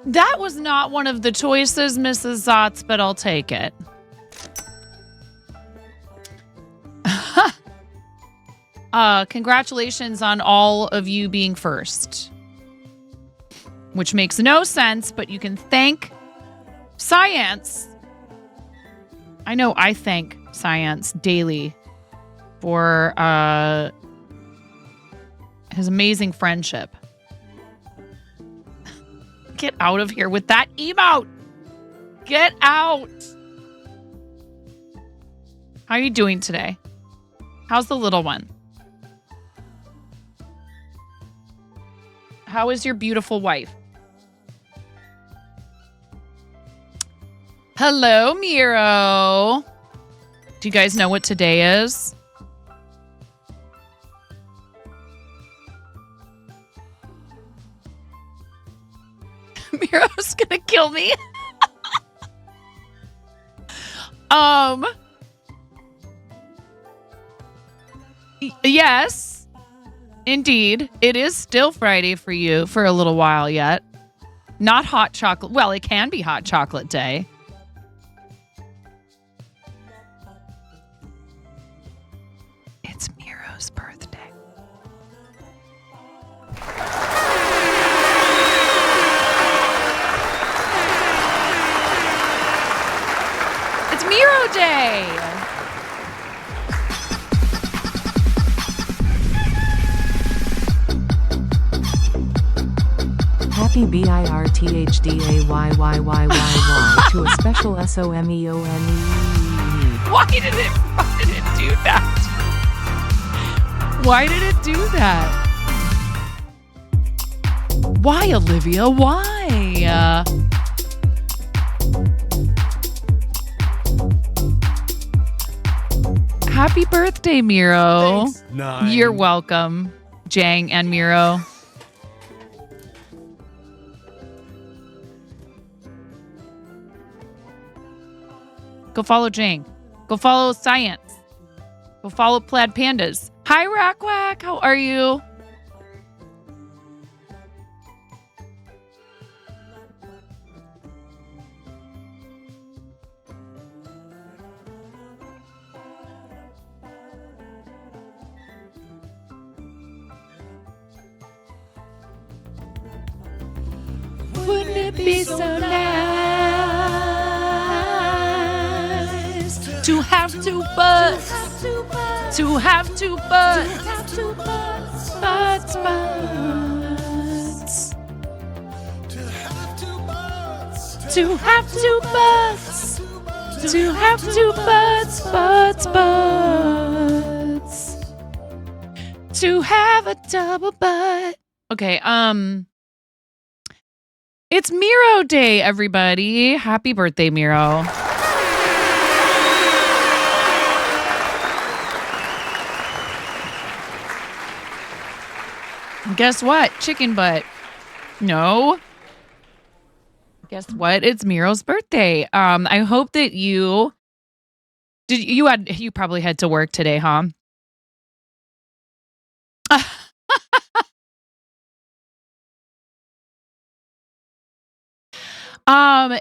That was not one of the choices, Mrs. Zotz, but I'll take it. Congratulations on all of you being first. Which makes no sense, but you can thank science. I know I thank science daily for his amazing friendship. Get out of here with that emote. Get out. How are you doing today? How's the little one? How is your beautiful wife? Hello, Miro. Do you guys know what today is? Miro's gonna kill me. Yes, indeed. It is still Friday for you for a little while yet. Not hot chocolate. Well, it can be hot chocolate day. It's Miro's birthday. It's Miro Day. Happy BIRTHDAYYYYYY to a special SOMEONE. Why did it do that? Why did it do that? Why, Olivia? Why? Happy birthday, Miro. Thanks, You're welcome, Jang and Miro. Go follow Jang. Go follow Science. Go follow Plaid Pandas. Hi, Rackwack. How are you? Wouldn't it be so nice to have two butts? To have two butts. Butts. To have two butts. To have two butts. Butts. To have a double butt. Okay, it's Miro Day, everybody. Happy birthday, Miro. Guess what? Chicken butt. No. Guess what? It's Miro's birthday. I hope that you probably had to work today, huh?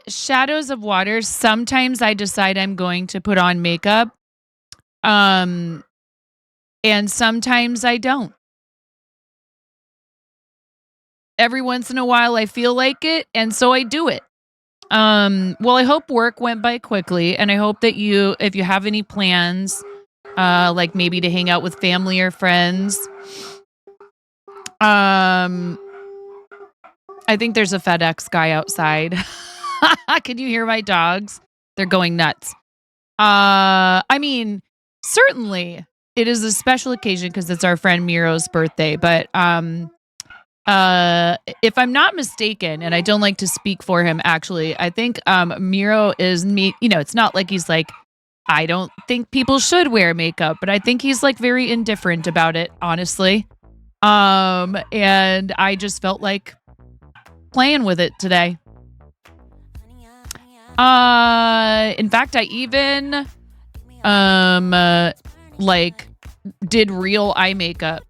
Shadows of Water. Sometimes I decide I'm going to put on makeup. And sometimes I don't. Every once in a while I feel like it, and so I do it. Well, I hope work went by quickly, and I hope that if you have any plans, like maybe to hang out with family or friends, I think there's a FedEx guy outside. Can you hear my dogs? They're going nuts. I mean, certainly it is a special occasion because it's our friend Miro's birthday, but if I'm not mistaken, and I don't like to speak for him, actually, I think Miro is it's not like he's like, I don't think people should wear makeup, but I think he's like very indifferent about it, honestly. And I just felt like playing with it today. In fact, I even like did real eye makeup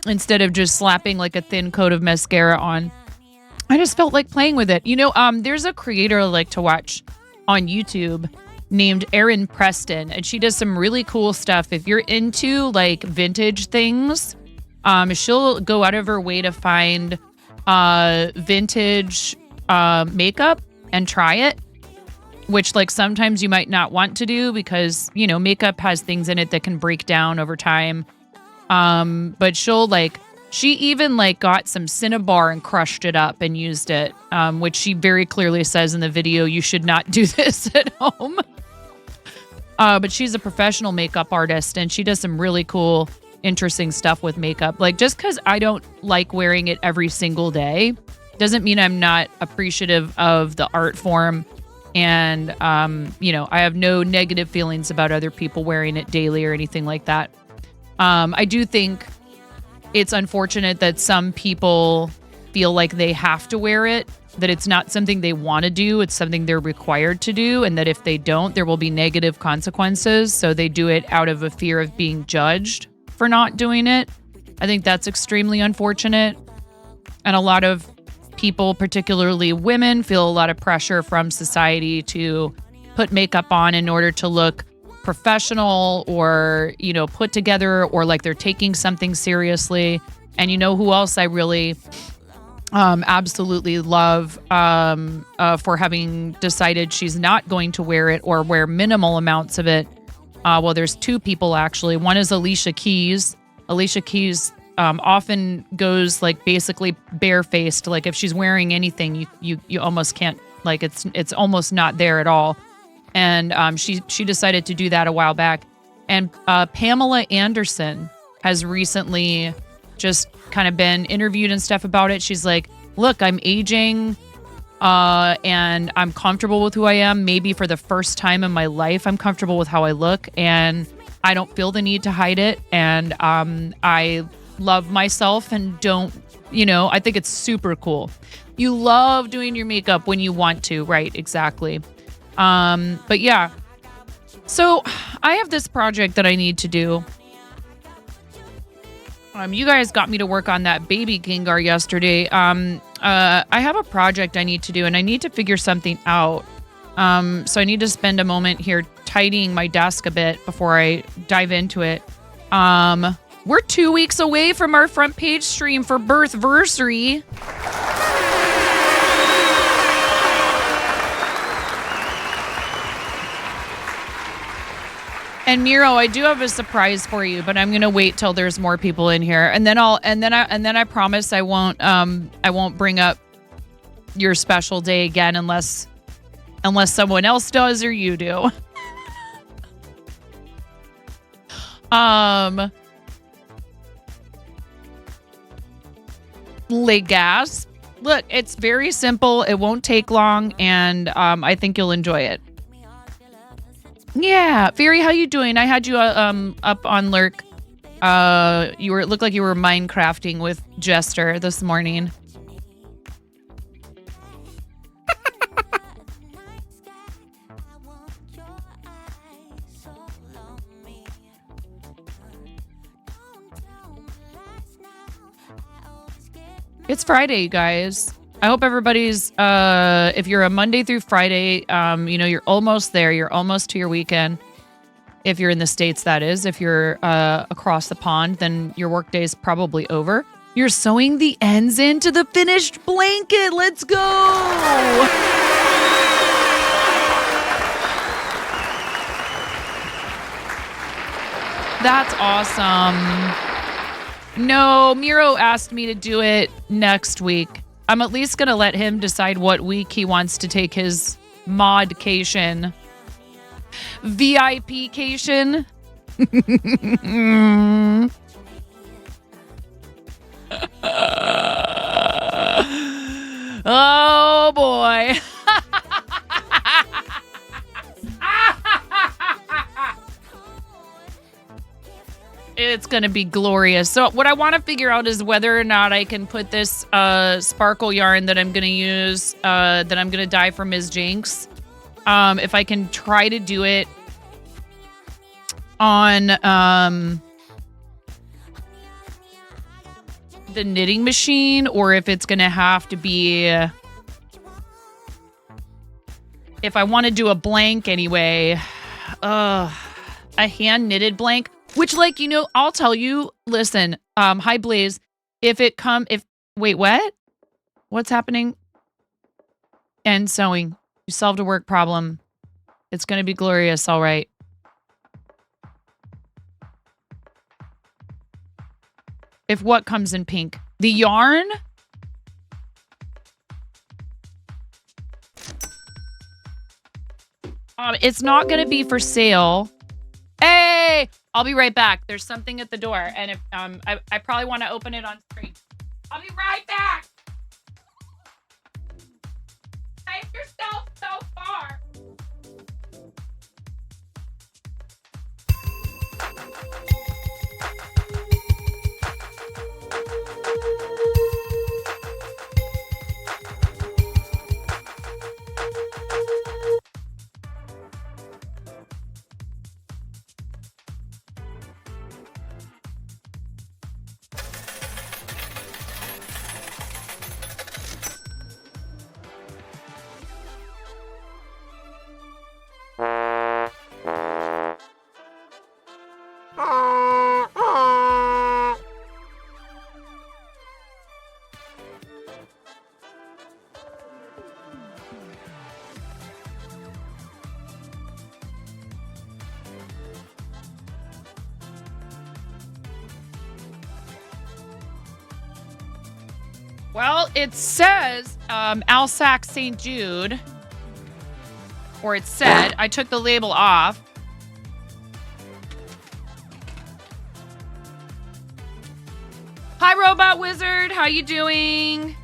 instead of just slapping like a thin coat of mascara on. I just felt like playing with it. There's a creator I like to watch on YouTube named Erin Preston, and she does some really cool stuff. If you're into like vintage things, she'll go out of her way to find vintage makeup and try it, which like sometimes you might not want to do because, makeup has things in it that can break down over time. But she even like got some Cinnabar and crushed it up and used it, which she very clearly says in the video, you should not do this at home. But she's a professional makeup artist and she does some really cool, interesting stuff with makeup. Like just because I don't like wearing it every single day doesn't mean I'm not appreciative of the art form. And, I have no negative feelings about other people wearing it daily or anything like that. I do think it's unfortunate that some people feel like they have to wear it, that it's not something they want to do, it's something they're required to do, and that if they don't, there will be negative consequences. So they do it out of a fear of being judged for not doing it. I think that's extremely unfortunate. And a lot of people, particularly women, feel a lot of pressure from society to put makeup on in order to look professional or, put together or like they're taking something seriously. And who else I really absolutely love for having decided she's not going to wear it or wear minimal amounts of it. Well, there's two people actually. One is Alicia Keys. Alicia Keys often goes like basically barefaced. Like if she's wearing anything, you almost can't, like it's almost not there at all. And she decided to do that a while back. And Pamela Anderson has recently just kind of been interviewed and stuff about it. She's like, look, I'm aging and I'm comfortable with who I am. Maybe for the first time in my life, I'm comfortable with how I look and I don't feel the need to hide it. And I love myself and don't, I think it's super cool. You love doing your makeup when you want to, right? Exactly. But yeah, so I have this project that I need to do. You guys got me to work on that baby Gengar yesterday. I have a project I need to do and I need to figure something out. So I need to spend a moment here tidying my desk a bit before I dive into it. We're 2 weeks away from our front page stream for Birthversary. And Miro, I do have a surprise for you, but I'm gonna wait till there's more people in here, and then I promise I won't bring up your special day again unless someone else does or you do. Legas. Look, it's very simple. It won't take long, and I think you'll enjoy it. Yeah, Fairy, how you doing? I had you up on Lurk. It looked like you were Minecrafting with Jester this morning. It's Friday, you guys. I hope everybody's, if you're a Monday through Friday, you're almost there. You're almost to your weekend. If you're in the States, that is. If you're across the pond, then your workday is probably over. You're sewing the ends into the finished blanket. Let's go. That's awesome. No, Miro asked me to do it next week. I'm at least going to let him decide what week he wants to take his modcation. VIP-cation. Oh, boy. It's going to be glorious. So what I want to figure out is whether or not I can put this sparkle yarn that I'm going to use, that I'm going to dye for Ms. Jinx. If I can try to do it on the knitting machine or if it's going to have to be, if I want to do a blank anyway, a hand knitted blank, which like, you know, I'll tell you, listen, hi Blaze, wait, what? What's happening? And sewing. You solved a work problem. It's going to be glorious. All right. If what comes in pink? The yarn? It's not going to be for sale. Hey, I'll be right back. There's something at the door. And if I probably want to open it on screen. I'll be right back. Save yourself so far. Well, it says Alsac St. Jude, or it said, I took the label off. Hi, Robot Wizard. How you doing?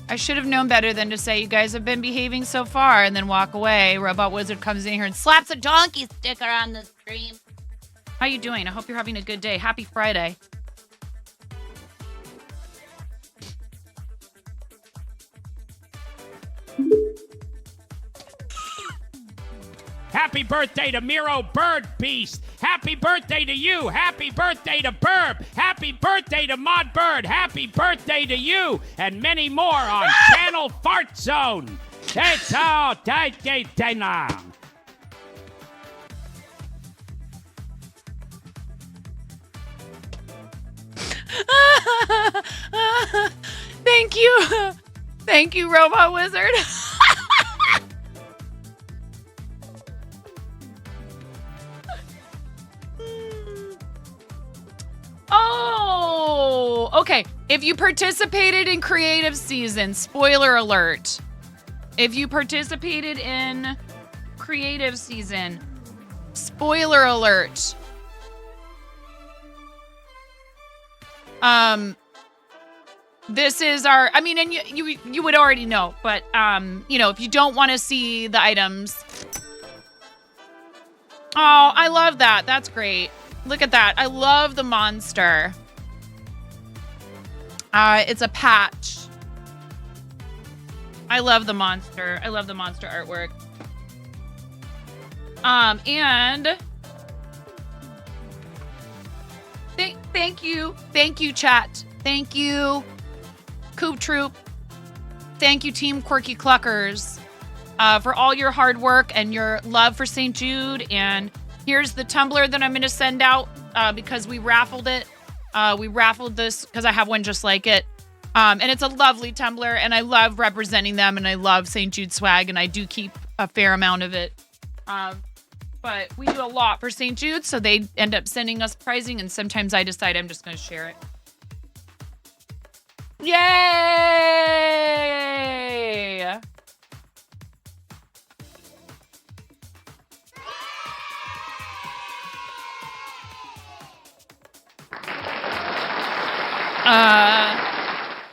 I should have known better than to say you guys have been behaving so far and then walk away. Robot Wizard comes in here and slaps a donkey sticker on the stream. How you doing? I hope you're having a good day. Happy Friday. Happy birthday to Miro Bird Beast. Happy birthday to you. Happy birthday to Burb. Happy birthday to Mod Bird. Happy birthday to you. And many more on Channel Fart Zone. It's all now. Thank you. Thank you, Robot Wizard. Oh, okay. If you participated in creative season, spoiler alert. If you participated in creative season, spoiler alert. This is our, I mean, and you would already know, but, you know, if you don't want to see the items. Oh, I love that. That's great. Look at that. I love the monster. It's a patch. I love the monster. I love the monster artwork. And thank you, chat. Thank you, Coop Troop. Thank you, Team Quirky Cluckers, for all your hard work and your love for St. Jude. And here's the tumbler that I'm going to send out because we raffled it. We raffled this because I have one just like it. And it's a lovely tumbler, and I love representing them, and I love St. Jude swag, and I do keep a fair amount of it. But we do a lot for St. Jude, so they end up sending us prizing, and sometimes I decide I'm just going to share it. Yay!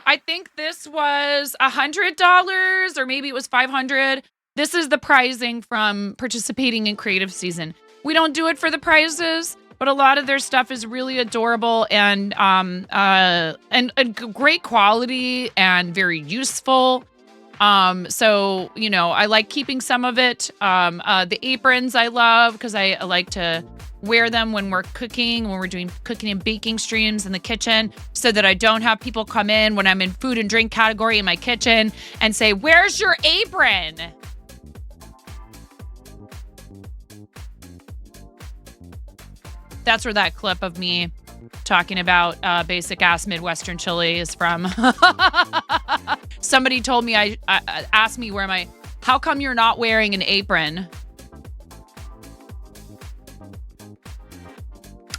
I think this was $100 or maybe it was $500. This is the pricing from participating in creative season. We don't do it for the prizes, but a lot of their stuff is really adorable and great quality and very useful. So, I like keeping some of it. The aprons I love because I like to wear them when we're cooking, when we're doing cooking and baking streams in the kitchen, so that I don't have people come in when I'm in food and drink category in my kitchen and say, "Where's your apron?" That's where that clip of me talking about basic ass Midwestern chili is from. Somebody told me, I asked me how come you're not wearing an apron?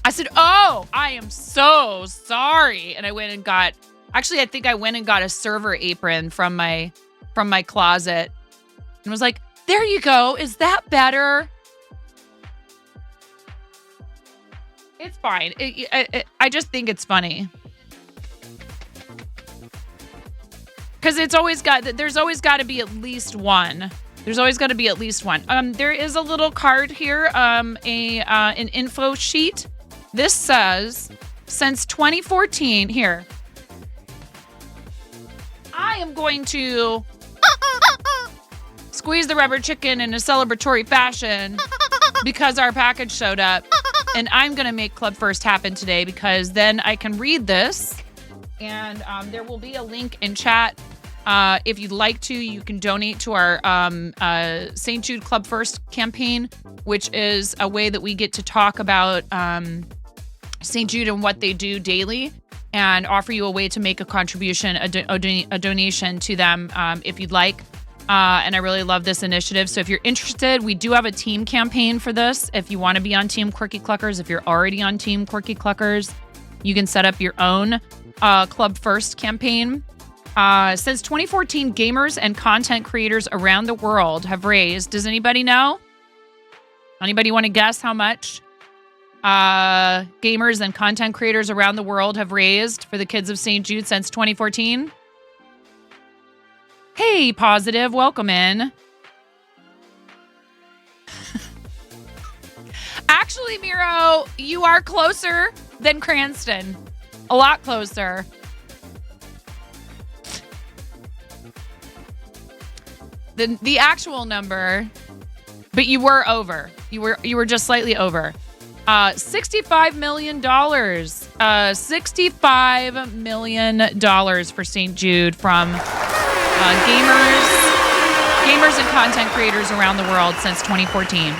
I said, "Oh, I am so sorry." And I went and got, actually, I think I went and got a server apron from my closet and was like, "There you go. Is that better?" It's fine. I just think it's funny. Because there's always got to be at least one. There's always got to be at least one. There is a little card here, an info sheet. This says, since 2014, here, I am going to squeeze the rubber chicken in a celebratory fashion because our package showed up. And I'm going to make Club First happen today because then I can read this. And there will be a link in chat. If you'd like to, you can donate to our St. Jude Club First campaign, which is a way that we get to talk about St. Jude and what they do daily and offer you a way to make a contribution, a donation to them if you'd like. And I really love this initiative. So if you're interested, we do have a team campaign for this. If you want to be on Team Quirky Cluckers, if you're already on Team Quirky Cluckers, you can set up your own Club First campaign. Since 2014, gamers and content creators around the world have raised, does anybody know? Anybody want to guess how much gamers and content creators around the world have raised for the kids of St. Jude since 2014? Hey, Positive, welcome in. Actually, Miro, you are closer than Cranston. A lot closer. The actual number, but you were over. You were just slightly over. $65 million. $65 million for St. Jude from gamers and content creators around the world since 2014.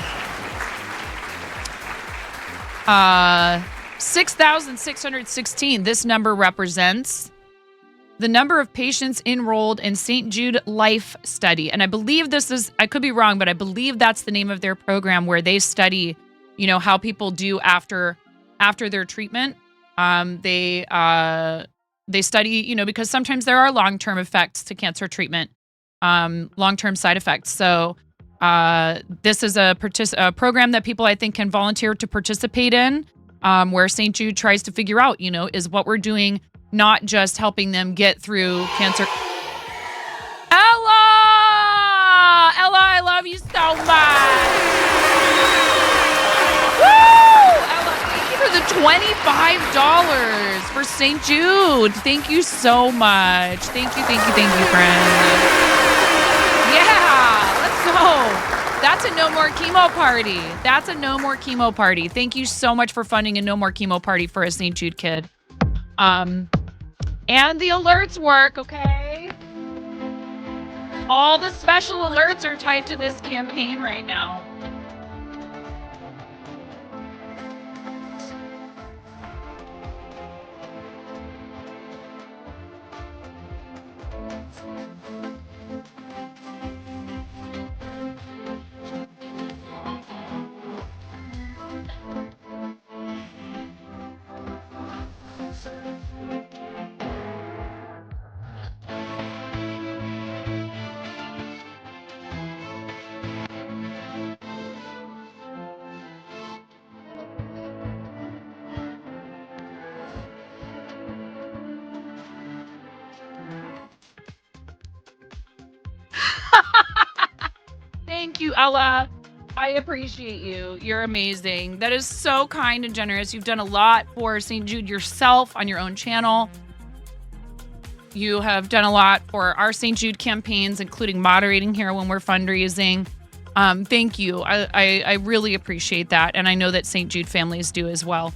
6,616. This number represents the number of patients enrolled in St. Jude Life Study. And I believe this is, I could be wrong, but I believe that's the name of their program where they study, how people do after their treatment. They study, because sometimes there are long-term effects to cancer treatment, long-term side effects. So this is a program that people, I think, can volunteer to participate in, where St. Jude tries to figure out, is what we're doing not just helping them get through cancer. Ella, I love you so much. Woo! Ella, thank you for the $25 for St. Jude. Thank you so much. Thank you, friend. Yeah, let's go. That's a no more chemo party. Thank you so much for funding a no more chemo party for a St. Jude kid. And the alerts work, okay? All the special alerts are tied to this campaign right now. Thank you, Ella. I appreciate you. You're amazing. That is so kind and generous. You've done a lot for St. Jude yourself on your own channel. You have done a lot for our St. Jude campaigns, including moderating here when we're fundraising. Thank you. I really appreciate that. And I know that St. Jude families do as well.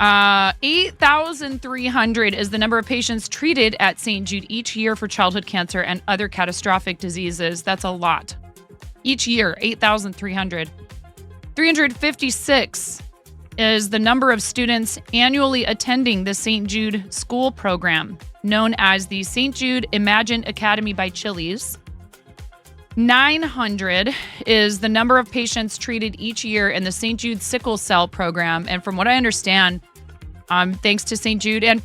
8,300 is the number of patients treated at St. Jude each year for childhood cancer and other catastrophic diseases. That's a lot. Each year, 8,300. 356 is the number of students annually attending the St. Jude School program, known as the St. Jude Imagine Academy by Chili's. 900 is the number of patients treated each year in the St. Jude Sickle Cell program. And from what I understand, thanks to St. Jude and,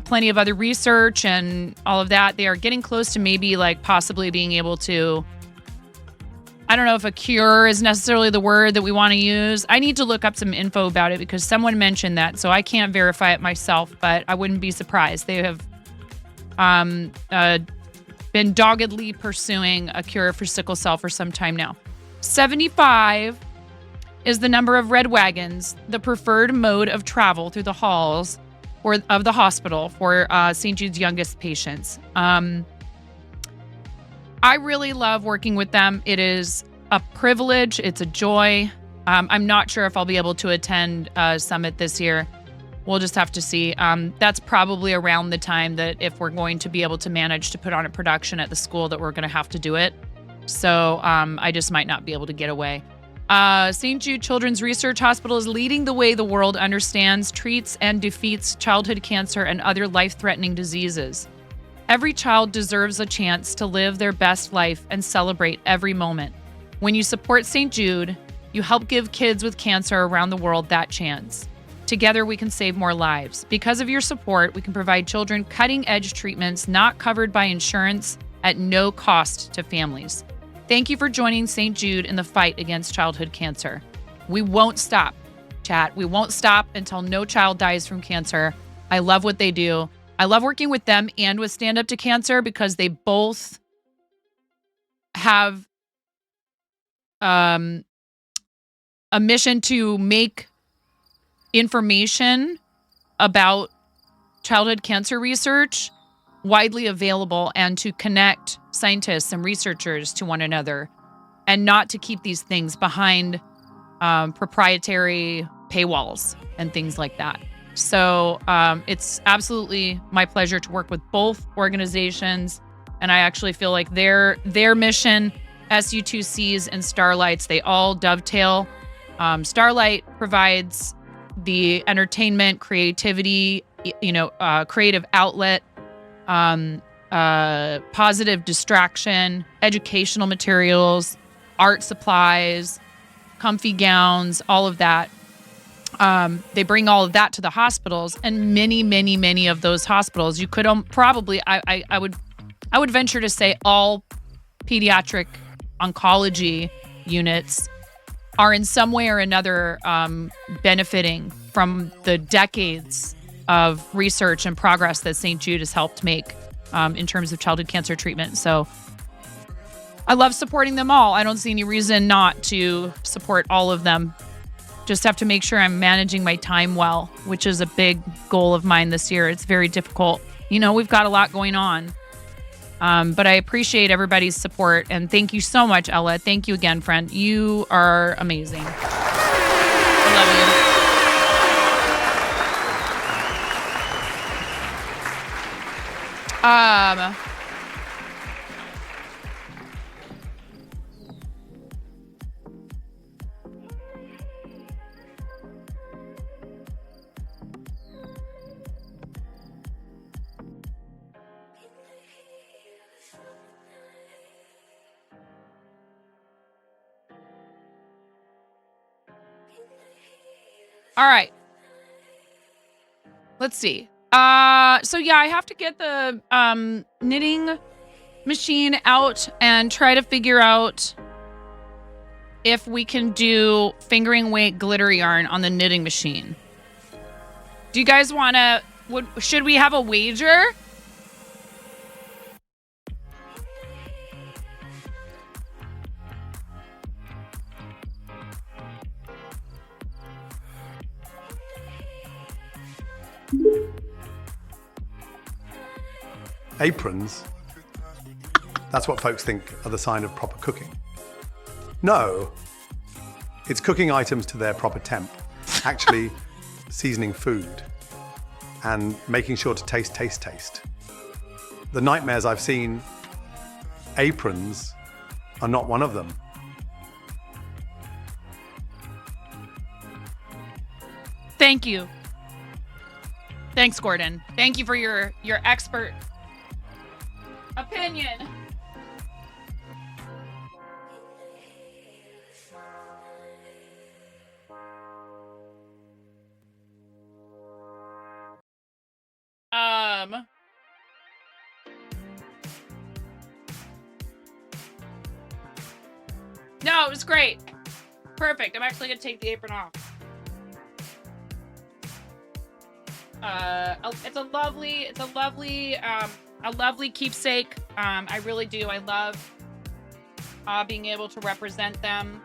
plenty of other research and all of that, they are getting close to maybe possibly being able to, I don't know if a cure is necessarily the word that we want to use. I need to look up some info about it because someone mentioned that, so I can't verify it myself, but I wouldn't be surprised. They have been doggedly pursuing a cure for sickle cell for some time now. 75 is the number of red wagons, the preferred mode of travel through the halls of the hospital for St. Jude's youngest patients. I really love working with them. It is a privilege. It's a joy. I'm not sure if I'll be able to attend Summit this year. We'll just have to see. That's probably around the time that if we're going to be able to manage to put on a production at the school that we're going to have to do it. So I just might not be able to get away. St. Jude Children's Research Hospital is leading the way the world understands, treats, and defeats childhood cancer and other life-threatening diseases. Every child deserves a chance to live their best life and celebrate every moment. When you support St. Jude, you help give kids with cancer around the world that chance. Together, we can save more lives. Because of your support, we can provide children cutting-edge treatments not covered by insurance at no cost to families. Thank you for joining St. Jude in the fight against childhood cancer. We won't stop, chat. We won't stop until no child dies from cancer. I love what they do. I love working with them and with Stand Up to Cancer because they both have a mission to make information about childhood cancer research widely available and to connect scientists and researchers to one another and not to keep these things behind proprietary paywalls and things like that. So it's absolutely my pleasure to work with both organizations. And I actually feel like their mission, SU2Cs and Starlights, they all dovetail. Starlight provides the entertainment, creativity, creative outlet, positive distraction, educational materials, art supplies, comfy gowns, all of that. They bring all of that to the hospitals, and many, many, many of those hospitals, you could probably, I would venture to say all pediatric oncology units are in some way or another benefiting from the decades of research and progress that St. Jude has helped make in terms of childhood cancer treatment. So I love supporting them all. I don't see any reason not to support all of them. Just have to make sure I'm managing my time well, which is a big goal of mine this year. It's very difficult. We've got a lot going on. But I appreciate everybody's support. And thank you so much, Ella. Thank you again, friend. You are amazing. I love you. All right. Let's see. So yeah, I have to get the knitting machine out and try to figure out if we can do fingering weight glitter yarn on the knitting machine. Do you guys want to, should we have a wager? aprons, that's what folks think are the sign of proper cooking. No, it's cooking items to their proper temp, actually seasoning food and making sure to taste. The nightmares I've seen, aprons are not one of them. Thank you. Thanks, Gordon. Thank you for your expert opinion. No, it was great. Perfect. I'm actually gonna take the apron off. It's a lovely keepsake. I really do. I love being able to represent them.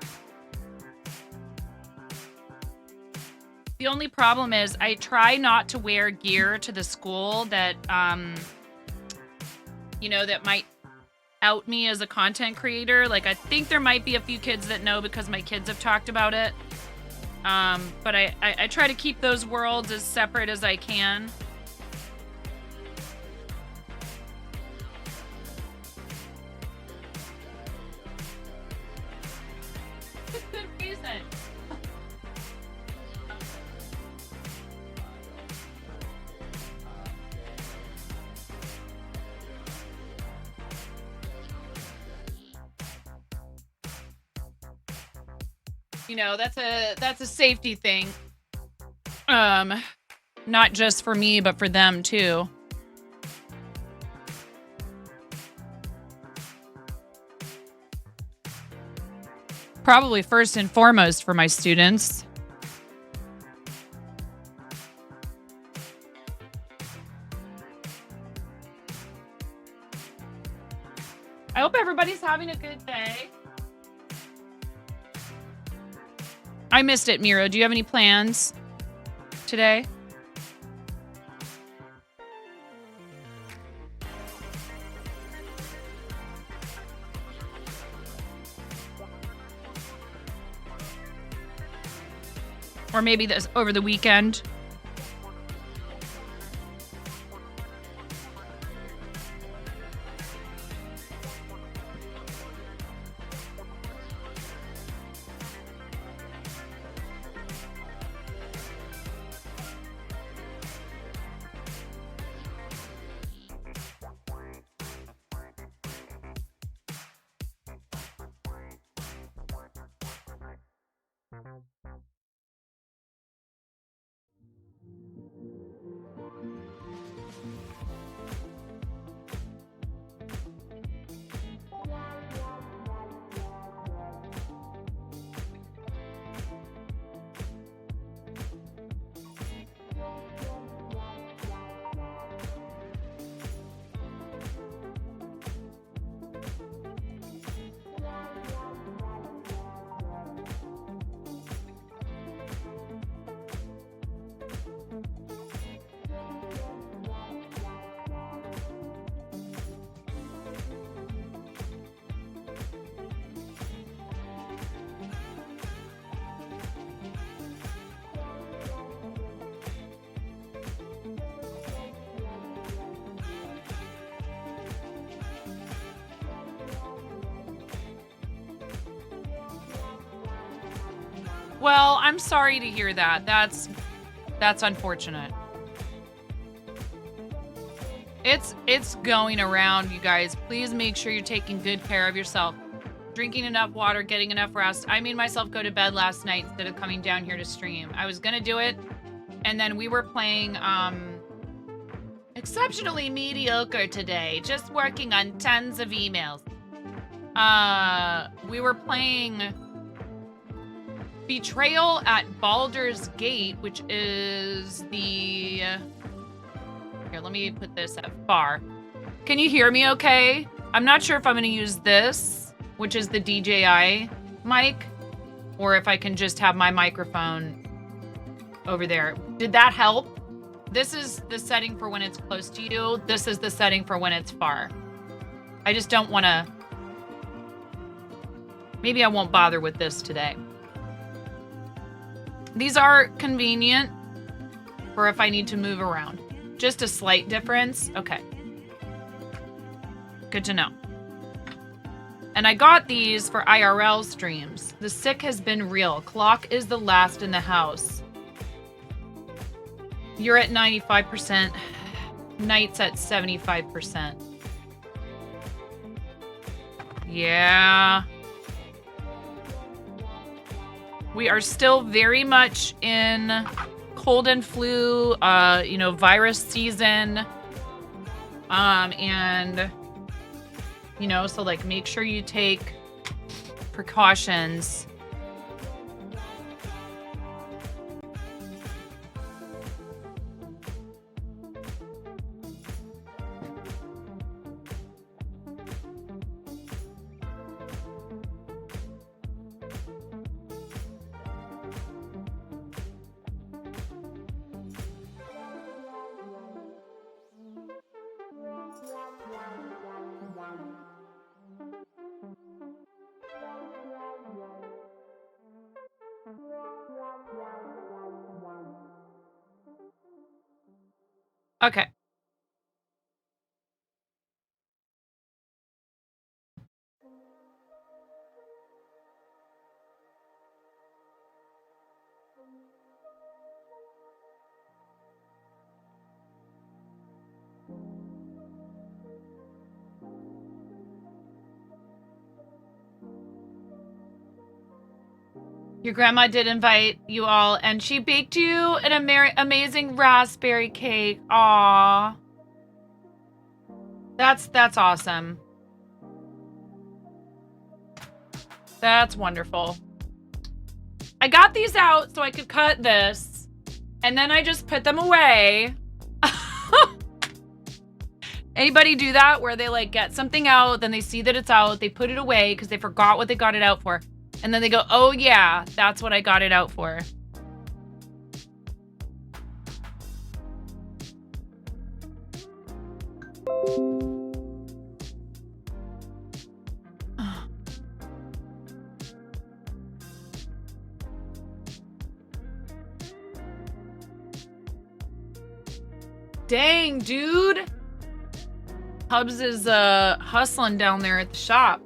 The only problem is I try not to wear gear to the school that, that might out me as a content creator. Like, I think there might be a few kids that know because my kids have talked about it. But I try to keep those worlds as separate as I can. It's a good reason. That's a safety thing. Not just for me, but for them too. Probably first and foremost for my students. I hope everybody's having a good day. I missed it, Miro. Do you have any plans today? Or maybe this over the weekend? Well, I'm sorry to hear that. That's unfortunate. It's going around, you guys. Please make sure you're taking good care of yourself. Drinking enough water, getting enough rest. I made myself go to bed last night instead of coming down here to stream. I was gonna do it, and then we were playing exceptionally mediocre today, just working on tons of emails. We were playing Betrayal at Baldur's Gate, which is the... Here, let me put this at far. Can you hear me okay? I'm not sure if I'm going to use this, which is the DJI mic, or if I can just have my microphone over there. Did that help? This is the setting for when it's close to you. This is the setting for when it's far. I just don't want to... Maybe I won't bother with this today. These are convenient for if I need to move around. Just a slight difference. Okay. Good to know. And I got these for IRL streams. The sick has been real. Clock is the last in the house. You're at 95%. Night's at 75%. Yeah. We are still very much in cold and flu, virus season. And, so like make sure you take precautions. Okay. Your grandma did invite you all, and she baked you an amazing raspberry cake. Aww. That's awesome. That's wonderful. I got these out so I could cut this, and then I just put them away. Anybody do that where they like get something out, then they see that it's out, they put it away because they forgot what they got it out for, and then they go, oh yeah, that's what I got it out for. Dang, dude. Hubs is hustling down there at the shop.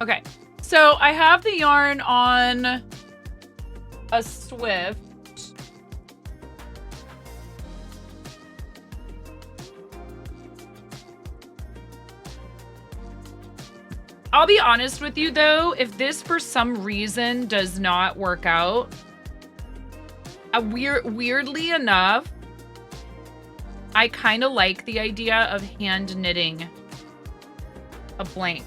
Okay, so I have the yarn on a Swift. I'll be honest with you though, if this for some reason does not work out, weirdly enough, I kind of like the idea of hand knitting a blank.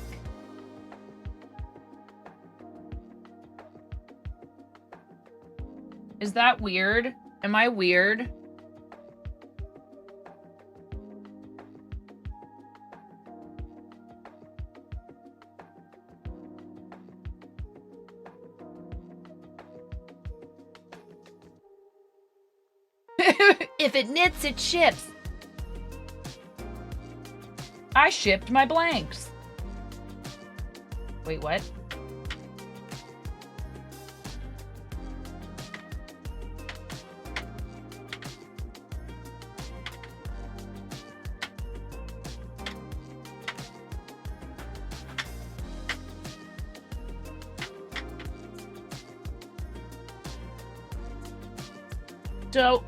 Is that weird? Am I weird? If it knits, it ships. I shipped my blanks. Wait, what? So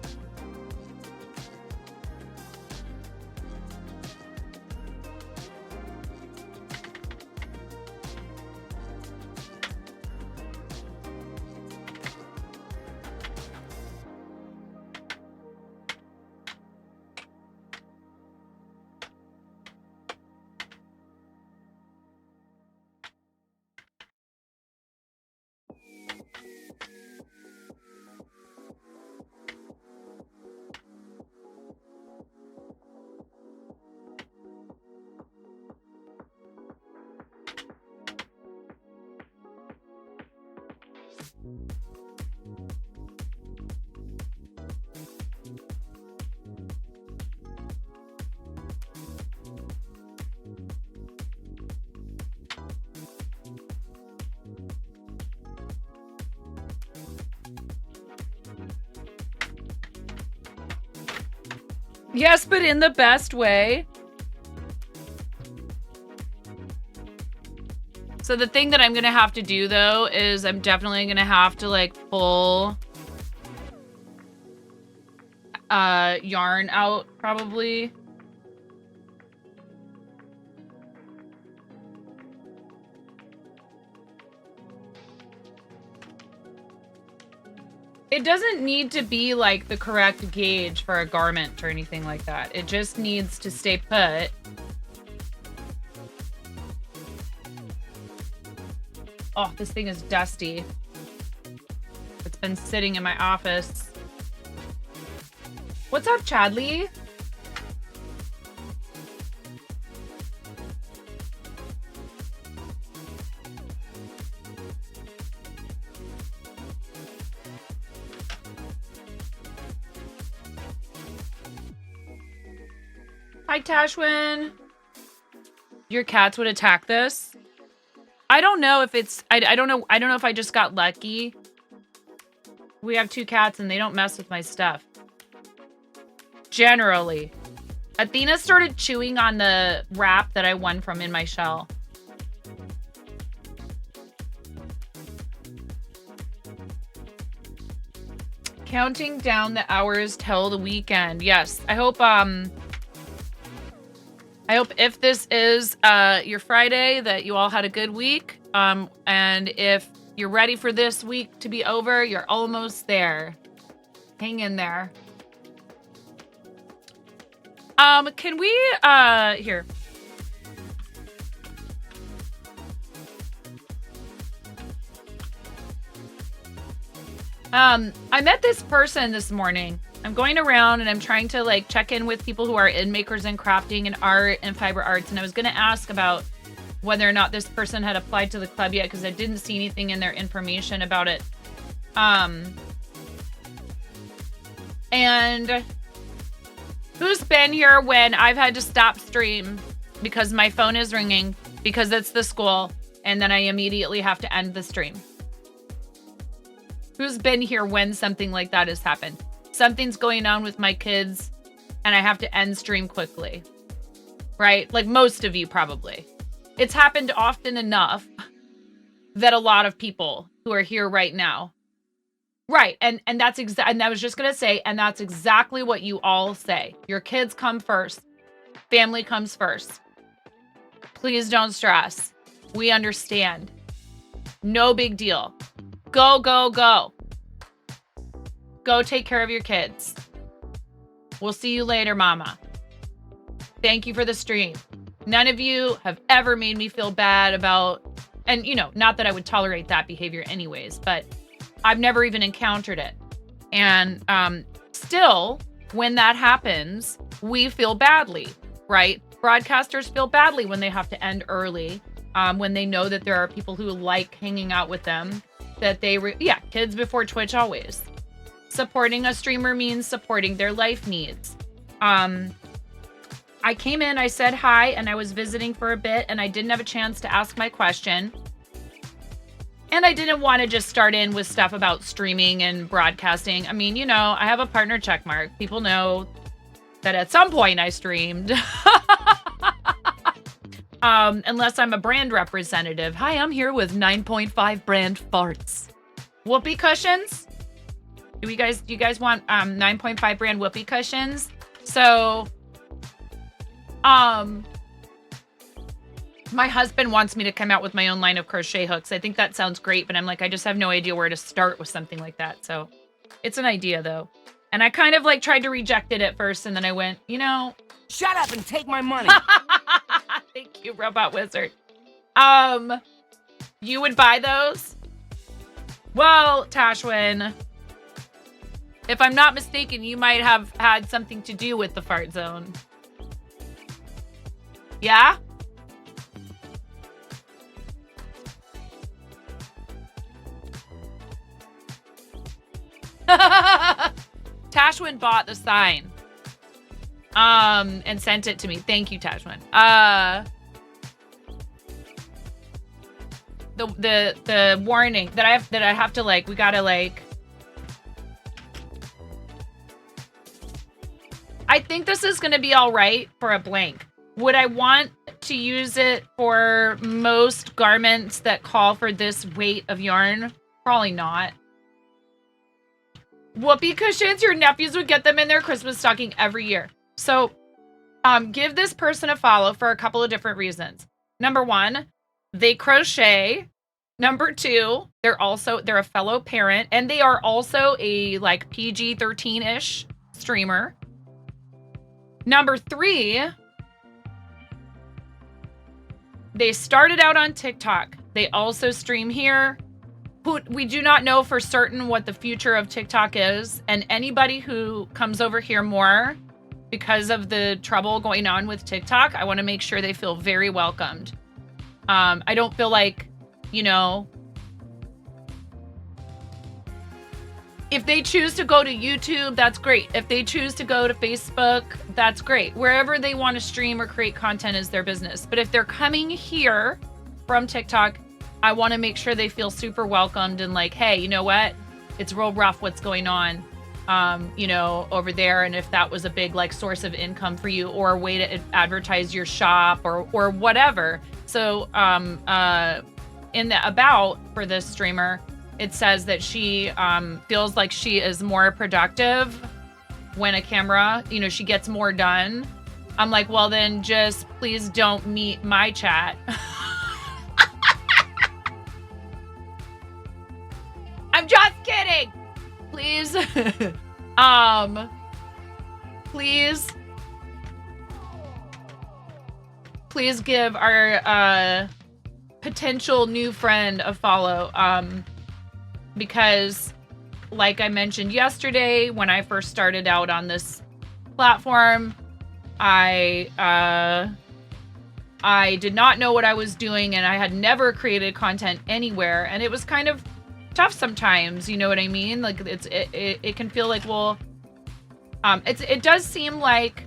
Yes, but in the best way. So the thing that I'm going to have to do, though, is I'm definitely going to have to, like, pull yarn out, probably. It doesn't need to be, like, the correct gauge for a garment or anything like that. It just needs to stay put. Oh, this thing is dusty. It's been sitting in my office. What's up, Chadley? Hi, Tashwin. Your cats would attack this? I don't know if it's... I don't know if I just got lucky. We have 2 cats and they don't mess with my stuff. Generally. Athena started chewing on the wrap that I won from In My Shell. Counting down the hours till the weekend. Yes. I hope if this is your Friday that you all had a good week. And if you're ready for this week to be over, you're almost there. Hang in there. Can we here. I met this person this morning. I'm going around and I'm trying to like check in with people who are in makers and crafting and art and fiber arts. And I was going to ask about whether or not this person had applied to the club yet, because I didn't see anything in their information about it. And who's been here when I've had to stop stream because my phone is ringing because it's the school and then I immediately have to end the stream? Who's been here when something like that has happened? Something's going on with my kids and I have to end stream quickly, right? Like most of you probably. It's happened often enough that a lot of people who are here right now. Right. And that's and I was just going to say, and that's exactly what you all say. Your kids come first. Family comes first. Please don't stress. We understand. No big deal. Go, go, go. Go take care of your kids. We'll see you later, Mama. Thank you for the stream. None of you have ever made me feel bad about, and you know, not that I would tolerate that behavior anyways, but I've never even encountered it. And still, when that happens, we feel badly, right? Broadcasters feel badly when they have to end early, when they know that there are people who like hanging out with them, that they, kids before Twitch always. Supporting a streamer means supporting their life needs. I came in, I said hi, and I was visiting for a bit, and I didn't have a chance to ask my question. And I didn't want to just start in with stuff about streaming and broadcasting. I mean, you know, I have a partner check mark. People know that at some point I streamed. Unless I'm a brand representative. Hi, I'm here with 9.5 brand farts. Whoopee cushions? Do you guys want 9.5 brand whoopee cushions? So my husband wants me to come out with my own line of crochet hooks. I think that sounds great, but I'm like, I just have no idea where to start with something like that. So it's an idea though. And I kind of like tried to reject it at first. And then I went, you know, shut up and take my money. Thank you, Robot Wizard. You would buy those? Well, Tashwin, if I'm not mistaken, you might have had something to do with the fart zone. Yeah? Tashwin bought the sign. And sent it to me. Thank you, Tashwin. The warning that I have to like, we gotta like. I think this is gonna be all right for a blank. Would I want to use it for most garments that call for this weight of yarn? Probably not. Whoopee cushions, your nephews would get them in their Christmas stocking every year. So, give this person a follow for a couple of different reasons. Number one, they crochet. Number two, they're a fellow parent, and they are also a like PG-13-ish streamer. Number three, they started out on TikTok. They also stream here. We do not know for certain what the future of TikTok is, and anybody who comes over here more because of the trouble going on with TikTok, I want to make sure they feel very welcomed. I don't feel like, you know, if they choose to go to YouTube, that's great. If they choose to go to Facebook, that's great. Wherever they want to stream or create content is their business. But if they're coming here from TikTok, I want to make sure they feel super welcomed and like, hey, you know what? It's real rough what's going on, you know, over there. And if that was a big like source of income for you or a way to advertise your shop or whatever. So in the about for this streamer, it says that she feels like she is more productive when a camera, you know, she gets more done. I'm like, well, then just please don't meet my chat. I'm just kidding. Please. Please give our potential new friend a follow. Because like I mentioned yesterday, when I first started out on this platform, I did not know what I was doing, and I had never created content anywhere, and it was kind of tough sometimes, you know what I mean? Like it can feel like, well, it does seem like,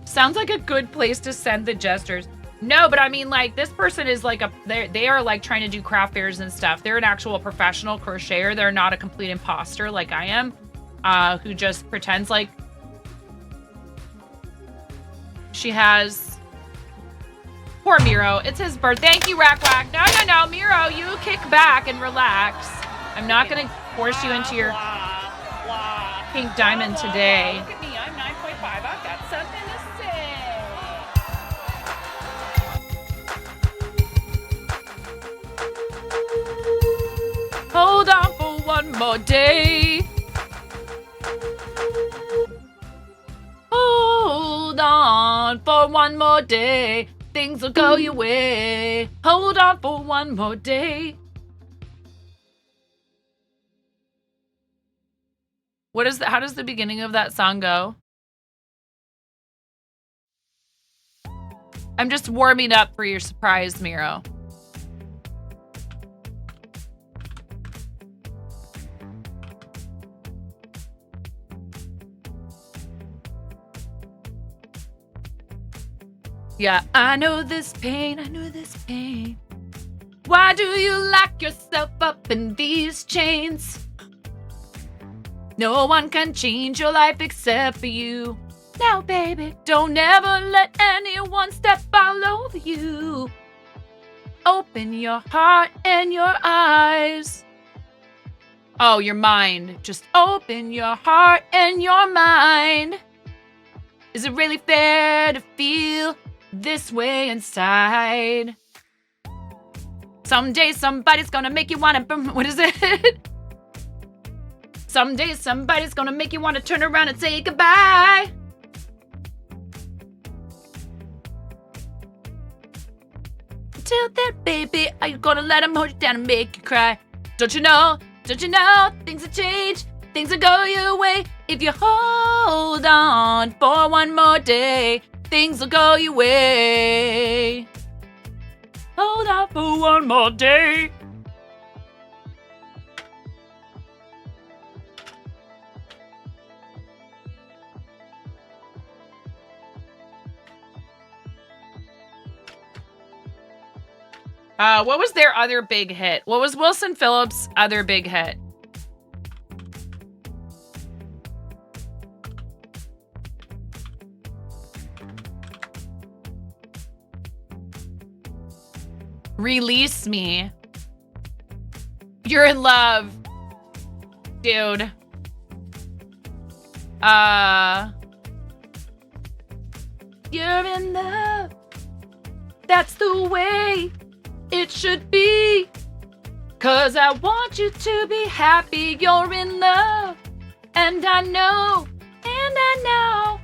sounds like a good place to send the jesters. No, but I mean, like, this person is like they are like trying to do craft fairs and stuff. They're an actual professional crocheter. They're not a complete imposter like I am, who just pretends like she has. Poor Miro. It's his birthday. Thank you, Rack Wack. No, Miro, you kick back and relax. I'm not gonna force you into your pink diamond today. Look at me, I'm 9.5. I've got something to say. Hold on for one more day. Hold on for one more day. Things will go your way. Hold on for one more day. What is how does the beginning of that song go? I'm just warming up for your surprise, Miro. Yeah, I know this pain, I know this pain. Why do you lock yourself up in these chains? No one can change your life except for you. Now, baby, don't ever let anyone step all over you. Open your heart and your eyes. Oh, your mind. Just open your heart and your mind. Is it really fair to feel this way inside? Someday somebody's gonna make you wanna, what is it? Someday somebody's gonna make you wanna turn around and say goodbye. Till then, baby, are you gonna let him hold you down and make you cry? Don't you know, things will change, things will go your way. If you hold on for one more day, things will go your way. Hold on for one more day. What was their other big hit? What was Wilson Phillips' other big hit? Release Me. You're in love. Dude. You're in love. That's the way it should be. 'Cause I want you to be happy. You're in love. And I know. And I know.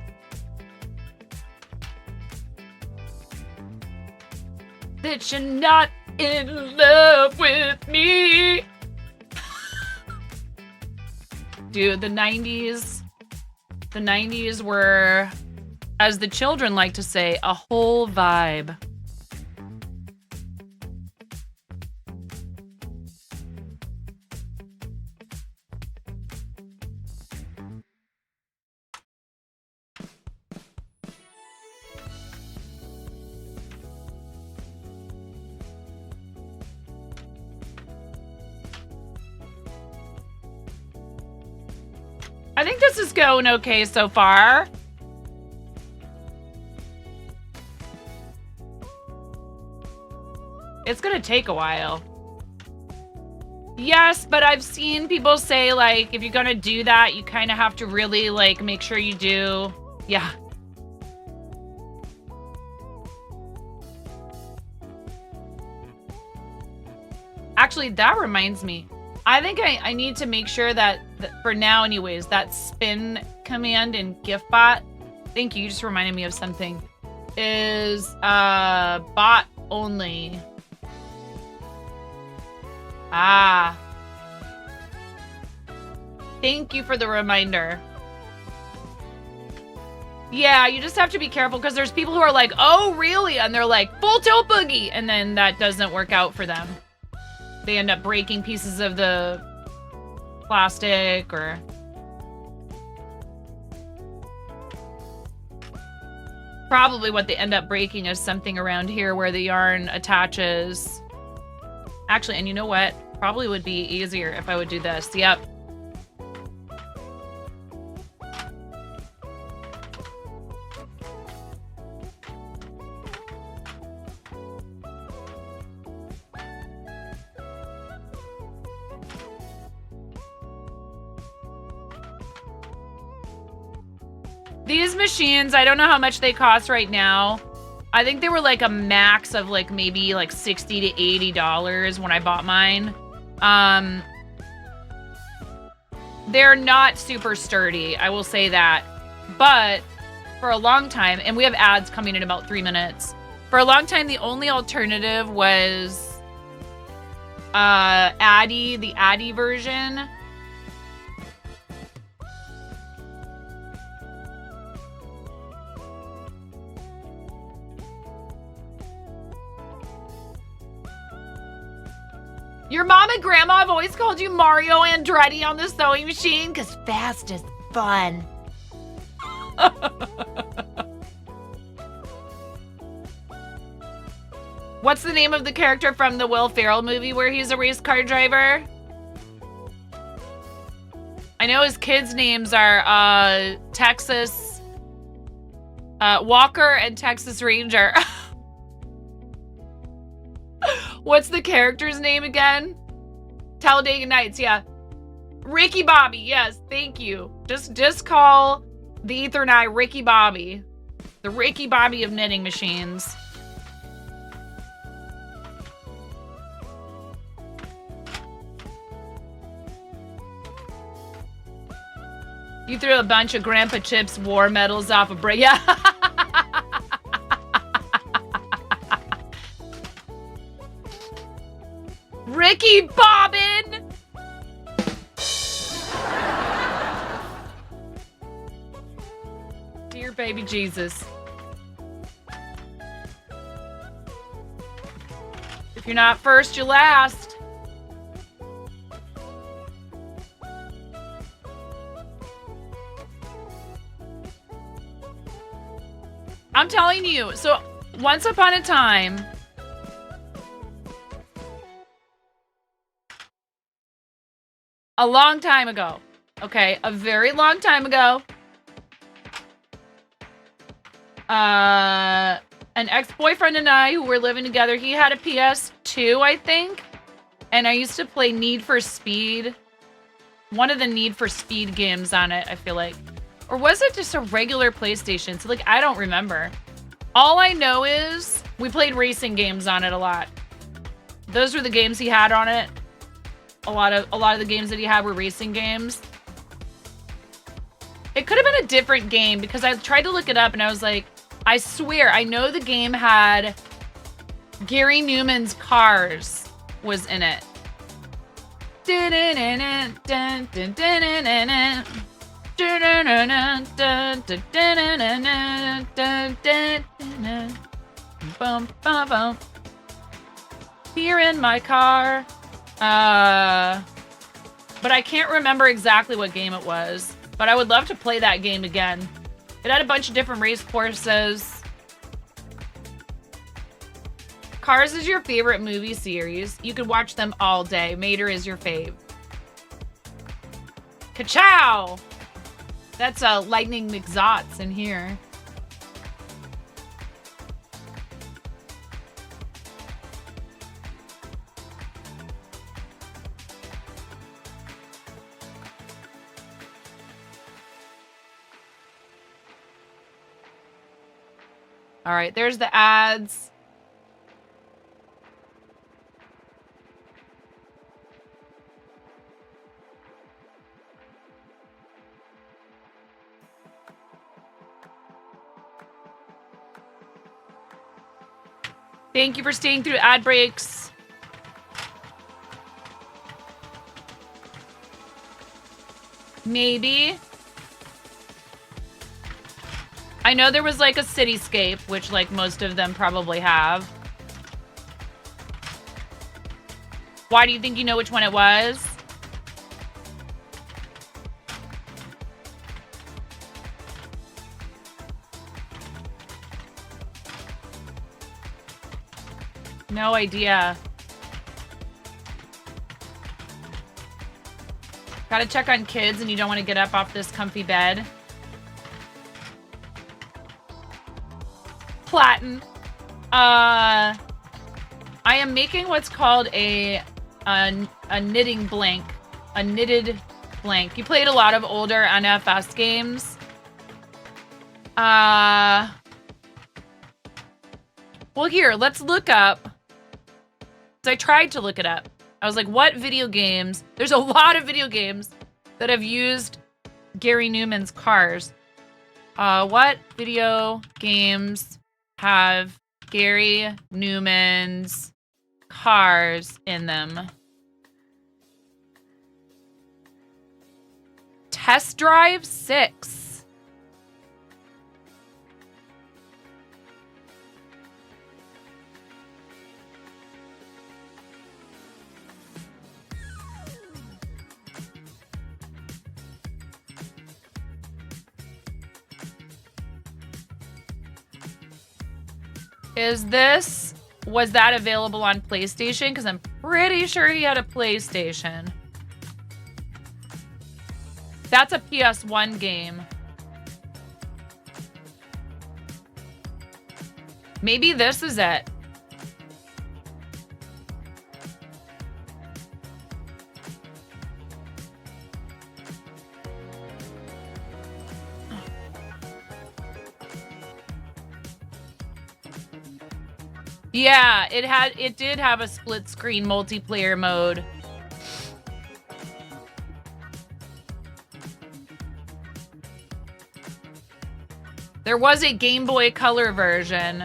That you're not in love with me. Dude, the 90s were, as the children like to say, a whole vibe. I think this is going okay so far. It's gonna take a while. Yes, but I've seen people say, like, if you're gonna do that, you kind of have to really, like, make sure you do. Yeah. Actually, that reminds me. I think I need to make sure that, for now anyways, that spin command in GIFBot, thank you, you just reminded me of something, is bot only. Ah. Thank you for the reminder. Yeah, you just have to be careful because there's people who are like, oh, really? And they're like, full tilt boogie. And then that doesn't work out for them. They end up breaking pieces of the plastic or... Probably what they end up breaking is something around here where the yarn attaches. Actually, and you know what? Probably would be easier if I would do this. Yep. These machines, I don't know how much they cost right now. I think they were like a max of like maybe like $60 to $80 when I bought mine. They're not super sturdy, I will say that. But for a long time, and we have ads coming in about 3 minutes. For a long time, the only alternative was Addy, the Addy version. Your mom and grandma have always called you Mario Andretti on the sewing machine because fast is fun. What's the name of the character from the Will Ferrell movie where he's a race car driver? I know his kids' names are Texas Walker and Texas Ranger. What's the character's name again? Talladega Nights, yeah. Ricky Bobby, yes, thank you. Just call the Ether and I Ricky Bobby. The Ricky Bobby of knitting machines. You threw a bunch of Grandpa Chip's war medals off a break. Yeah. Ricky Bobbin! Dear baby Jesus. If you're not first, you're last. I'm telling you, so once upon a time, A long time ago. Okay, a very long time ago. An ex-boyfriend and I, who were living together, he had a PS2, I think. And I used to play Need for Speed. One of the Need for Speed games on it, I feel like. Or was it just a regular PlayStation? So, like, I don't remember. All I know is we played racing games on it a lot. Those were the games he had on it. A lot of the games that he had were racing games. It could have been a different game because I tried to look it up and I was like, I swear, I know the game had Gary Newman's Cars was in it. Bum, bum, bum. Here in my car. But I can't remember exactly what game it was. But I would love to play that game again. It had a bunch of different race courses. Cars is your favorite movie series. You could watch them all day. Mater is your fave. Ka-chow! That's a Lightning McZots in here. All right, there's the ads. Thank you for staying through ad breaks. Maybe. I know there was like a cityscape, which like most of them probably have. Why do you think you know which one it was? No idea. Gotta check on kids and you don't want to get up off this comfy bed. Platin. I am making what's called a knitting blank. A knitted blank. You played a lot of older NFS games. Well, here, let's look up. I tried to look it up. I was like, what video games? There's a lot of video games that have used Gary Newman's Cars. What video games have Gary Newman's Cars in them? Test Drive 6. Was that available on PlayStation? Because I'm pretty sure he had a PlayStation. That's a PS1 game. Maybe this is it. Yeah, it did have a split screen multiplayer mode. There was a Game Boy Color version.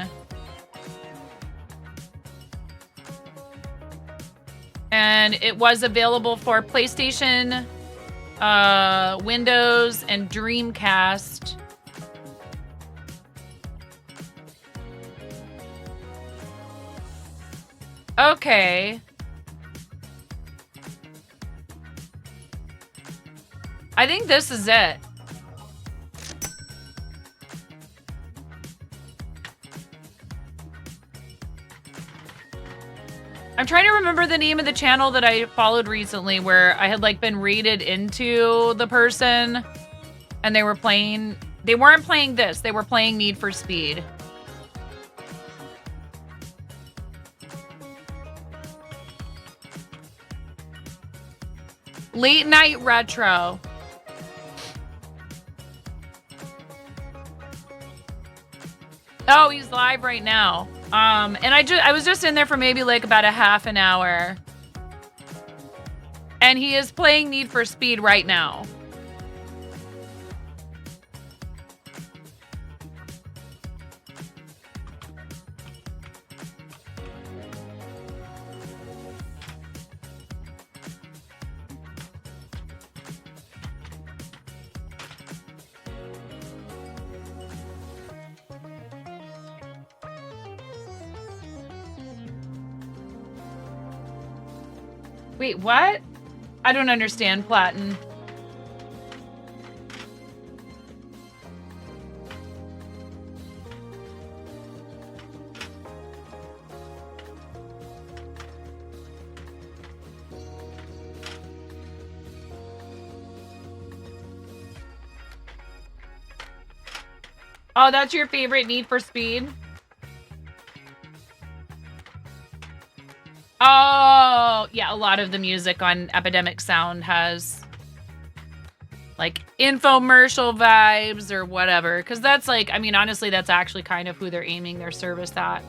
And it was available for PlayStation, Windows, and Dreamcast. Okay. I think this is it. I'm trying to remember the name of the channel that I followed recently where I had like been raided into the person and they weren't playing this. They were playing Need for Speed. Late Night Retro. Oh, he's live right now. And I was just in there for maybe like about a half an hour. And he is playing Need for Speed right now. Wait, what? I don't understand, Platin. Oh, that's your favorite Need for Speed? Oh, yeah, a lot of the music on Epidemic Sound has like infomercial vibes or whatever. Because that's like, I mean, honestly, that's actually kind of who they're aiming their service at.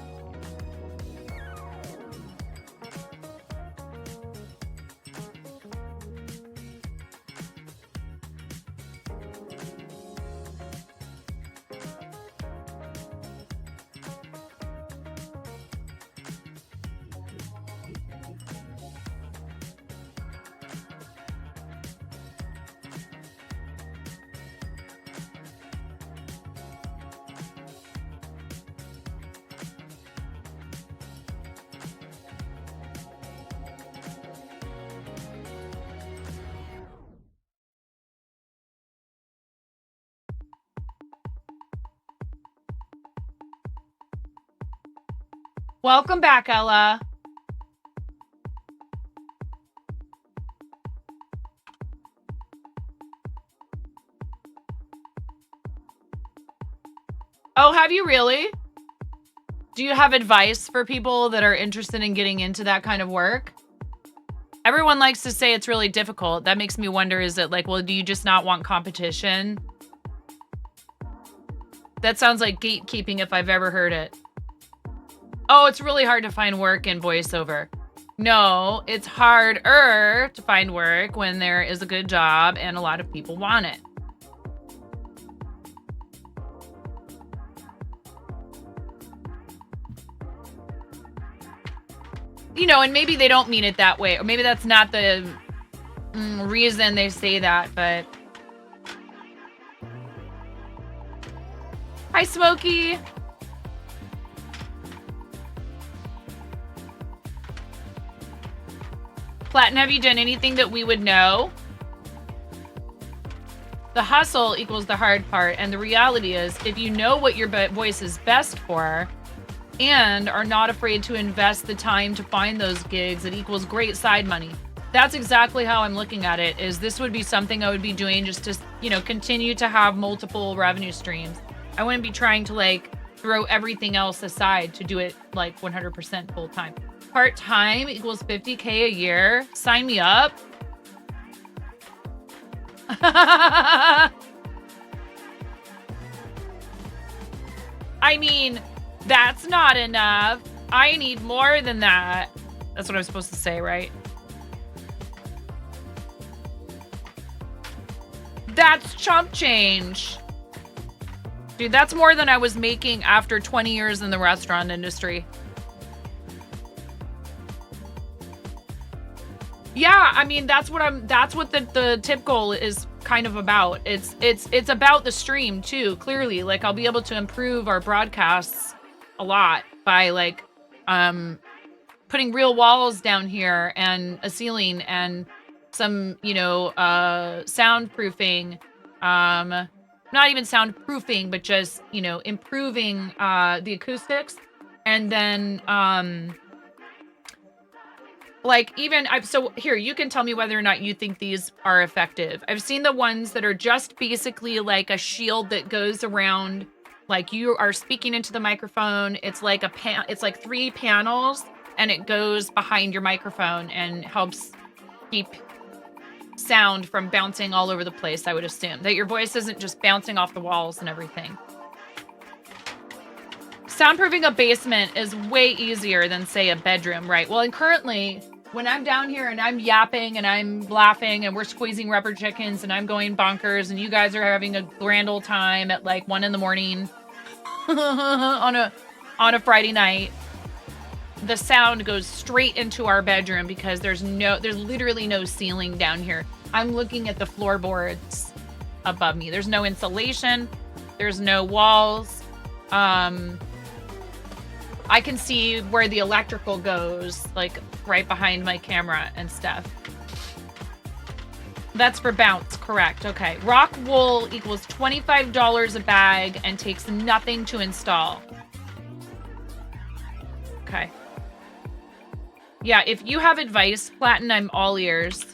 Welcome back, Ella. Oh, have you really? Do you have advice for people that are interested in getting into that kind of work? Everyone likes to say it's really difficult. That makes me wonder, is it like, well, do you just not want competition? That sounds like gatekeeping if I've ever heard it. Oh, it's really hard to find work in voiceover. No, it's harder to find work when there is a good job and a lot of people want it. You know, and maybe they don't mean it that way, or maybe that's not the reason they say that, but... Hi, Smokey! Platin, have you done anything that we would know? The hustle equals the hard part, and the reality is, if you know what your voice is best for, and are not afraid to invest the time to find those gigs, it equals great side money. That's exactly how I'm looking at it, is this would be something I would be doing just to, you know, continue to have multiple revenue streams. I wouldn't be trying to like throw everything else aside to do it like 100% full time. Part-time equals 50K a year. Sign me up. I mean, that's not enough. I need more than that. That's what I'm supposed to say, right? That's chump change. Dude, that's more than I was making after 20 years in the restaurant industry. Yeah, I mean, that's what the tip goal is kind of about. It's about the stream too, clearly. Like, I'll be able to improve our broadcasts a lot by like putting real walls down here and a ceiling and some, you know, soundproofing. Not even soundproofing, but just, you know, improving the acoustics, and then Like even so here, you can tell me whether or not you think these are effective. I've seen the ones that are just basically like a shield that goes around, like you are speaking into the microphone. It's like it's like 3 panels and it goes behind your microphone and helps keep sound from bouncing all over the place. I would assume that your voice isn't just bouncing off the walls and everything. Soundproofing a basement is way easier than, say, a bedroom, right? Well, and currently, when I'm down here and I'm yapping and I'm laughing and we're squeezing rubber chickens and I'm going bonkers and you guys are having a grand old time at like 1 a.m. on a Friday night, the sound goes straight into our bedroom because there's literally no ceiling down here. I'm looking at the floorboards above me. There's no insulation. There's no walls. I can see where the electrical goes, like right behind my camera and stuff. That's for bounce, correct. Okay. Rock wool equals $25 a bag and takes nothing to install. Okay. Yeah, if you have advice, Platin, I'm all ears.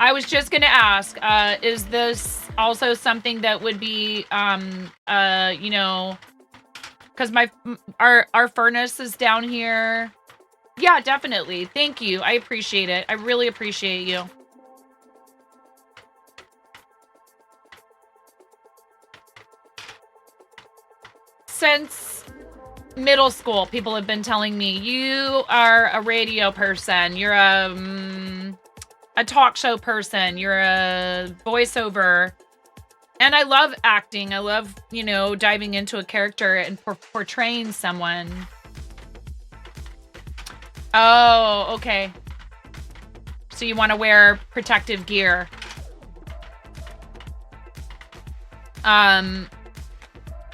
I was just going to ask, is this also something that would be, you know, because our furnace is down here. Yeah, definitely. Thank you. I appreciate it. I really appreciate you. Since middle school, people have been telling me, you are a radio person. You're a talk show person. You're a voiceover. And I love acting. I love, you know, diving into a character and portraying someone. Oh, okay. So you want to wear protective gear.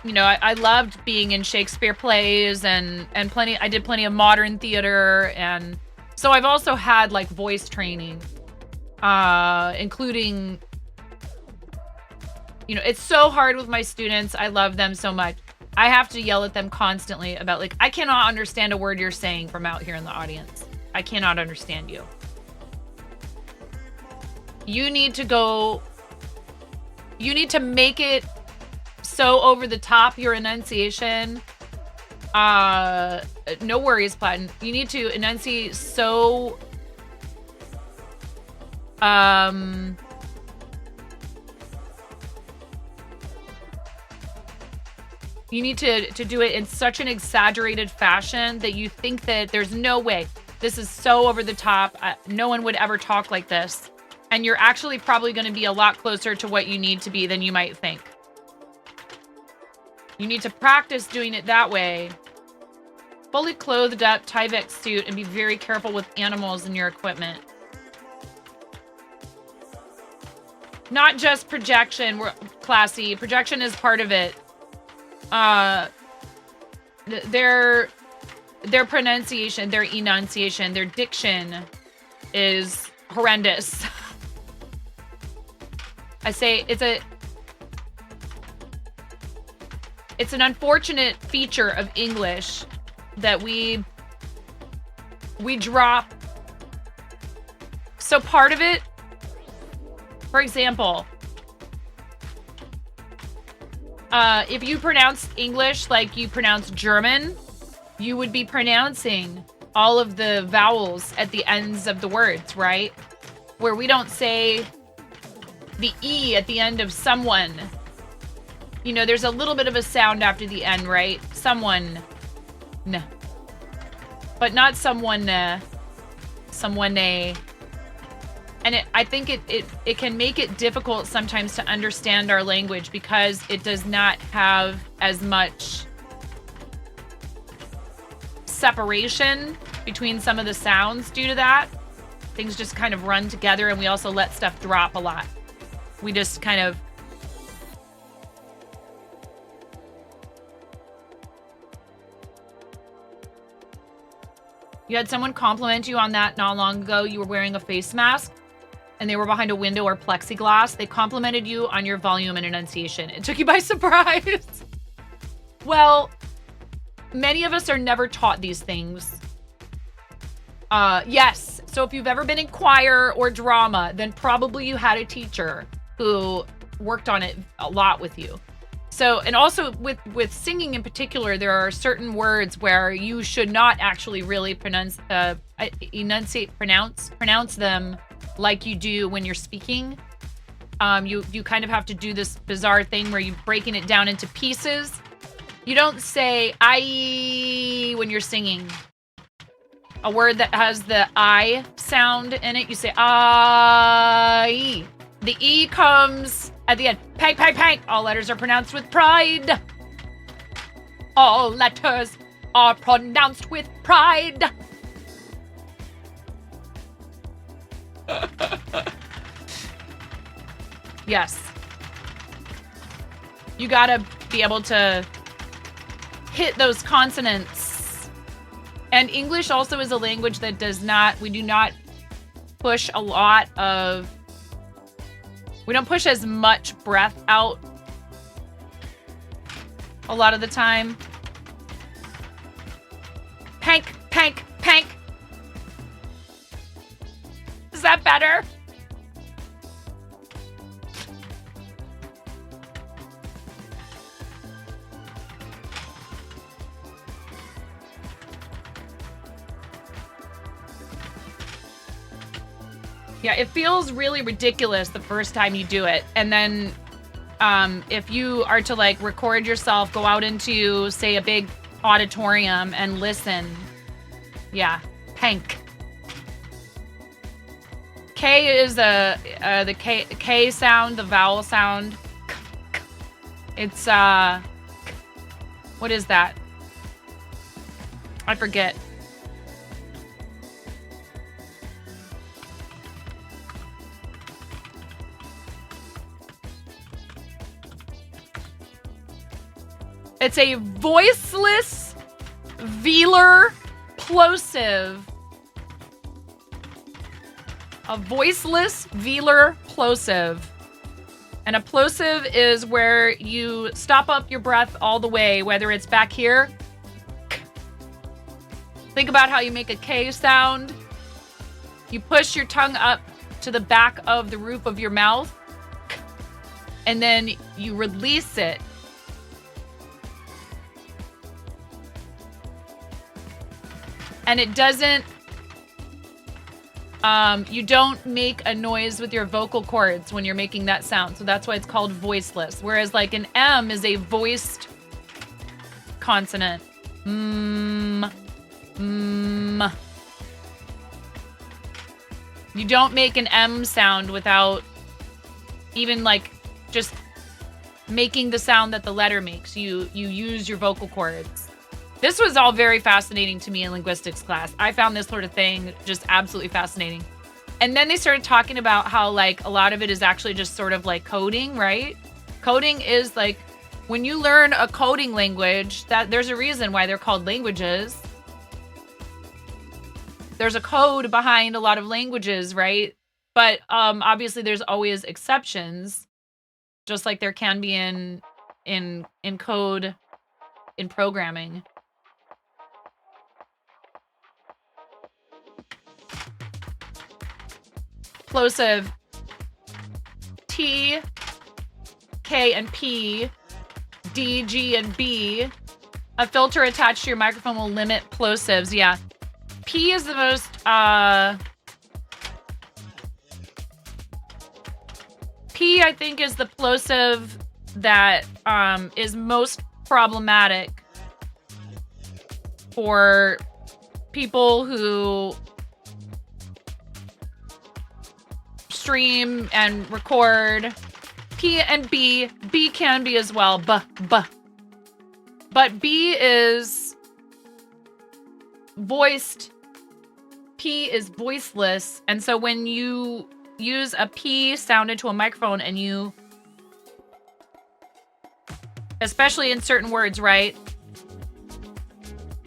You know, I loved being in Shakespeare plays and I did plenty of modern theater. And so I've also had like voice training, including, you know, it's so hard with my students. I love them so much. I have to yell at them constantly about like, I cannot understand a word you're saying from out here in the audience. I cannot understand you. You need to make it so over the top, your enunciation. No worries, Platin. You need to enunciate so you need to do it in such an exaggerated fashion that you think that there's no way. This is so over the top. No one would ever talk like this. And you're actually probably going to be a lot closer to what you need to be than you might think. You need to practice doing it that way. Fully clothed up Tyvek suit and be very careful with animals in your equipment. Not just projection, we're classy. Projection is part of it. Their pronunciation, their enunciation, their diction is horrendous. I say it's an unfortunate feature of English that we drop. So part of it, for example, if you pronounce English like you pronounce German, you would be pronouncing all of the vowels at the ends of the words, right? Where we don't say the E at the end of someone. You know, there's a little bit of a sound after the N, right? Someone. N. But not someone. Someone. And I think it can make it difficult sometimes to understand our language because it does not have as much separation between some of the sounds due to that. Things just kind of run together, and we also let stuff drop a lot. We just kind of... You had someone compliment you on that not long ago. You were wearing a face mask. and they were behind a window or plexiglass, they complimented you on your volume and enunciation. It took you by surprise. Well, many of us are never taught these things. Yes. So if you've ever been in choir or drama, then probably you had a teacher who worked on it a lot with you. So, and also with singing in particular, there are certain words where you should not actually really pronounce them like you do when you're speaking. You kind of have to do this bizarre thing where you're breaking it down into pieces. You don't say I when you're singing. A word that has the I sound in it, you say I. The E comes at the end. Pank, pank, pank. All letters are pronounced with pride. All letters are pronounced with pride. Yes. You gotta be able to hit those consonants. And English also is a language that we do not push a lot of, we don't push as much breath out a lot of the time. Pank, pank, pank. Is that better? Yeah, it feels really ridiculous the first time you do it. And then if you are to like record yourself, go out into, say, a big auditorium and listen. Yeah, pank. K is the K sound, the vowel sound. It's what is that? I forget. It's a voiceless velar plosive. A voiceless velar plosive. And a plosive is where you stop up your breath all the way, whether it's back here. Think about how you make a K sound. You push your tongue up to the back of the roof of your mouth, and then you release it. And it doesn't, you don't make a noise with your vocal cords when you're making that sound. So that's why it's called voiceless. Whereas like an M is a voiced consonant. You don't make an M sound without even like just making the sound that the letter makes. You use your vocal cords. This was all very fascinating to me in linguistics class. I found this sort of thing just absolutely fascinating. And then they started talking about how like a lot of it is actually just sort of like coding, right? Coding is like when you learn a coding language, that there's a reason why they're called languages. There's a code behind a lot of languages, right? But obviously there's always exceptions, just like there can be in code in programming. Plosive. T, K, and P, D, G, and B. A filter attached to your microphone will limit plosives. Yeah. P is the most, P, I think, is the plosive that is most problematic for people who stream and record. P and B. B can be as well. B. But B is voiced. P is voiceless. And so when you use a P sound into a microphone and you, especially in certain words, right?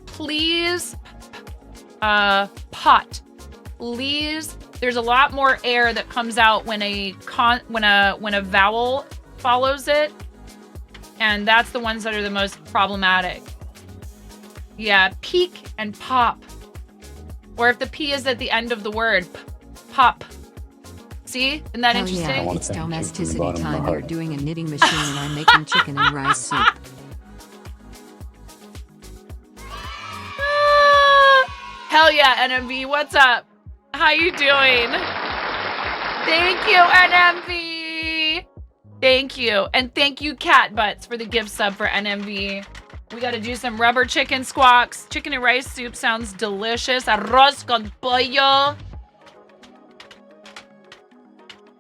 Please, pot. Please, There's a lot more air that comes out when a vowel follows it, and that's the ones that are the most problematic. Yeah, peak and pop. Or if the P is at the end of the word, pop. See? Isn't that Hell interesting? yeah, it's domesticity time. You're doing a knitting machine and I'm making chicken and rice soup. Hell yeah, NMV, what's up? How you doing? Thank you, NMV. Thank you. And thank you, Cat Butts, for the gift sub for NMV. We got to do some rubber chicken squawks. Chicken and rice soup sounds delicious. Arroz con pollo.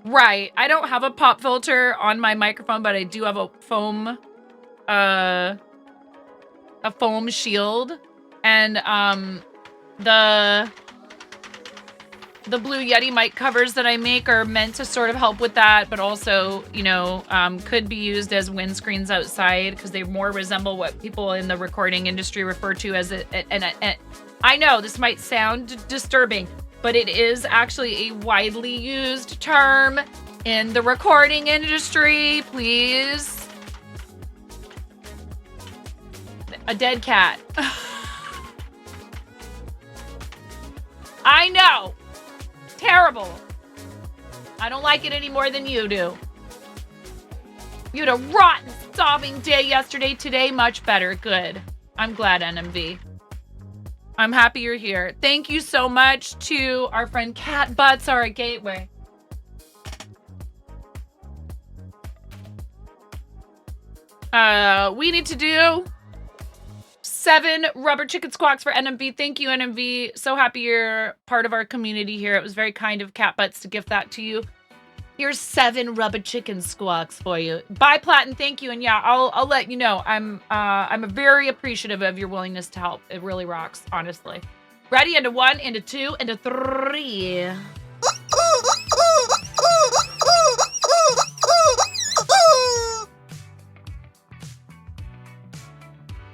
Right. I don't have a pop filter on my microphone, but I do have a foam shield. And the Blue Yeti mic covers that I make are meant to sort of help with that, but also, you know, could be used as windscreens outside because they more resemble what people in the recording industry refer to as I know this might sound disturbing, but it is actually a widely used term in the recording industry. Please. A dead cat. I know. Terrible. I don't like it any more than you do. You had a rotten, sobbing day yesterday. Today, much better. Good. I'm glad, NMV. I'm happy you're here. Thank you so much to our friend Cat Butts, our gateway. We need to do 7 rubber chicken squawks for NMV. Thank you, NMV. So happy you're part of our community here. It was very kind of Cat Butts to gift that to you. Here's 7 rubber chicken squawks for you. Bye, Platin. Thank you. And yeah, I'll let you know. I'm very appreciative of your willingness to help. It really rocks, honestly. Ready? Into 1, into 2, into 3.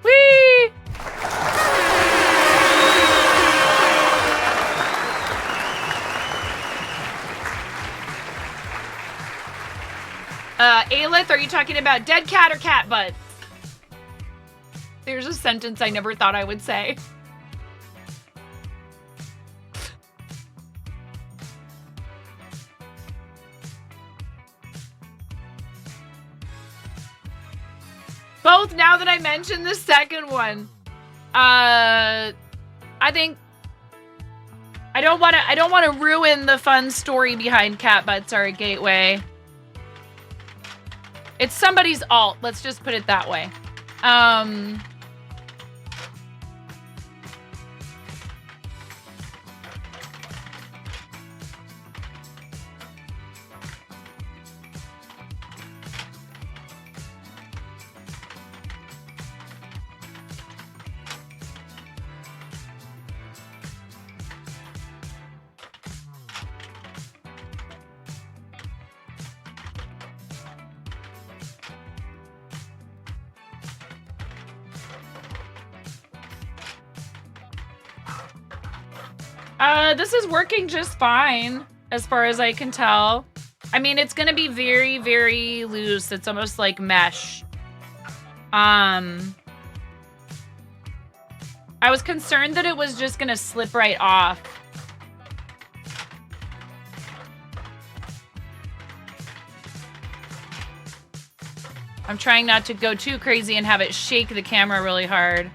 Whee! Aelith, are you talking about dead cat or cat butt? There's a sentence I never thought I would say. Both, now that I mentioned the second one. I think I don't want to ruin the fun story behind Cat Butts or a Gateway. It's somebody's alt, let's just put it that way. This is working just fine, as far as I can tell. I mean, it's gonna be very, very loose. It's almost like mesh. I was concerned that it was just gonna slip right off. I'm trying not to go too crazy and have it shake the camera really hard.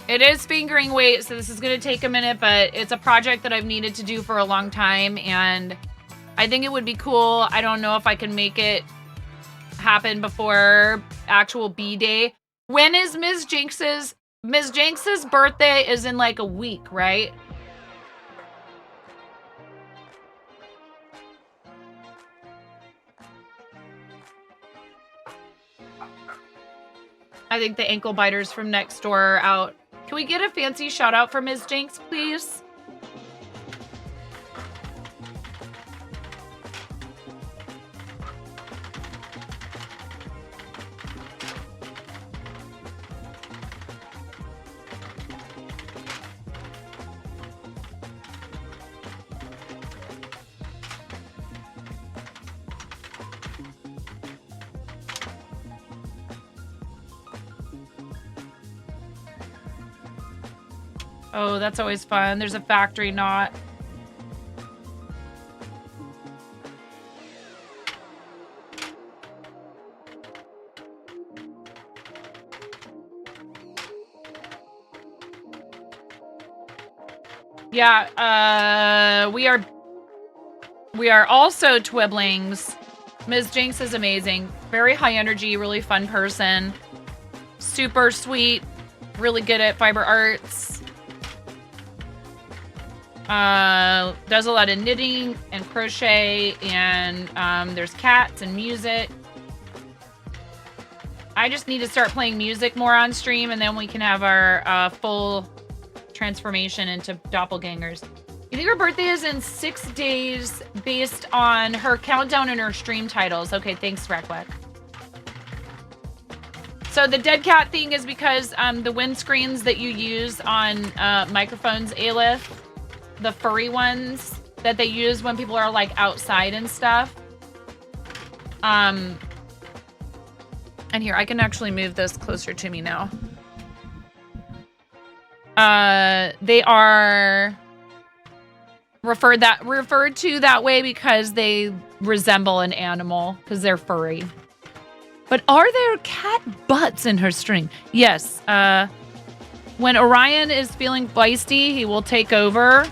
It is fingering weight, so this is going to take a minute, but it's a project that I've needed to do for a long time, and I think it would be cool. I don't know if I can make it happen before actual B-Day. When is Ms. Jinx's? Ms. Jinx's birthday is in like a week, right? I think the ankle biters from next door are out Can we get a fancy shout out for Ms. Jinx, please? Oh, that's always fun. There's a factory knot. Yeah, we are also Twiblings. Ms. Jinx is amazing. Very high energy, really fun person. Super sweet, really good at fiber arts. Does a lot of knitting and crochet, and there's cats and music. I just need to start playing music more on stream, and then we can have our full transformation into doppelgangers. You think her birthday is in 6 days based on her countdown and her stream titles. Okay, thanks, Rekwick. So the dead cat thing is because the windscreens that you use on microphones, Aleph, the furry ones that they use when people are like outside and stuff. And here, I can actually move this closer to me now. They are referred to that way because they resemble an animal because they're furry. But are there cat butts in her string? Yes. When Orion is feeling feisty, he will take over.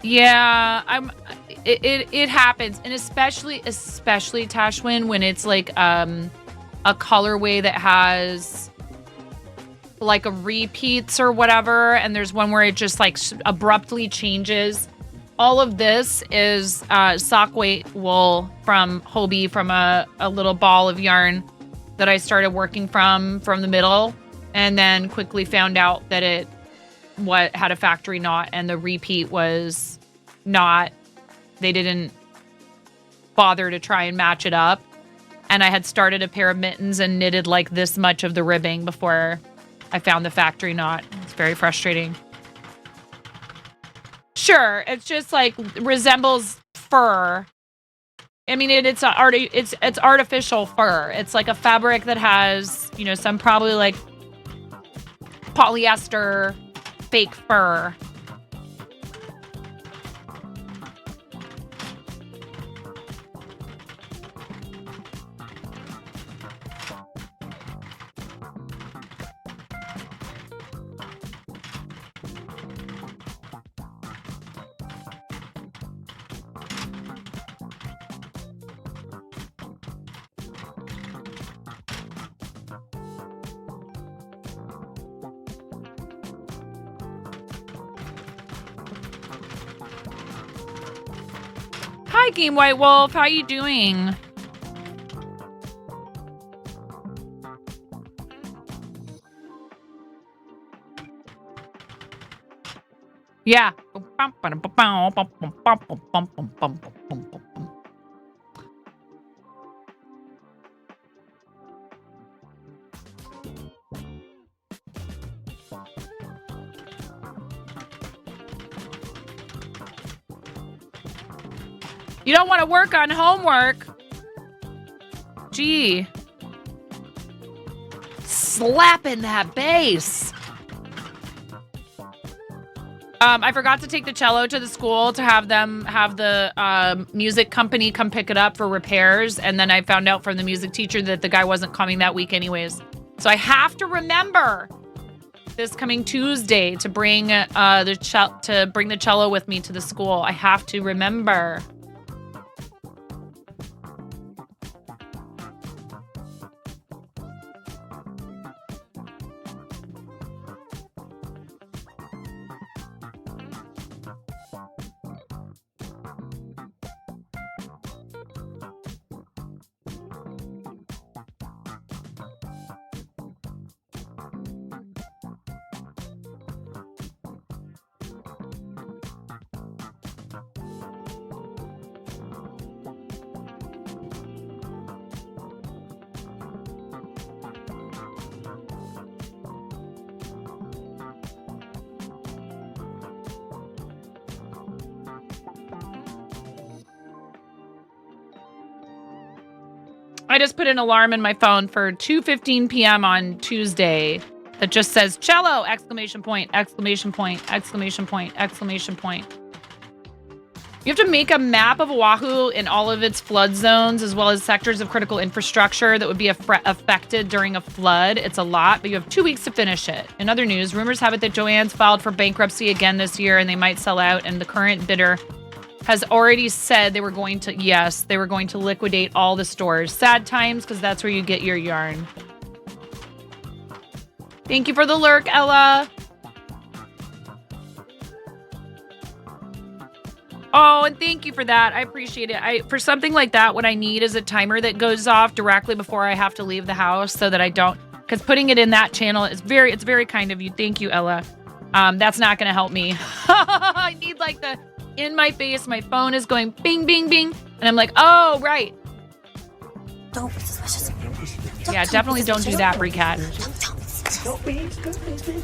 Yeah, it happens, and especially Tashwin, when it's like a colorway that has like a repeats or whatever, and there's one where it just like abruptly changes. All of this is sock weight wool from Hobie, from a little ball of yarn that I started working from the middle, and then quickly found out that it had a factory knot, and the repeat was not. They didn't bother to try and match it up, and I had started a pair of mittens and knitted like this much of the ribbing before I found the factory knot. It's very frustrating. Sure, it's just like resembles fur. I mean, it's artificial fur. It's like a fabric that has, you know, some probably like polyester fake fur. Hi, Game White Wolf. How you doing? Yeah. You don't want to work on homework. Gee. Slapping that bass. I forgot to take the cello to the school to have the music company come pick it up for repairs. And then I found out from the music teacher that the guy wasn't coming that week anyways. So I have to remember this coming Tuesday to bring the cello with me to the school. I have to remember. I just put an alarm in my phone for 2:15 p.m. on Tuesday that just says cello! Exclamation point, exclamation point, exclamation point, exclamation point. You have to make a map of Oahu in all of its flood zones, as well as sectors of critical infrastructure that would be affected during a flood. It's a lot, but you have 2 weeks to finish it. In other news, rumors have it that Joann's filed for bankruptcy again this year, and they might sell out, and the current bidder has already said they were going to liquidate all the stores. Sad times, because that's where you get your yarn. Thank you for the lurk, Ella. Oh, and thank you for that. I appreciate it. For something like that, what I need is a timer that goes off directly before I have to leave the house so that I don't, because putting it in that channel is it's very kind of you. Thank you, Ella. That's not going to help me. I need like the in my face. My phone is going bing, bing, bing. And I'm like, oh, right. Don't be suspicious. Yeah, definitely don't do that, Breecat. Don't be suspicious.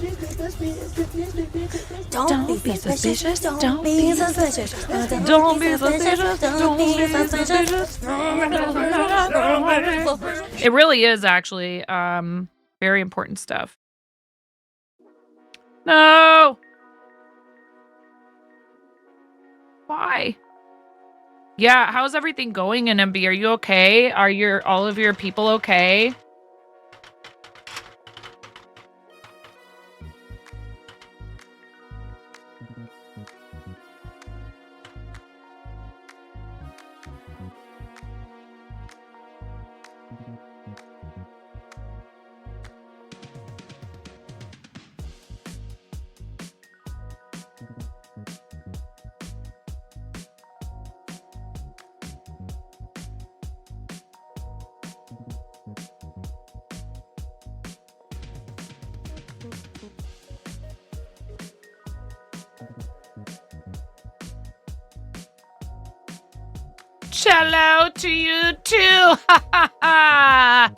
Don't be suspicious. Don't be suspicious. Don't be suspicious. It really is actually very important stuff. No. Why? Yeah, how's everything going in MB? Are you okay? Are all of your people okay? Cello to you too. Ha ha ha.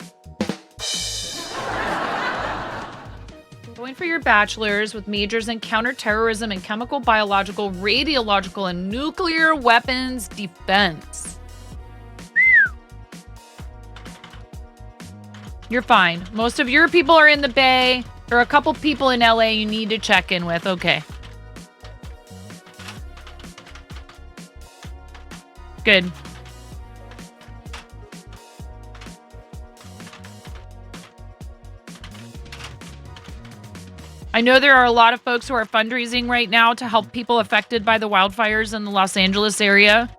Going for your bachelor's with majors in counterterrorism and chemical, biological, radiological, and nuclear weapons defense. You're fine. Most of your people are in the Bay. There are a couple people in LA you need to check in with. Okay. Good. I know there are a lot of folks who are fundraising right now to help people affected by the wildfires in the Los Angeles area.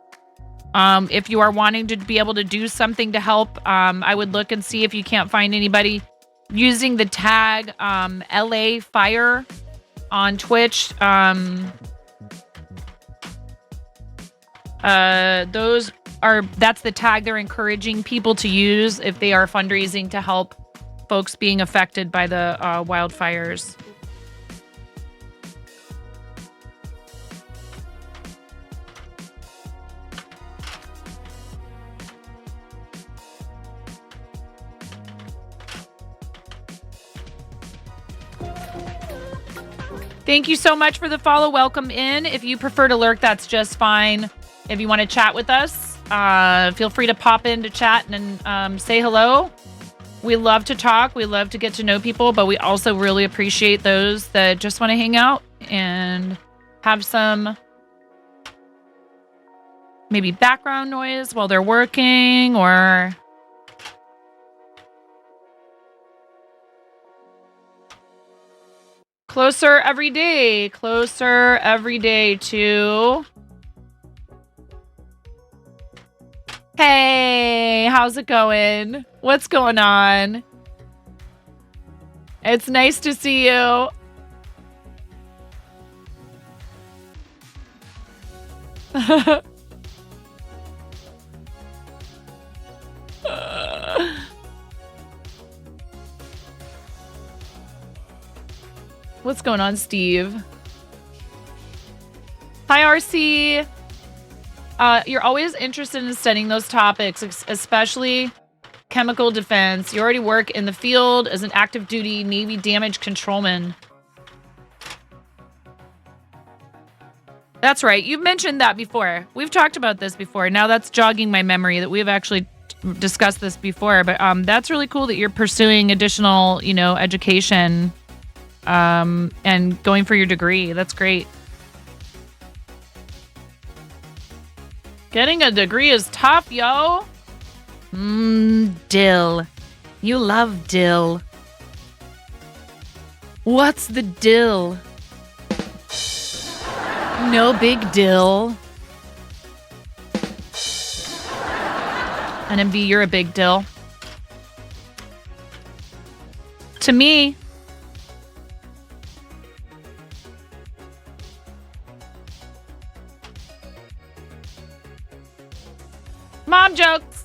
If you are wanting to be able to do something to help, I would look and see if you can't find anybody using the tag LA Fire on Twitch. That's the tag they're encouraging people to use if they are fundraising to help folks being affected by the wildfires. Thank you so much for the follow. Welcome in. If you prefer to lurk, that's just fine. If you want to chat with us, feel free to pop in to chat and say hello. We love to talk. We love to get to know people, but we also really appreciate those that just want to hang out and have some maybe background noise while they're working or... Closer every day to... Hey, how's it going? What's going on? It's nice to see you. What's going on, Steve? Hi, RC. You're always interested in studying those topics, especially chemical defense. You already work in the field as an active duty Navy damage controlman. That's right. You've mentioned that before. We've talked about this before. Now that's jogging my memory that we've actually discussed this before, but that's really cool that you're pursuing additional, education and going for your degree. That's great. Getting a degree is tough, yo. Dill. You love dill. What's the dill? No big dill. NMB, you're a big dill. To me, mom jokes.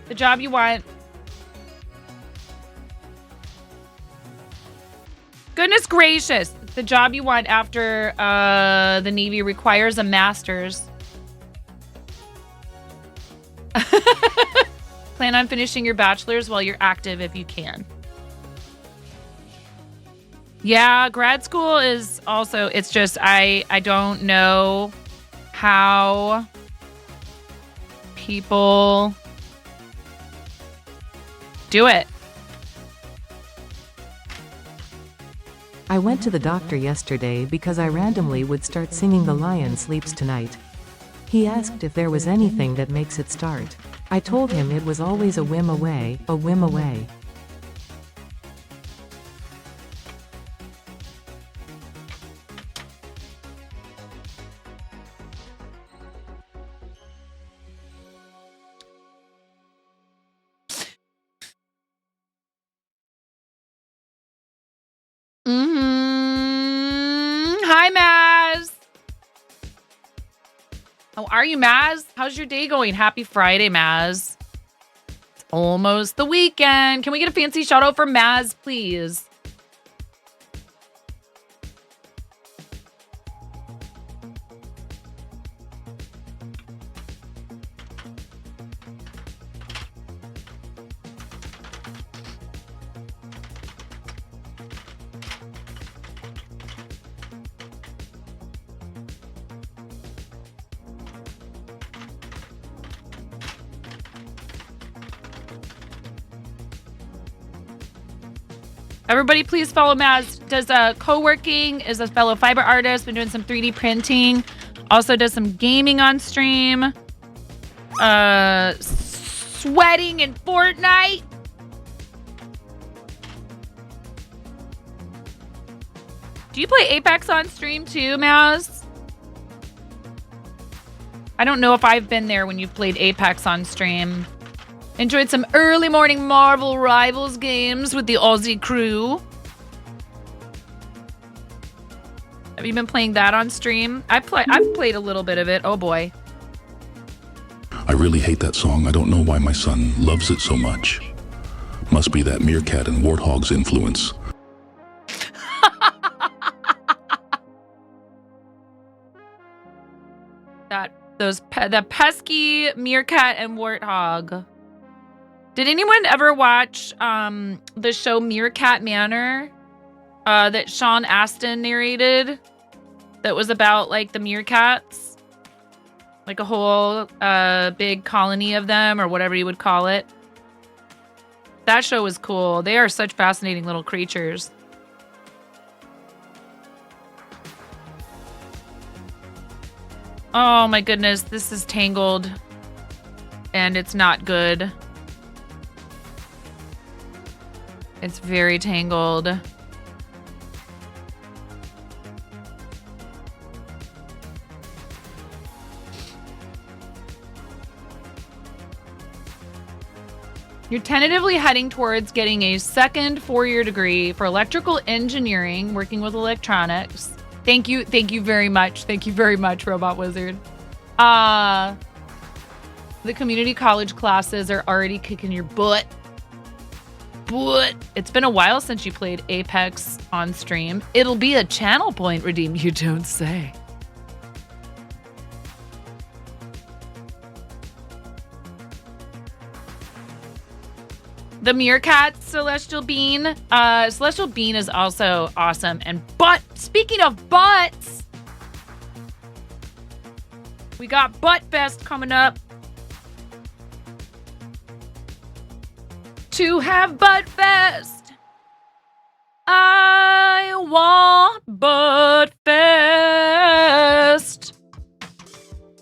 The job you want. Goodness gracious. The job you want after the Navy requires a master's. Plan on finishing your bachelor's while you're active if you can. Yeah, grad school is also, it's just, I don't know how people do it. I went to the doctor yesterday because I randomly would start singing The Lion Sleeps Tonight. He asked if there was anything that makes it start. I told him it was always a whim away, a whim away. Hi, Maz. How are you, Maz? How's your day going? Happy Friday, Maz. It's almost the weekend. Can we get a fancy shout out for Maz, please? Everybody, please follow Maz. Does co-working, is a fellow fiber artist, been doing some 3D printing. Also does some gaming on stream. Sweating in Fortnite. Do you play Apex on stream too, Maz? I don't know if I've been there when you've played Apex on stream. Enjoyed some early morning Marvel Rivals games with the Aussie crew. Have you been playing that on stream? I've played a little bit of it. Oh boy. I really hate that song. I don't know why my son loves it so much. Must be that meerkat and warthog's influence. The pesky meerkat and warthog. Did anyone ever watch the show Meerkat Manor that Sean Astin narrated? That was about like the meerkats, like a whole big colony of them, or whatever you would call it. That show was cool. They are such fascinating little creatures. Oh my goodness, this is tangled and it's not good. It's very tangled. You're tentatively heading towards getting a second 4-year degree for electrical engineering, working with electronics. Thank you very much. Thank you very much, Robot Wizard. The community college classes are already kicking your butt. But it's been a while since you played Apex on stream. It'll be a channel point redeem, you don't say. The Meerkat Celestial Bean. Celestial Bean is also awesome. And speaking of butts, we got Butt Fest coming up. to have Butt Fest. I want Butt Fest.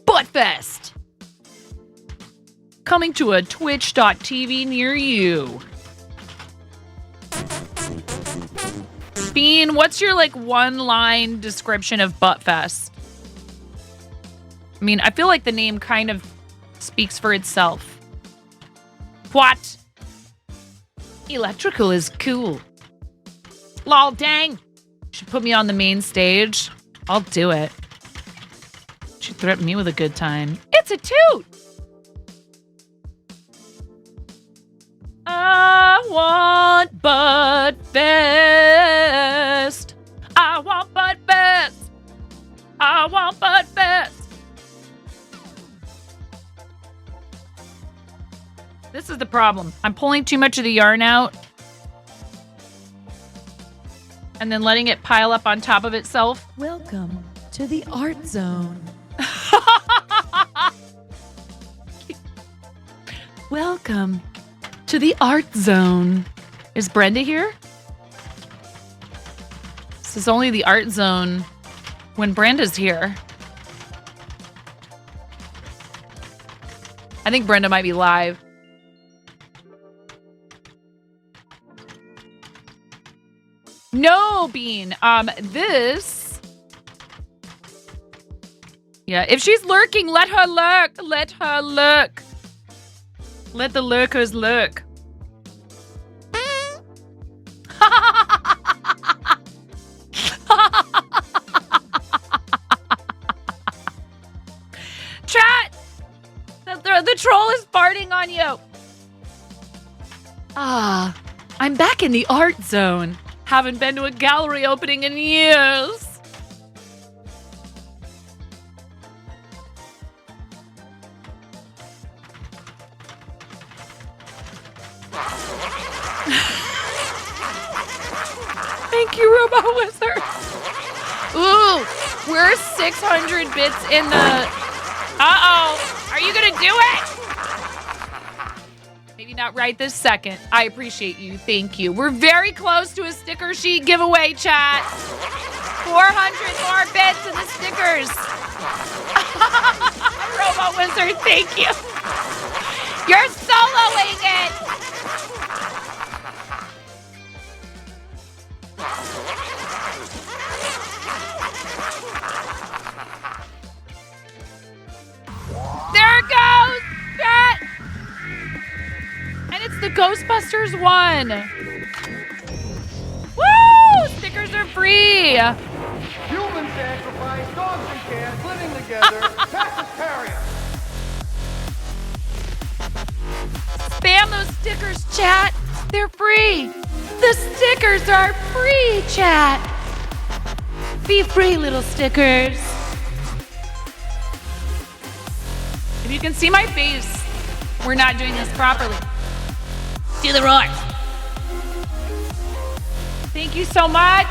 Butt Fest. Coming to a twitch.tv near you. Bean, what's your like one-line description of Butt Fest? I mean, I feel like the name kind of speaks for itself. What? Electrical is cool. Lol, dang. Should put me on the main stage. I'll do it. Should threaten me with a good time. It's a toot. I want Butt Fest. I want Butt Fest. I want Butt Fest. This is the problem. I'm pulling too much of the yarn out and then letting it pile up on top of itself. Welcome to the art zone. Welcome to the art zone. Is Brenda here? This is only the art zone when Brenda's here. I think Brenda might be live. No, Bean. This. Yeah, if she's lurking, let her lurk. Let her lurk. Let the lurkers lurk. Chat! The troll is farting on you. Ah, I'm back in the art zone. Haven't been to a gallery opening in years. Thank you, Robot Wizard. Ooh, we're 600 bits in the... Uh-oh. Are you gonna do it? Maybe not right this second. I appreciate you. Thank you. We're very close to a sticker sheet giveaway, chat. 400 more bits in the stickers. Robot Wizard, thank you. You're soloing it. There it goes, chat. And it's the Ghostbusters one. Woo! Stickers are free. Human sacrifice, dogs and cats living together, Sagittarius. Spam those stickers, chat. They're free. The stickers are free, chat. Be free, little stickers. If you can see my face, we're not doing this properly. Do the roar. Thank you so much.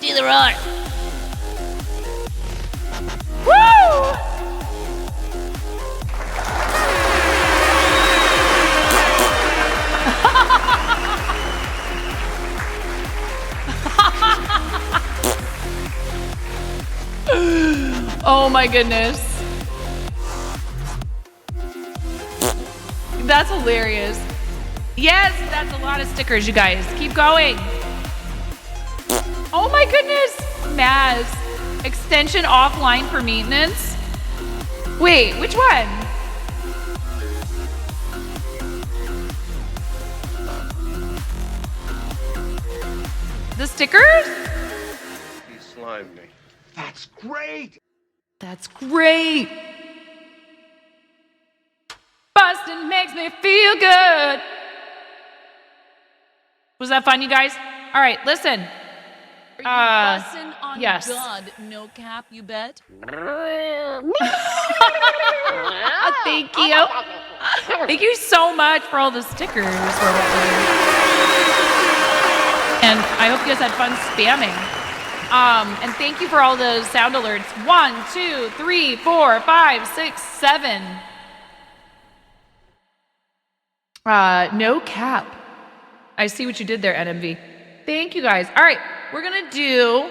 Do the roar. Woo! Oh my goodness. That's hilarious. Yes, that's a lot of stickers, you guys. Keep going. Oh my goodness. Maz. Extension offline for maintenance. Wait, which one? The stickers? He slimed me. That's great. That's great. Bustin' makes me feel good. Was that fun, you guys? All right, listen. Are you bussin' on yes. God? No cap, you bet. Thank you. Thank you so much for all the stickers. And I hope you guys had fun spamming. And thank you for all those sound alerts. 1, 2, 3, 4, 5, 6, 7. No cap. I see what you did there, NMV. Thank you guys. All right, we're gonna do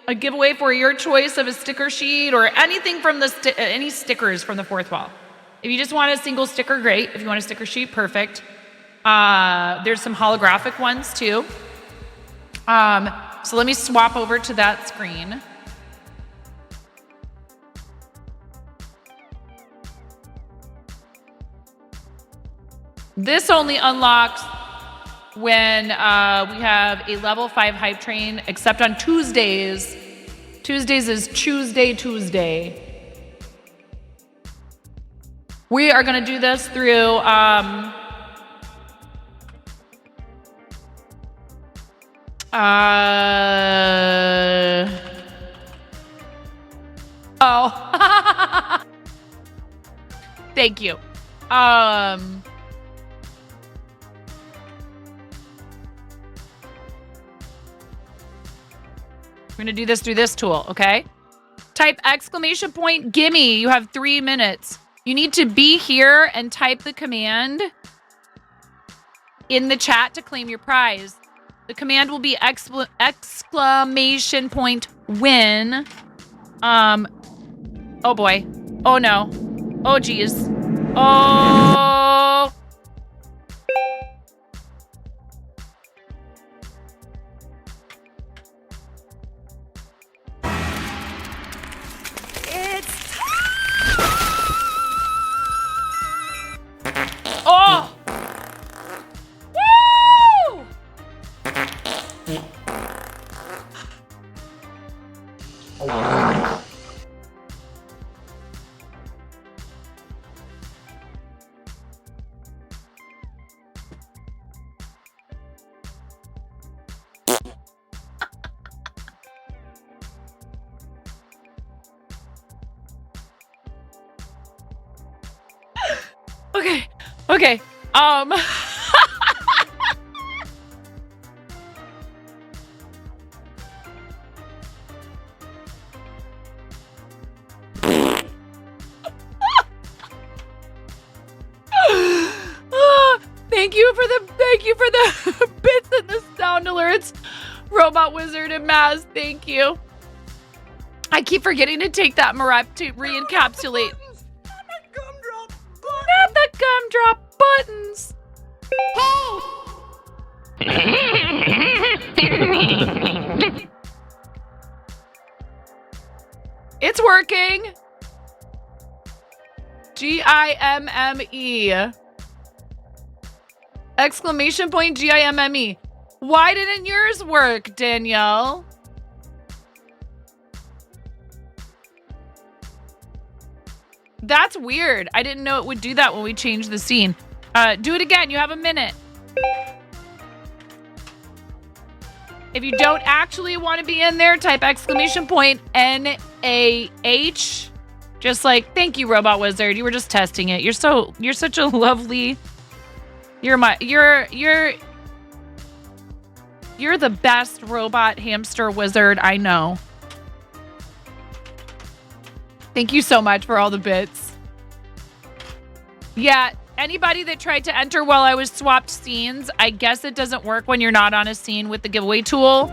a giveaway for your choice of a sticker sheet or anything from the any stickers from the fourth wall. If you just want a single sticker, great. If you want a sticker sheet, perfect. There's some holographic ones too. So let me swap over to that screen. This only unlocks when we have a level 5 hype train, except on Tuesdays. Tuesdays is Tuesday. We are going to do this through thank you. We're gonna do this through this tool, okay? Type exclamation point gimme. You have 3 minutes. You need to be here and type the command in the chat to claim your prize. The command will be exclamation point win. Oh boy. Oh no. Oh geez. Oh. Oh! Woo! Okay. Thank you for the bits and the sound alerts, Robot Wizard and Maz. Thank you. I keep forgetting to take that Marep to re-encapsulate. Not the gumdrop buttons. It's working. GIMME. Exclamation point GIMME. Why didn't yours work, Danielle? That's weird. I didn't know it would do that when we changed the scene. Do it again. You have a minute. If you don't actually want to be in there, type exclamation point NAH. Just like, thank you, Robot Wizard. You were just testing it. You're such a lovely. You're the best robot hamster wizard I know. Thank you so much for all the bits. Yeah, anybody that tried to enter while I was swapped scenes, I guess it doesn't work when you're not on a scene with the giveaway tool.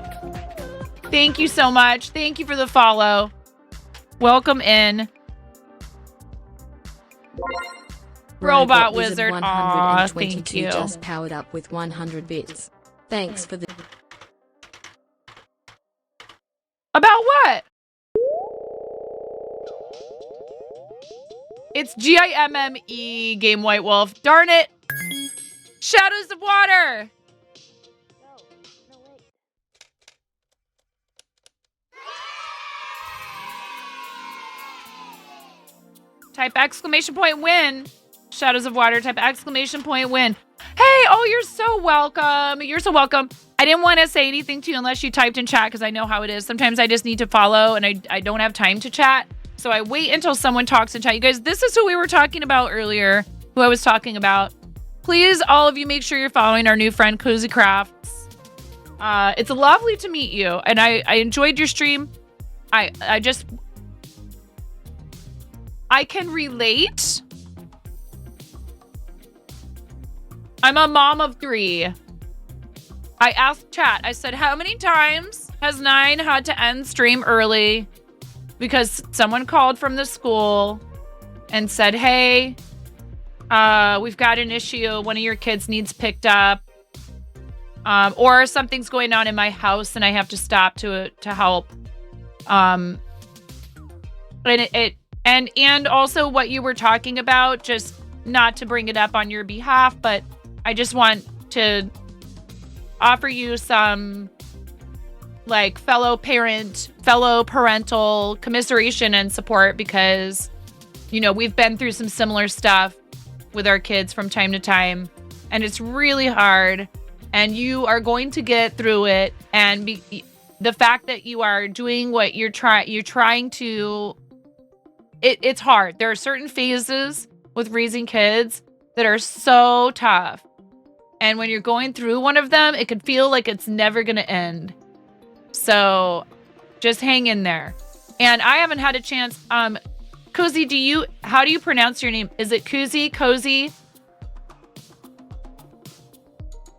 Thank you so much. Thank you for the follow. Welcome in. Robot Wizard. Aw, thank you. Just powered up with 100 bits. Thanks for the... About what? It's GIMME, Game White Wolf. Darn it. Shadows of Water. Type exclamation point win. Shadows of Water. Type exclamation point win. Hey, oh, you're so welcome. You're so welcome. I didn't want to say anything to you unless you typed in chat because I know how it is. Sometimes I just need to follow and I don't have time to chat. So I wait until someone talks in chat. You guys, this is who we were talking about earlier, who I was talking about. Please, all of you, make sure you're following our new friend, Cozy Crafts. It's lovely to meet you, and I enjoyed your stream. I can relate. I'm a mom of 3. I asked chat, I said, how many times has 9 had to end stream early because someone called from the school and said, hey, we've got an issue. One of your kids needs picked up. Or something's going on in my house and I have to stop to help. And and also what you were talking about, just not to bring it up on your behalf, but I just want to offer you some like fellow parental commiseration and support because, you know, we've been through some similar stuff with our kids from time to time, and it's really hard, and you are going to get through it. And the fact that you are doing what you're trying to, it's hard. There are certain phases with raising kids that are so tough. And when you're going through one of them, it could feel like it's never going to end. So just hang in there. And I haven't had a chance. Cozy, how do you pronounce your name? Is it Cozy? Cozy?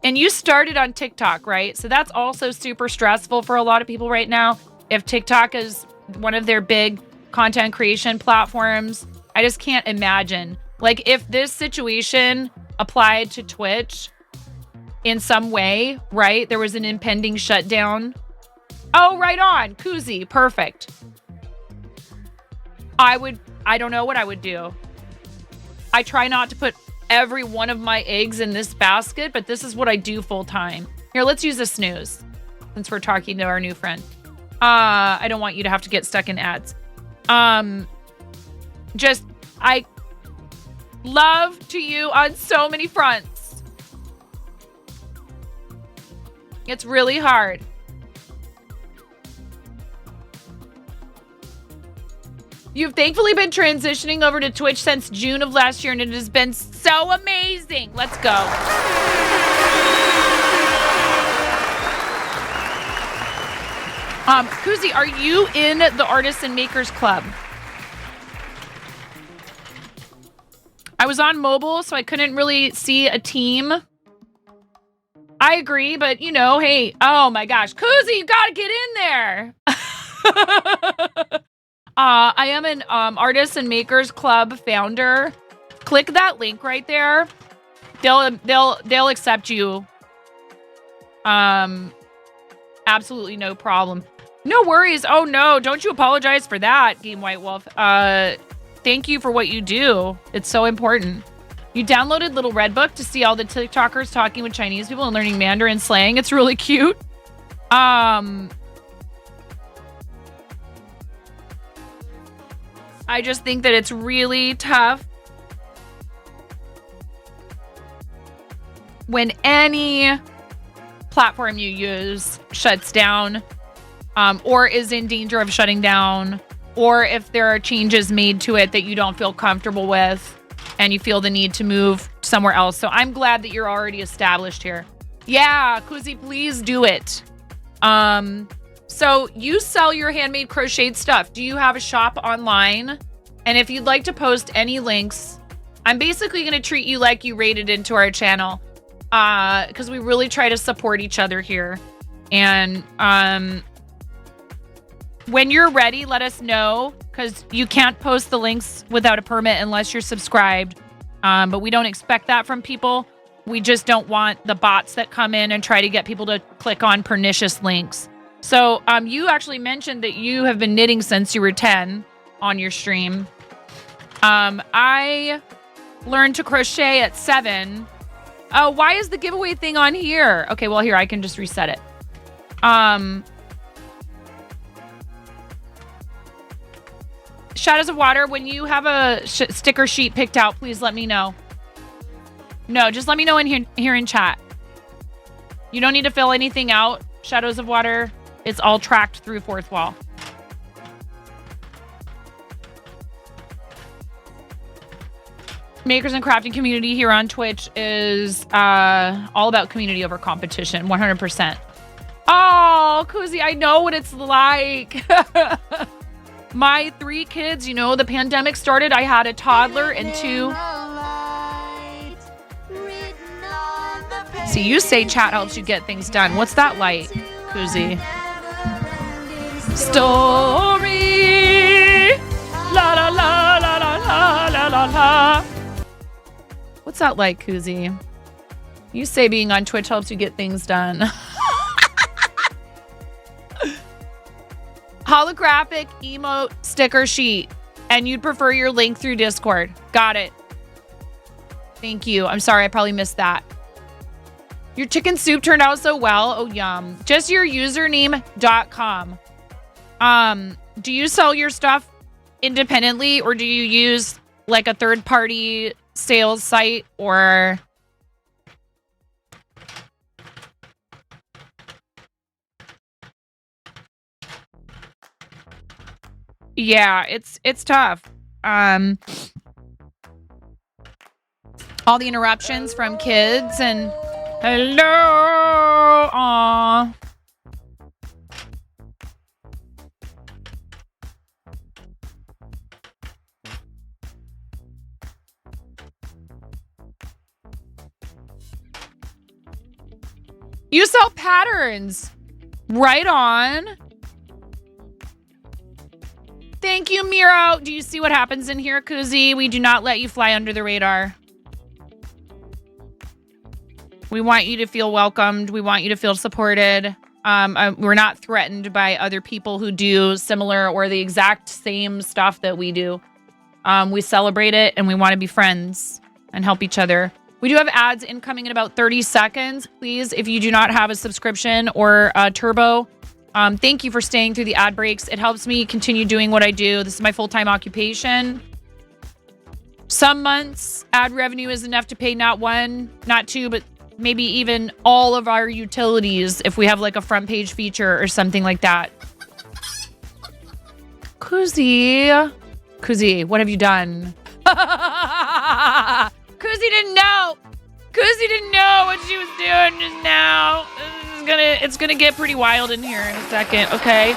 And you started on TikTok, right? So that's also super stressful for a lot of people right now. If TikTok is one of their big content creation platforms, I just can't imagine. Like if this situation applied to Twitch in some way, right? There was an impending shutdown. Oh, right on. Koozie. Perfect. I don't know what I would do. I try not to put every one of my eggs in this basket, but this is what I do full time. Here, let's use a snooze since we're talking to our new friend. I don't want you to have to get stuck in ads. I love to you on so many fronts. It's really hard. You've thankfully been transitioning over to Twitch since June of last year, and it has been so amazing. Let's go. Koozie, are you in the Artists and Makers Club? I was on mobile, so I couldn't really see a team. I agree, but you know, hey, oh my gosh, Koozie, you gotta get in there. I am an Artists and Makers Club founder. Click that link right there. They'll accept you. Absolutely no problem. No worries. Oh no, don't you apologize for that, Game White Wolf. Thank you for what you do. It's so important. You downloaded Little Red Book to see all the TikTokers talking with Chinese people and learning Mandarin slang. It's really cute. I just think that it's really tough when any platform you use shuts down, or is in danger of shutting down, or if there are changes made to it that you don't feel comfortable with and you feel the need to move somewhere else. So I'm glad that you're already established here. Yeah, Koozie, please do it. So you sell your handmade crocheted stuff. Do you have a shop online? And if you'd like to post any links, I'm basically going to treat you like you rated into our channel, because we really try to support each other here. And when you're ready, let us know, because you can't post the links without a permit unless you're subscribed. But we don't expect that from people. We just don't want the bots that come in and try to get people to click on pernicious links. So you actually mentioned that you have been knitting since you were 10 on your stream. I learned to crochet at 7. Oh, why is the giveaway thing on here? Okay, well, here, I can just reset it. Shadows of Water, when you have a sticker sheet picked out, please let me know. No, just let me know in here in chat. You don't need to fill anything out. Shadows of Water, it's all tracked through Fourth Wall. Makers and crafting community here on Twitch is all about community over competition, 100%. Oh, Kuzi, I know what it's like. My 3 kids, you know, the pandemic started. I had a toddler and 2. See, you say chat helps you get things done. What's that like, Kuzi? Story. La la la la la la la la la. What's that like, Kuzi? You say being on Twitch helps you get things done. Holographic emote sticker sheet. And you'd prefer your link through Discord. Got it. Thank you. I'm sorry, I probably missed that. Your chicken soup turned out so well. Oh, yum. Just your username.com. Do you sell your stuff independently, or do you use like a third-party sales site, or... Yeah, it's tough. All the interruptions from kids and hello. Aw. You sell patterns. Right on. Thank you, Miro. Do you see what happens in here, Kuzi? We do not let you fly under the radar. We want you to feel welcomed. We want you to feel supported. We're not threatened by other people who do similar or the exact same stuff that we do. We celebrate it, and we want to be friends and help each other. We do have ads incoming in about 30 seconds. Please, if you do not have a subscription or a turbo, thank you for staying through the ad breaks. It helps me continue doing what I do. This is my full-time occupation. Some months, ad revenue is enough to pay not 1, not 2, but maybe even all of our utilities if we have like a front page feature or something like that. Kuzi, what have you done? Kuzi didn't know. Kuzi didn't know what she was doing just now. It's gonna get pretty wild in here in a second, okay?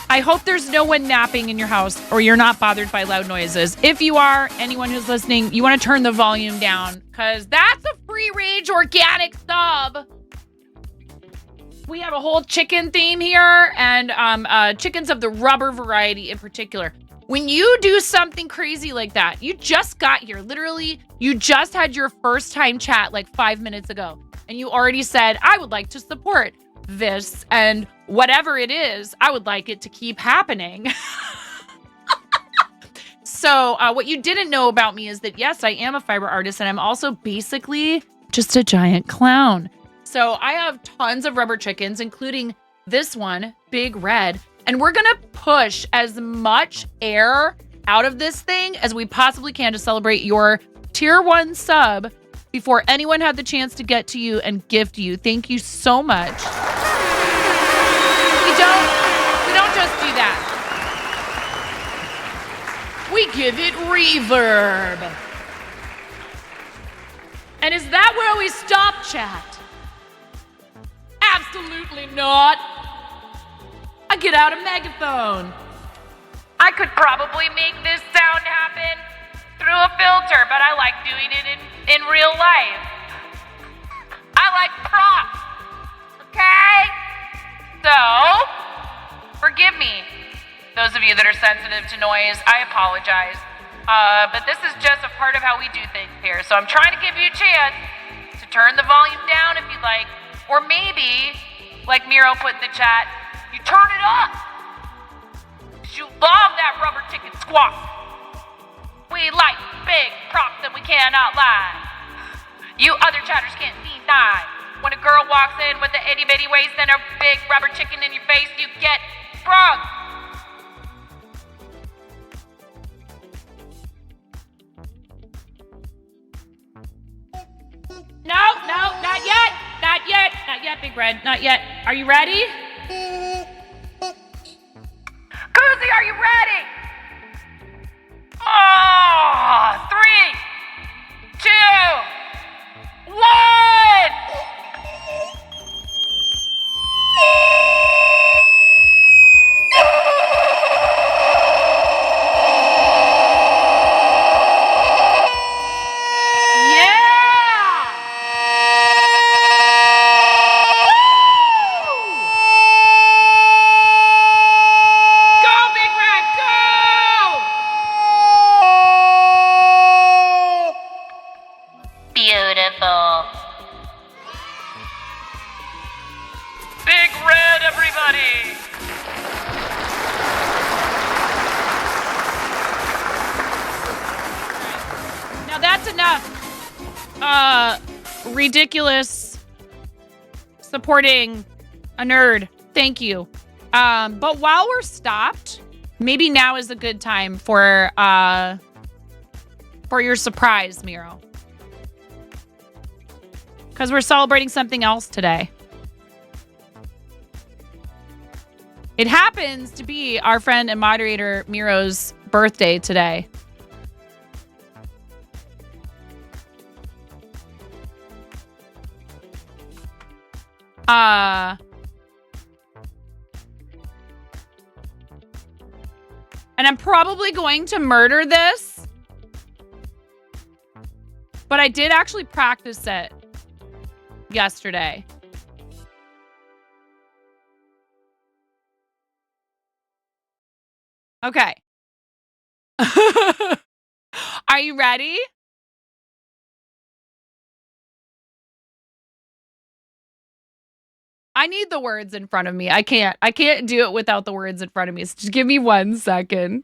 I hope there's no one napping in your house or you're not bothered by loud noises. If you are, anyone who's listening, you want to turn the volume down because that's a free range organic sub. We have a whole chicken theme here and chickens of the rubber variety in particular. When you do something crazy like that, you just got here. Literally, you just had your first time chat like 5 minutes ago. And you already said, I would like to support this. And whatever it is, I would like it to keep happening. So what you didn't know about me is that, yes, I am a fiber artist. And I'm also basically just a giant clown. So I have tons of rubber chickens, including this one, Big Red. And we're going to push as much air out of this thing as we possibly can to celebrate your tier 1 sub before anyone had the chance to get to you and gift you. Thank you so much. We don't just do that. We give it reverb. And is that where we stop, chat? Absolutely not. I get out a megaphone. I could probably make this sound happen through a filter, but I like doing it in real life. I like props, okay? So, forgive me. Those of you that are sensitive to noise, I apologize. But this is just a part of how we do things here. So I'm trying to give you a chance to turn the volume down if you'd like. Or maybe, like Miro put in the chat, you turn it up. 'Cause you love that rubber chicken squawk. We like big props and we cannot lie. You other chatters can't deny. When a girl walks in with an itty bitty waist and a big rubber chicken in your face, you get sprung. No, not yet. Not yet, Big Red, not yet. Are you ready? Kuzi, are you ready? Oh, 3, 2, 1. that's enough. Ridiculous supporting a nerd. Thank you. But while we're stopped, maybe now is a good time for your surprise, Miro. Because we're celebrating something else today. It happens to be our friend and moderator Miro's birthday today. And I'm probably going to murder this, but I did actually practice it yesterday. Okay. Are you ready? I need the words in front of me. I can't do it without the words in front of me. So just give me 1 second.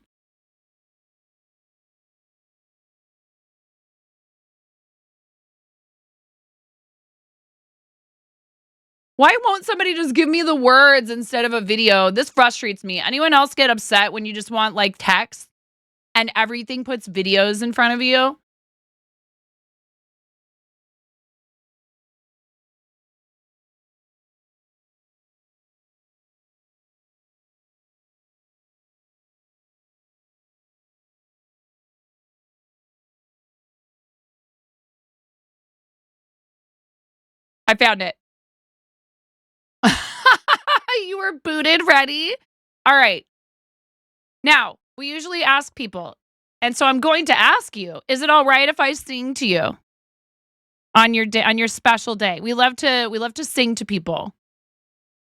Why won't somebody just give me the words instead of a video? This frustrates me. Anyone else get upset when you just want like text and everything puts videos in front of you? I found it. You were booted. Ready? All right. Now, we usually ask people, and so I'm going to ask you, is it all right if I sing to you on your day, on your special day? We love to sing to people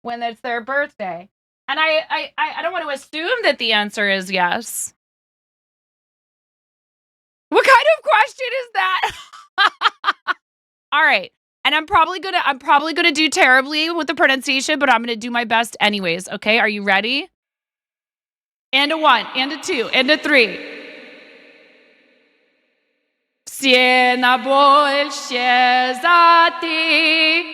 when it's their birthday. And I don't want to assume that the answer is yes. What kind of question is that? All right. And I'm probably gonna do terribly with the pronunciation, but I'm gonna do my best anyways. Okay, are you ready? And a 1, and a 2, and a 3. Все на больше за ты.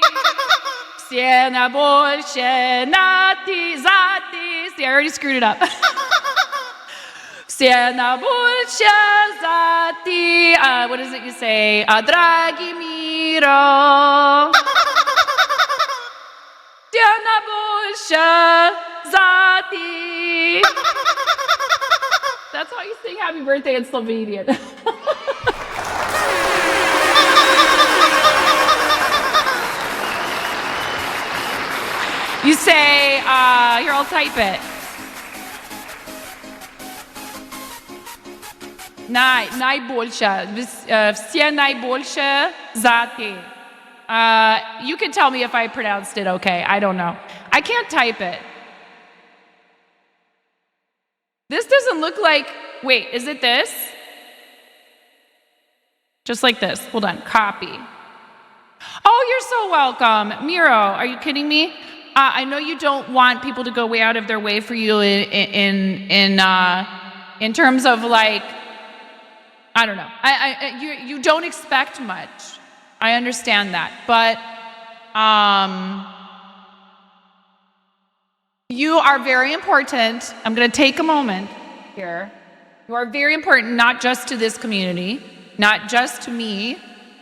Все на больше на ты, за ты. See, I already screwed it up. Все на больше за ты. What is it you say? Драги миро. Все на больше за ты. That's how you sing happy birthday in Slovenian. You say, here, I'll type it. Najboljša. Все najboljše za te. You can tell me if I pronounced it okay. I don't know. I can't type it. This doesn't look like... Wait, is it this? Just like this. Hold on. Copy. Oh, you're so welcome. Miro, are you kidding me? I know you don't want people to go way out of their way for you in terms of like... I don't know. You don't expect much. I understand that. But you are very important. I'm going to take a moment here. You are very important, not just to this community, not just to me,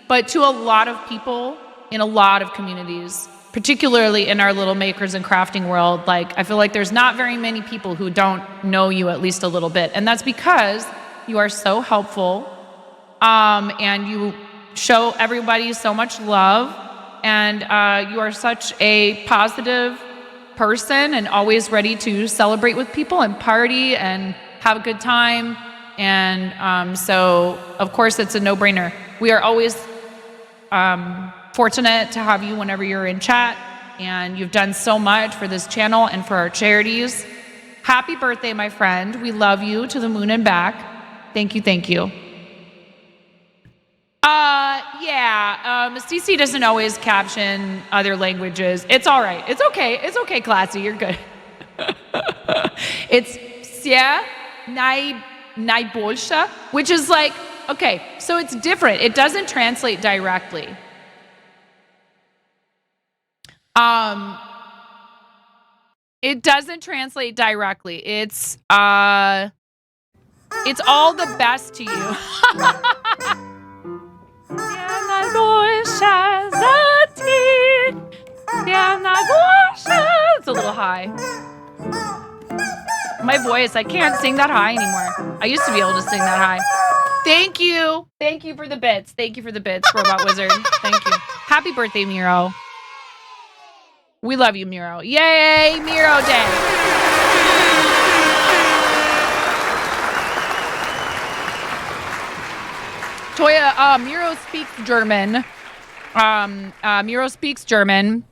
but to a lot of people in a lot of communities, particularly in our little makers and crafting world. Like, I feel like there's not very many people who don't know you at least a little bit. And that's because you are so helpful, and you show everybody so much love, and you are such a positive person and always ready to celebrate with people and party and have a good time. And so, of course, it's a no-brainer. We are always fortunate to have you whenever you're in chat, and you've done so much for this channel and for our charities. Happy birthday, my friend. We love you to the moon and back. Thank you, thank you. CC doesn't always caption other languages. It's all right. It's okay. It's okay, Classy. You're good. It's все najbolsza, which is like okay, so it's different. It doesn't translate directly. It doesn't translate directly. It's all the best to you. It's a little high. My voice, I can't sing that high anymore. I used to be able to sing that high. Thank you. Thank you for the bits. Thank you for the bits, Robot Wizard. Thank you. Happy birthday, Miro. We love you, Miro. Yay, Miro Day. Toya, Miro speaks German. Miro speaks German.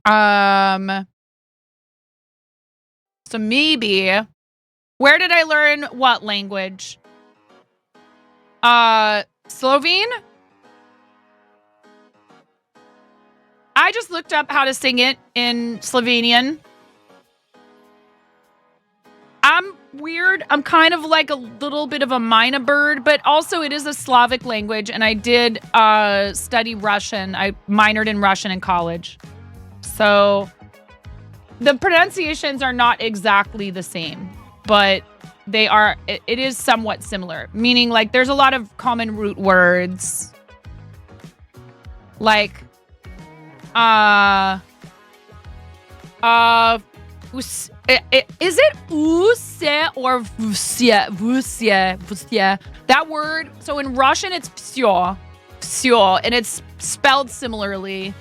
So maybe, where did I learn what language? Slovene? I just looked up how to sing it in Slovenian. I'm weird. I'm kind of like a little bit of a mina bird, but also it is a Slavic language, and I did study Russian. I minored in Russian in college. So the pronunciations are not exactly the same, but they are, it is somewhat similar, meaning like there's a lot of common root words. Like, is it use or vusye? That word, so in Russian it's psyo, and it's spelled similarly,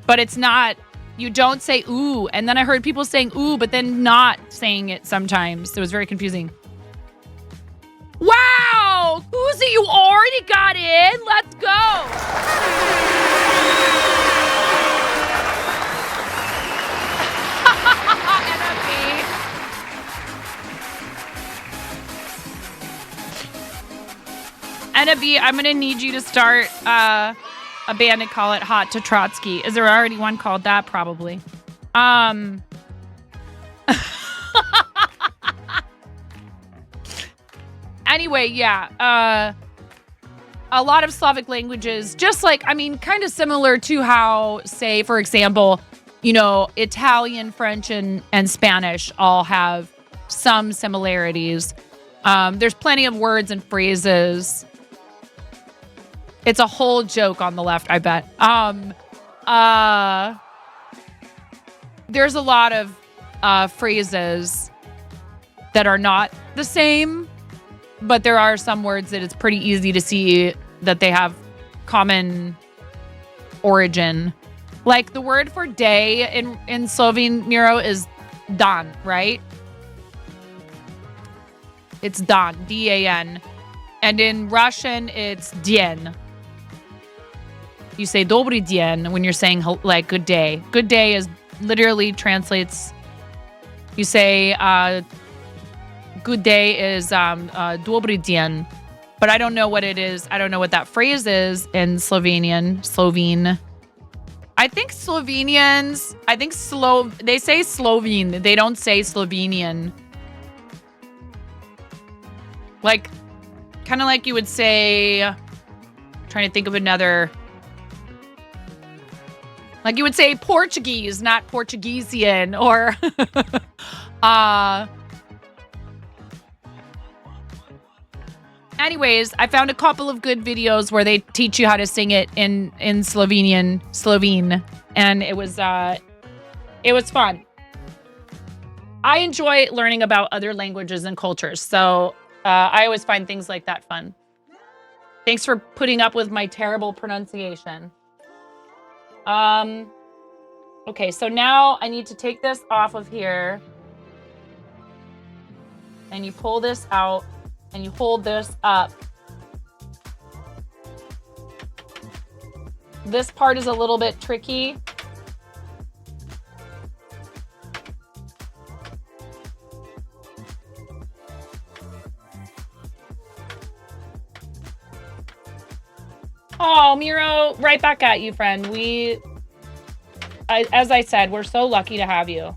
but it's not, you don't say ooh. And then I heard people saying ooh, but then not saying it sometimes. It was very confusing. Wow! Uzi, you already got in? Let's go! NFB, I'm going to need you to start a band and call it Hot to Trotsky. Is there already one called that? Probably. Anyway, yeah. A lot of Slavic languages, just like, I mean, kind of similar to how, say, for example, you know, Italian, French, and Spanish all have some similarities. There's plenty of words and phrases. It's a whole joke on the left, I bet. There's a lot of phrases that are not the same, but there are some words that it's pretty easy to see that they have common origin. Like the word for day in Slovene, Miro, is dan, right? It's dan, D-A-N. And in Russian, it's dien. You say dobry dien when you're saying like good day. Good day is literally translates, you say good day is dobry dien. But I don't know what it is. I don't know what that phrase is in Slovene. I think Slovenians, they say Slovene. They don't say Slovenian. Like, kind of like you would say, trying to think of another, like you would say Portuguese, not Portuguesian, or, anyways, I found a couple of good videos where they teach you how to sing it in Slovene, and it was fun. I enjoy learning about other languages and cultures, so I always find things like that fun. Thanks for putting up with my terrible pronunciation. Okay, so now I need to take this off of here, and you pull this out. And you hold this up. This part is a little bit tricky. Oh, Miro, right back at you, friend. As I said, we're so lucky to have you.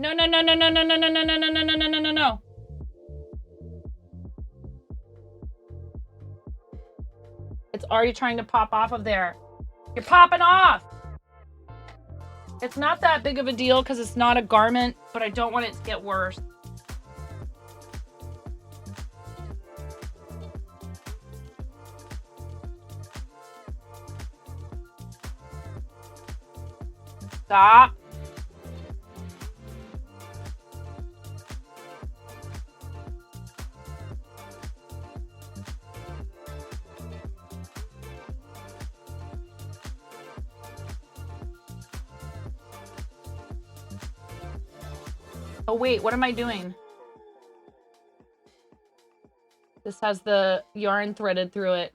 No, no, no, no, no, no, no, no, no, no, no, no, no, no, no, no. It's already trying to pop off of there. You're popping off. It's not that big of a deal because it's not a garment, but I don't want it to get worse. Stop. Oh wait, what am I doing? This has the yarn threaded through it.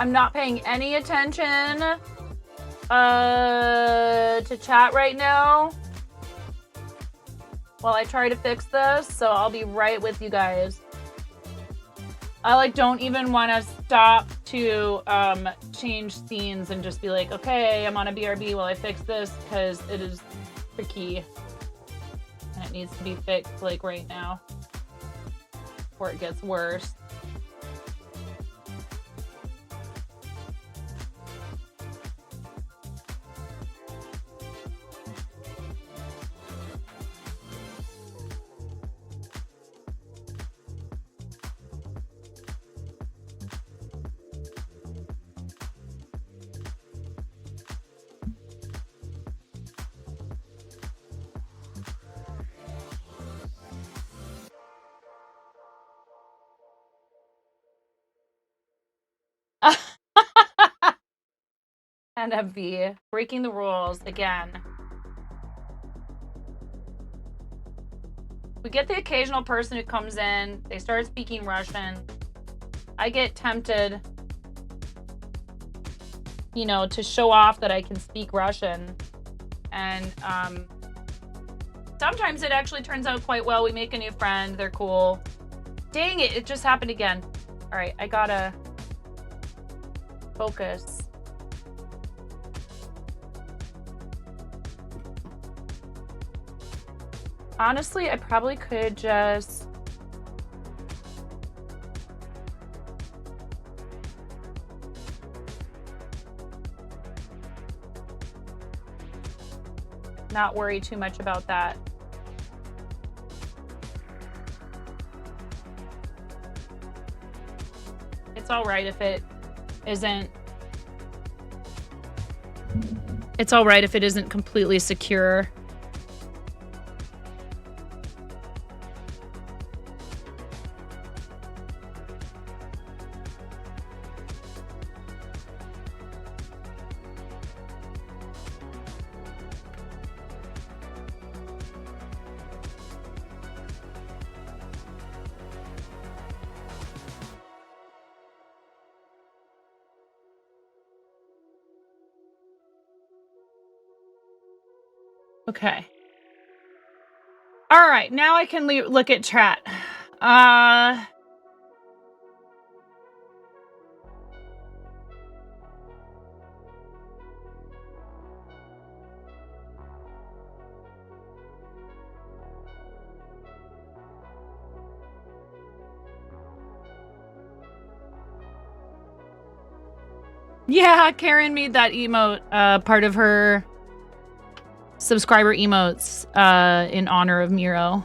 I'm not paying any attention to chat right now while I try to fix this, so I'll be right with you guys. I don't even want to stop to change scenes and just be like, okay, I'm on a BRB while I fix this, because it is tricky and it needs to be fixed right now before it gets worse. And a V. Breaking the rules again. We get the occasional person who comes in, they start speaking Russian. I get tempted, to show off that I can speak Russian. And sometimes it actually turns out quite well. We make a new friend, they're cool. Dang it, it just happened again. All right, I gotta focus. Honestly, I probably could just... not worry too much about that. It's all right if it isn't... It's all right if it isn't completely secure. Okay. All right, now I can look at chat. Yeah, Karen made that emote part of her subscriber emotes in honor of Miro.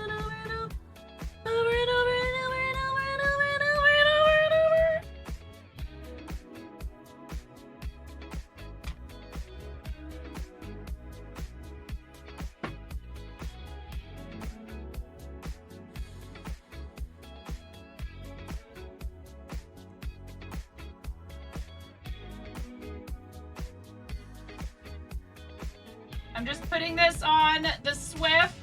I'm just putting this on the Swift.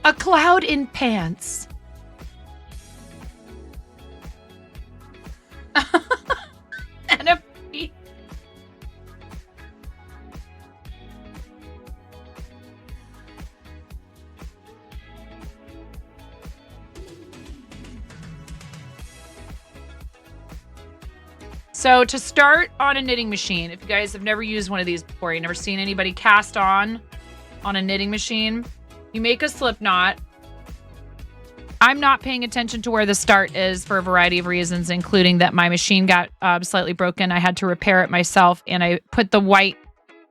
A cloud in pants. And a feet. So to start on a knitting machine, if you guys have never used one of these before, you've never seen anybody cast on a knitting machine, you make a slip knot. I'm not paying attention to where the start is for a variety of reasons, including that my machine got slightly broken. I had to repair it myself, and I put the white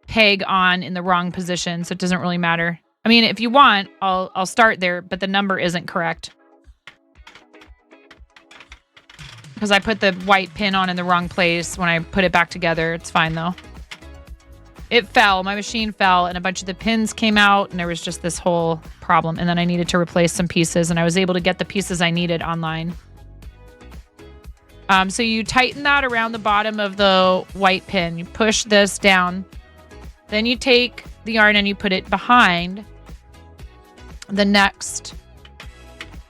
peg on in the wrong position, so it doesn't really matter. I mean, if you want, I'll start there, but the number isn't correct. Because I put the white pin on in the wrong place when I put it back together. It's fine, though. It fell. My machine fell, and a bunch of the pins came out, and there was just this whole problem. And then I needed to replace some pieces, and I was able to get the pieces I needed online. So you tighten that around the bottom of the white pin. You push this down. Then you take the yarn and you put it behind the next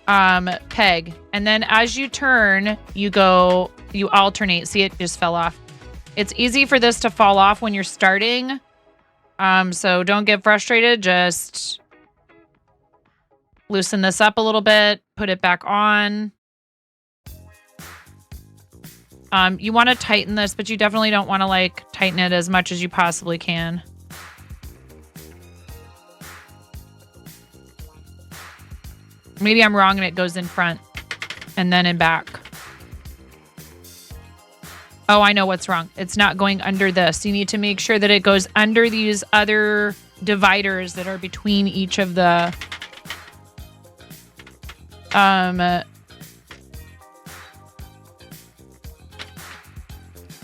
peg. And then as you turn, you alternate. See, it just fell off. It's easy for this to fall off when you're starting. So don't get frustrated. Just loosen this up a little bit. Put it back on. You want to tighten this, but you definitely don't want to tighten it as much as you possibly can. Maybe I'm wrong and it goes in front and then in back. Oh, I know what's wrong. It's not going under this. You need to make sure that it goes under these other dividers that are between each of the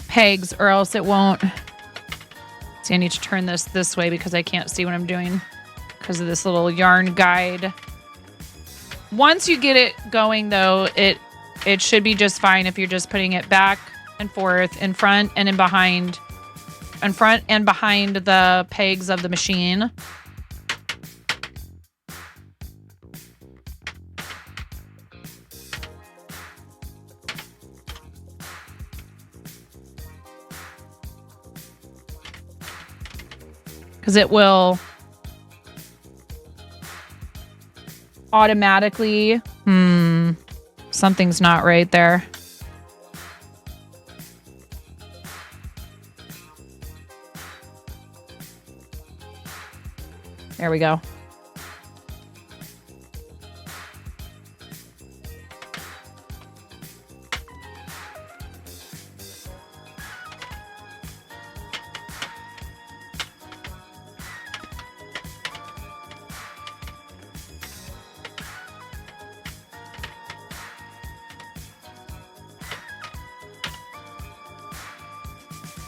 pegs, or else it won't. See, I need to turn this way because I can't see what I'm doing because of this little yarn guide. Once you get it going, though, it should be just fine if you're just putting it back and forth, in front and in behind, in front and behind the pegs of the machine. Because it will automatically, something's not right there. There we go.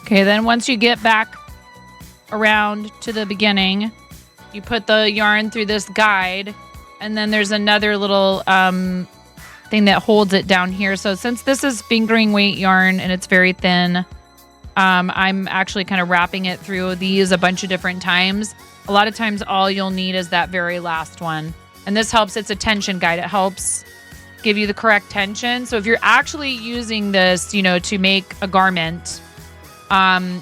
Okay, then once you get back around to the beginning, you put the yarn through this guide, and then there's another little thing that holds it down here. So since this is fingering weight yarn and it's very thin, I'm actually kind of wrapping it through these a bunch of different times. A lot of times all you'll need is that very last one. And this helps. It's a tension guide. It helps give you the correct tension. So if you're actually using this, to make a garment,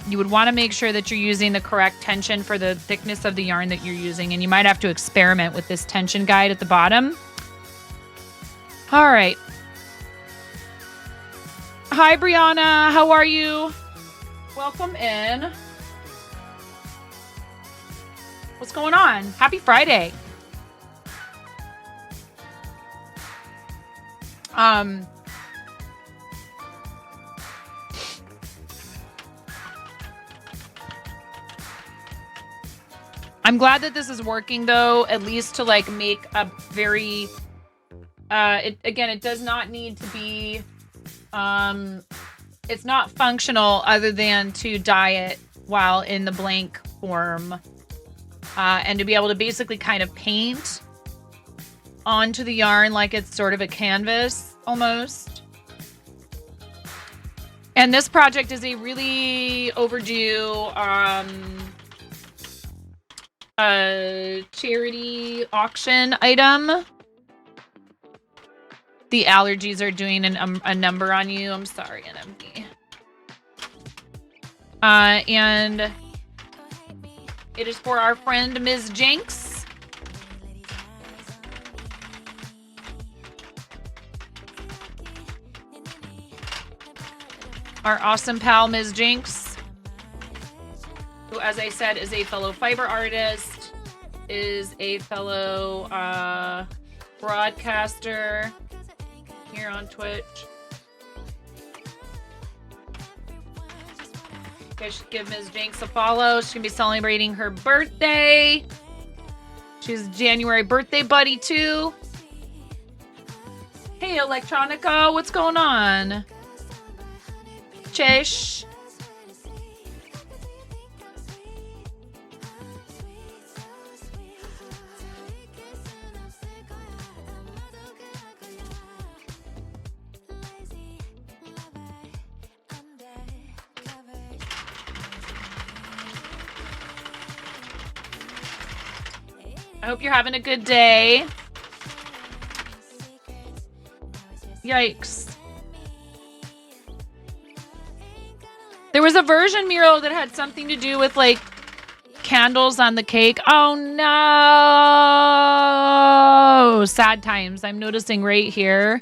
you would want to make sure that you're using the correct tension for the thickness of the yarn that you're using. And you might have to experiment with this tension guide at the bottom. All right. Hi, Brianna. How are you? Welcome in. What's going on? Happy Friday. I'm glad that this is working though, at least to like make a very, it does not need to be, it's not functional other than to dye it while in the blank form. And to be able to basically kind of paint onto the yarn like it's sort of a canvas almost. And this project is a really overdue charity auction item. The allergies are doing a number on you. I'm sorry, NMD. And it is for our friend Ms. Jinx. Our awesome pal, Ms. Jinx, who, as I said, is a fellow fiber artist, is a fellow broadcaster here on Twitch. You guys should give Ms. Jinx a follow. She's going to be celebrating her birthday. She's January birthday buddy, too. Hey, Electronica, what's going on? Chish. I hope you're having a good day. Yikes. There was a version, Miro, that had something to do with, like, candles on the cake. Oh, no. Sad times. I'm noticing right here.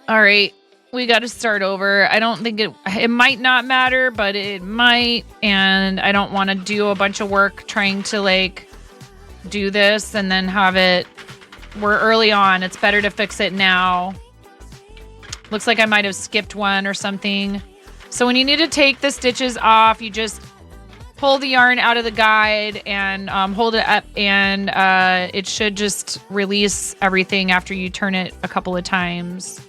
All right. We got to start over. I don't think it might not matter, but it might. And I don't want to do a bunch of work trying to, like, do this and then have it. We're early on. It's better to fix it now. Looks like I might have skipped one or something. So when you need to take the stitches off, you just pull the yarn out of the guide and hold it up, and it should just release everything after you turn it a couple of times.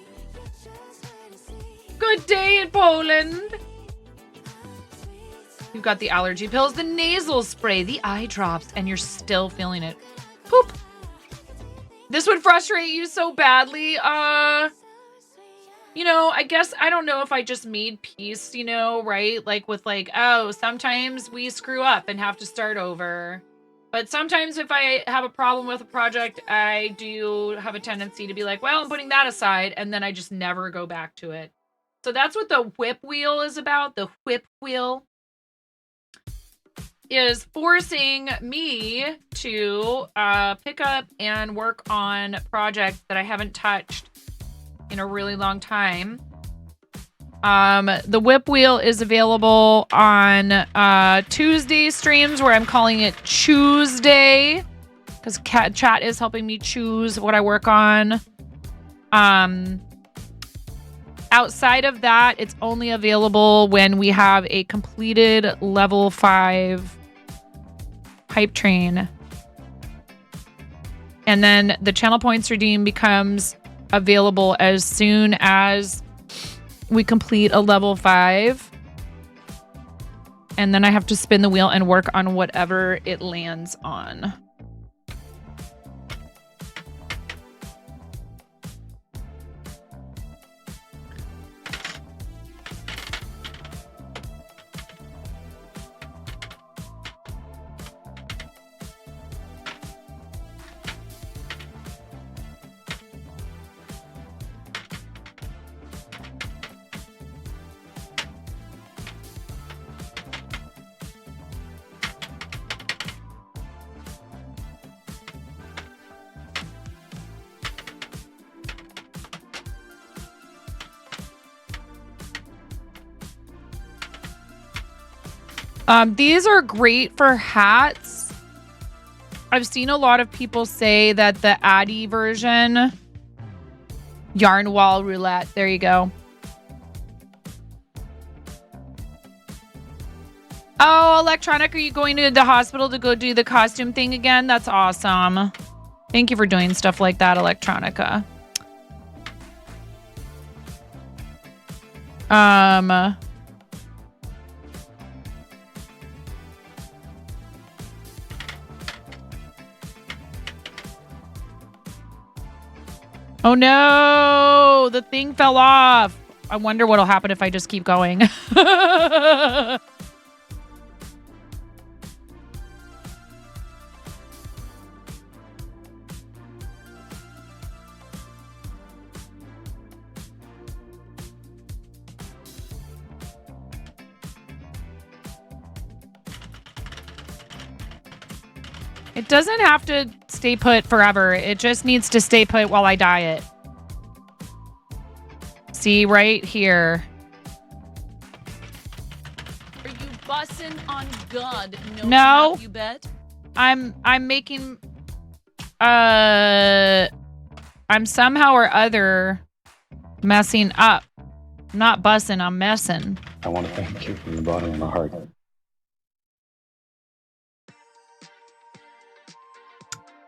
Good day in Poland. You've got the allergy pills, the nasal spray, the eye drops, and you're still feeling it. Poop. This would frustrate you so badly. You know, I guess, I don't know if I just made peace, you know, right? Like with like, oh, sometimes we screw up and have to start over. But sometimes if I have a problem with a project, I do have a tendency to be like, well, I'm putting that aside. And then I just never go back to it. So that's what the whip wheel is about. The whip wheel is forcing me to pick up and work on projects that I haven't touched in a really long time. The whip wheel is available on Tuesday streams, where I'm calling it Tuesday, because chat is helping me choose what I work on. Outside of that, it's only available when we have a completed level 5 hype train. And then the channel points redeem becomes available as soon as we complete a level 5. And then I have to spin the wheel and work on whatever it lands on. These are great for hats. I've seen a lot of people say that the Addy version, yarn wall roulette, there you go. Oh, Electronic, are you going to the hospital to go do the costume thing again? That's awesome. Thank you for doing stuff like that, Electronica. Oh no, the thing fell off. I wonder what'll happen if I just keep going. It doesn't have to stay put forever. It just needs to stay put while I dye it. See right here. Are you bussin' on God? No. You bet. I'm making I'm somehow or other messing up. I'm not bussing, I'm messing. I want to thank you from the bottom of my heart.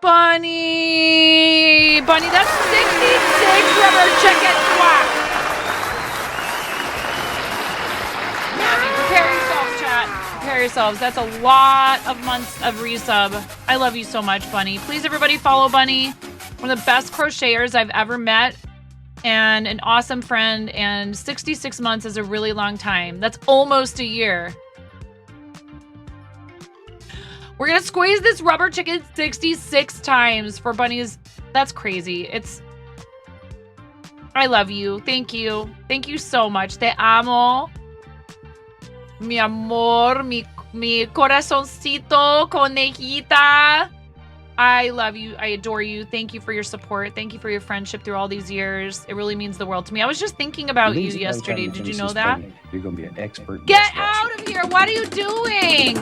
Bunny, that's 66 rubber chicken squat. Prepare yourselves, chat. Prepare yourselves. That's a lot of months of resub. I love you so much, Bunny. Please, everybody, follow Bunny. One of the best crocheters I've ever met, and an awesome friend. And 66 months is a really long time. That's almost a year. We're going to squeeze this rubber chicken 66 times for Bunny's. That's crazy. I love you. Thank you. Thank you so much. Te amo. Mi amor, mi corazoncito, conejita. I love you. I adore you. Thank you for your support. Thank you for your friendship through all these years. It really means the world to me. I was just thinking about you yesterday. Did you know that? You're going to be an expert. Get out of here. What are you doing?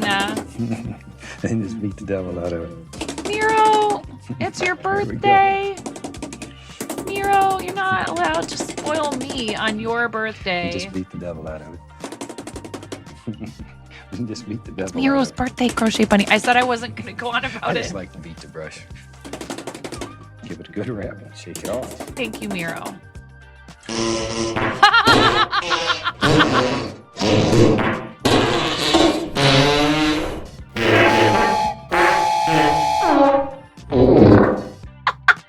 And just beat the devil out of it. Miro, it's your birthday. Miro, you're not allowed to spoil me on your birthday. Just beat the devil out of it. Just beat the devil. It's Miro's birthday, Crochet Bunny. I said I wasn't going to go on about I it. just like to beat the brush. Give it a good wrap and shake it off. Thank you, Miro.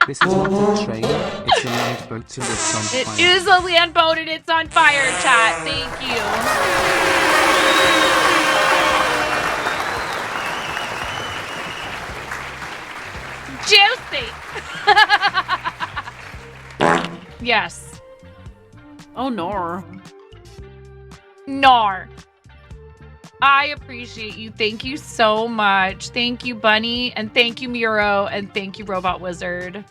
This is not a train, it's a land boat and it's on fire. It is a land boat and it's on fire, chat. Thank you. Juicy. Yes. Oh, no. Nar. I appreciate you. Thank you so much. Thank you, Bunny. And thank you, Miro. And thank you, Robot Wizard.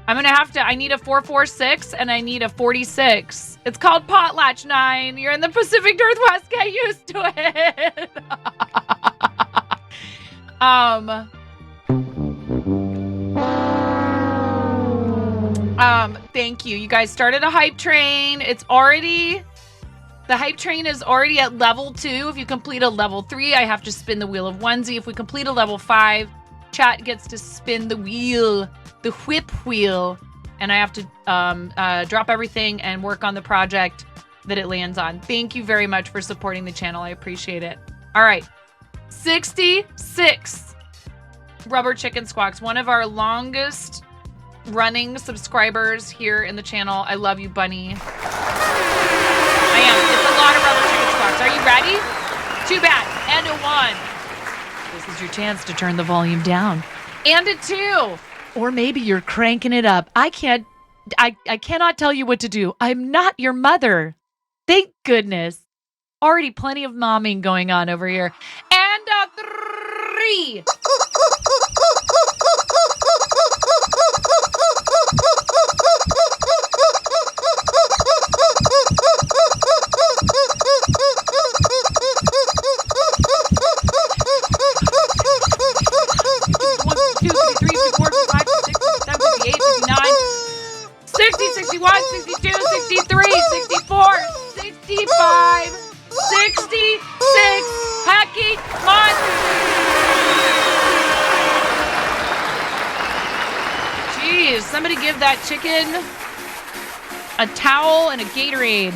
I need a 446 and I need a 46. It's called Potlatch 9. You're in the Pacific Northwest. Get used to it. Thank you. You guys started a hype train. The hype train is already at level 2. If you complete a level 3, I have to spin the wheel of onesie. If we complete a level 5, chat gets to spin the wheel, the whip wheel, and I have to drop everything and work on the project that it lands on. Thank you very much for supporting the channel. I appreciate it. All right. 66 Rubber Chicken Squawks, one of our longest running subscribers here in the channel. I love you, Bunny. I am. It's a lot of Rubber Chicken Squawks. Are you ready? Too bad. And a 1. This is your chance to turn the volume down. And a 2. Or maybe you're cranking it up. I cannot tell you what to do. I'm not your mother. Thank goodness. Already plenty of momming going on over here. And a 3. Hecking Jeez, somebody give that chicken a towel and a Gatorade.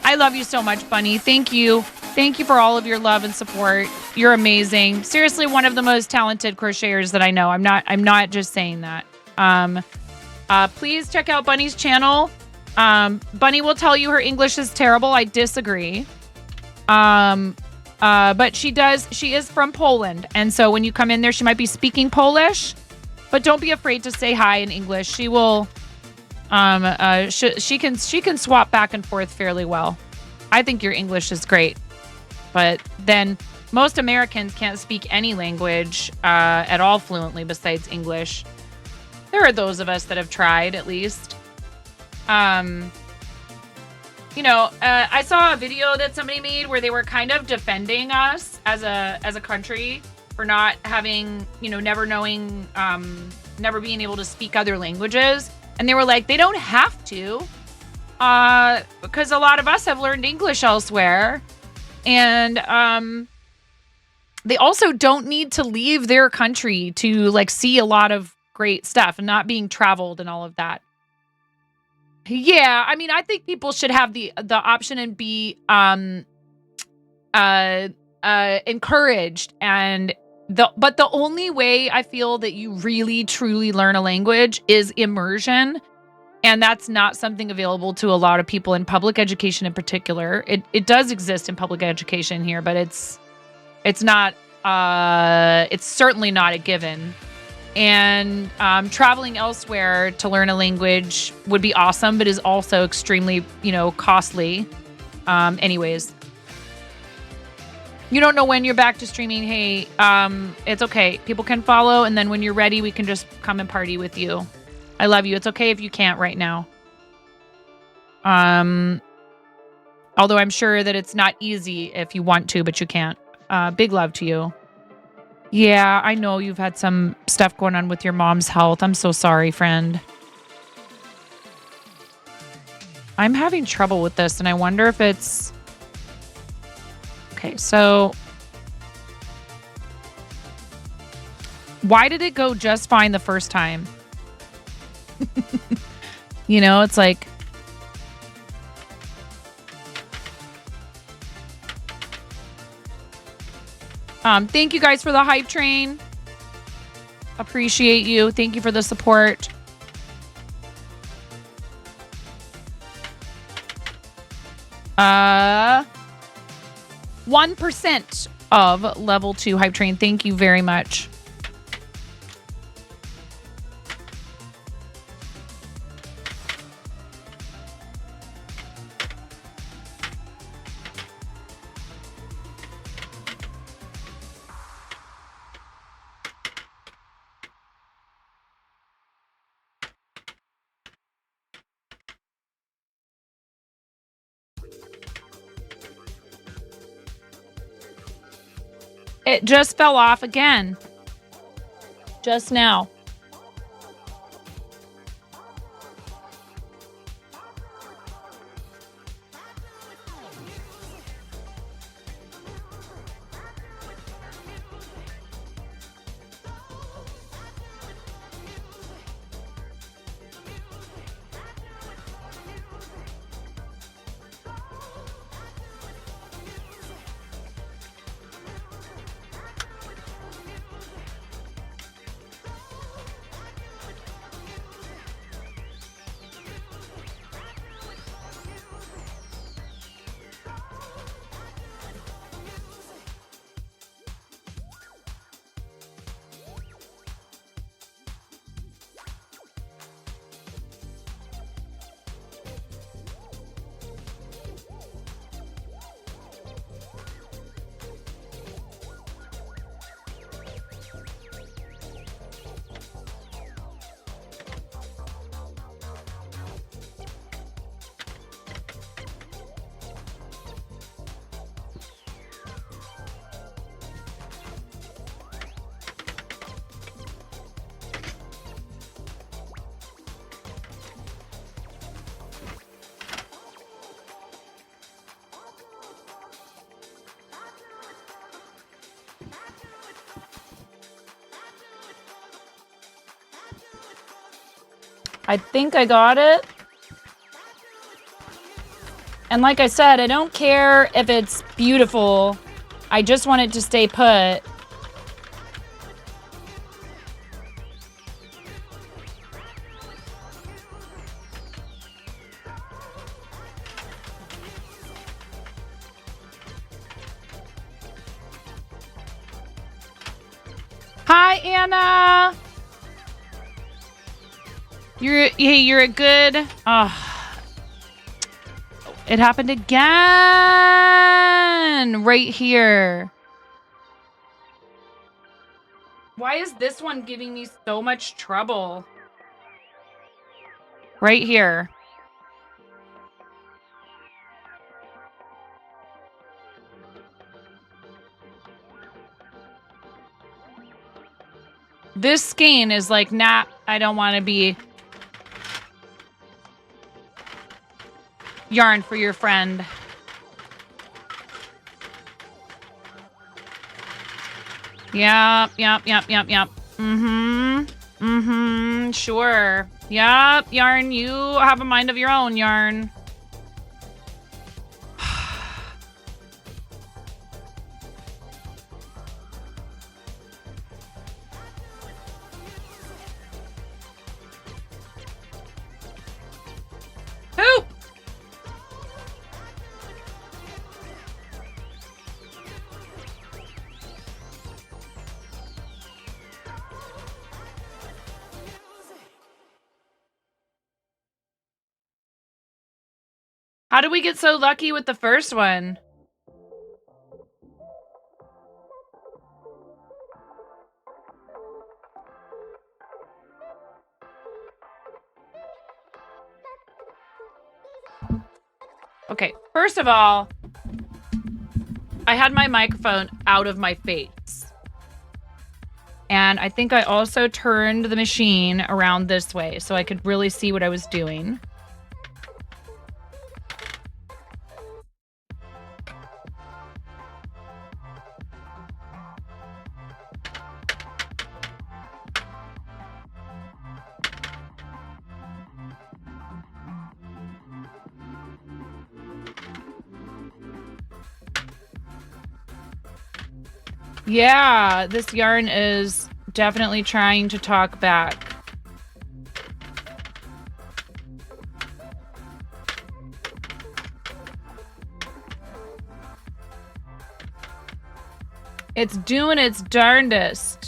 I love you so much, Bunny. Thank you. Thank you for all of your love and support. You're amazing. Seriously, one of the most talented crocheters that I know. I'm not just saying that. Please check out Bunny's channel. Bunny will tell you her English is terrible. I disagree. But she is from Poland. And so when you come in there, she might be speaking Polish, but don't be afraid to say hi in English. She will, she can swap back and forth fairly well. I think your English is great, but then most Americans can't speak any language, at all fluently besides English. There are those of us that have tried at least. I saw a video that somebody made where they were kind of defending us as a country for not having, never knowing, never being able to speak other languages. And they were like, they don't have to, because a lot of us have learned English elsewhere. And they also don't need to leave their country to like see a lot of great stuff and not being traveled and all of that. Yeah, I mean, I think people should have the option and be encouraged. But the only way I feel that you really truly learn a language is immersion, and that's not something available to a lot of people in public education in particular. It does exist in public education here, but it's not it's certainly not a given. And traveling elsewhere to learn a language would be awesome, but is also extremely, costly. Anyways, you don't know when you're back to streaming. Hey, it's okay. People can follow, and then when you're ready, we can just come and party with you. I love you. It's okay if you can't right now. Although I'm sure that it's not easy if you want to, but you can't. Big love to you. Yeah, I know you've had some stuff going on with your mom's health. I'm so sorry, friend. I'm having trouble with this, and I wonder if it's... Okay, so... Why did it go just fine the first time? It's like... Thank you guys for the hype train. Appreciate you. Thank you for the support. Uh, 1% of level 2 hype train. Thank you very much. It just fell off again. Just now. I think I got it. And like I said, I don't care if it's beautiful. I just want it to stay put. Hi, Anna. You're a good. It happened again right here. Why is this one giving me so much trouble? Right here. This skein is like, nah, I don't want to be yarn for your friend. Yep. Sure. Yep, Yarn, you have a mind of your own, Yarn. Poop! How did we get so lucky with the first one? Okay, first of all, I had my microphone out of my face. And I think I also turned the machine around this way so I could really see what I was doing. Yeah, this yarn is definitely trying to talk back. It's doing its darndest.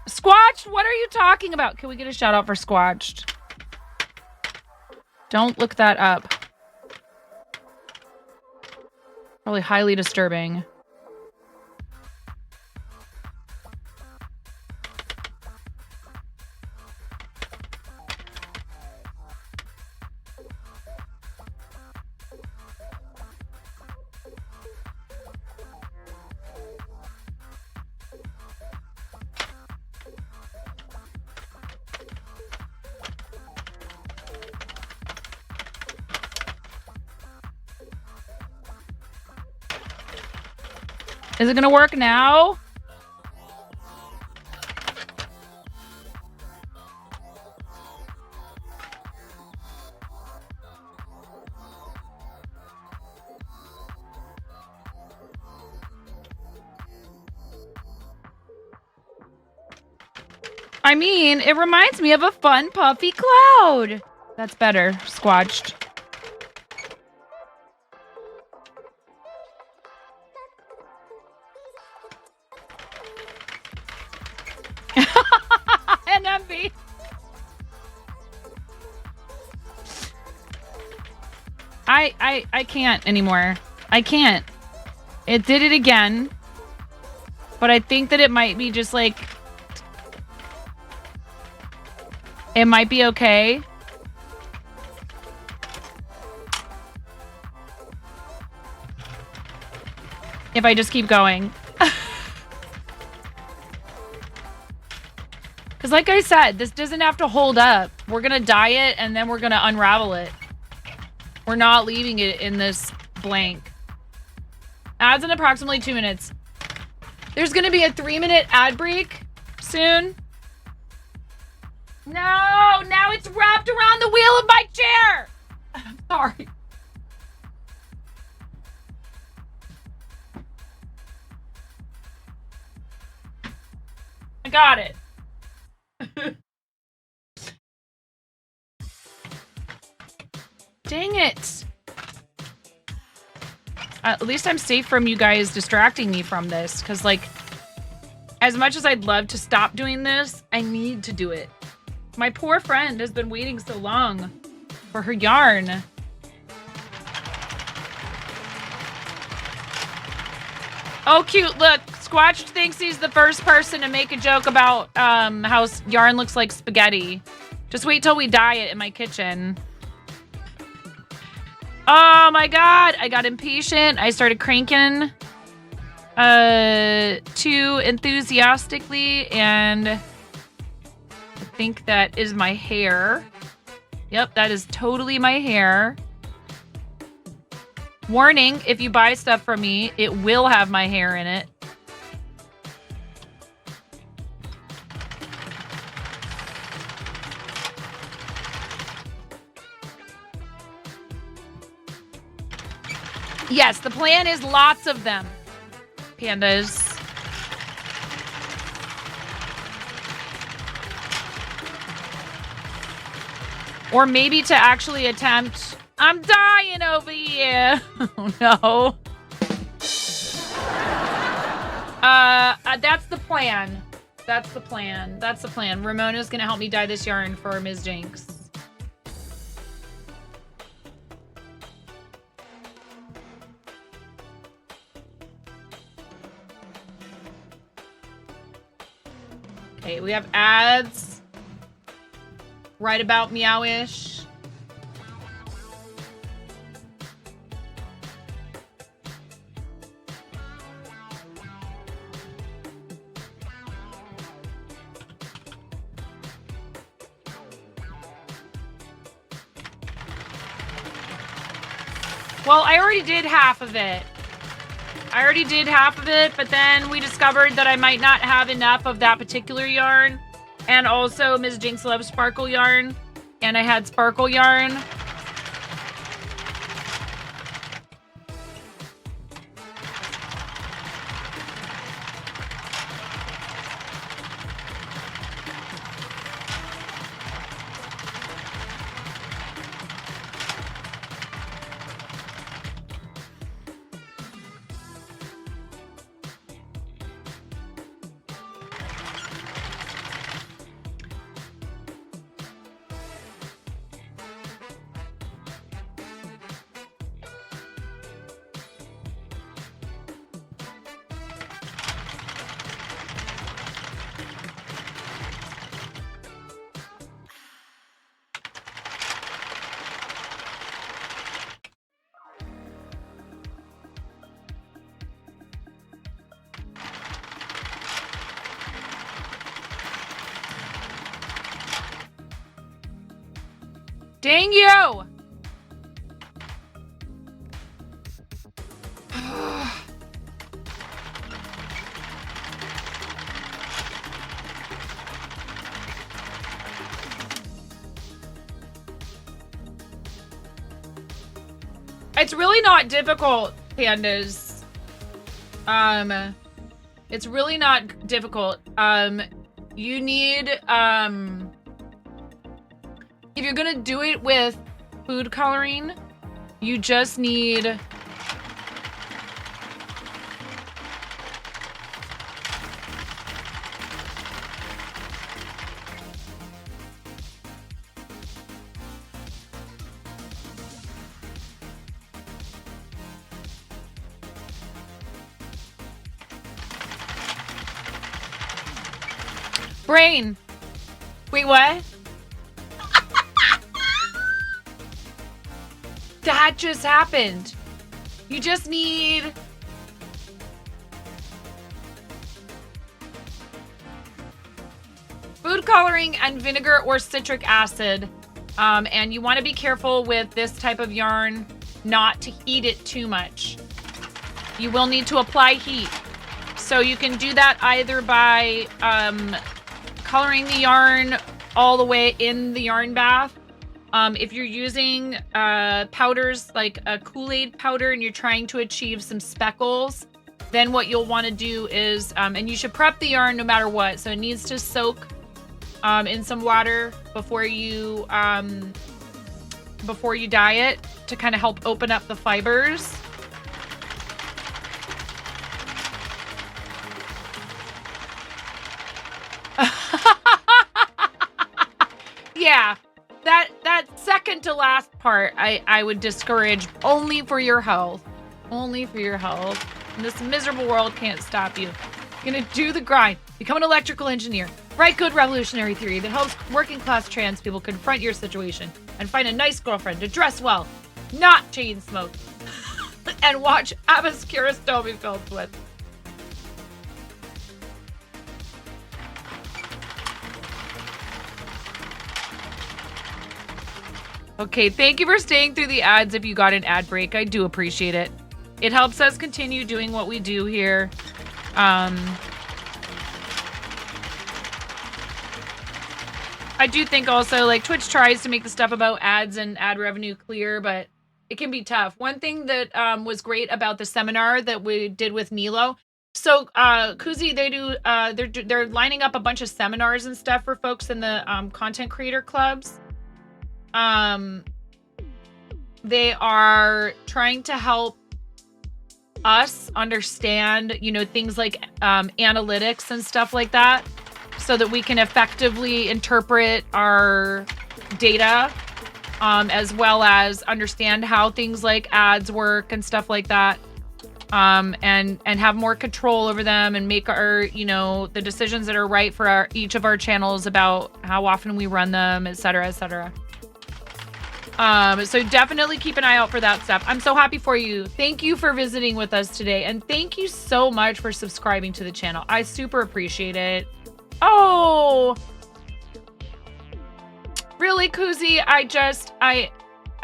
Squatched? What are you talking about? Can we get a shout out for Squatched? Don't look that up. Probably highly disturbing. Is it gonna work now? I mean, it reminds me of a fun puffy cloud. That's better, Squatched. NMB. I can't anymore. I can't. It did it again. But I think that it might be just like... It might be okay. if I just keep going. Because like I said, this doesn't have to hold up. We're going to dye it and then we're going to unravel it. We're not leaving it in this blank. Ads in approximately 2 minutes. There's going to be a 3-minute ad break soon. No, now it's wrapped around the wheel of my chair. I'm sorry. I got it. Dang it. At least I'm safe from you guys distracting me from this. Because, like, as much as I'd love to stop doing this, I need to do it. My poor friend has been waiting so long for her yarn. Oh, cute. Look, Squatch thinks he's the first person to make a joke about how yarn looks like spaghetti. Just wait till we dye it in my kitchen. Oh my god, I got impatient. I started cranking too enthusiastically, and I think that is my hair. Yep, that is totally my hair. Warning, if you buy stuff from me, it will have my hair in it. Yes, the plan is lots of them. Pandas. Or maybe to actually attempt... I'm dying over here. Oh, no. That's the plan. That's the plan. That's the plan. Ramona's gonna help me dye this yarn for Ms. Jinx. Okay, we have ads. Right about meowish. Well, I already did half of it. But then we discovered that I might not have enough of that particular yarn. And also, Ms. Jinx loves sparkle yarn. And I had sparkle yarn. Dang you! It's really not difficult, pandas. It's really not difficult. You need, if you're gonna do it with food coloring, you just need brain. Wait, what? That just happened. You just need food coloring and vinegar or citric acid. And you want to be careful with this type of yarn not to heat it too much. You will need to apply heat. So you can do that either by coloring the yarn all the way in the yarn bath. If you're using powders like a Kool-Aid powder and you're trying to achieve some speckles, then what you'll want to do is, and you should prep the yarn no matter what. So it needs to soak in some water before you dye it to kind of help open up the fibers. Yeah, that second to last part, I would discourage only for your health. Only for your health. And this miserable world can't stop you. You're gonna do the grind. Become an electrical engineer. Write good revolutionary theory that helps working class trans people confront your situation and find a nice girlfriend to dress well, not chain smoke, and watch Abbas Kiarostami films with. Okay, thank you for staying through the ads if you got an ad break. I do appreciate it. It helps us continue doing what we do here. I do think also, like, Twitch tries to make the stuff about ads and ad revenue clear, but it can be tough. One thing that was great about the seminar that we did with Milo, so Kuzi, they do they're lining up a bunch of seminars and stuff for folks in the content creator clubs. They are trying to help us understand, you know, things like analytics and stuff like that, so that we can effectively interpret our data, as well as understand how things like ads work and stuff like that, and have more control over them and make our, you know, the decisions that are right for each of our channels about how often we run them, etc., etc. So definitely keep an eye out for that stuff. I'm so happy for you. Thank you for visiting with us today. And thank you so much for subscribing to the channel. I super appreciate it. Oh, really, Kuzi? I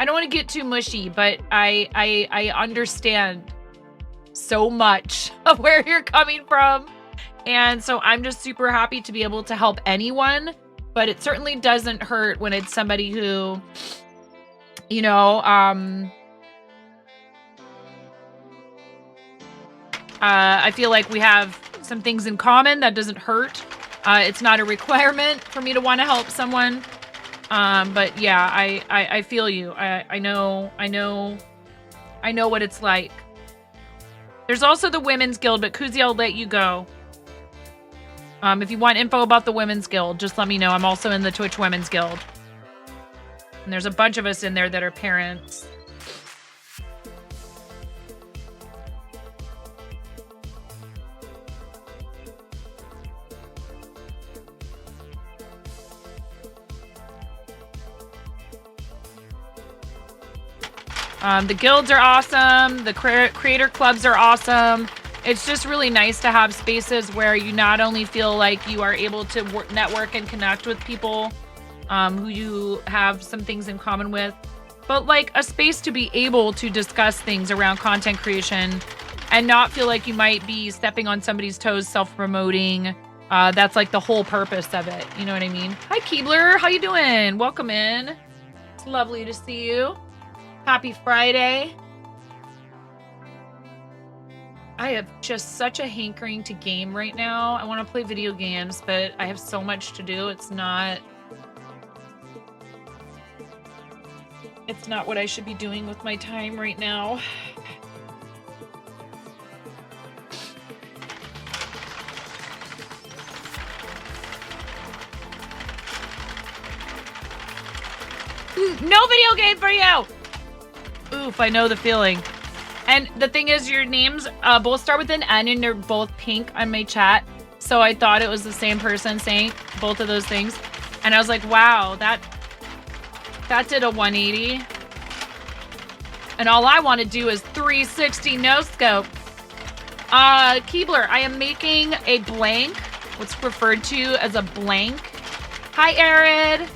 don't want to get too mushy, but I understand so much of where you're coming from. And so I'm just super happy to be able to help anyone, but it certainly doesn't hurt when it's somebody who, you know, I feel like we have some things in common. That doesn't hurt. It's not a requirement for me to want to help someone. But yeah, I feel you. I know what it's like. There's also the Women's Guild, but Kuzi, I'll let you go. If you want info about the Women's Guild, just let me know. I'm also in the Twitch Women's Guild. And there's a bunch of us in there that are parents. The guilds are awesome. The creator clubs are awesome. It's just really nice to have spaces where you not only feel like you are able to network and connect with people who you have some things in common with, but like a space to be able to discuss things around content creation and not feel like you might be stepping on somebody's toes, self-promoting. That's like the whole purpose of it. You know what I mean? Hi, Keebler. How you doing? Welcome in. It's lovely to see you. Happy Friday. I have just such a hankering to game right now. I want to play video games, but I have so much to do. It's not what I should be doing with my time right now. No video game for you! Oof, I know the feeling. And the thing is, your names both start with an N and they're both pink on my chat. So I thought it was the same person saying both of those things. And I was like, wow, that did a 180. And all I want to do is 360 no scope. Keebler, I am making a blank, what's referred to as a blank, Hi, Arid.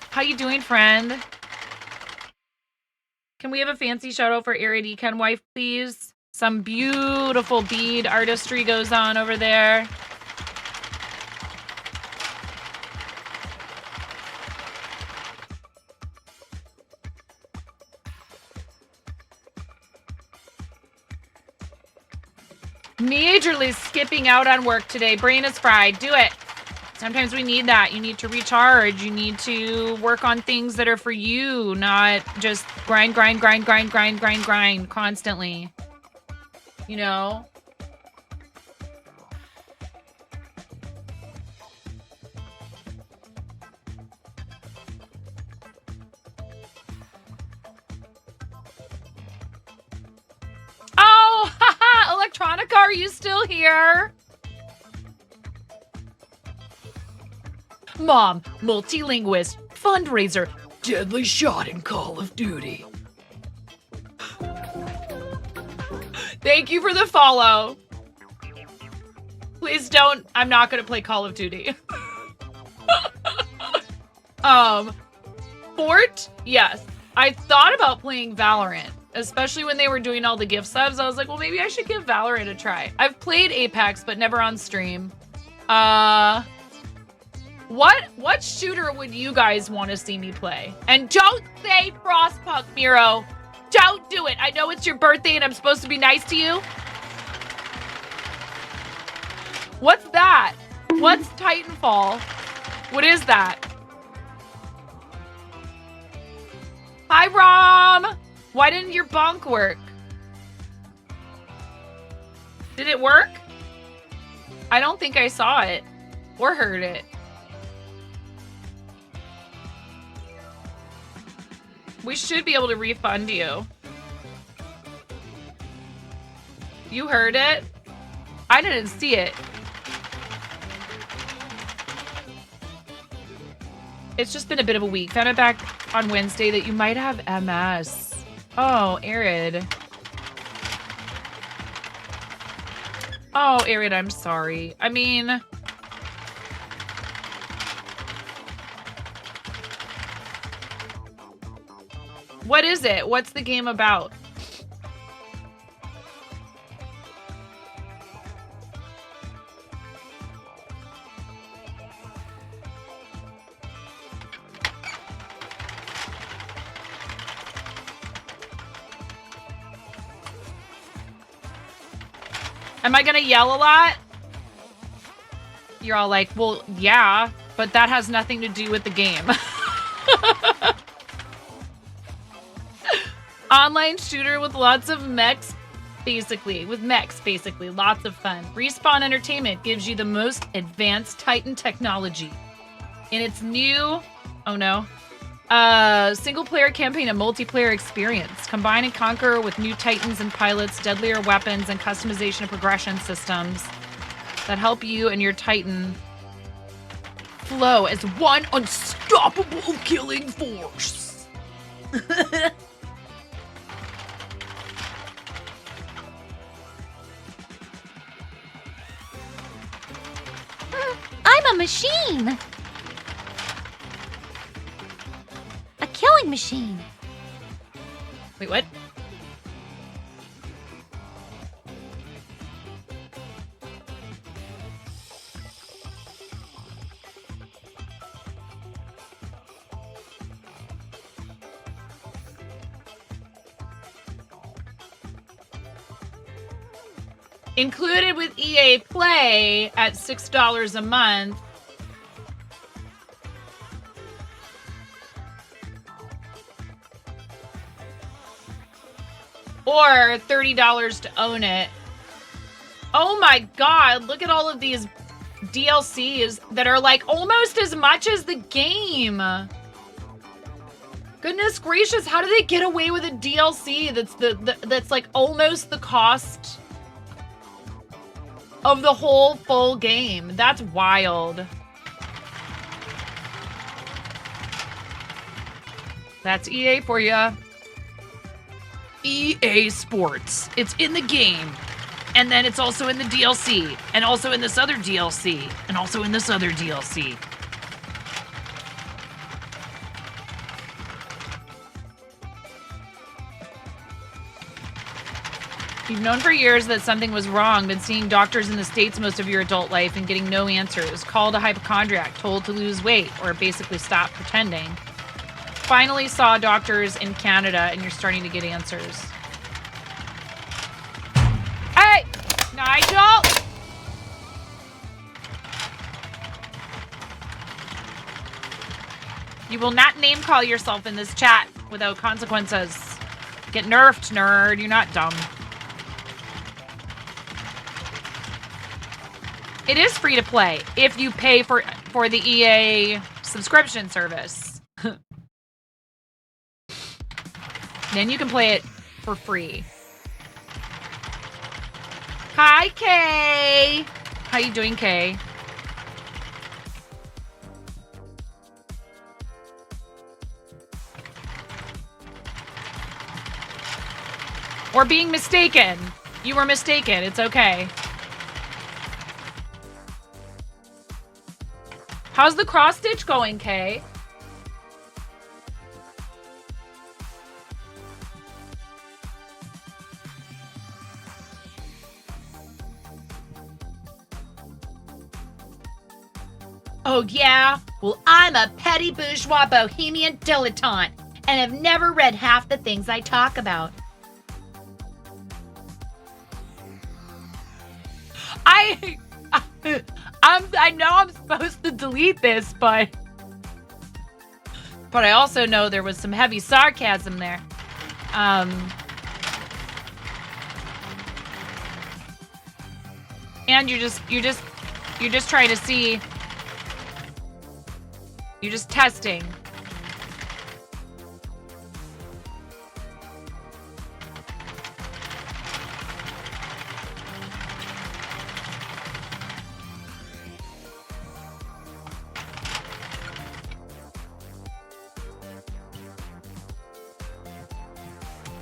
How you doing, friend? Can we have a fancy shout out for Arid Eken Wife, please? Some beautiful bead artistry goes on over there. Majorly skipping out on work today. Brain is fried. Do it. Sometimes we need that. You need to recharge. You need to work on things that are for you, not just grind constantly. You know? Oh, haha, Electronica, are you still here? Mom, multilinguist, fundraiser, deadly shot in Call of Duty. Thank you for the follow. Please don't. I'm not going to play Call of Duty. Fort? Yes. I thought about playing Valorant, especially when they were doing all the gift subs. I was like, well, maybe I should give Valorant a try. I've played Apex, but never on stream. What shooter would you guys want to see me play? And don't say Frostpunk, Miro. Don't do it. I know it's your birthday and I'm supposed to be nice to you. What's that? What's Titanfall? What is that? Hi, Rom. Why didn't your bonk work? Did it work? I don't think I saw it or heard it. We should be able to refund you. You heard it? I didn't see it. It's just been a bit of a week. Found out back on Wednesday that you might have MS. Oh, Arid. Oh, Arid, I'm sorry. I mean... What is it? What's the game about? Am I gonna yell a lot? You're all like, well, yeah, but that has nothing to do with the game. Online shooter with lots of mechs, basically. Lots of fun. Respawn Entertainment gives you the most advanced Titan technology. In its new, single-player campaign and multiplayer experience. Combine and conquer with new Titans and pilots, deadlier weapons, and customization and progression systems that help you and your Titan flow as one unstoppable killing force. I'm a machine. A killing machine. Wait, what? Included with EA Play at $6 a month. Or $30 to own it. Oh my god, look at all of these DLCs that are like almost as much as the game. Goodness gracious, how do they get away with a DLC that's like almost the cost of the whole full game? That's wild. That's EA for ya. EA Sports. It's in the game. And then it's also in the DLC. And also in this other DLC. And also in this other DLC. You've known for years that something was wrong, been seeing doctors in the States most of your adult life and getting no answers. Called a hypochondriac, told to lose weight, or basically stop pretending. Finally saw doctors in Canada and you're starting to get answers. Hey! Nigel! You will not name call yourself in this chat without consequences. Get nerfed, nerd. You're not dumb. It is free to play if you pay for the EA subscription service. Then you can play it for free. Hi, Kay. How you doing, Kay? Or being mistaken. You were mistaken. It's okay. How's the cross stitch going, Kay? Oh, yeah? Well, I'm a petty bourgeois bohemian dilettante and have never read half the things I talk about. I know I'm supposed to delete this, but I also know there was some heavy sarcasm there. And you're just trying to see. You're just testing.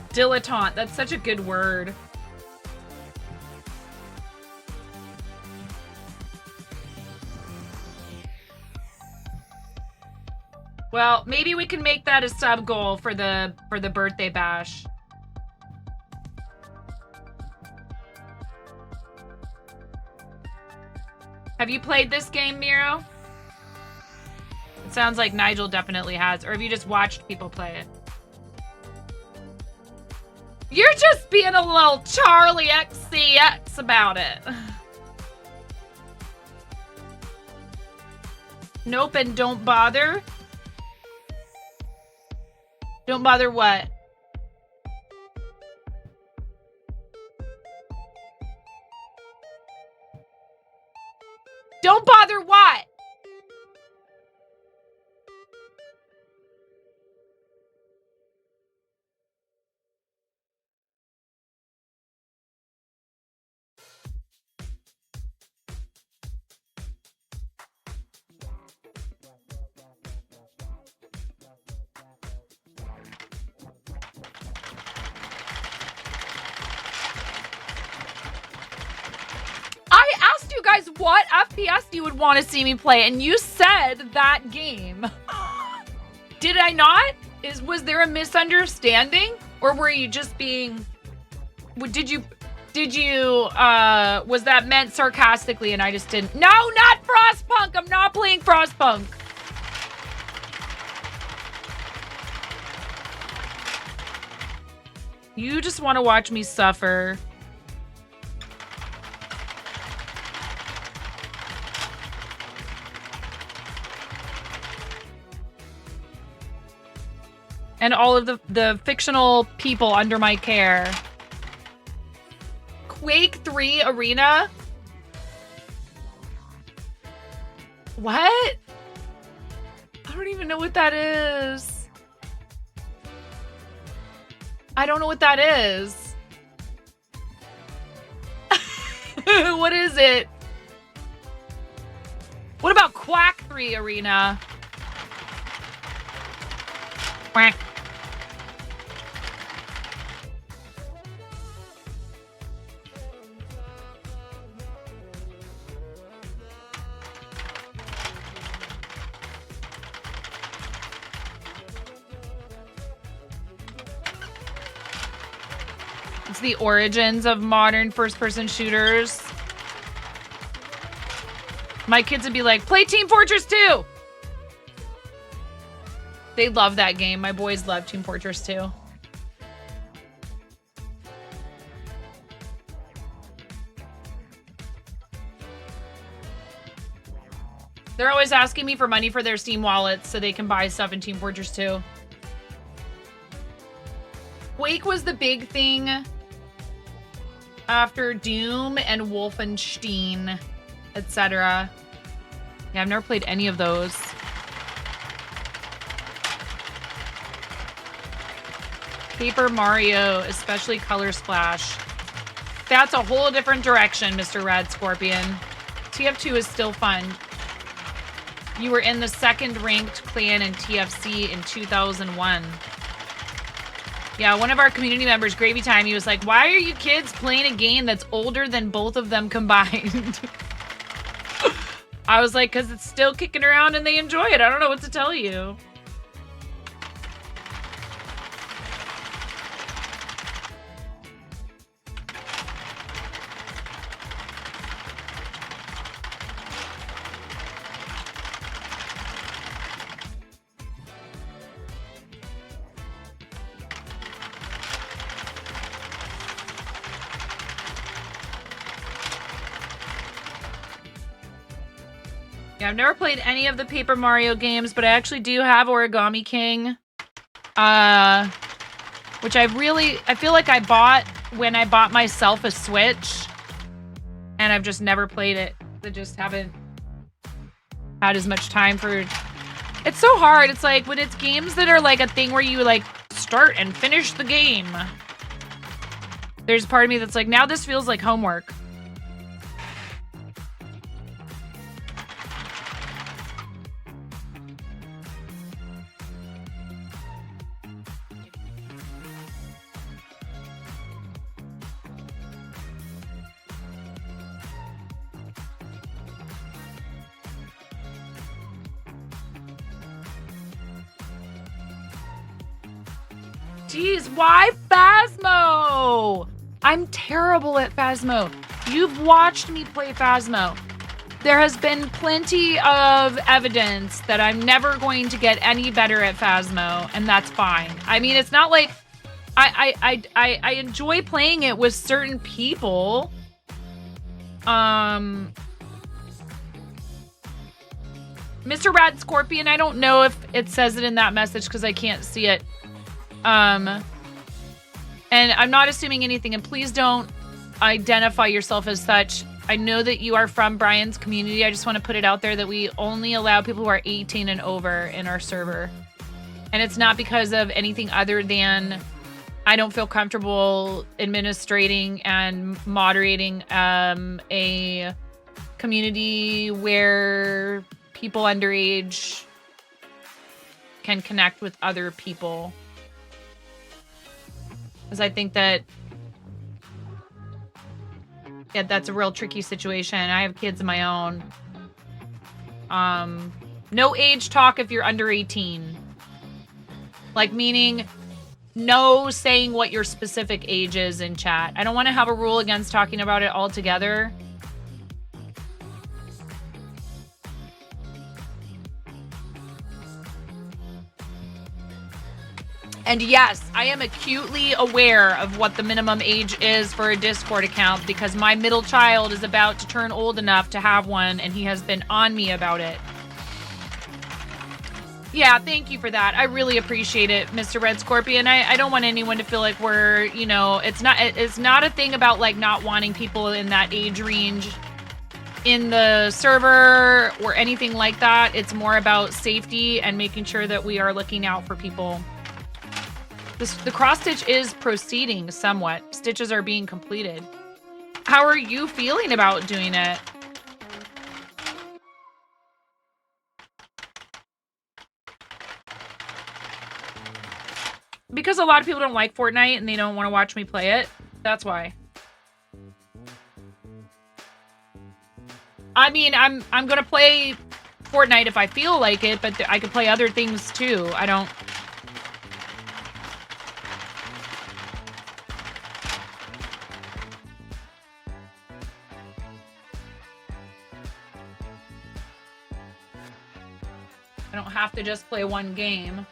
Dilettante. That's such a good word. Well, maybe we can make that a sub goal for the birthday bash. Have you played this game, Miro? It sounds like Nigel definitely has, or have you just watched people play it? You're just being a little Charlie XCX about it. Nope, and don't bother. Don't bother what? Don't bother what? Guys, what FPS you would want to see me play, and you said that game. Did I not? Was there a misunderstanding, or were you just being? Did you? Was that meant sarcastically, and I just didn't? No, not Frostpunk. I'm not playing Frostpunk. You just want to watch me suffer. And all of the fictional people under my care. Quake 3 Arena? What? I don't even know what that is. I don't know what that is. What is it? What about Quack 3 Arena? Quack. It's the origins of modern first-person shooters. My kids would be like, play Team Fortress 2! They love that game. My boys love Team Fortress 2. They're always asking me for money for their Steam wallets so they can buy stuff in Team Fortress 2. Quake was the big thing after Doom and Wolfenstein, etc. Yeah, I've never played any of those. Paper Mario, especially Color Splash. That's a whole different direction, Mr. Red Scorpion. TF2 is still fun. You were in the second ranked clan in TFC in 2001. Yeah, one of our community members, Gravy Time, he was like, why are you kids playing a game that's older than both of them combined? I was like, because it's still kicking around and they enjoy it. I don't know what to tell you. Yeah, I've never played any of the Paper Mario games, but I actually do have Origami King. Which I feel like I bought when I bought myself a Switch. And I've just never played it. I just haven't had as much time for... It's so hard. It's like when it's games that are like a thing where you like start and finish the game. There's a part of me that's like, now this feels like homework. Jeez, why Phasmo? I'm terrible at Phasmo. You've watched me play Phasmo. There has been plenty of evidence that I'm never going to get any better at Phasmo, and that's fine. I mean, it's not like I enjoy playing it with certain people. Mr. Rad Scorpion, I don't know if it says it in that message because I can't see it. And I'm not assuming anything, and please don't identify yourself as such. I know that you are from Brian's community. I just want to put it out there that we only allow people who are 18 and over in our server. And it's not because of anything other than I don't feel comfortable administrating and moderating a community where people underage can connect with other people. Because I think that, yeah, that's a real tricky situation. I have kids of my own. No age talk if you're under 18. Like, meaning no saying what your specific age is in chat. I don't want to have a rule against talking about it altogether. And yes, I am acutely aware of what the minimum age is for a Discord account because my middle child is about to turn old enough to have one, and he has been on me about it. Yeah, thank you for that. I really appreciate it, Mr. Red Scorpion. I don't want anyone to feel like we're, you know, it's not a thing about like not wanting people in that age range in the server or anything like that. It's more about safety and making sure that we are looking out for people. The cross stitch is proceeding somewhat. Stitches are being completed. How are you feeling about doing it? Because a lot of people don't like Fortnite and they don't want to watch me play it. That's why. I mean, I'm gonna play Fortnite if I feel like it, but I could play other things too. I don't. I don't have to just play one game.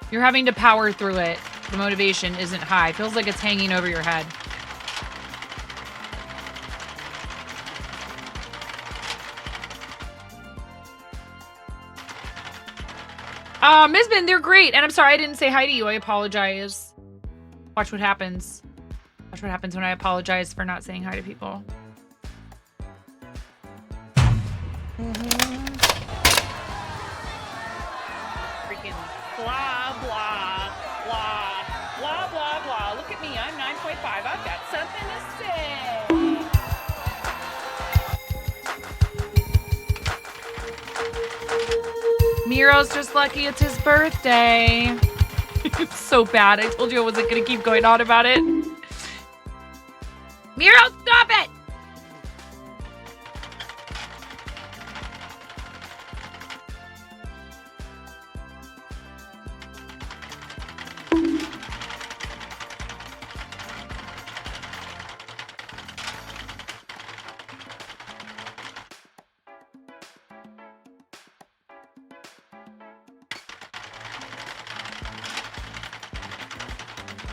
You're having to power through it. The motivation isn't high. Feels like it's hanging over your head. Misbin, they're great. And I'm sorry I didn't say hi to you. I apologize. Watch what happens. Watch what happens when I apologize for not saying hi to people. Freaking blah, blah, blah, blah, blah, blah. Look at me. I'm 9.5. I've got something to say. Miro's just lucky it's his birthday. It's so bad. I told you I wasn't going to keep going on about it. Miro, stop it!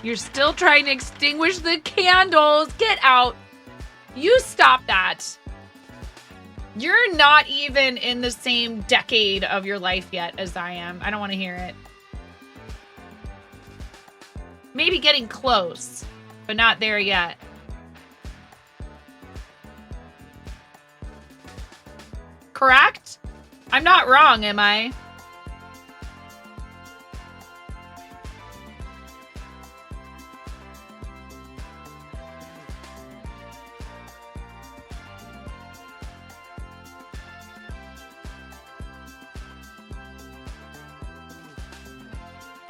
You're still trying to extinguish the candles. Get out. You stop that. You're not even in the same decade of your life yet as I am. I don't want to hear it. Maybe getting close, but not there yet. Correct? I'm not wrong, am I?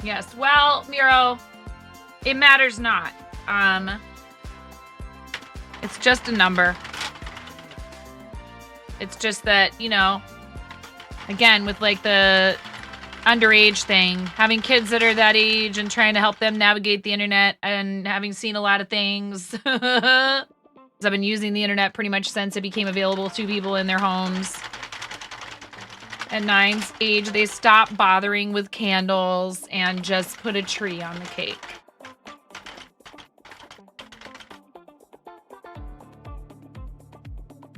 Yes, well, Miro, it matters not. It's just a number. It's just that, you know, again, with like the underage thing, having kids that are that age and trying to help them navigate the internet and having seen a lot of things. 'Cause I've been using the internet pretty much since it became available to people in their homes. At 9's age, they stop bothering with candles and just put a tree on the cake.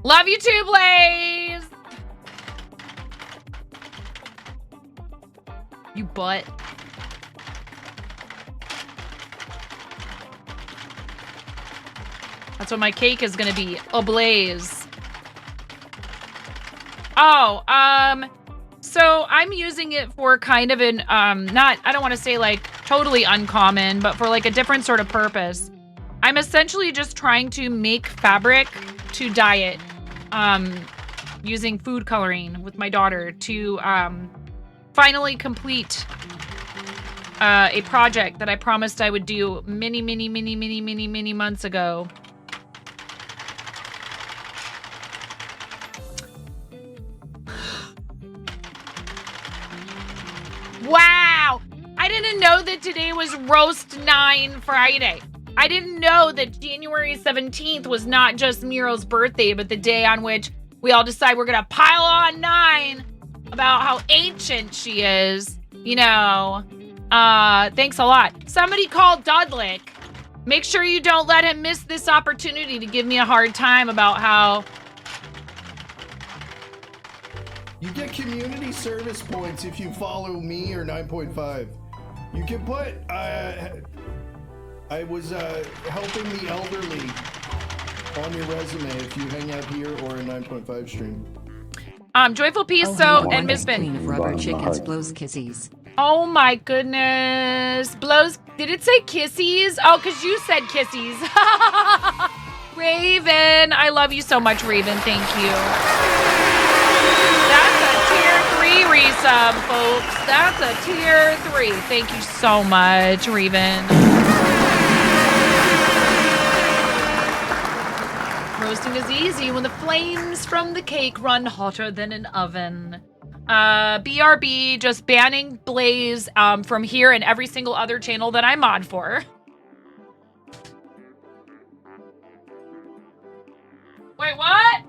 Love you too, Blaze! You butt. That's what my cake is gonna be, ablaze. Oh, so I'm using it for kind of an, I don't want to say like totally uncommon, but for like a different sort of purpose. I'm essentially just trying to make fabric to dye it, using food coloring with my daughter to, finally complete, a project that I promised I would do many months ago. Wow! I didn't know that today was Roast 9 Friday. I didn't know that January 17th was not just Miro's birthday, but the day on which we all decide we're gonna pile on 9 about how ancient she is. You know, thanks a lot. Somebody call Dudlick. Make sure you don't let him miss this opportunity to give me a hard time about how... You get community service points if you follow me or 9.5. You can put, I was helping the elderly on your resume if you hang out here or a 9.5 stream. Joyful Peace, and Misfit. Queen of rubber chickens blows kisses. Oh my goodness. Blows, did it say kissies? Oh, because you said kissies. Raven, I love you so much, Raven. Thank you. That's a tier 3 resub, folks. That's a tier 3. Thank you so much, Raven. Roasting is easy when the flames from the cake run hotter than an oven. BRB just banning Blaze from here and every single other channel that I mod for. Wait, what?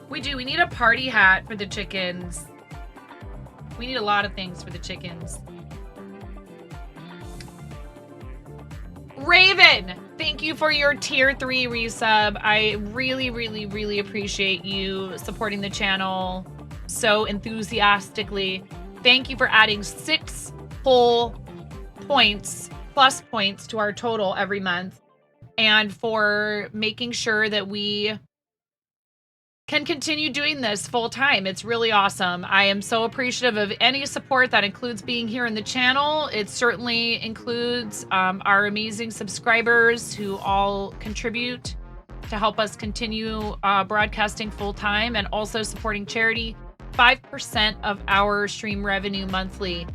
We need a party hat for the chickens. We need a lot of things for the chickens. Raven, thank you for your tier 3 resub. I really, really, really appreciate you supporting the channel so enthusiastically. Thank you for adding 6 whole points, plus points to our total every month, and for making sure that we can continue doing this full time. It's really awesome. I am so appreciative of any support that includes being here in the channel. It certainly includes our amazing subscribers who all contribute to help us continue broadcasting full time, and also supporting charity. 5% of our stream revenue monthly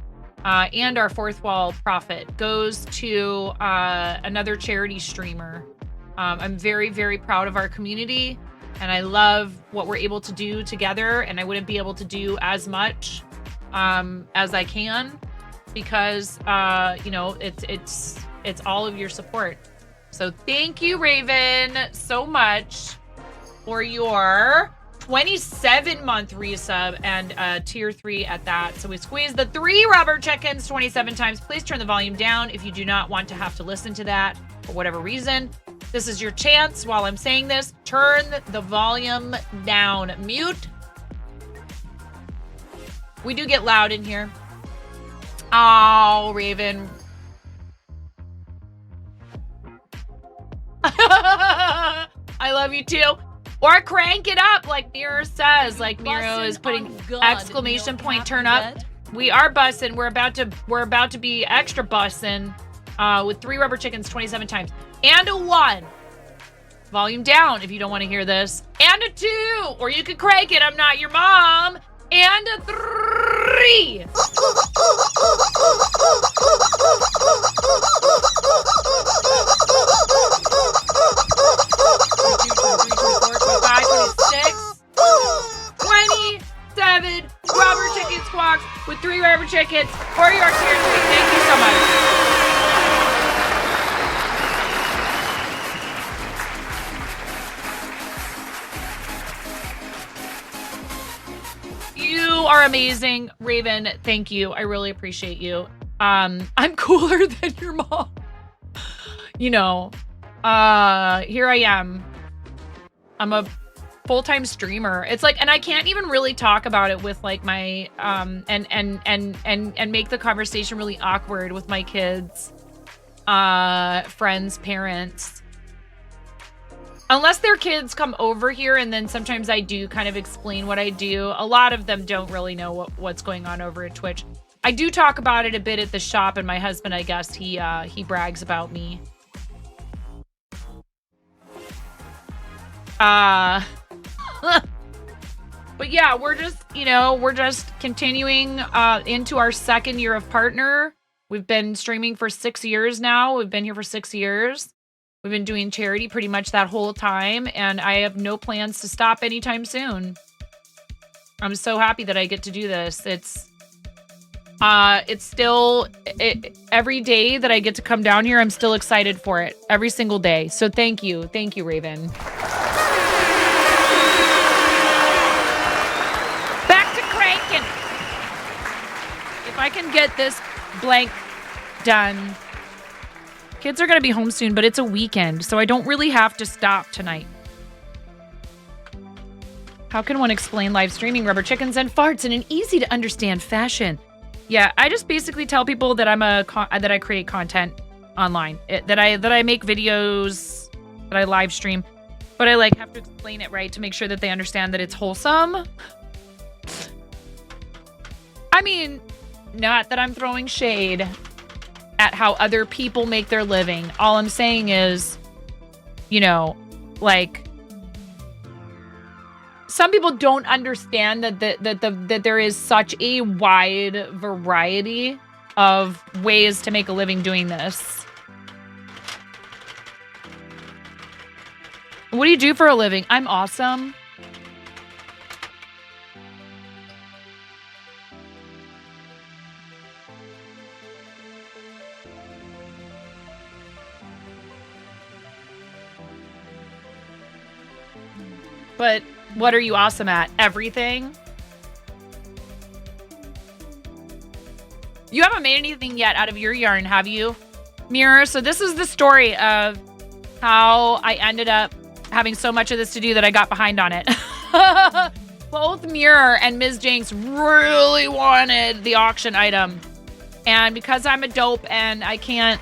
and our fourth wall profit goes to another charity streamer. I'm very, very proud of our community. And I love what we're able to do together, and I wouldn't be able to do as much as I can because you know, it's all of your support. So thank you, Raven, so much for your 27-month resub and tier 3 at that. So we squeezed the 3 rubber chickens 27 times. Please turn the volume down if you do not want to have to listen to that for whatever reason. This is your chance while I'm saying this. Turn the volume down. Mute. We do get loud in here. Oh, Raven. I love you too. Or crank it up like Miro says. Like Miro is putting exclamation point turn up. We are bussing. We're about to be extra bussing with 3 rubber chickens 27 times. And a 1. Volume down if you don't want to hear this. And a 2. Or you could crank it. I'm not your mom. And a 3. Rubber chicken squawks with 3 rubber chickens for your tier 3. Thank you so much. You are amazing, Raven. Thank you. I really appreciate you. I'm cooler than your mom. You know, here I am. I'm a full-time streamer. It's like, and I can't even really talk about it with like my and make the conversation really awkward with my kids, friends, parents. Unless their kids come over here, and then sometimes I do kind of explain what I do. A lot of them don't really know what's going on over at Twitch. I do talk about it a bit at the shop, and my husband, I guess, he brags about me. But yeah, we're just continuing into our 2nd year of partner. We've been streaming for 6 years now. We've been here for 6 years. We've been doing charity pretty much that whole time, and I have no plans to stop anytime soon. I'm so happy that I get to do this. It's still every day that I get to come down here, I'm still excited for it every single day. So thank you, Raven. Back to cranking. If I can get this blank done. Kids are going to be home soon, but it's a weekend, so I don't really have to stop tonight. How can one explain live streaming rubber chickens and farts in an easy to understand fashion? Yeah, I just basically tell people that that I create content online, that I make videos, that I live stream, but I like have to explain it right to make sure that they understand that it's wholesome. I mean, not that I'm throwing shade at how other people make their living. All I'm saying is, you know, like, some people don't understand that there is such a wide variety of ways to make a living doing this. What do you do for a living? I'm awesome. But what are you awesome at? Everything? You haven't made anything yet out of your yarn, have you, Mirror? So this is the story of how I ended up having so much of this to do that I got behind on it. Both Mirror and Ms. Jinx really wanted the auction item. And because I'm a dope and I can't...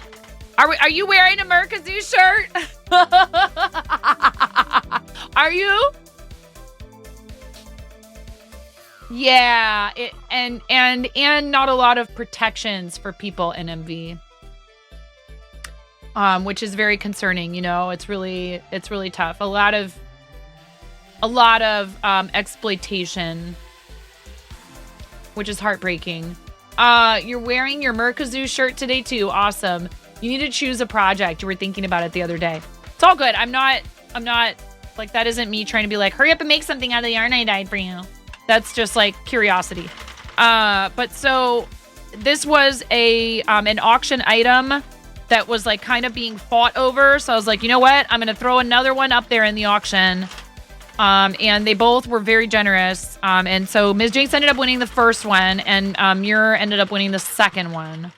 Are you wearing a Merkazoo shirt? Are you? Yeah, and not a lot of protections for people in MV. Which is very concerning, you know. It's really tough. A lot of exploitation, which is heartbreaking. You're wearing your Merkazoo shirt today too. Awesome. You need to choose a project. You were thinking about it the other day. It's all good. I'm not like, that isn't me trying to be like, hurry up and make something out of the yarn I dyed for you. That's just like curiosity. But so this was an auction item that was like kind of being fought over. So I was like, you know what? I'm going to throw another one up there in the auction. And they both were very generous. And so Ms. Jinx ended up winning the first one, and Muir ended up winning the second one.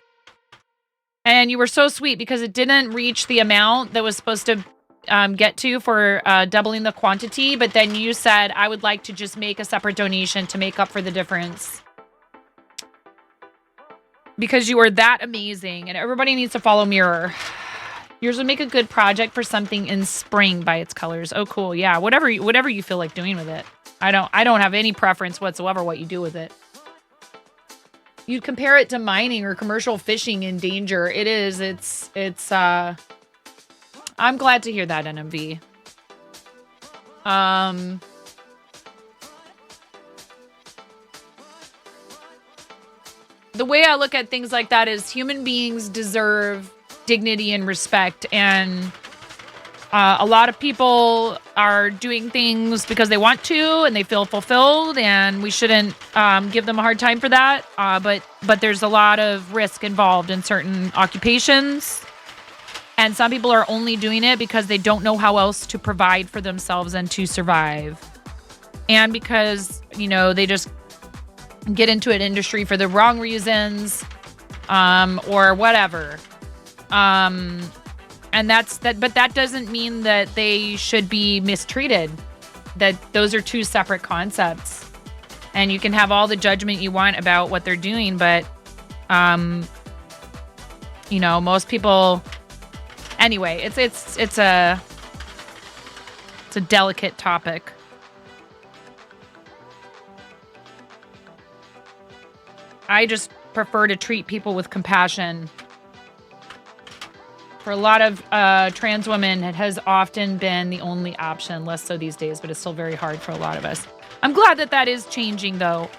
And you were so sweet because it didn't reach the amount that was supposed to get to for doubling the quantity. But then you said, I would like to just make a separate donation to make up for the difference. Because you are that amazing, and everybody needs to follow Mirror. Yours would make a good project for something in spring by its colors. Oh, cool. Yeah, whatever you feel like doing with it. I don't have any preference whatsoever what you do with it. You'd compare it to mining or commercial fishing in danger. It is. It's I'm glad to hear that, NMV. The way I look at things like that is human beings deserve dignity and respect, and a lot of people are doing things because they want to and they feel fulfilled, and we shouldn't give them a hard time for that. But there's a lot of risk involved in certain occupations, and some people are only doing it because they don't know how else to provide for themselves and to survive, and because, you know, they just get into an industry for the wrong reasons, or whatever. And that's that, but that doesn't mean that they should be mistreated. That those are two separate concepts, and you can have all the judgment you want about what they're doing, but, you know, most people, anyway, it's a delicate topic. I just prefer to treat people with compassion. For a lot of trans women, it has often been the only option, less so these days, but it's still very hard for a lot of us. I'm glad that that is changing, though.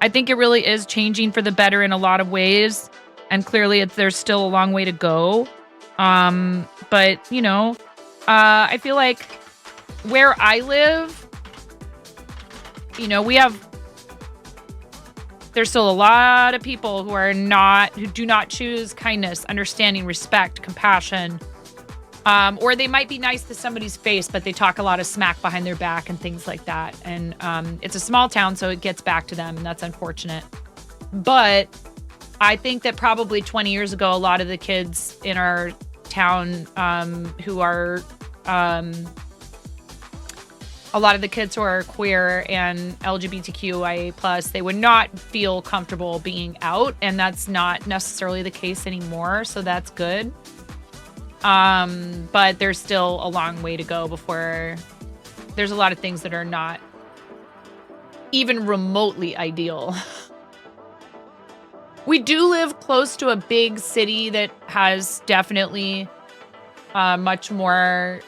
I think it really is changing for the better in a lot of ways, and clearly there's still a long way to go. But, you know, I feel like where I live, you know, there's still a lot of people who do not choose kindness, understanding, respect, compassion. Or they might be nice to somebody's face, but they talk a lot of smack behind their back and things like that. And it's a small town, so it gets back to them, and that's unfortunate. But I think that probably 20 years ago, a lot of the kids in our town who are queer and LGBTQIA+, they would not feel comfortable being out, and that's not necessarily the case anymore, so that's good. But there's still a long way to go before there's a lot of things that are not even remotely ideal. We do live close to a big city that has definitely much more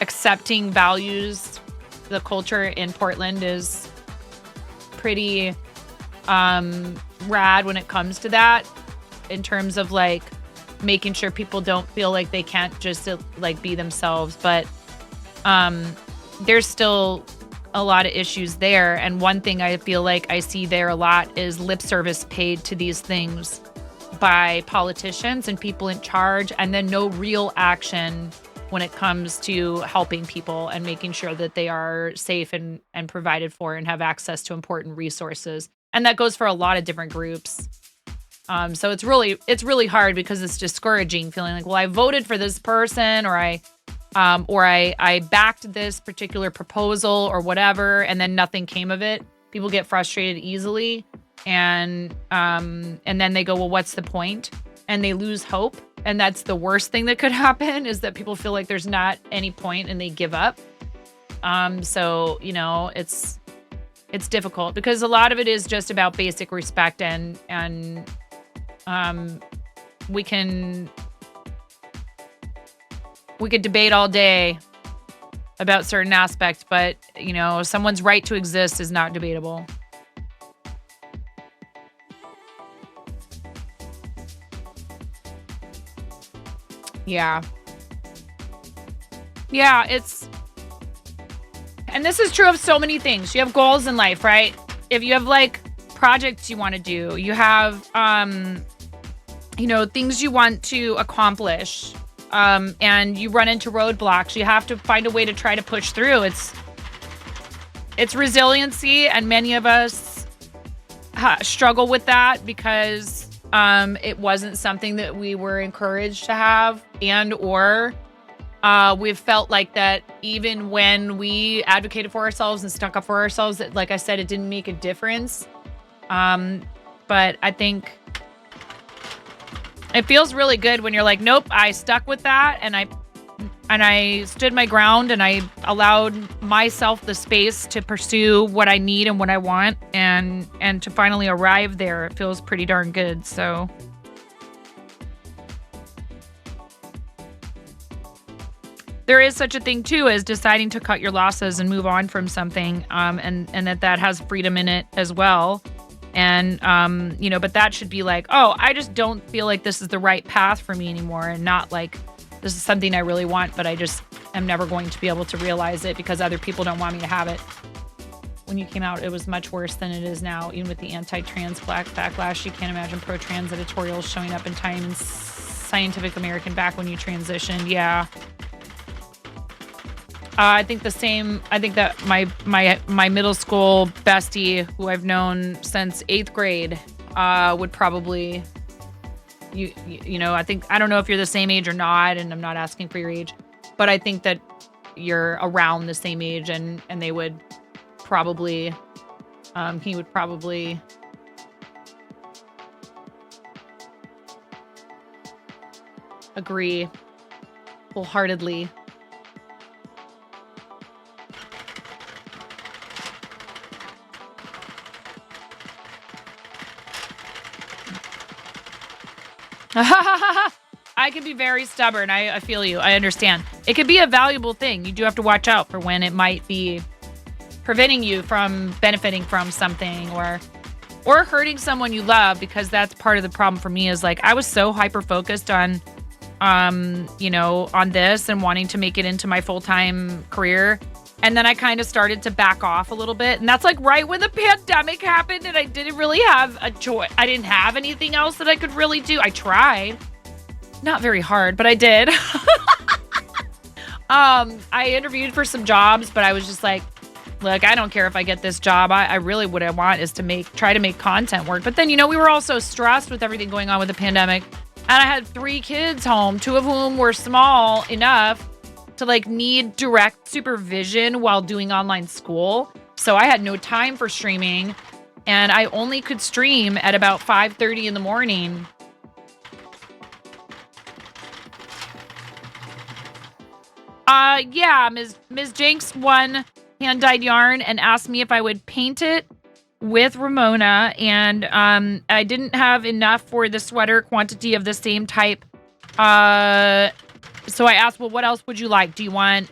accepting values. The culture in Portland is pretty rad when it comes to that, in terms of like making sure people don't feel like they can't just like be themselves. But there's still a lot of issues there. And one thing I feel like I see there a lot is lip service paid to these things by politicians and people in charge, and then no real action when it comes to helping people and making sure that they are safe and provided for and have access to important resources. And that goes for a lot of different groups. So it's really hard because it's discouraging, feeling like, well, I voted for this person, or I backed this particular proposal or whatever, and then nothing came of it. People get frustrated easily, and then they go, well, what's the point? And they lose hope. And that's the worst thing that could happen, is that people feel like there's not any point and they give up. So, you know, it's difficult because a lot of it is just about basic respect, and we could debate all day about certain aspects, but, you know, someone's right to exist is not debatable. Yeah. Yeah, and this is true of so many things. You have goals in life, right? If you have like projects you want to do, you have, you know, things you want to accomplish, and you run into roadblocks, you have to find a way to try to push through. It's resiliency, and many of us struggle with that because it wasn't something that we were encouraged to have, or we've felt like that even when we advocated for ourselves and stuck up for ourselves, that, like I said, it didn't make a difference. But I think it feels really good when you're like, nope, I stuck with that, and I stood my ground, and I allowed myself the space to pursue what I need and what I want, and to finally arrive there. It feels pretty darn good. So there is such a thing too as deciding to cut your losses and move on from something, and that has freedom in it as well. And, you know, but that should be like, oh, I just don't feel like this is the right path for me anymore, and not like this is something I really want, but I just am never going to be able to realize it because other people don't want me to have it. When you came out, it was much worse than it is now, even with the anti-trans backlash. You can't imagine pro-trans editorials showing up in Times Scientific American back when you transitioned. Yeah. I think the same. I think that my middle school bestie, who I've known since 8th grade, would probably, you know, I don't know if you're the same age or not, and I'm not asking for your age, but I think that you're around the same age, and they would probably, he would probably agree wholeheartedly. I can be very stubborn. I feel you. I understand. It could be a valuable thing. You do have to watch out for when it might be preventing you from benefiting from something, or hurting someone you love, because that's part of the problem for me. Is like, I was so hyper focused on, you know, on this and wanting to make it into my full-time career. And then I kind of started to back off a little bit. And that's like right when the pandemic happened, and I didn't really have a choice. I didn't have anything else that I could really do. I tried. Not very hard, but I did. I interviewed for some jobs, but I was just like, look, I don't care if I get this job. I really, what I want is to try to make content work. But then, you know, we were all so stressed with everything going on with the pandemic. And I had 3 kids home, 2 of whom were small enough to like need direct supervision while doing online school. So I had no time for streaming, and I only could stream at about 5:30 in the morning. Yeah, Ms. Jenks won hand-dyed yarn and asked me if I would paint it with Ramona, and I didn't have enough for the sweater quantity of the same type. So I asked, well, what else would you like? Do you want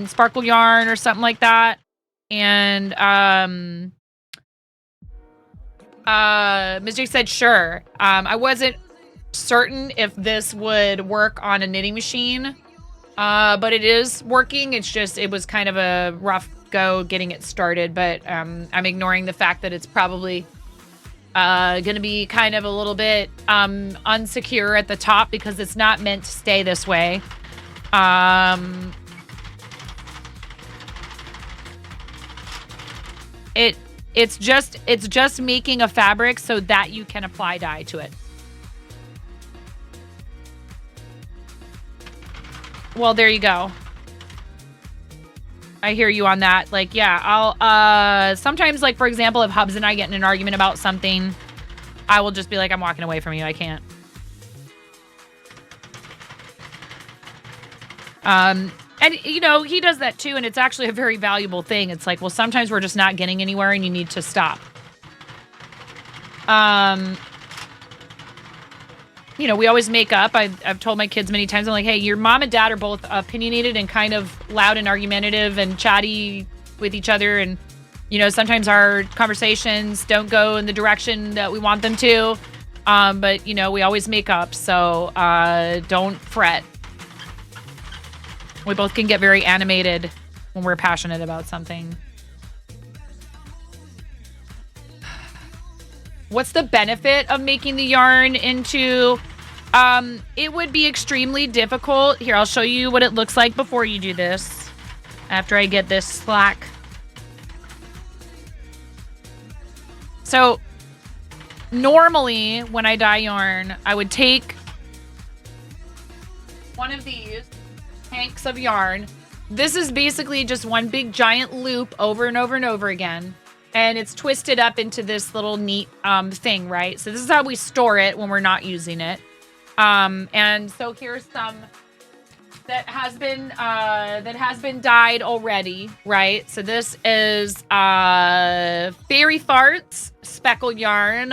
sparkle yarn or something like that? And Ms. J said, sure. I wasn't certain if this would work on a knitting machine, but it is working. It was kind of a rough go getting it started, but I'm ignoring the fact that it's probably going to be kind of a little bit unsecure at the top because it's not meant to stay this way. It's just making a fabric so that you can apply dye to it. Well, there you go. I hear you on that. Like, yeah, I'll sometimes, like, for example, if Hubs and I get in an argument about something, I will just be like, I'm walking away from you. I can't. And, you know, he does that too, and it's actually a very valuable thing. It's like, well, sometimes we're just not getting anywhere and you need to stop. You know, we always make up. I've told my kids many times, I'm like, hey, your mom and dad are both opinionated and kind of loud and argumentative and chatty with each other. And, you know, sometimes our conversations don't go in the direction that we want them to. But, you know, we always make up. So don't fret. We both can get very animated when we're passionate about something. What's the benefit of making the yarn into... it would be extremely difficult. Here, I'll show you what it looks like before you do this. After I get this slack. So, normally, when I dye yarn, I would take one of these hanks of yarn. This is basically just one big giant loop over and over and over again. And it's twisted up into this little neat thing, right? So this is how we store it when we're not using it. And so here's some that has been dyed already, right? So this is Fairy Farts Speckle yarn,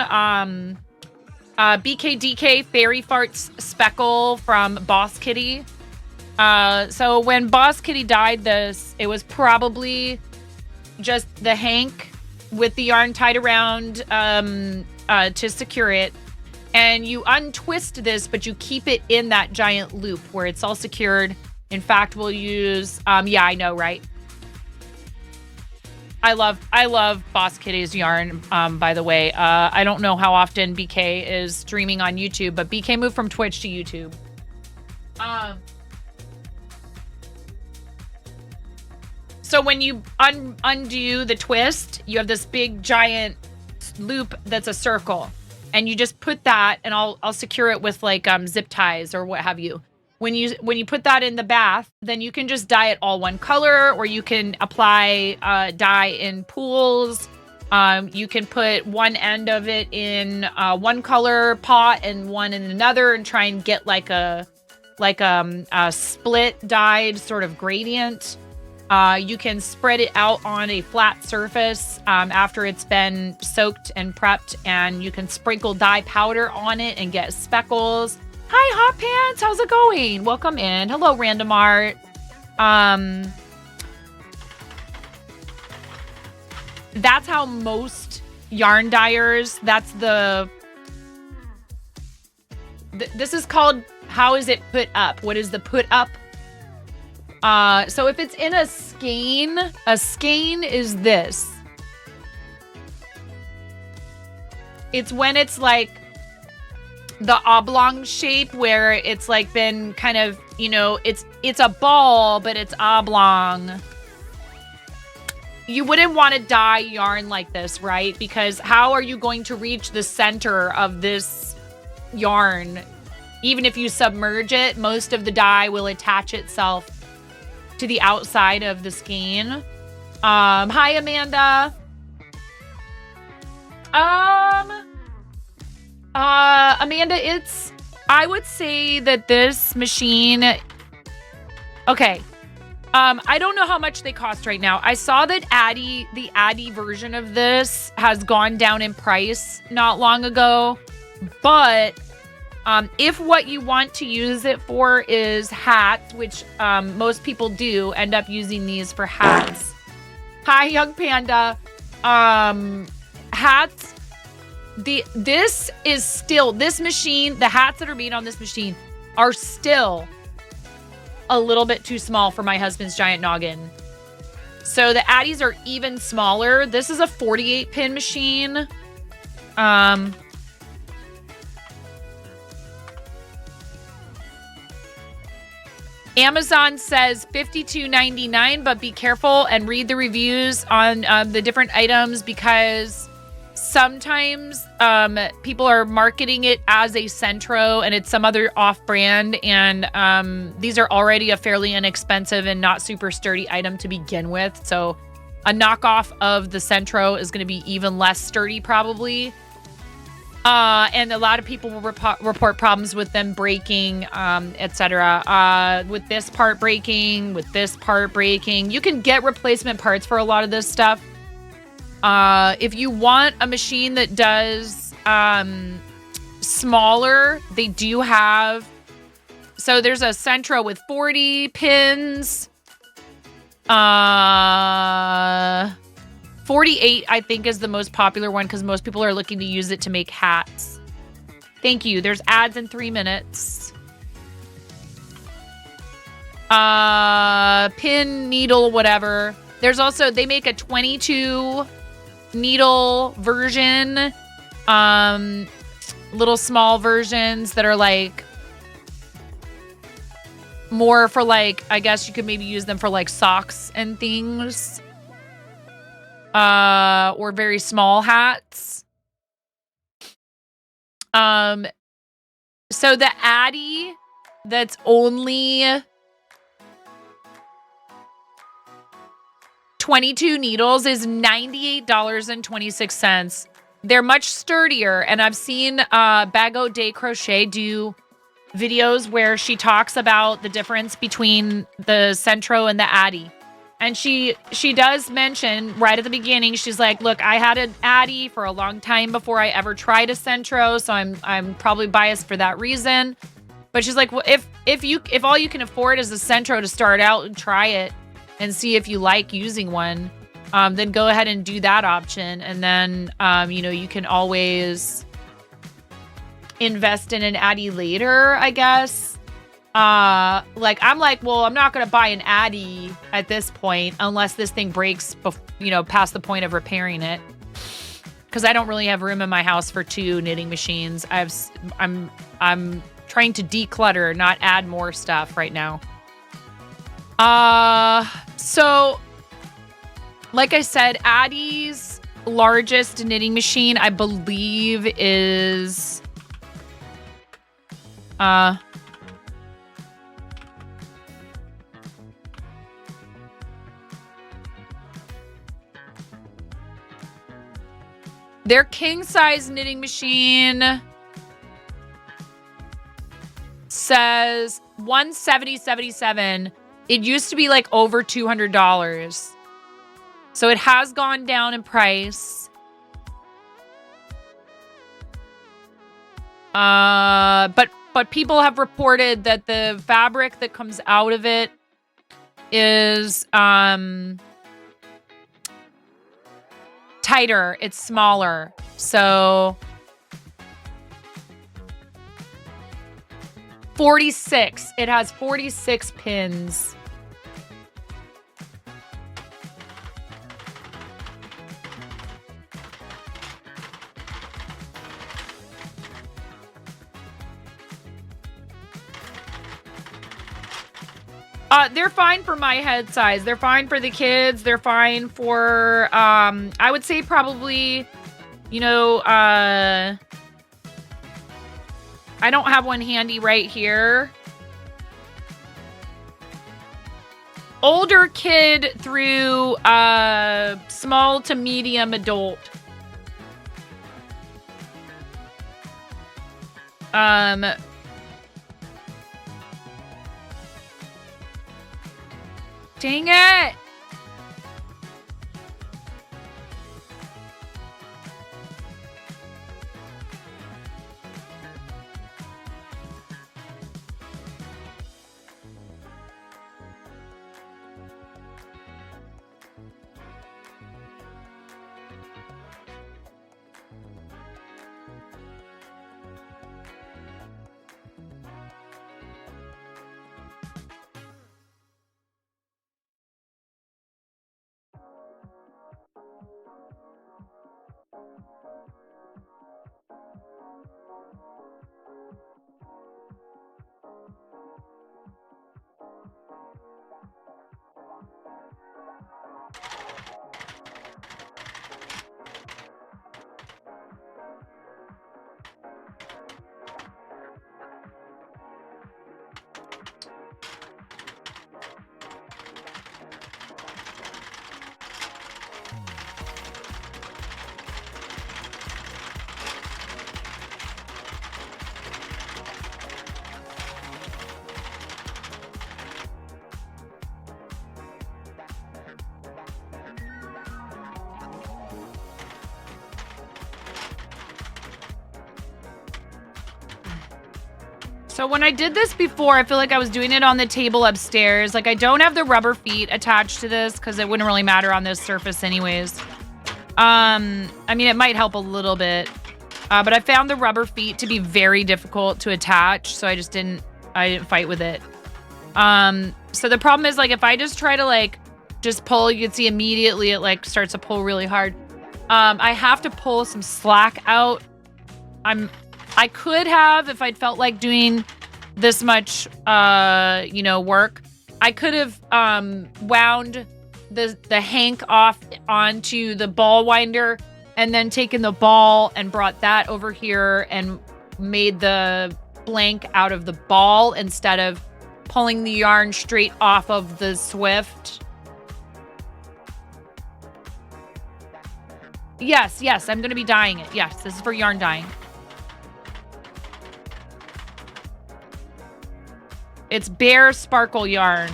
BKDK Fairy Farts Speckle from Boss Kitty. So when Boss Kitty dyed this, it was probably just the hank with the yarn tied around to secure it. And you untwist this, but you keep it in that giant loop where it's all secured. In fact, we'll use, yeah, I know, right? I love Boss Kitty's yarn, by the way. I don't know how often BK is streaming on YouTube, but BK moved from Twitch to YouTube. So when you undo the twist, you have this big giant loop that's a circle. And you just put that, and I'll secure it with like zip ties or what have you. When you put that in the bath, then you can just dye it all one color, or you can apply dye in pools. You can put one end of it in one color pot and one in another, and try and get like a split dyed sort of gradient. You can spread it out on a flat surface after it's been soaked and prepped, and you can sprinkle dye powder on it and get speckles. Hi, Hot Pants. How's it going? Welcome in. Hello, Random Art. That's how most yarn dyers, this is called, how is it put up? What is the put up? So if it's in a skein is this. It's when it's like the oblong shape where it's like been kind of, you know, it's a ball, but it's oblong. You wouldn't want to dye yarn like this, right? Because how are you going to reach the center of this yarn? Even if you submerge it, most of the dye will attach itself to the outside of the skein. Hi, Amanda. Amanda, I would say that this machine, okay. I don't know how much they cost right now. I saw that the Addy version of this has gone down in price not long ago, but if what you want to use it for is hats, which most people do end up using these for hats. Hi, Young Panda. Hats this machine, the hats that are made on this machine are still a little bit too small for my husband's giant noggin. So the Addies are even smaller. This is a 48 pin machine. Amazon says $52.99, but be careful and read the reviews on the different items, because sometimes people are marketing it as a Centro and it's some other off-brand, and these are already a fairly inexpensive and not super sturdy item to begin with. So a knockoff of the Centro is going to be even less sturdy probably. And a lot of people will report problems with them breaking, etc. With this part breaking, with this part breaking. You can get replacement parts for a lot of this stuff. If you want a machine that does smaller, they do have. So there's a Centro with 40 pins. 48, I think, is the most popular one because most people are looking to use it to make hats. Thank you. There's ads in 3 minutes. Pin, needle, whatever. There's also, they make a 22 needle version. Little small versions that are like more for like, I guess you could maybe use them for like socks and things. Or very small hats. So the Addy that's only 22 needles is $98.26. They're much sturdier, and I've seen Bago de Crochet do videos where she talks about the difference between the Centro and the Addy. And she does mention right at the beginning, she's like, look, I had an Addy for a long time before I ever tried a Centro, so I'm probably biased for that reason. But she's like, well, if all you can afford is a Centro to start out and try it and see if you like using one, then go ahead and do that option. And then, you can always invest in an Addy later, I guess. I'm like, well, I'm not going to buy an Addy at this point unless this thing breaks, past the point of repairing it. Because I don't really have room in my house for 2 knitting machines. I'm trying to declutter, not add more stuff right now. So, like I said, Addy's largest knitting machine, I believe, is their king size knitting machine says $170.77. It used to be like over $200. So it has gone down in price. But people have reported that the fabric that comes out of it is tighter. It's smaller. So 46. It has 46 pins. They're fine for my head size. They're fine for the kids. They're fine for, I would say probably, I don't have one handy right here. Older kid through small to medium adult. Dang it! So when I did this before, I feel like I was doing it on the table upstairs. Like I don't have the rubber feet attached to this because it wouldn't really matter on this surface anyways. I mean, it might help a little bit. But I found the rubber feet to be very difficult to attach, so I didn't fight with it. So the problem is, like, if I just try to, like, just pull, you can see immediately it, like, starts to pull really hard. I have to pull some slack out. I could have, if I'd felt like doing this much, work, I could have, wound the hank off onto the ball winder and then taken the ball and brought that over here and made the blank out of the ball instead of pulling the yarn straight off of the Swift. Yes, I'm going to be dyeing it. Yes, this is for yarn dyeing. It's Bear Sparkle yarn.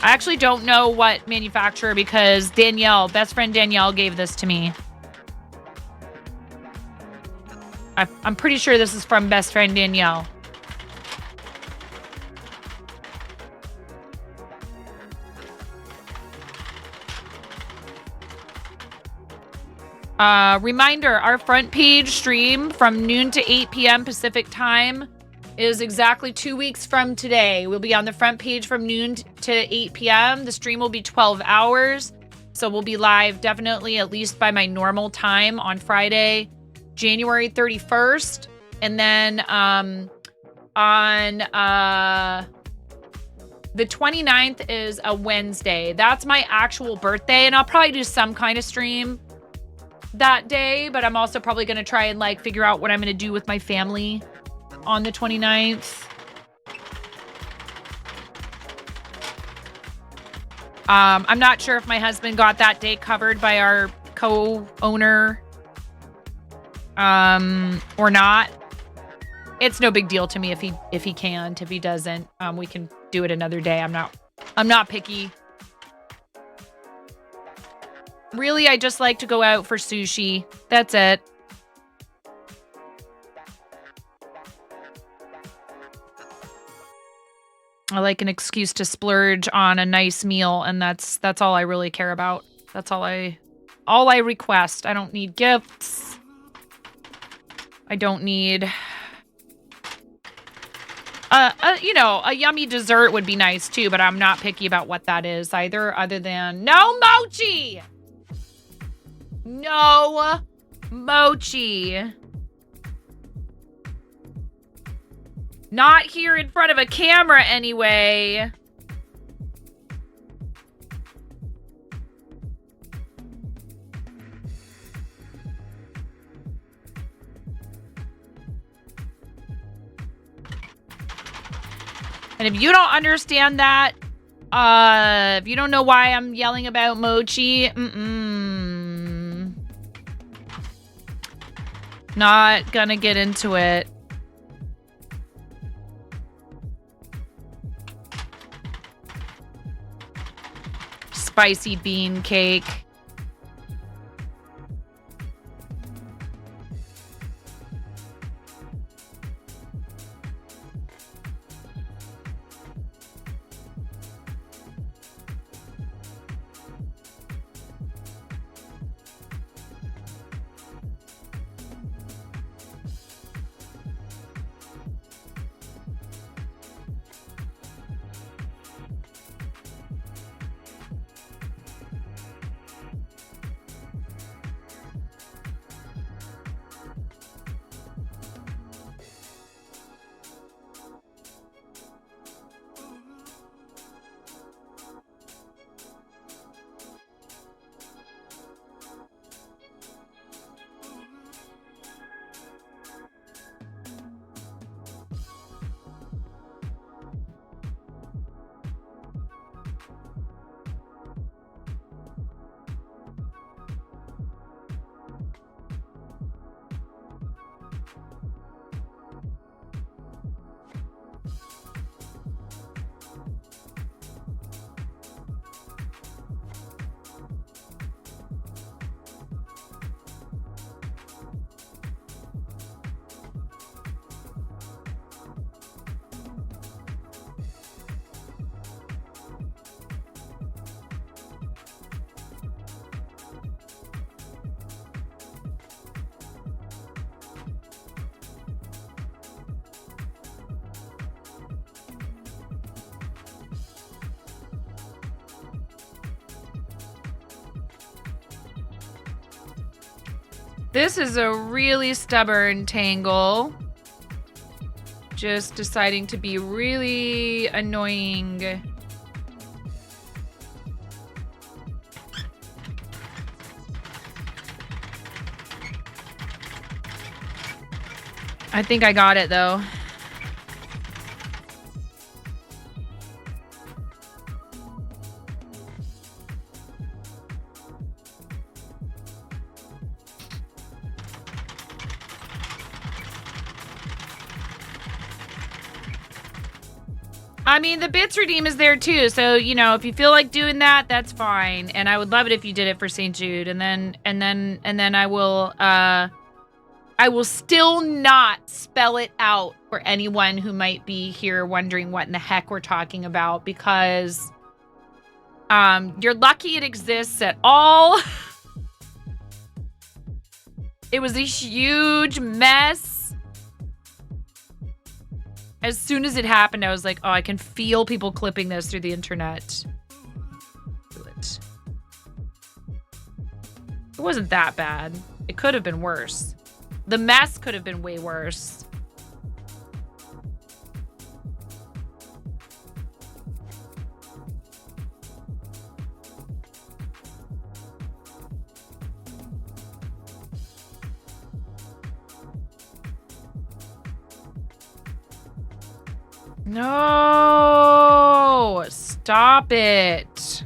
I actually don't know what manufacturer because Danielle, best friend Danielle, gave this to me. I'm pretty sure this is from best friend Danielle. Reminder, our front page stream from noon to 8 p.m. Pacific time is exactly 2 weeks from today. We'll be on the front page from noon to 8 p.m. The stream will be 12 hours. So we'll be live definitely at least by my normal time on Friday, January 31st. And then on the 29th is a Wednesday. That's my actual birthday. And I'll probably do some kind of stream that day. But I'm also probably going to try and like figure out what I'm going to do with my family on the 29th. I'm not sure if my husband got that day covered by our co-owner or not. It's no big deal to me if he can't. If he doesn't, we can do it another day. I'm not picky. Really, I just like to go out for sushi. That's it. I like an excuse to splurge on a nice meal, and that's all I really care about. That's all I request. I don't need gifts. I don't need a yummy dessert would be nice too, but I'm not picky about what that is either, other than no mochi. No mochi. Not here in front of a camera anyway. And if you don't understand that, if you don't know why I'm yelling about mochi, not gonna get into it. Spicy bean cake. This is a really stubborn Tangle. Just deciding to be really annoying. I think I got it though. I mean, the bits redeem is there too, so you know, if you feel like doing that, that's fine. And I would love it if you did it for St. Jude, and then I will still not spell it out for anyone who might be here wondering what in the heck we're talking about, because you're lucky it exists at all. It was a huge mess. As soon as it happened, I was like, oh, I can feel people clipping this through the internet. It wasn't that bad. It could have been worse. The mess could have been way worse. No! Stop it.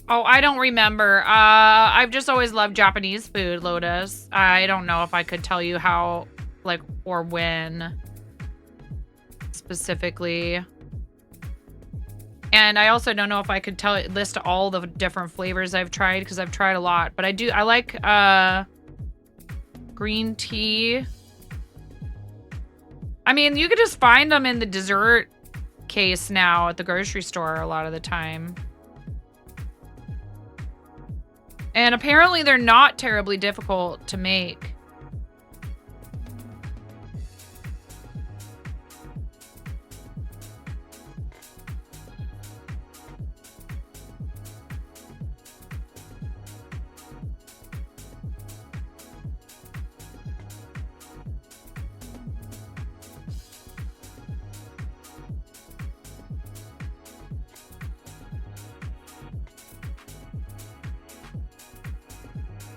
Oh, I don't remember. I've just always loved Japanese food, Lotus. I don't know if I could tell you how, like, or when specifically. And I also don't know if I could list all the different flavors I've tried, because I've tried a lot. But I like green tea. I mean, you could just find them in the dessert case now at the grocery store a lot of the time. And apparently they're not terribly difficult to make.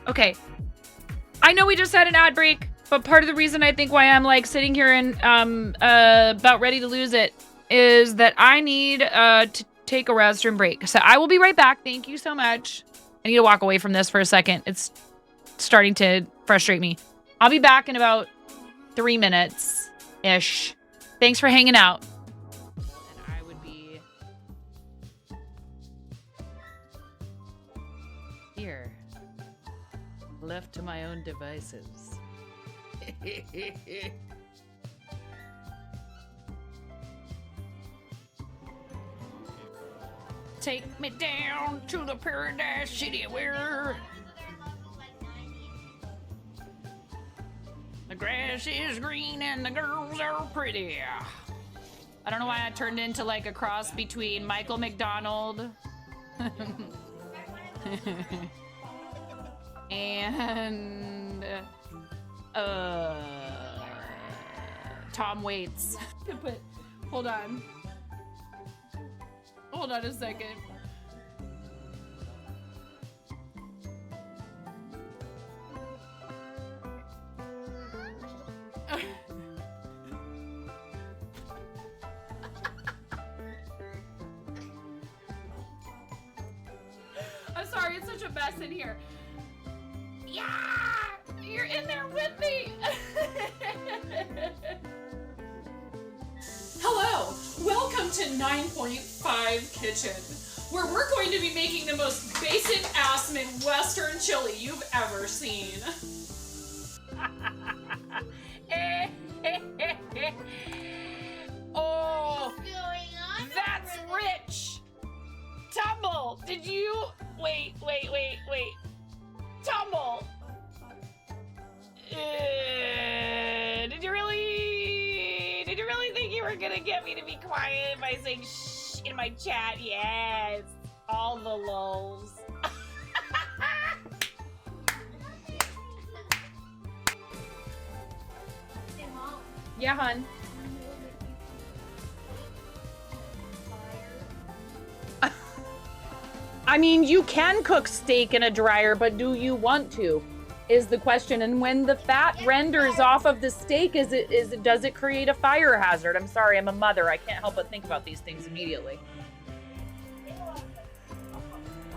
Okay, I know we just had an ad break, but part of the reason I think why I'm like sitting here and about ready to lose it is that I need to take a restroom break. So I will be right back. Thank you so much. I need to walk away from this for a second. It's starting to frustrate me. I'll be back in about 3 minutes-ish. Thanks for hanging out. And I would be here. Left to my own devices. Take me down to the paradise city where the grass is green and the girls are pretty. I don't know why I turned into like a cross between Michael McDonald and Tom Waits. But hold on. Hold on a second. I'm sorry, it's such a mess in here. Yeah! You're in there with me! Hello! Welcome to 9.5 Kitchen, where we're going to be making the most basic ass Midwestern chili you've ever seen. Oh, that's rich! Tumble, did you... Wait. Tumble! Did you really think you were gonna get me to be quiet by saying shh in my chat? Yes, all the lulz. Yeah, hun. I mean, you can cook steak in a dryer, but do you want to? Is the question. And when the fat renders off of the steak, does it create a fire hazard? I'm sorry, I'm a mother. I can't help but think about these things immediately.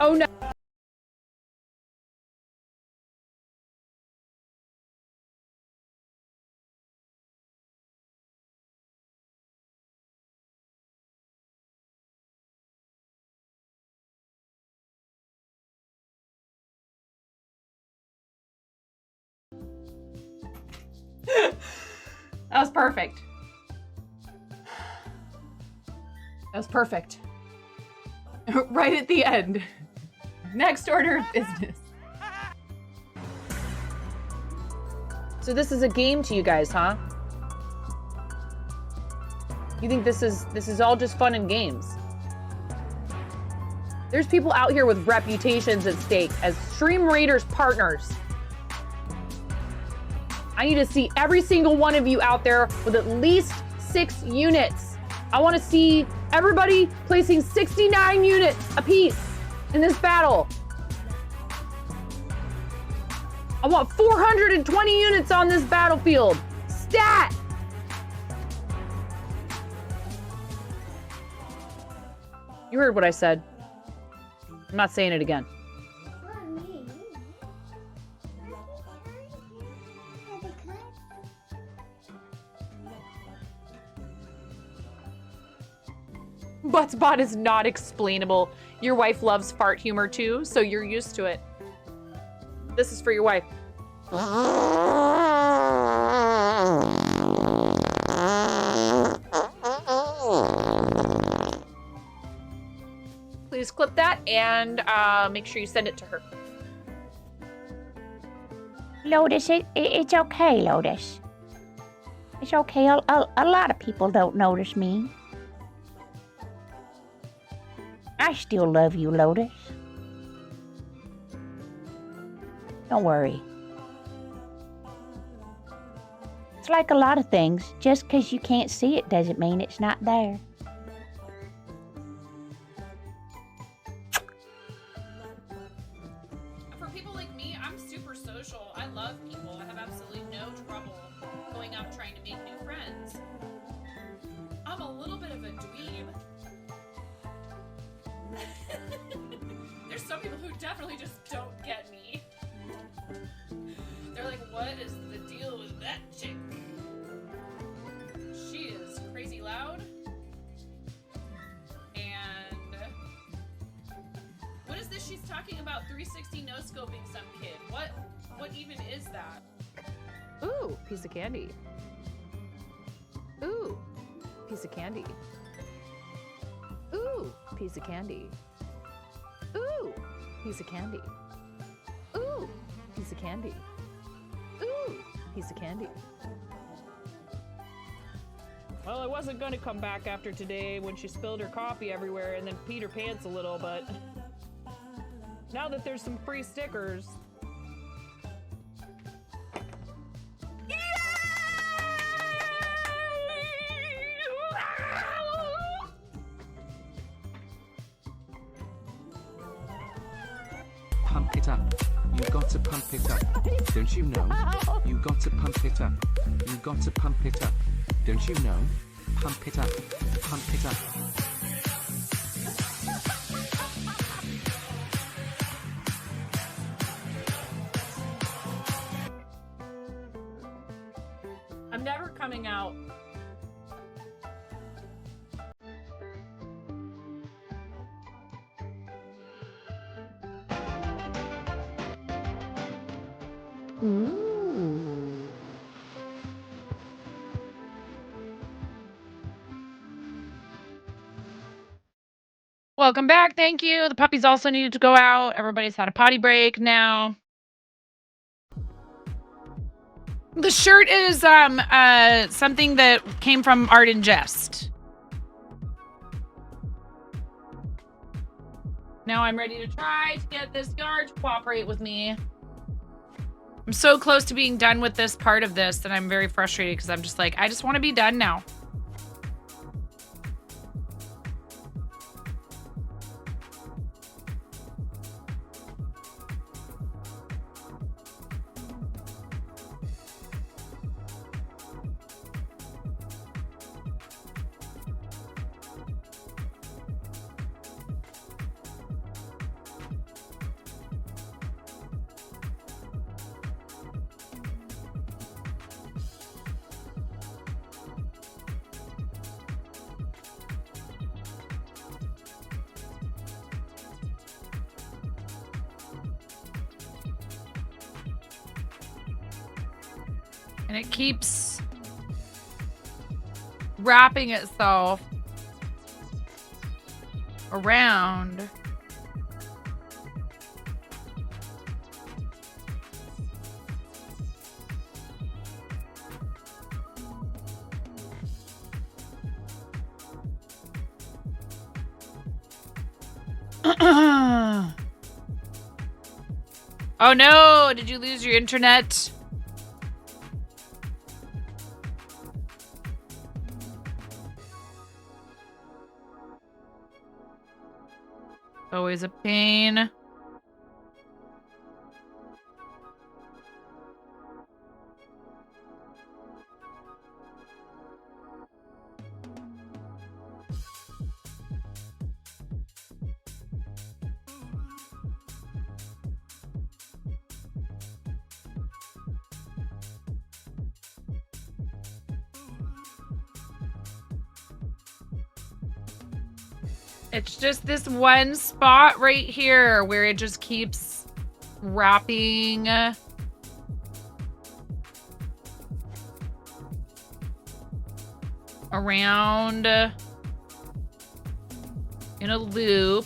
Oh no. That was perfect. That was perfect. Right at the end. Next order of business. So this is a game to you guys, huh? You think this is all just fun and games? There's people out here with reputations at stake as Stream Raiders partners. I need to see every single one of you out there with at least 6 units. I want to see everybody placing 69 units apiece in this battle. I want 420 units on this battlefield. Stat! You heard what I said. I'm not saying it again. Buttspot is not explainable. Your wife loves fart humor too, so you're used to it. This is for your wife. Please clip that and make sure you send it to her. Lotus, it's okay, Lotus. It's okay. A lot of people don't notice me. I still love you, Lotus. Don't worry. It's like a lot of things. Just because you can't see it doesn't mean it's not there. For people like me, I'm super social. I love people. I have absolutely no trouble going out trying to make new friends. I'm a little bit of a dweeb. There's some people who definitely just don't get me. They're like, what is the deal with that chick? She is crazy loud. And what is this she's talking about? 360 no scoping some kid. What even is that? Ooh, piece of candy. Ooh, piece of candy. Ooh, piece of candy. Ooh, piece of candy. Ooh, piece of candy. Ooh, piece of candy. Well, I wasn't gonna come back after today when she spilled her coffee everywhere and then peed her pants a little, but now that there's some free stickers. it up. You got to pump it up. Don't you know? You got to pump it up. You got to pump it up. Don't you know? Pump it up. Pump it up. I'm never coming out. Welcome back. Thank you. The puppies also needed to go out. Everybody's had a potty break now. The shirt is something that came from Art and Jest. Now I'm ready to try to get this yard to cooperate with me. I'm so close to being done with this part of this that I'm very frustrated because I'm just like, I just want to be done now. And it keeps wrapping itself around. Oh no, did you lose your internet? Always a pain. It's just this one spot right here where it just keeps wrapping around in a loop.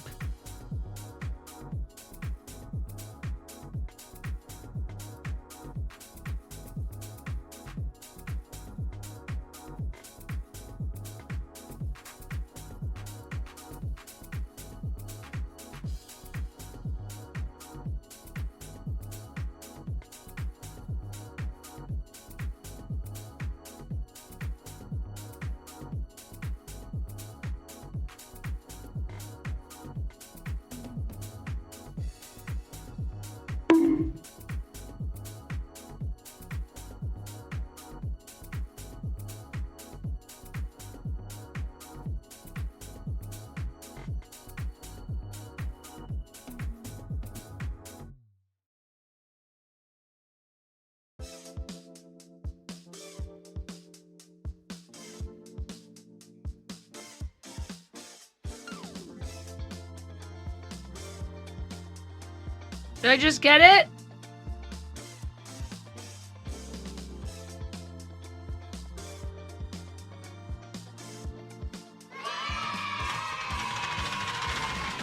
Did I just get it?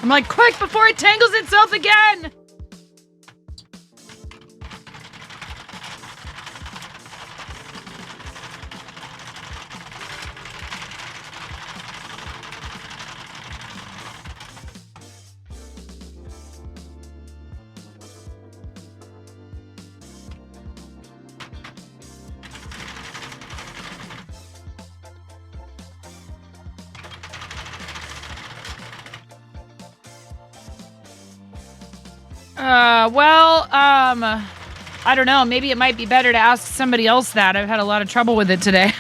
I'm like, quick before it tangles itself again! I don't know. Maybe it might be better to ask somebody else that. I've had a lot of trouble with it today.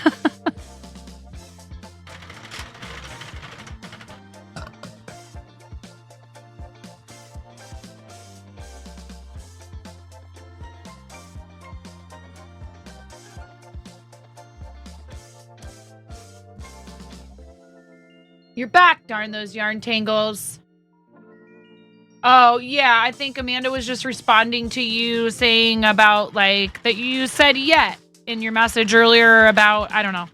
You're back, darn those yarn tangles. Oh, yeah, I think Amanda was just responding to you saying about, like, that you said yet in your message earlier about, I don't know.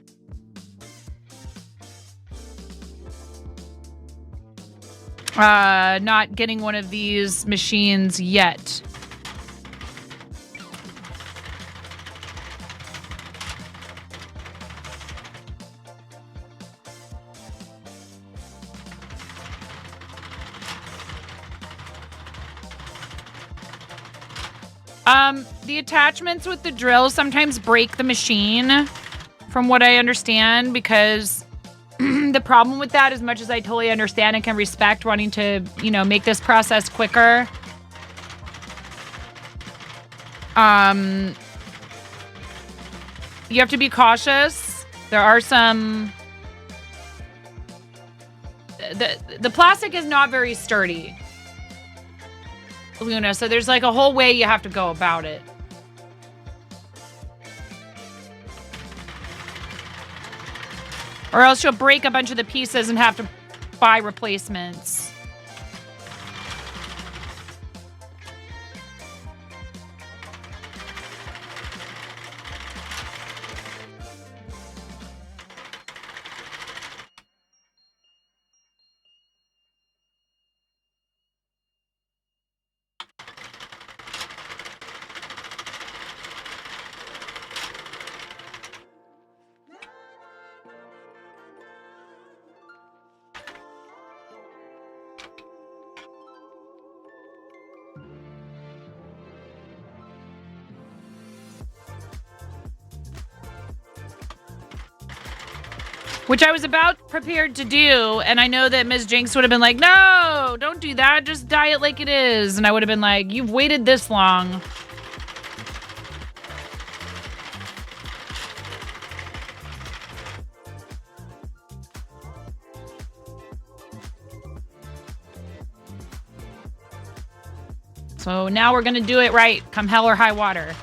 Not getting one of these machines yet. The attachments with the drill sometimes break the machine, from what I understand, because the problem with that, as much as I totally understand and can respect wanting to, you know, make this process quicker, you have to be cautious. There are some... The plastic is not very sturdy, Luna, so there's like a whole way you have to go about it. Or else you'll break a bunch of the pieces and have to buy replacements. Which I was about prepared to do, and I know that Ms. Jinx would have been like, no, don't do that, just dye it like it is. And I would have been like, you've waited this long. So now we're gonna do it right, come hell or high water.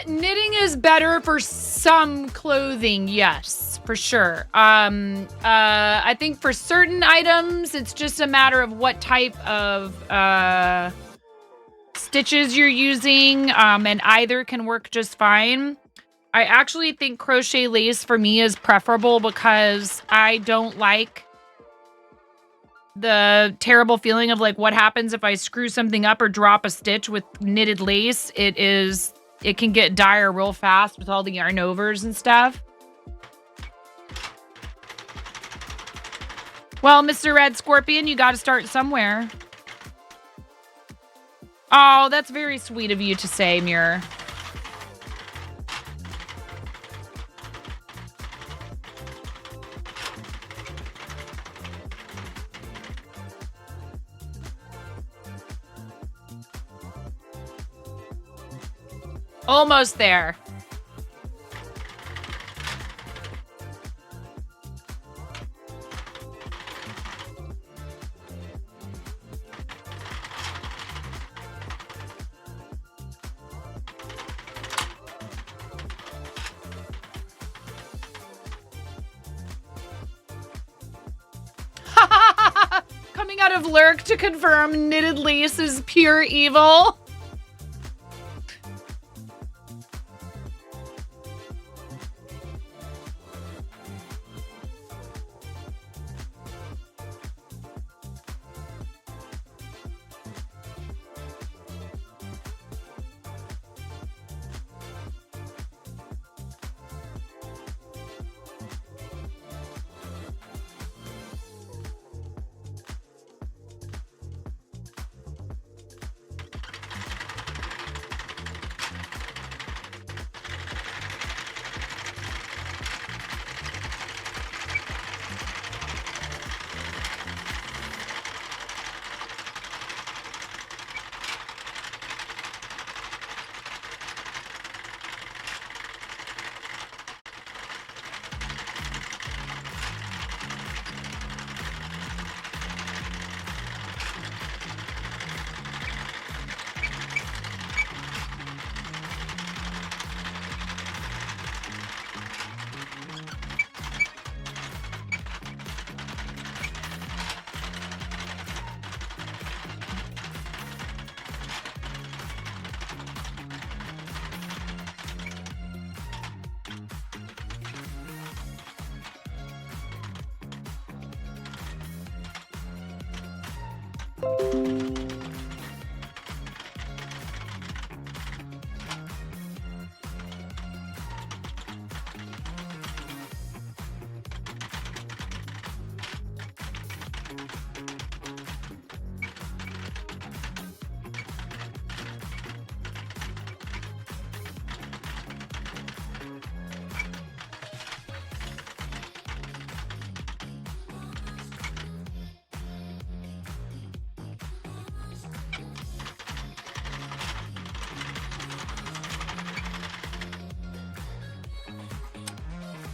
Knitting is better for some clothing, yes, for sure. I think for certain items, it's just a matter of what type of stitches you're using, and either can work just fine. I actually think crochet lace for me is preferable because I don't like the terrible feeling of like what happens if I screw something up or drop a stitch with knitted lace. It can get dire real fast with all the yarn overs and stuff. Well, Mr. Red Scorpion, you got to start somewhere. Oh, that's very sweet of you to say, Muir. Almost there. Coming out of Lurk to confirm knitted lace is pure evil.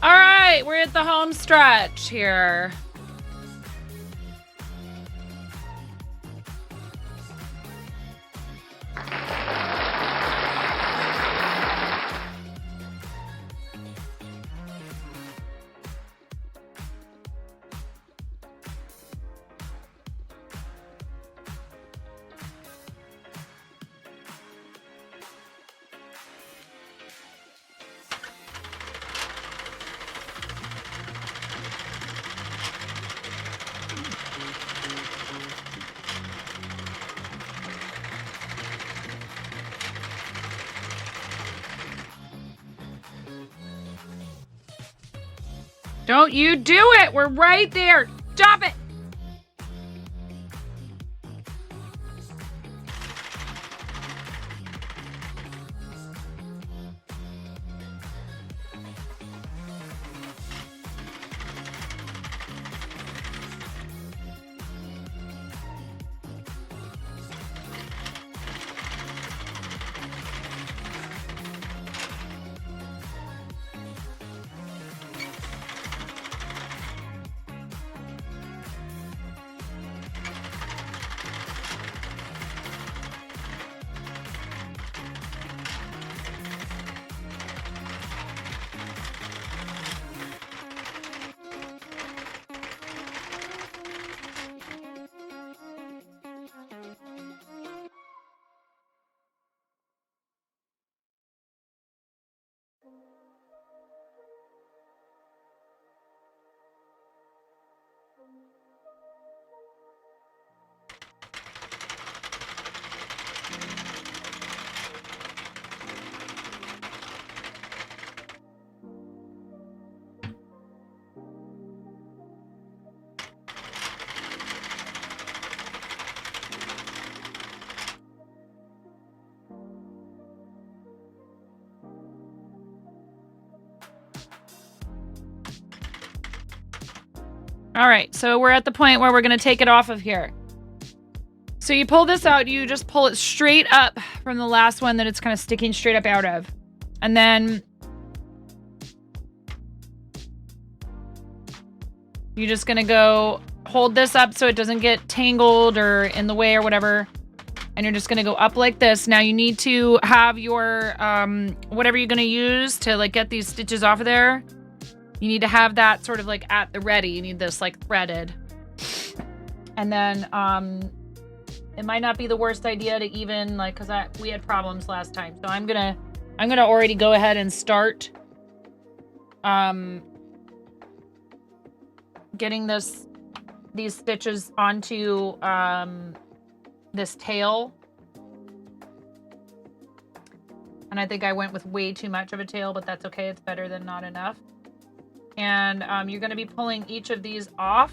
All right, we're at the home stretch here. Don't you do it! We're right there! Stop it! All right, so we're at the point where we're going to take it off of here. So you pull this out, you just pull it straight up from the last one that it's kind of sticking straight up out of. And then you're just going to go hold this up so it doesn't get tangled or in the way or whatever. And you're just going to go up like this. Now you need to have your, whatever you're going to use to like get these stitches off of there. You need to have that sort of like at the ready. You need this like threaded. And then it might not be the worst idea to even like, cause we had problems last time. So I'm gonna already go ahead and start getting these stitches onto this tail. And I think I went with way too much of a tail, but that's okay. It's better than not enough. And you're going to be pulling each of these off.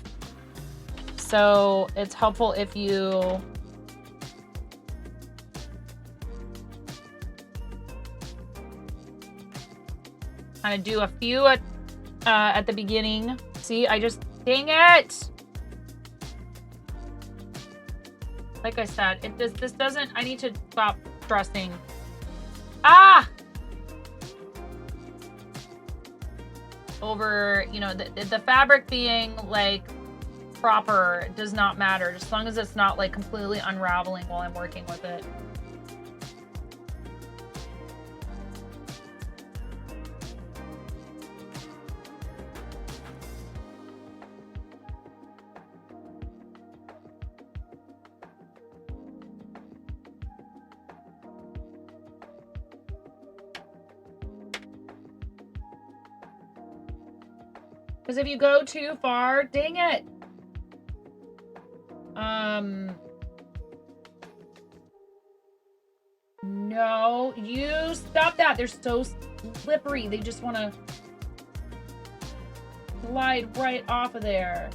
So it's helpful if you kind of do a few at the beginning. See, dang it! Like I said, this doesn't, I need to stop stressing. Ah! Over, you know, the fabric being like proper does not matter, just as long as it's not like completely unraveling while I'm working with it. Because if you go too far, dang it. No, you stop that. They're so slippery. They just want to slide right off of there.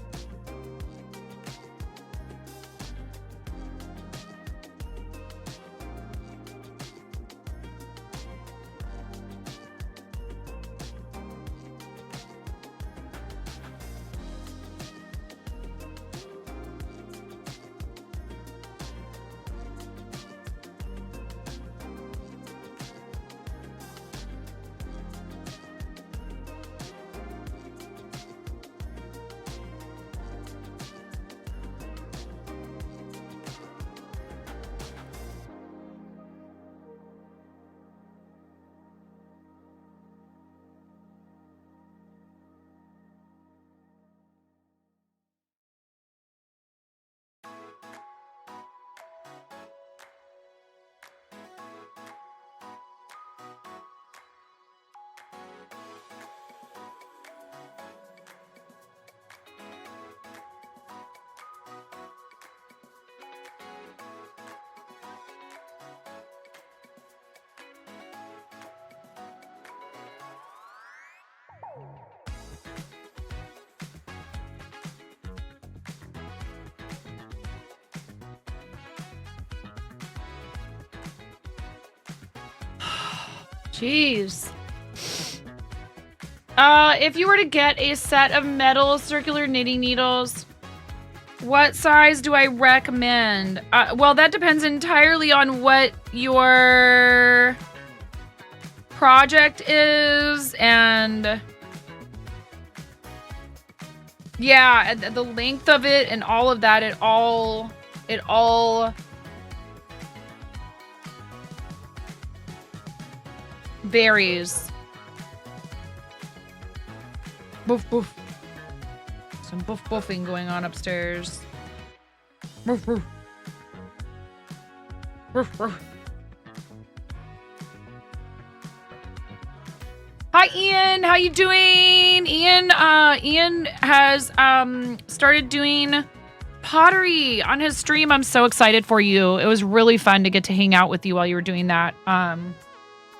Jeez. If you were to get a set of metal circular knitting needles, what size do I recommend? Well, that depends entirely on what your project is and yeah, the length of it and all of that. It all varies. Boof boof. Some boof boofing going on upstairs. Boof boof. Boof boof. Hi Ian, how you doing? Ian has started doing pottery on his stream. I'm so excited for you. It was really fun to get to hang out with you while you were doing that.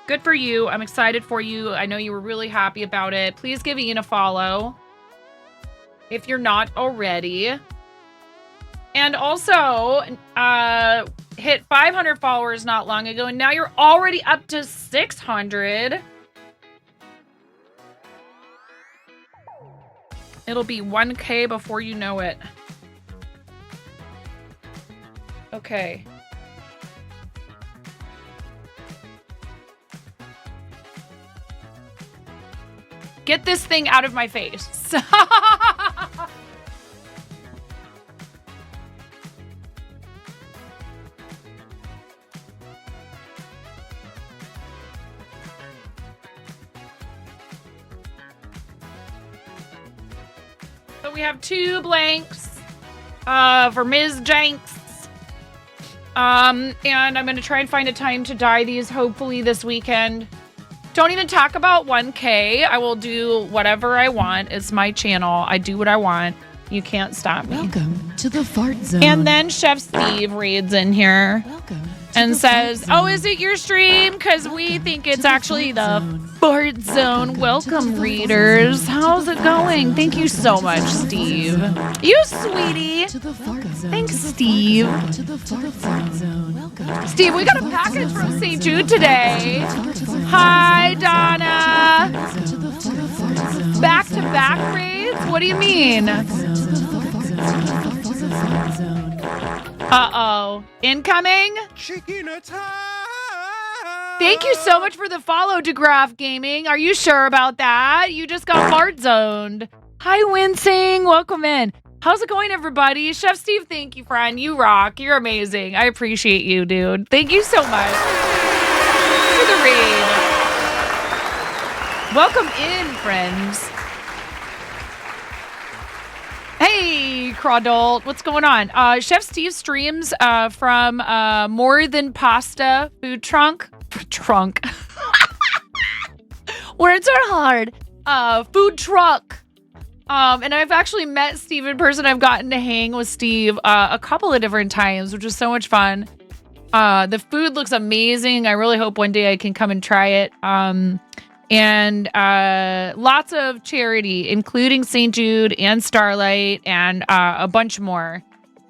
Good for you. I'm excited for you. I know you were really happy about it. Please give Ian a follow if you're not already. And also, hit 500 followers not long ago, and now you're already up to 600. It'll be 1K before you know it. Okay. Get this thing out of my face. So we have 2 blanks for Ms. Jenks. And I'm going to try and find a time to dye these hopefully this weekend. Don't even talk about 1K. I will do whatever I want. It's my channel. I do what I want. You can't stop me. Welcome to the fart zone. And then Chef Steve reads in here and says, "Oh, is it your stream? Because we think it's actually the fart zone. Welcome, readers. How's it going? Thank you so much, Steve. You sweetie. Thanks, Steve. Steve, we got a package from St. Jude today. Hi, Donna. Back-to-back raids? What do you mean? Uh-oh. Incoming? Thank you so much for the follow, DeGraff Gaming. Are you sure about that? You just got fart zoned. Hi, Wincing. Welcome in. How's it going, everybody? Chef Steve, thank you, friend. You rock. You're amazing. I appreciate you, dude. Thank you so much for the raid. Welcome in, friends. Hey, Crawdolt. What's going on? Chef Steve streams from More Than Pasta Food Trunk. Words are hard. Food truck. And I've actually met Steve in person. I've gotten to hang with Steve a couple of different times, which was so much fun. The food looks amazing. I really hope one day I can come and try it. And lots of charity, including St. Jude and Starlight and a bunch more.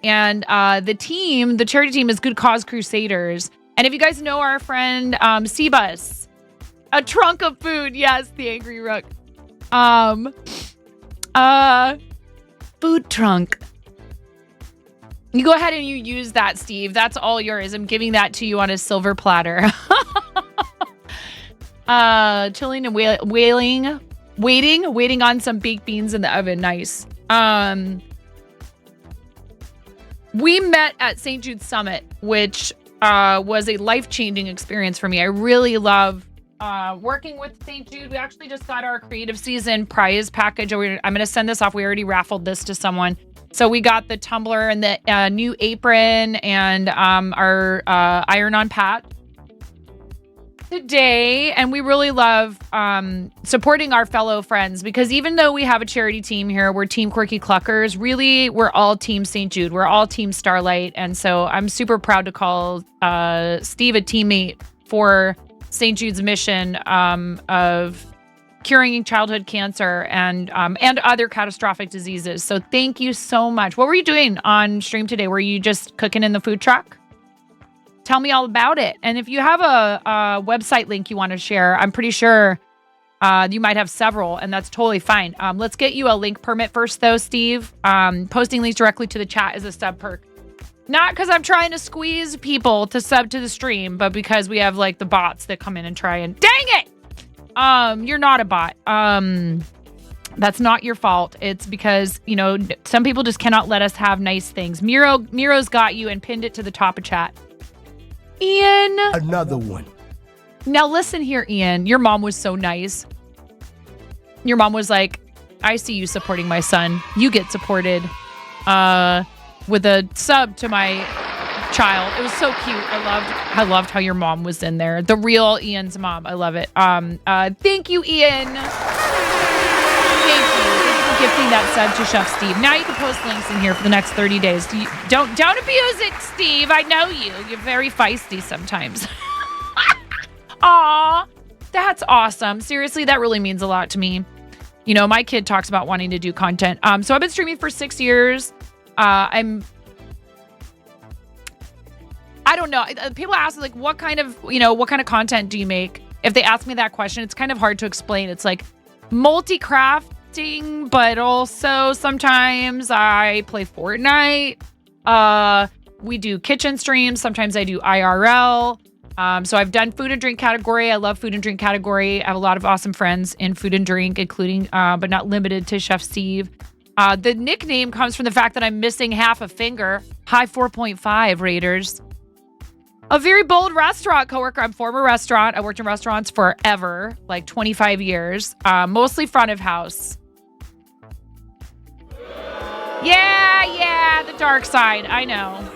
And the charity team is Good Cause Crusaders. And if you guys know our friend Seabus, a trunk of food. Yes, the Angry Rook. Food trunk. You go ahead and you use that, Steve. That's all yours. I'm giving that to you on a silver platter. Chilling and waiting on some baked beans in the oven. Nice. We met at St. Jude's Summit, which was a life-changing experience for me. I really love working with St. Jude. We actually just got our creative season prize package. I'm going to send this off. We already raffled this to someone. So we got the tumbler and the new apron and our iron-on pat today. And we really love supporting our fellow friends, because even though we have a charity team here, we're Team Quirky Cluckers. Really, we're all Team St. Jude. We're all Team Starlight. And so I'm super proud to call Steve a teammate for St. Jude's mission of curing childhood cancer and other catastrophic diseases. So thank you so much. What were you doing on stream today? Were you just cooking in the food truck? Tell me all about it. And if you have a website link you want to share, I'm pretty sure you might have several, and that's totally fine. Let's get you a link permit first, though, Steve. Posting links directly to the chat is a sub perk. Not because I'm trying to squeeze people to sub to the stream, but because we have like the bots that come in and try and... Dang it! You're not a bot. That's not your fault. It's because, some people just cannot let us have nice things. Miro's got you and pinned it to the top of chat. Ian. Another one. Now listen here, Ian. Your mom was so nice. Your mom was like, I see you supporting my son. You get supported with a sub to my child. It was so cute. I loved how your mom was in there. The real Ian's mom. I love it. Thank you, Ian. Thank you for gifting that sub to Chef Steve. Now you can post links in here for the next 30 days. Don't abuse it, Steve. I know you. You're very feisty sometimes. Aw, that's awesome. Seriously, that really means a lot to me. My kid talks about wanting to do content. So I've been streaming for 6 years. I don't know. People ask like, what kind of content do you make? If they ask me that question, it's kind of hard to explain. It's like multi-crafting, but also sometimes I play Fortnite. We do kitchen streams. Sometimes I do IRL. So I've done food and drink category. I love food and drink category. I have a lot of awesome friends in food and drink, including, but not limited to Chef Steve. The nickname comes from the fact that I'm missing half a finger. High 4.5 Raiders. A very bold restaurant coworker. I'm former restaurant. I worked in restaurants forever, like 25 years, mostly front of house. Yeah, the dark side. I know.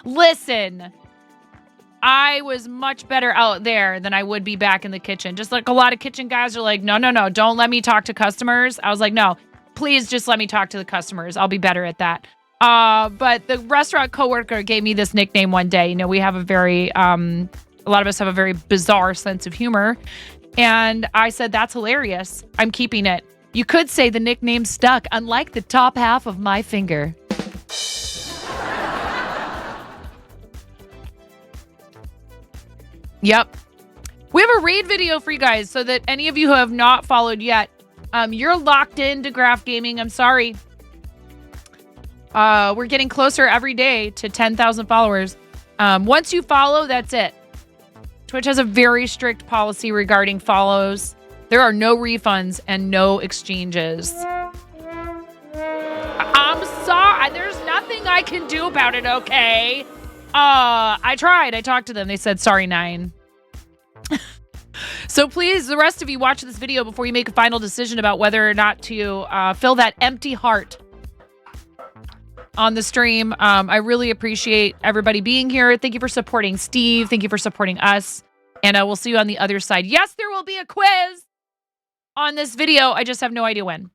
Listen, I was much better out there than I would be back in the kitchen. Just like a lot of kitchen guys are like, no, don't let me talk to customers. I was like, no, please just let me talk to the customers. I'll be better at that. But the restaurant coworker gave me this nickname one day. We have a lot of us have a very bizarre sense of humor. And I said, that's hilarious. I'm keeping it. You could say the nickname stuck, unlike the top half of my finger. Yep. We have a raid video for you guys so that any of you who have not followed yet, you're locked into Graph Gaming. I'm sorry. We're getting closer every day to 10,000 followers. Once you follow, that's it. Twitch has a very strict policy regarding follows. There are no refunds and no exchanges. I'm sorry. There's nothing I can do about it, okay? I tried. I talked to them. They said, sorry, 9. So please, the rest of you, watch this video before you make a final decision about whether or not to fill that empty heart on the stream. I really appreciate everybody being here. Thank you for supporting Steve. Thank you for supporting us. And we'll see you on the other side. Yes, there will be a quiz on this video. I just have no idea when.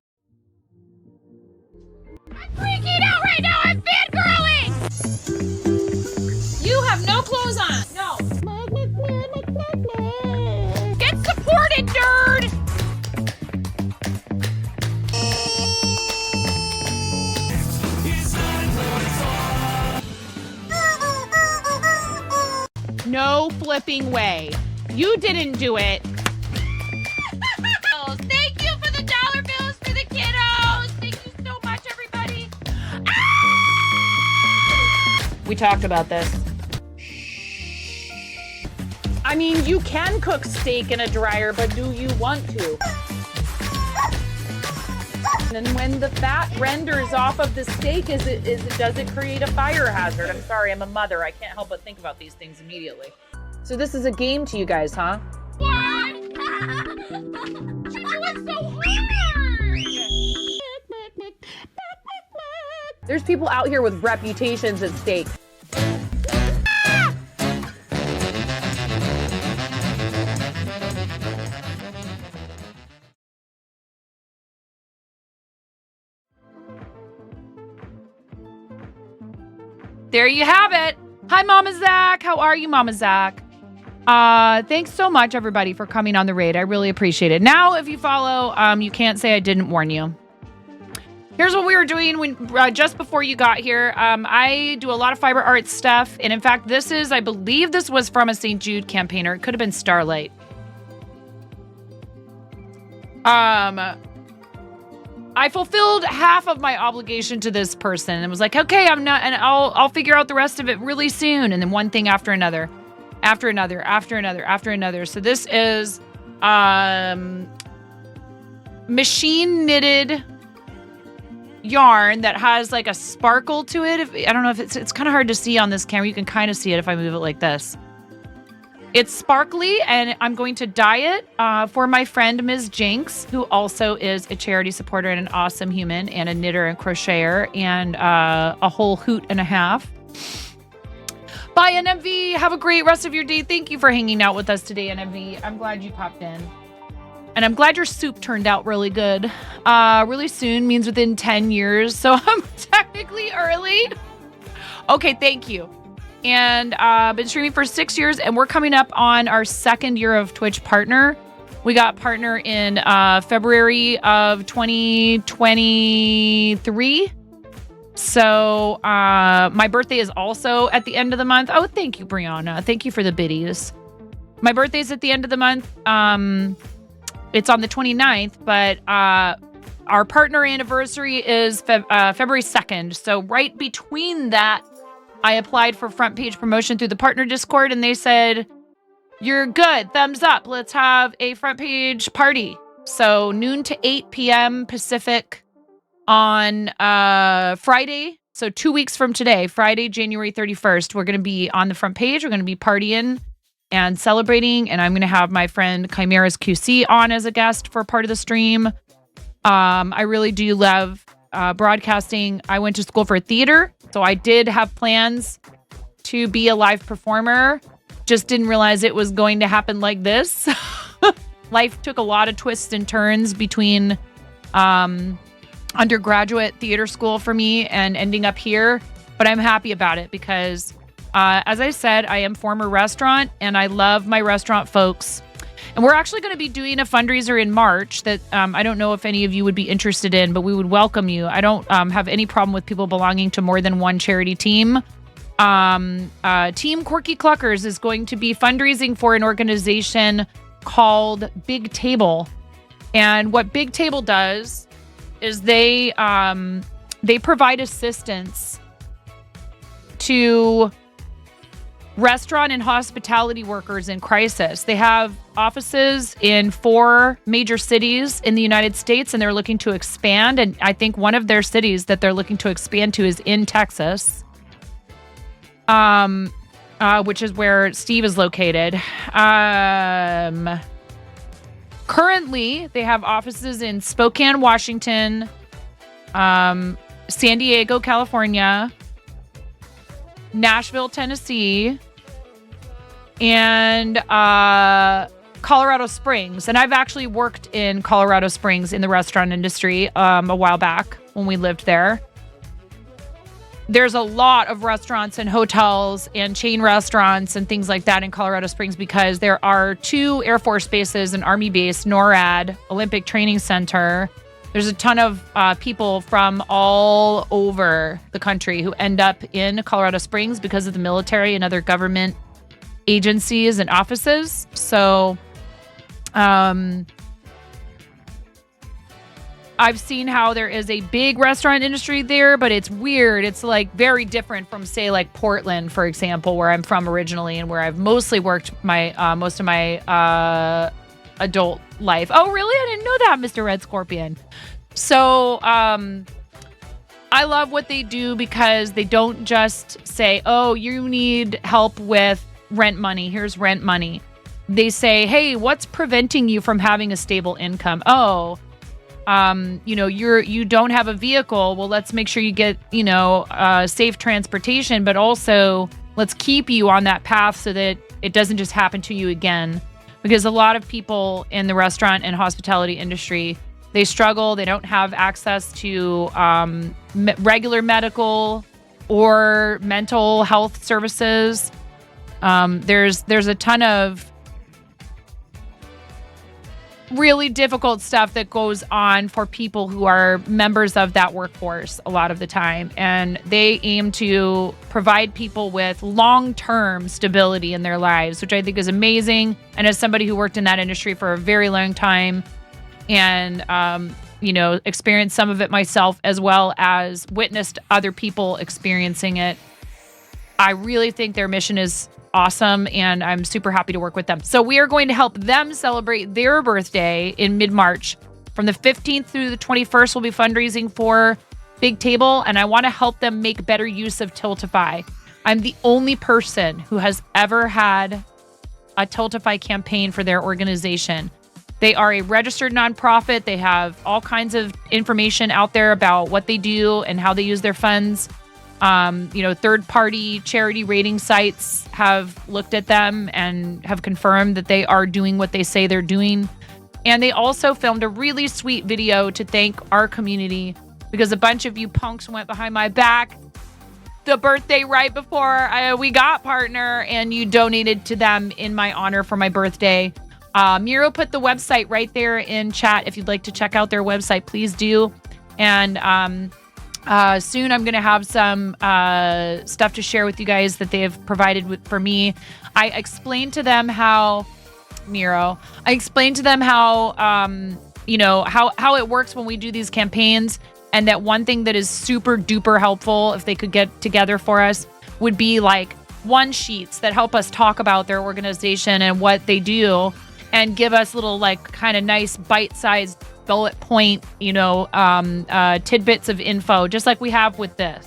I'm freaking out right now. I'm fangirling. No flipping way. You didn't do it. Thank you for the dollar bills for the kiddos. Thank you so much, everybody. We talked about this. I mean, you can cook steak in a dryer, but do you want to? And when the fat renders off of the steak, does it create a fire hazard? I'm sorry, I'm a mother. I can't help but think about these things immediately. So this is a game to you guys, huh? What? You're doing so hard. There's people out here with reputations at stake. There you have it. Hi, Mama Zach. How are you, Mama Zach? Thanks so much, everybody, for coming on the raid. I really appreciate it. Now, if you follow, you can't say I didn't warn you. Here's what we were doing when just before you got here. I do a lot of fiber art stuff. And in fact, I believe this was from a St. Jude campaigner. It could have been Starlight. I fulfilled half of my obligation to this person and was like, okay, I'll figure out the rest of it really soon. And then one thing after another, after another, after another, after another. So this is machine knitted yarn that has like a sparkle to it. I don't know if it's kind of hard to see on this camera. You can kind of see it if I move it like this. It's sparkly, and I'm going to dye it for my friend, Ms. Jinx, who also is a charity supporter and an awesome human and a knitter and crocheter and a whole hoot and a half. Bye, NMV. Have a great rest of your day. Thank you for hanging out with us today, NMV. I'm glad you popped in. And I'm glad your soup turned out really good. Really soon means within 10 years, so I'm technically early. Okay, thank you. And been streaming for 6 years, and we're coming up on our second year of Twitch Partner. We got Partner in February of 2023. So my birthday is also at the end of the month. Oh, thank you, Brianna. Thank you for the biddies. My birthday's at the end of the month. It's on the 29th, but our partner anniversary is February 2nd. So right between that, I applied for front page promotion through the partner Discord, and they said, you're good, thumbs up, let's have a front page party. So noon to 8 p.m. Pacific on Friday. So 2 weeks from today, Friday, January 31st, we're going to be on the front page. We're going to be partying and celebrating, and I'm going to have my friend Chimera's QC on as a guest for part of the stream. I really do love broadcasting. I went to school for theater, so I did have plans to be a live performer. Just didn't realize it was going to happen like this. Life took a lot of twists and turns between undergraduate theater school for me and ending up here. But I'm happy about it because, as I said, I am former restaurant and I love my restaurant folks. And we're actually going to be doing a fundraiser in March that I don't know if any of you would be interested in, but we would welcome you. I don't have any problem with people belonging to more than one charity team. Team Quirky Cluckers is going to be fundraising for an organization called Big Table. And what Big Table does is they provide assistance to restaurant and hospitality workers in crisis. They have offices in 4 major cities in the United States, and they're looking to expand. And I think one of their cities that they're looking to expand to is in Texas, which is where Steve is located. Currently, they have offices in Spokane, Washington, San Diego, California, Nashville, Tennessee, and Colorado Springs. And I've actually worked in Colorado Springs in the restaurant industry a while back when we lived there. There's a lot of restaurants and hotels and chain restaurants and things like that in Colorado Springs because there are 2 Air Force bases, an Army base, NORAD, Olympic Training Center. There's a ton of people from all over the country who end up in Colorado Springs because of the military and other government agencies and offices. So I've seen how there is a big restaurant industry there, but it's weird. It's like very different from, say, like Portland, for example, where I'm from originally and where I've mostly worked my most of my adult life. Oh, really? I didn't know that, Mr. Red Scorpion. So I love what they do because they don't just say, oh, you need help with rent money. Here's rent money. They say, hey, what's preventing you from having a stable income? Oh, you don't have a vehicle. Well, let's make sure you get, safe transportation, but also let's keep you on that path so that it doesn't just happen to you again. Because a lot of people in the restaurant and hospitality industry, they struggle. They don't have access to regular medical or mental health services. There's a ton of really difficult stuff that goes on for people who are members of that workforce a lot of the time. And they aim to provide people with long-term stability in their lives, which I think is amazing. And as somebody who worked in that industry for a very long time and, experienced some of it myself as well as witnessed other people experiencing it, I really think their mission is awesome, and I'm super happy to work with them. So we are going to help them celebrate their birthday in mid-March. From the 15th through the 21st, we'll be fundraising for Big Table, and I want to help them make better use of Tiltify. I'm the only person who has ever had a Tiltify campaign for their organization. They are a registered nonprofit. They have all kinds of information out there about what they do and how they use their funds. Third-party charity rating sites have looked at them and have confirmed that they are doing what they say they're doing. And they also filmed a really sweet video to thank our community because a bunch of you punks went behind my back the birthday right before we got partner, and you donated to them in my honor for my birthday. Miro put the website right there in chat. If you'd like to check out their website, please do. And soon I'm going to have some stuff to share with you guys that they have provided for me. I explained to them how how it works when we do these campaigns, and that one thing that is super duper helpful if they could get together for us would be like one sheets that help us talk about their organization and what they do, and give us little like kind of nice bite-sized bullet point, tidbits of info, just like we have with this.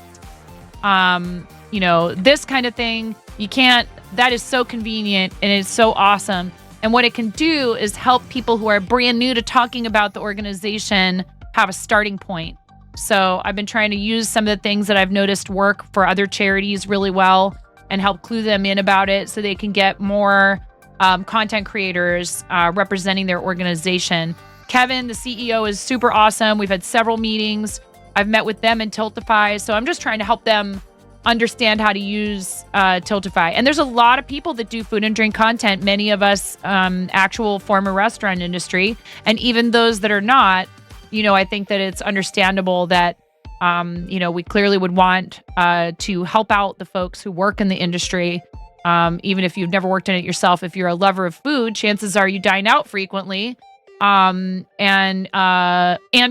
This kind of thing, that is so convenient and it's so awesome. And what it can do is help people who are brand new to talking about the organization have a starting point. So I've been trying to use some of the things that I've noticed work for other charities really well and help clue them in about it so they can get more content creators representing their organization. Kevin, the CEO, is super awesome. We've had several meetings. I've met with them in Tiltify. So I'm just trying to help them understand how to use Tiltify. And there's a lot of people that do food and drink content, many of us actual former restaurant industry. And even those that are not, I think that it's understandable that, we clearly would want to help out the folks who work in the industry. Even if you've never worked in it yourself, if you're a lover of food, chances are you dine out frequently. And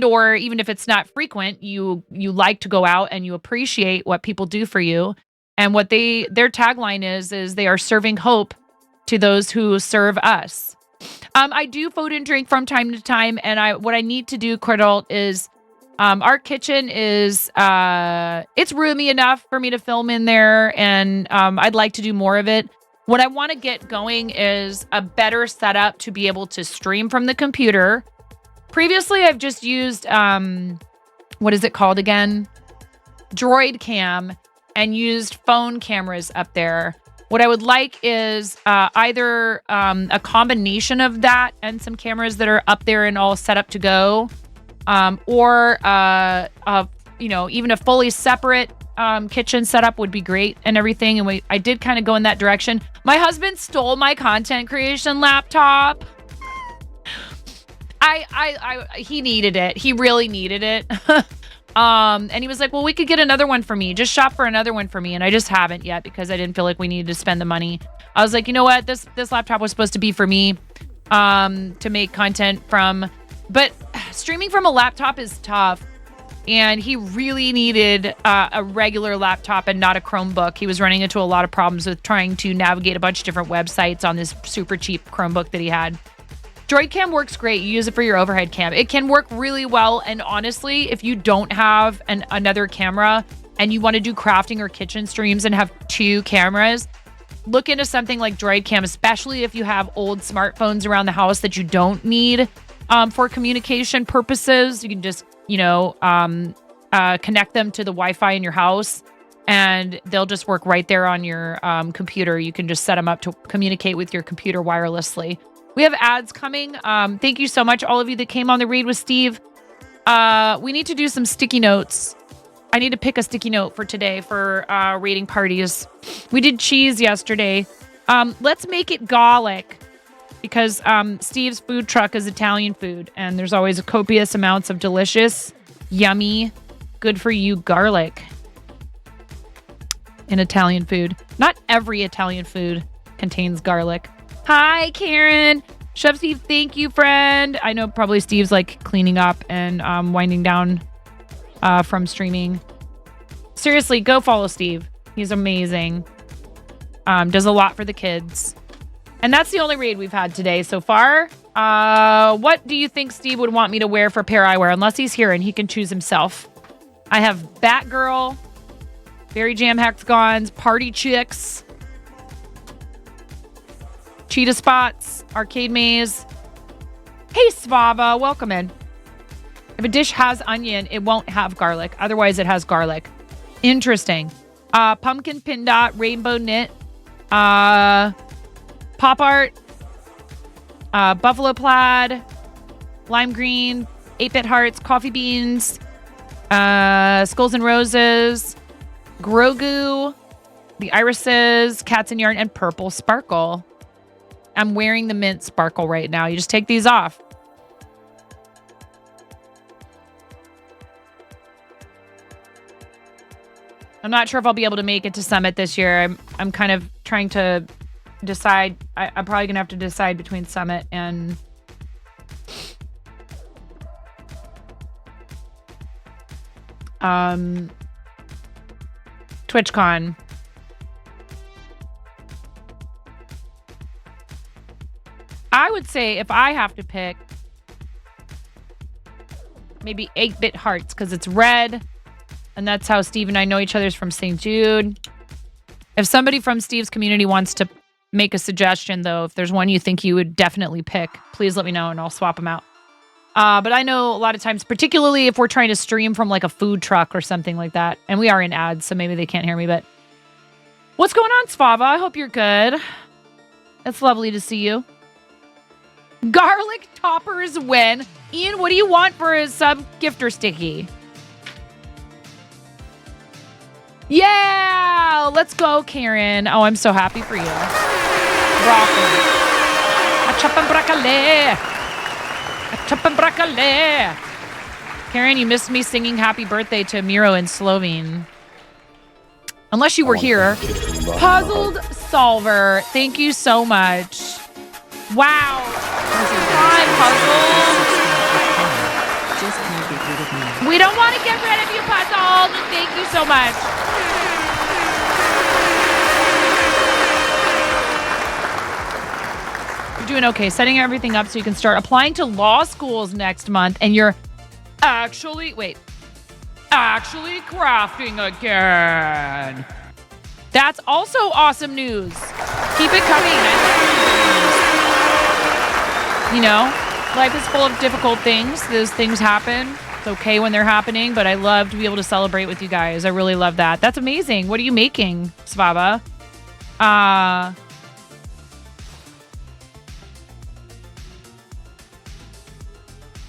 or even if it's not frequent, you like to go out and you appreciate what people do for you. And what their tagline is they are serving hope to those who serve us. I do food and drink from time to time. And what I need to do, Cordalt, is, our kitchen is, it's roomy enough for me to film in there. And, I'd like to do more of it. What I want to get going is a better setup to be able to stream from the computer. Previously, I've just used, what is it called again? Droid Cam, and used phone cameras up there. What I would like is either a combination of that and some cameras that are up there and all set up to go, or even a fully separate kitchen setup would be great and everything. And I did kind of go in that direction. My husband stole my content creation laptop. He needed it. He really needed it. And he was like, well, we could get another one for me. Just shop for another one for me. And I just haven't yet because I didn't feel like we needed to spend the money. I was like, you know what? This laptop was supposed to be for me to make content from. But streaming from a laptop is tough. And he really needed a regular laptop and not a Chromebook. He was running into a lot of problems with trying to navigate a bunch of different websites on this super cheap Chromebook that he had. Droid Cam works great. You use it for your overhead cam. It can work really well. And honestly, if you don't have another camera and you want to do crafting or kitchen streams and have 2 cameras, look into something like Droid Cam, especially if you have old smartphones around the house that you don't need for communication purposes. You can just, connect them to the Wi-Fi in your house and they'll just work right there on your computer. You can just set them up to communicate with your computer wirelessly. We have ads coming. Thank you so much, all of you that came on the read with Steve. We need to do some sticky notes. I need to pick a sticky note for today for reading parties. We did cheese yesterday. Let's make it garlic because Steve's food truck is Italian food, and there's always copious amounts of delicious, yummy, good for you garlic in Italian food. Not every Italian food contains garlic. Hi, Karen. Chef Steve, thank you, friend. I know probably Steve's like cleaning up and winding down from streaming. Seriously, go follow Steve. He's amazing. Does a lot for the kids. And that's the only raid we've had today so far. What do you think Steve would want me to wear for pair eyewear? Unless he's here and he can choose himself. I have Batgirl, Berry Jam Hexagons, Party Chicks, Cheetah Spots, Arcade Maze. Hey, Svava, welcome in. If a dish has onion, it won't have garlic. Otherwise, it has garlic. Interesting. Pumpkin Pin Dot, Rainbow Knit, Pop Art, Buffalo Plaid, Lime Green, 8-Bit Hearts, Coffee Beans, Skulls and Roses, Grogu, the Irises, Cats and Yarn, and Purple Sparkle. I'm wearing the mint sparkle right now. You just take these off. I'm not sure if I'll be able to make it to Summit this year. I'm kind of trying to decide. I'm probably going to have to decide between Summit and TwitchCon. I would say if I have to pick, maybe 8-Bit Hearts because it's red. And that's how Steve and I know each other's from St. Jude. If somebody from Steve's community wants to make a suggestion, though, if there's one you think you would definitely pick, please let me know and I'll swap them out. But I know a lot of times, particularly if we're trying to stream from like a food truck or something like that, and we are in ads, so maybe they can't hear me, but what's going on, Svava? I hope you're good. It's lovely to see you. Garlic toppers win. Ian, what do you want for a sub gifter sticky? Yeah, let's go, Karen. Oh, I'm so happy for you. Broccoli. A chop and broccoli. A chop and broccoli. Karen, you missed me singing happy birthday to Miro in Slovene. Unless you were here. Puzzled Solver, thank you so much. Wow. Hi, Puzzle. We don't want to get rid of you, Puzzle. Thank you so much. You're doing okay. Setting everything up so you can start applying to law schools next month. And you're actually crafting again. That's also awesome news. Keep it coming. You know, life is full of difficult things. Those things happen. It's okay when they're happening, but I love to be able to celebrate with you guys. I really love that. That's amazing. What are you making, Svava?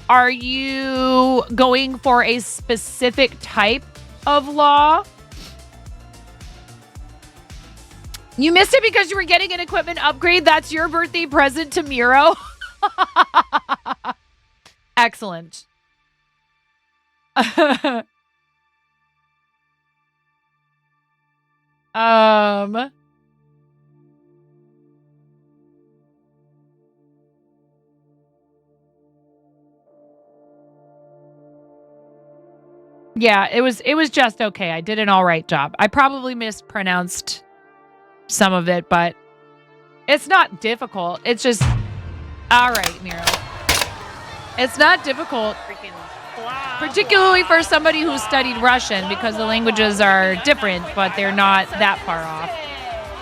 Are you going for a specific type of law? You missed it because you were getting an equipment upgrade. That's your birthday present to Miro. Excellent. Yeah, it was just okay. I did an all right job. I probably mispronounced some of it, but it's not difficult. It's just all right, Miro. It's not difficult, particularly for somebody who studied Russian, because the languages are different, but they're not that far off,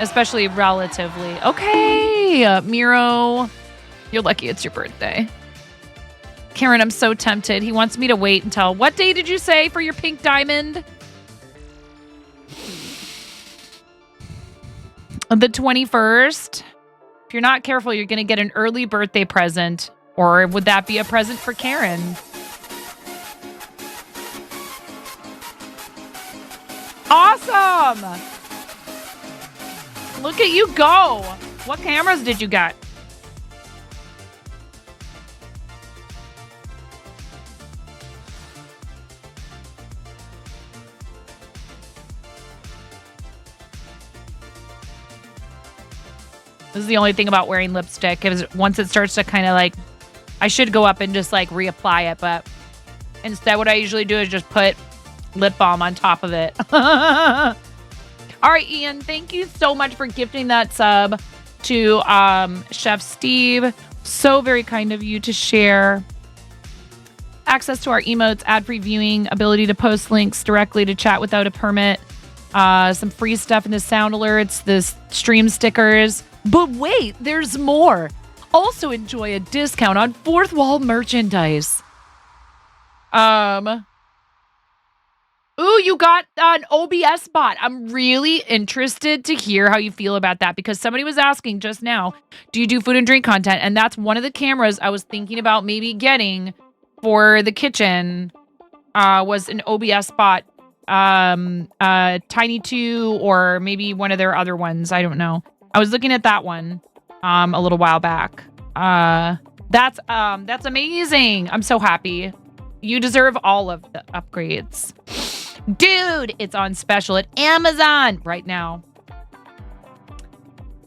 especially relatively. Okay, Miro, you're lucky it's your birthday. Karen, I'm so tempted. He wants me to wait until, what day did you say for your pink diamond? The 21st. If you're not careful, you're going to get an early birthday present. Or would that be a present for Karen? Awesome! Look at you go. What cameras did you get? This is the only thing about wearing lipstick is once it starts to kind of like, I should go up and just like reapply it, but instead what I usually do is just put lip balm on top of it. All right, Ian, thank you so much for gifting that sub to Chef Steve. So very kind of you to share. Access to our emotes, ad-free viewing, ability to post links directly to chat without a permit, some free stuff in the sound alerts, the stream stickers. But wait, there's more. Also enjoy a discount on Fourth Wall merchandise. Ooh, you got an OBS bot. I'm really interested to hear how you feel about that because somebody was asking just now, do you do food and drink content? And that's one of the cameras I was thinking about maybe getting for the kitchen, was an OBS bot, Tiny 2 or maybe one of their other ones. I don't know. I was looking at that one a little while back. That's amazing. I'm so happy. You deserve all of the upgrades. Dude, it's on special at Amazon right now.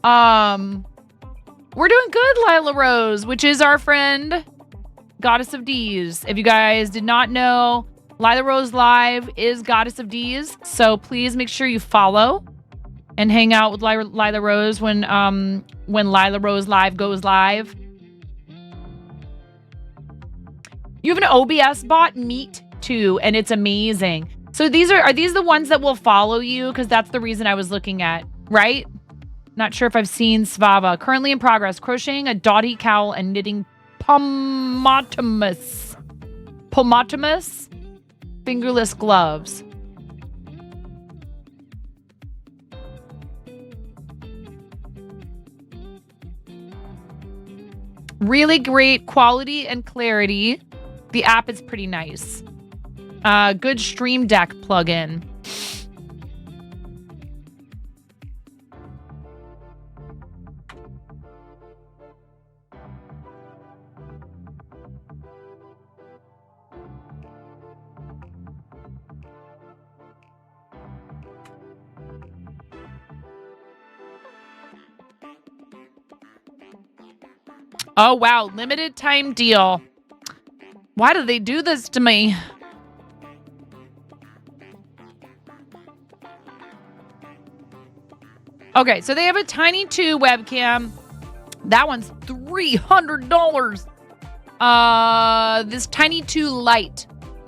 We're doing good, Lila Rose, which is our friend, Goddess of D's. If you guys did not know, Lila Rose Live is Goddess of D's. So please make sure you follow and hang out with Lila Rose when Lila Rose Live goes live. You have an OBS bot, Meet too, and it's amazing. So are these the ones that will follow you? Because that's the reason I was looking at, right? Not sure if I've seen Svava. Currently in progress, crocheting a dotty cowl and knitting pomatumous fingerless gloves. Really great quality and clarity. The app is pretty nice. Good Stream Deck plugin. Oh, wow. Limited time deal. Why do they do this to me? Okay, so they have a Tiny 2 webcam. That one's $300. This Tiny 2 Lite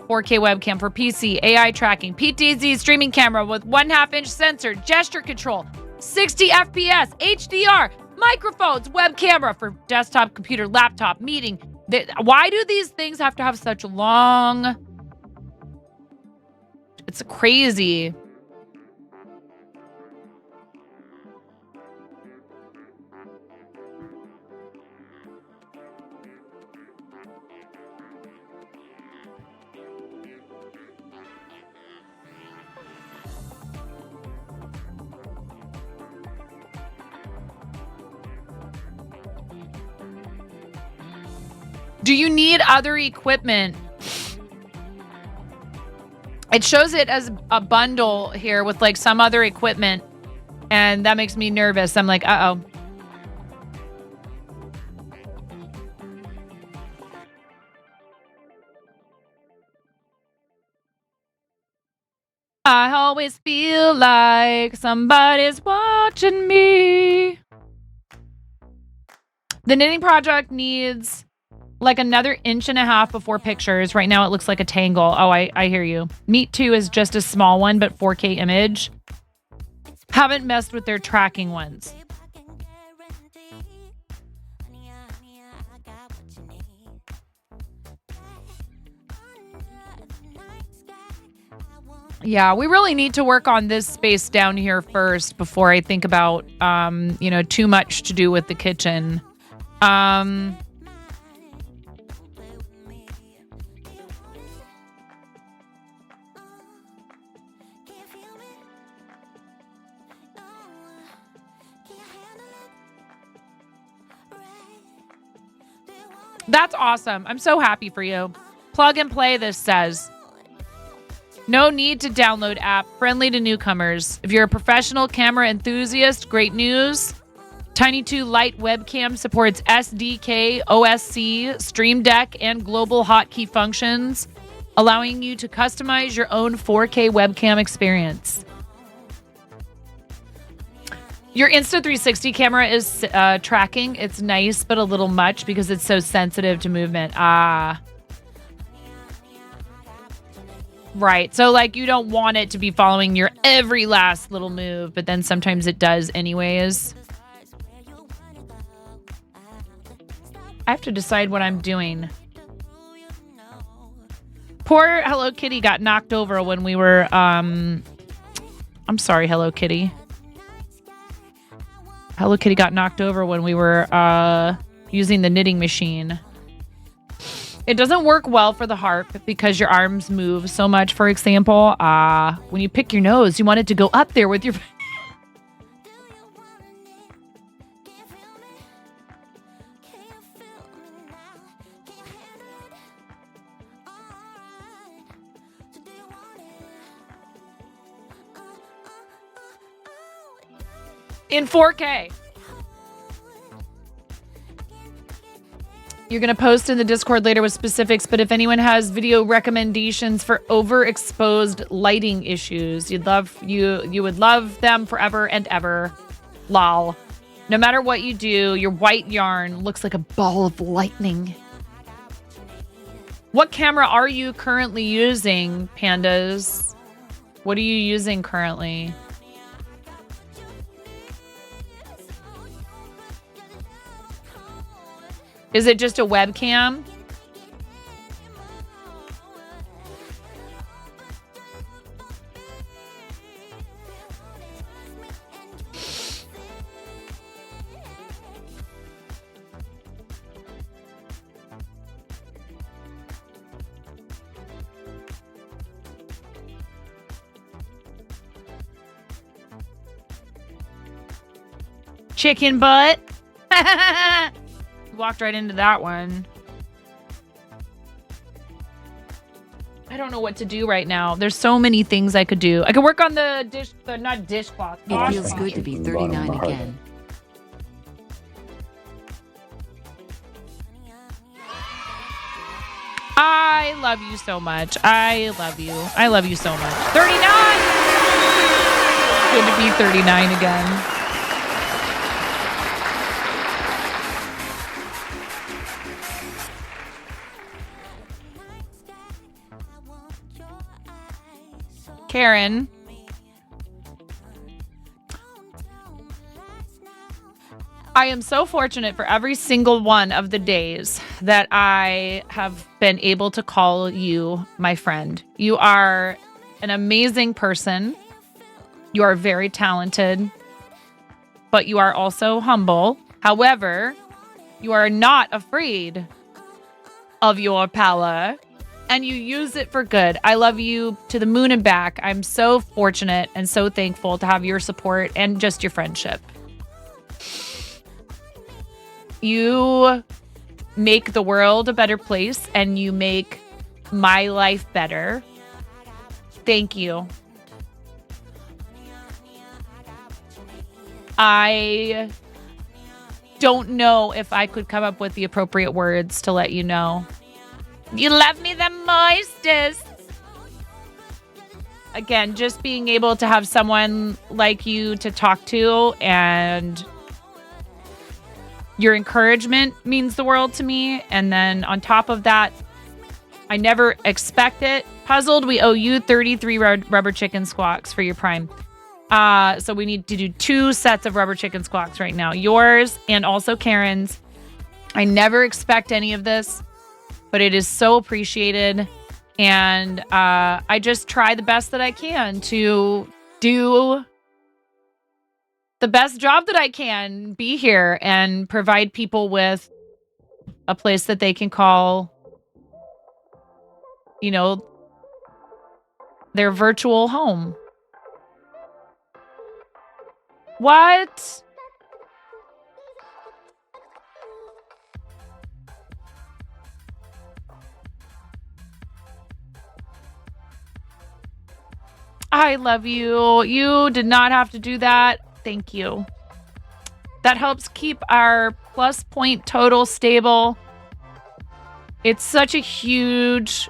4K webcam for PC, AI tracking, PTZ streaming camera with 1/2-inch sensor, gesture control, 60 FPS, HDR, microphones, web camera for desktop, computer, laptop, meeting. Why do these things have to have such long? It's crazy. Do you need other equipment? It shows it as a bundle here with like some other equipment. And that makes me nervous. I'm like, uh-oh. I always feel like somebody's watching me. The knitting project needs like another 1.5 inches before pictures. Right now it looks like a tangle. Oh, I hear you. Meet 2 is just a small one, but 4K image. Haven't messed with their tracking ones. Yeah, we really need to work on this space down here first before I think about, too much to do with the kitchen. That's awesome. I'm so happy for you. Plug and play, this says. No need to download app. Friendly to newcomers. If you're a professional camera enthusiast, great news. Tiny 2 Lite webcam supports SDK, OSC, Stream Deck, and global hotkey functions, allowing you to customize your own 4K webcam experience. Your Insta360 camera is tracking. It's nice, but a little much because it's so sensitive to movement. Right. So, like, you don't want it to be following your every last little move, but then sometimes it does anyways. I have to decide what I'm doing. Poor Hello Kitty got knocked over when we were, I'm sorry, Hello Kitty. Hello Kitty got knocked over when we were using the knitting machine. It doesn't work well for the harp because your arms move so much, for example. When you pick your nose, you want it to go up there with your... in 4K. You're going to post in the Discord later with specifics, but if anyone has video recommendations for overexposed lighting issues, you would love them forever and ever. Lol. No matter what you do, your white yarn looks like a ball of lightning. What camera are you currently using, pandas? What are you using currently? Is it just a webcam? Chicken butt. Walked right into that one. I don't know what to do right now. There's so many things I could do. I could work on the not dishcloth. It feels good to be 39 again. I love you so much. I love you. I love you so much. 39! Good to be 39 again. Karen. I am so fortunate for every single one of the days that I have been able to call you my friend. You are an amazing person. You are very talented, but you are also humble. However, you are not afraid of your power. And you use it for good. I love you to the moon and back. I'm so fortunate and so thankful to have your support and just your friendship. You make the world a better place and you make my life better. Thank you. I don't know if I could come up with the appropriate words to let you know. You love me the mostest. Again, just being able to have someone like you to talk to, and your encouragement means the world to me. And then on top of that, I never expect it. Puzzled, we owe you 33 rubber chicken squawks for your Prime. So we need to do 2 sets of rubber chicken squawks right now. Yours and also Karen's. I never expect any of this, but it is so appreciated. And I just try the best that I can to do the best job that I can, be here and provide people with a place that they can call, you know, their virtual home. What? I love you. You did not have to do that. Thank you. That helps keep our plus point total stable. It's such a huge,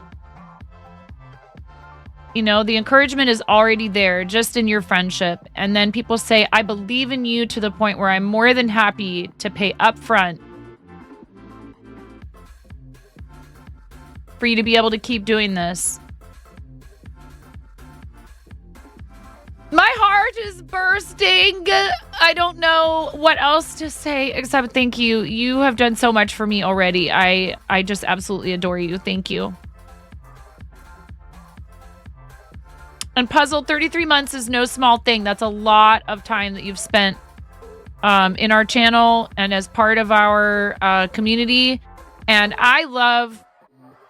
you know, the encouragement is already there just in your friendship. And then people say, I believe in you to the point where I'm more than happy to pay upfront for you to be able to keep doing this. My heart is bursting. I don't know what else to say except thank you. You have done so much for me already. I just absolutely adore you. Thank you. And Puzzle, 33 months is no small thing. That's a lot of time that you've spent in our channel and as part of our community. And I love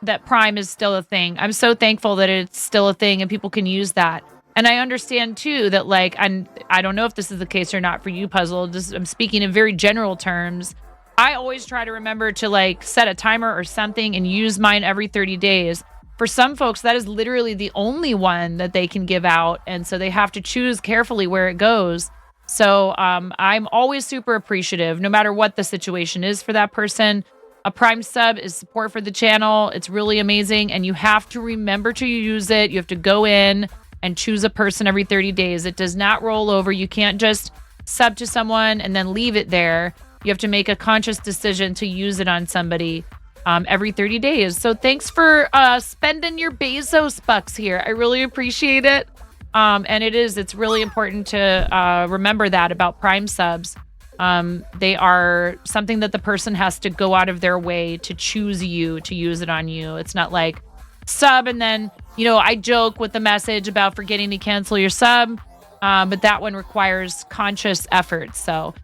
that Prime is still a thing. I'm so thankful that it's still a thing and people can use that. And I understand, too, that, like, I don't know if this is the case or not for you, Puzzle. I'm speaking in very general terms. I always try to remember to, like, set a timer or something and use mine every 30 days. For some folks, that is literally the only one that they can give out. And so they have to choose carefully where it goes. So I'm always super appreciative, no matter what the situation is for that person. A Prime sub is support for the channel. It's really amazing. And you have to remember to use it. You have to go in and choose a person every 30 days. It does not roll over. You can't just sub to someone and then leave it there. You have to make a conscious decision to use it on somebody every 30 days. So thanks for spending your Bezos bucks here. I really appreciate it. And it's really important to remember that about Prime subs. They are something that the person has to go out of their way to choose you, to use it on you. It's not like sub and then, you know, I joke with the message about forgetting to cancel your sub, but that one requires conscious effort. So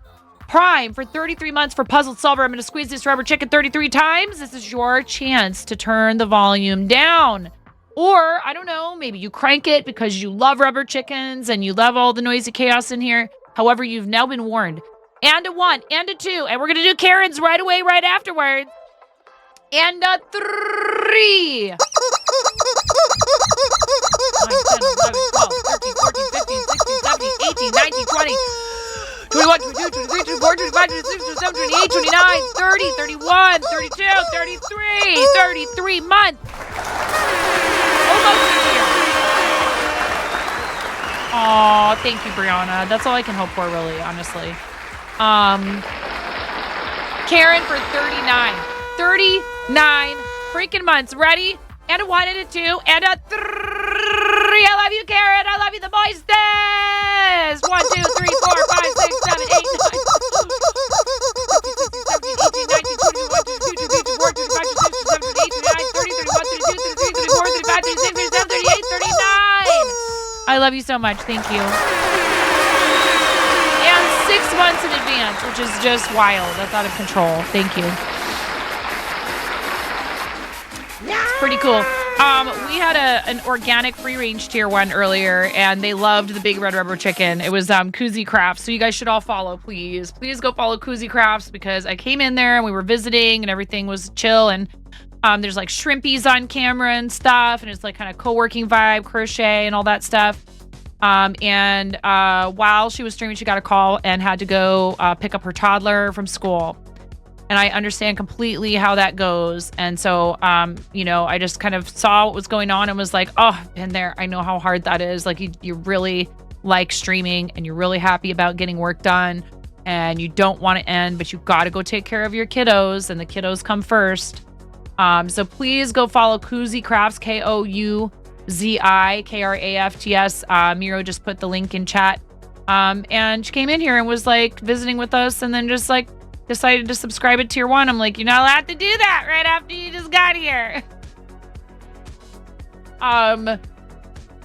Prime for 33 months for Puzzle Solver. I'm going to squeeze this rubber chicken 33 times. This is your chance to turn the volume down. Or, I don't know, maybe you crank it because you love rubber chickens and you love all the noisy chaos in here. However, you've now been warned. And a 1, and a 2, and we're going to do Karen's right away, right afterwards. And a 3. 9, 10, 11, 12, 13, 14, 15, 16, 17, 18, 19, 20, 21, 22, 23, 24, 25, 26, 27, 28, 29, 30, 31, 32, 33, 33 months. Almost a year. Aw, thank you, Brianna. That's all I can hope for, really, honestly. Karen for 39. 39 freaking months. Ready? And a 1 and a 2 and a 3. I love you, Karen. I love you the moistest. 1, 2, 3, 4, 5, 6, 7, 8, 9, 10, 11, 12, 13, 14, 15, 16, 17, 18, 19, 20, 21, 22, 23, 24, 25, 26, 27, 28, 39. I love you so much. Thank you. And 6 months in advance, which is just wild. That's out of control. Thank you. It's pretty cool. We had an organic free-range tier one earlier, and they loved the big red rubber chicken. It was Koozie Crafts, so you guys should all follow, please. Please go follow Koozie Crafts, because I came in there, and we were visiting, and everything was chill, and there's, like, shrimpies on camera and stuff, and it's, like, kind of co-working vibe, crochet, and all that stuff. And while she was streaming, she got a call and had to go pick up her toddler from school. And I understand completely how that goes. And so, I just kind of saw what was going on and was like, oh, I've been there. I know how hard that is. Like, you really like streaming and you're really happy about getting work done and you don't want to end, but you've got to go take care of your kiddos and the kiddos come first. So please go follow Koozie Crafts, KOUZI, Miro just put the link in chat. And she came in here and was like visiting with us and then just like decided to subscribe at tier 1. I'm like, you're not allowed to do that right after you just got here.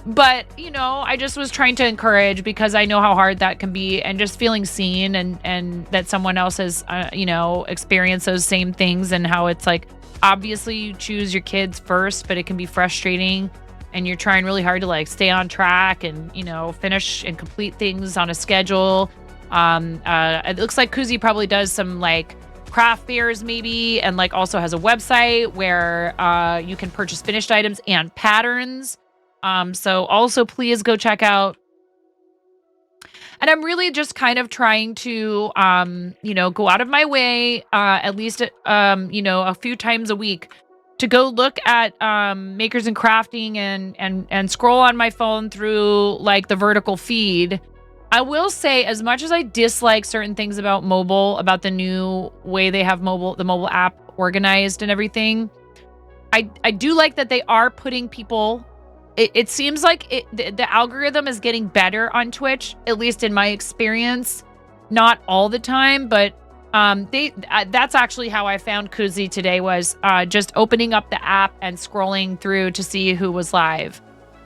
But, I just was trying to encourage because I know how hard that can be and just feeling seen and that someone else has, experienced those same things and how it's like, obviously you choose your kids first, but it can be frustrating and you're trying really hard to like stay on track and, finish and complete things on a schedule. It looks like Koozie probably does some like craft fairs maybe, and like also has a website where you can purchase finished items and patterns. So also please go check out. And I'm really just kind of trying to, go out of my way, at least, a few times a week to go look at Makers and Crafting and scroll on my phone through like the vertical feed. I will say, as much as I dislike certain things about mobile, about the new way they have the mobile app organized and everything, I do like that they are putting people. It seems like the algorithm is getting better on Twitch, at least in my experience. Not all the time, but that's actually how I found Koozie today, was just opening up the app and scrolling through to see who was live.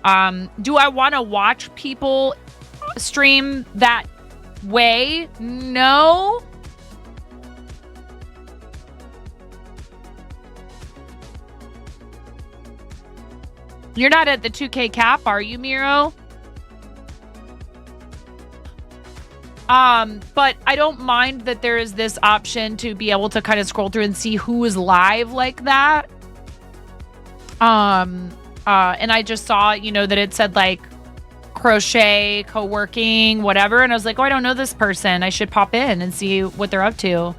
Do I want to watch people stream that way? No. You're not at the 2K cap, are you, Miro? But I don't mind that there is this option to be able to kind of scroll through and see who is live like that. And I just saw, that it said like crochet, co-working, whatever. And I was like, oh, I don't know this person. I should pop in and see what they're up to.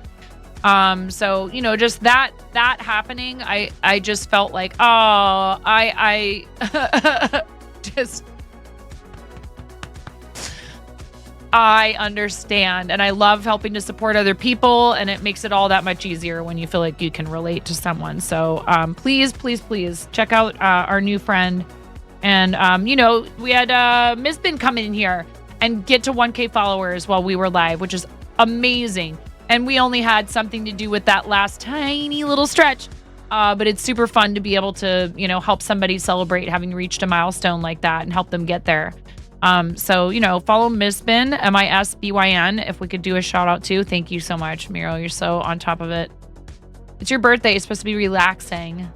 So, just that happening, I just felt like, oh, I just, I understand. And I love helping to support other people. And it makes it all that much easier when you feel like you can relate to someone. So, please check out, our new friend. And, we had, Ms. Bin come in here and get to 1K followers while we were live, which is amazing. And we only had something to do with that last tiny little stretch. But it's super fun to be able to, help somebody celebrate having reached a milestone like that and help them get there. So, follow Misbin, MISBYN, if we could do a shout out too. Thank you so much, Miro. You're so on top of it. It's your birthday. It's supposed to be relaxing.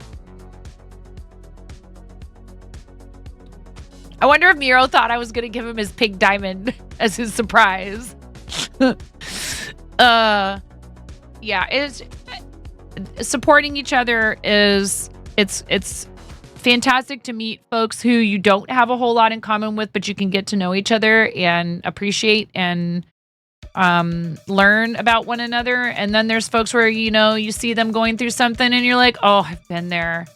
I wonder if Miro thought I was going to give him his pink diamond as his surprise. Yeah, it's supporting each other it's fantastic to meet folks who you don't have a whole lot in common with, but you can get to know each other and appreciate and learn about one another. And then there's folks where, you see them going through something and you're like, oh, I've been there.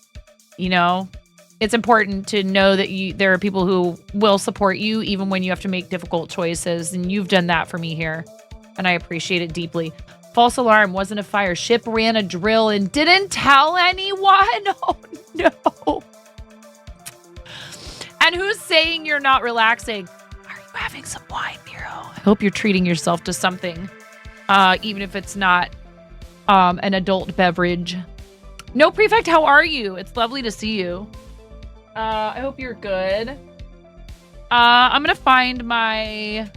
It's important to know that there are people who will support you even when you have to make difficult choices. And you've done that for me here. And I appreciate it deeply. False alarm, wasn't a fire. Ship ran a drill and didn't tell anyone. Oh, no. And who's saying you're not relaxing? Are you having some wine, Miro? I hope you're treating yourself to something, even if it's not an adult beverage. No, Prefect, how are you? It's lovely to see you. I hope you're good. I'm going to find my...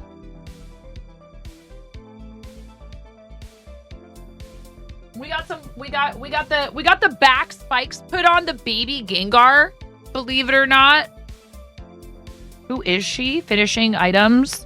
We got the back spikes put on the baby Gengar, believe it or not. Who is she? Finishing items.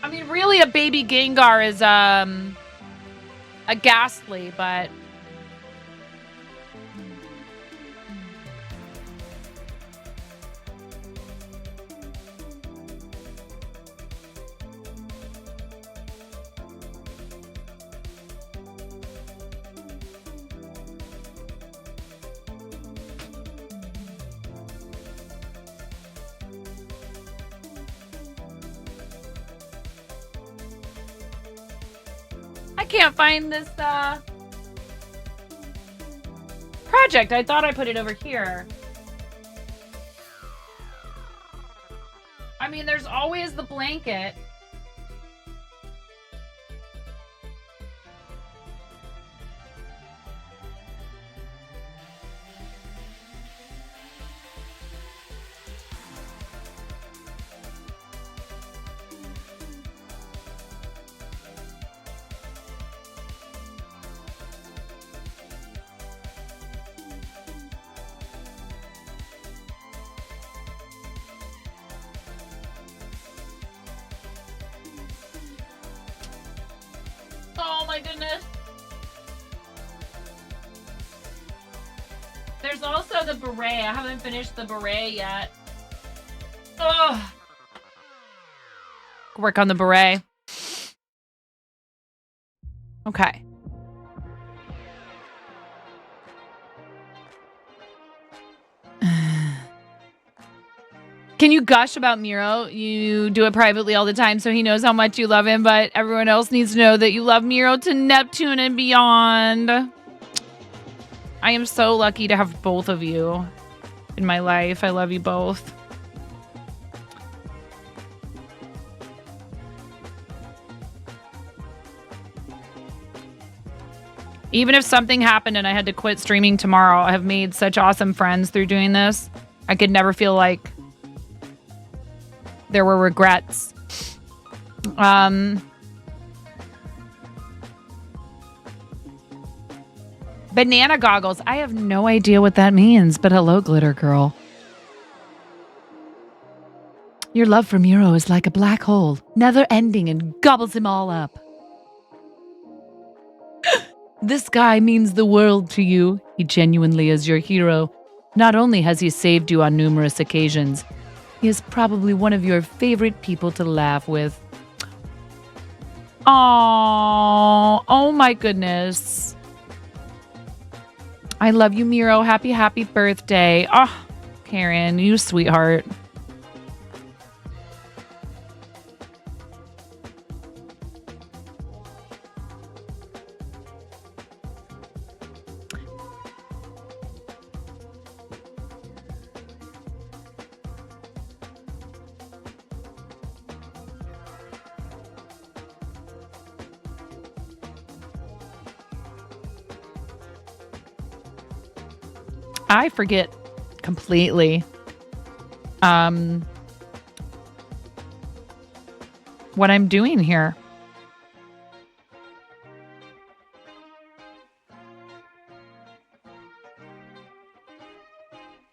I mean, really, a baby Gengar is a ghastly, but I can't find this project. I thought I put it over here. I mean, there's always the blanket. Oh my goodness. There's also the beret. I haven't finished the beret yet. Ugh. Work on the beret. Okay. Can you gush about Miro? You do it privately all the time, so he knows how much you love him, but everyone else needs to know that you love Miro to Neptune and beyond. I am so lucky to have both of you in my life. I love you both. Even if something happened and I had to quit streaming tomorrow, I have made such awesome friends through doing this. I could never feel like there were regrets. Banana goggles. I have no idea what that means, but hello, Glitter Girl. Your love for Miro is like a black hole, never ending and gobbles him all up. This guy means the world to you. He genuinely is your hero. Not only has he saved you on numerous occasions, he is probably one of your favorite people to laugh with. Aww. Oh my goodness. I love you, Miro. Happy, happy birthday. Oh, Karen, you sweetheart. I forget completely what I'm doing here.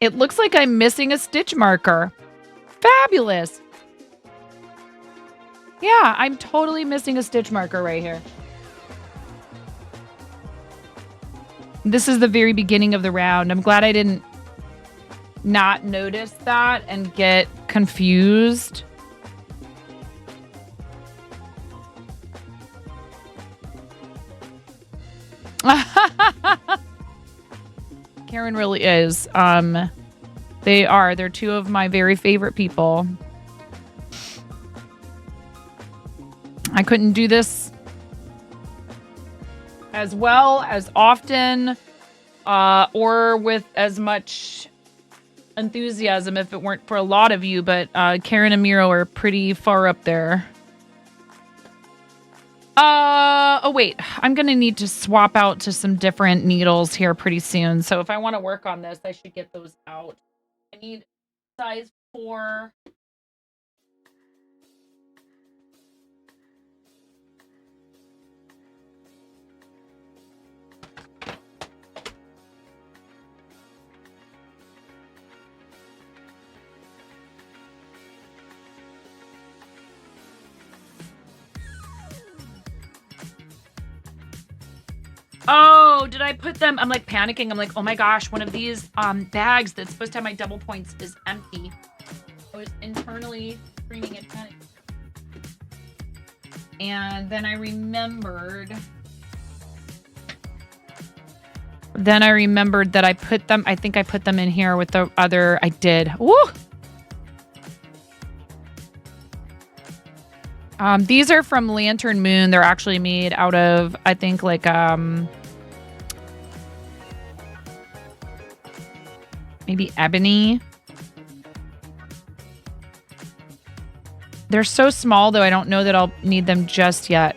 It looks like I'm missing a stitch marker. Fabulous. Yeah, I'm totally missing a stitch marker right here. This is the very beginning of the round. I'm glad I didn't not notice that and get confused. Karen really is. They're two of my very favorite people. I couldn't do this as well, as often, or with as much enthusiasm if it weren't for a lot of you, but Karen and Miro are pretty far up there. Oh wait, I'm gonna need to swap out to some different needles here pretty soon. So if I want to work on this, I should get those out. I need size 4. Oh, did I put them? I'm like panicking. I'm like, oh my gosh, one of these bags that's supposed to have my double points is empty. I was internally screaming and panicking. And then I remembered that I put them, I think I put them in here with the other, I did. Woo! These are from Lantern Moon. They're actually made out of, I think, like, maybe ebony. They're so small, though, I don't know that I'll need them just yet.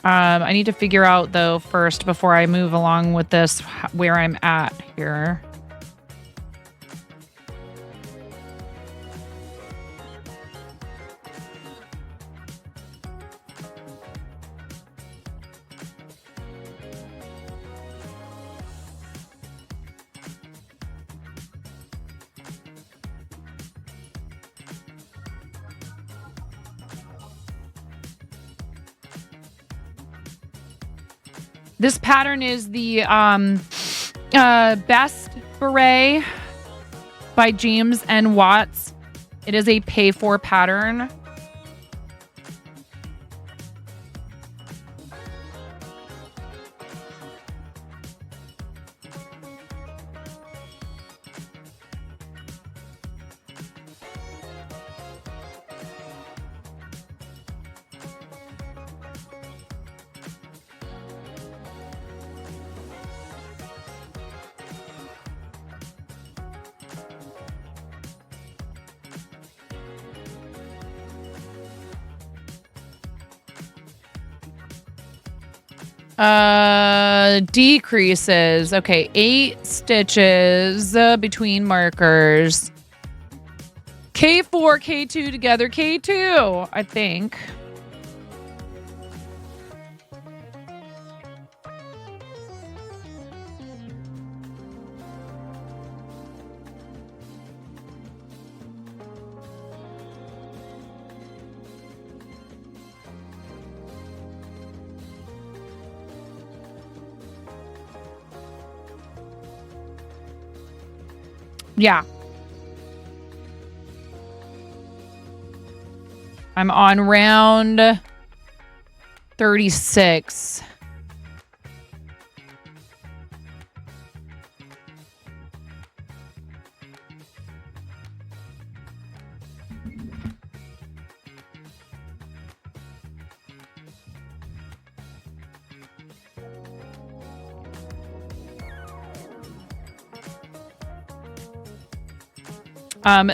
I need to figure out, though, first, before I move along with this, where I'm at here. This pattern is the Best Beret by James N. Watts. It is a pay-for pattern. Decreases. Okay, 8 stitches between markers. K4, K2 together, K2, I think. Yeah. I'm on round 36.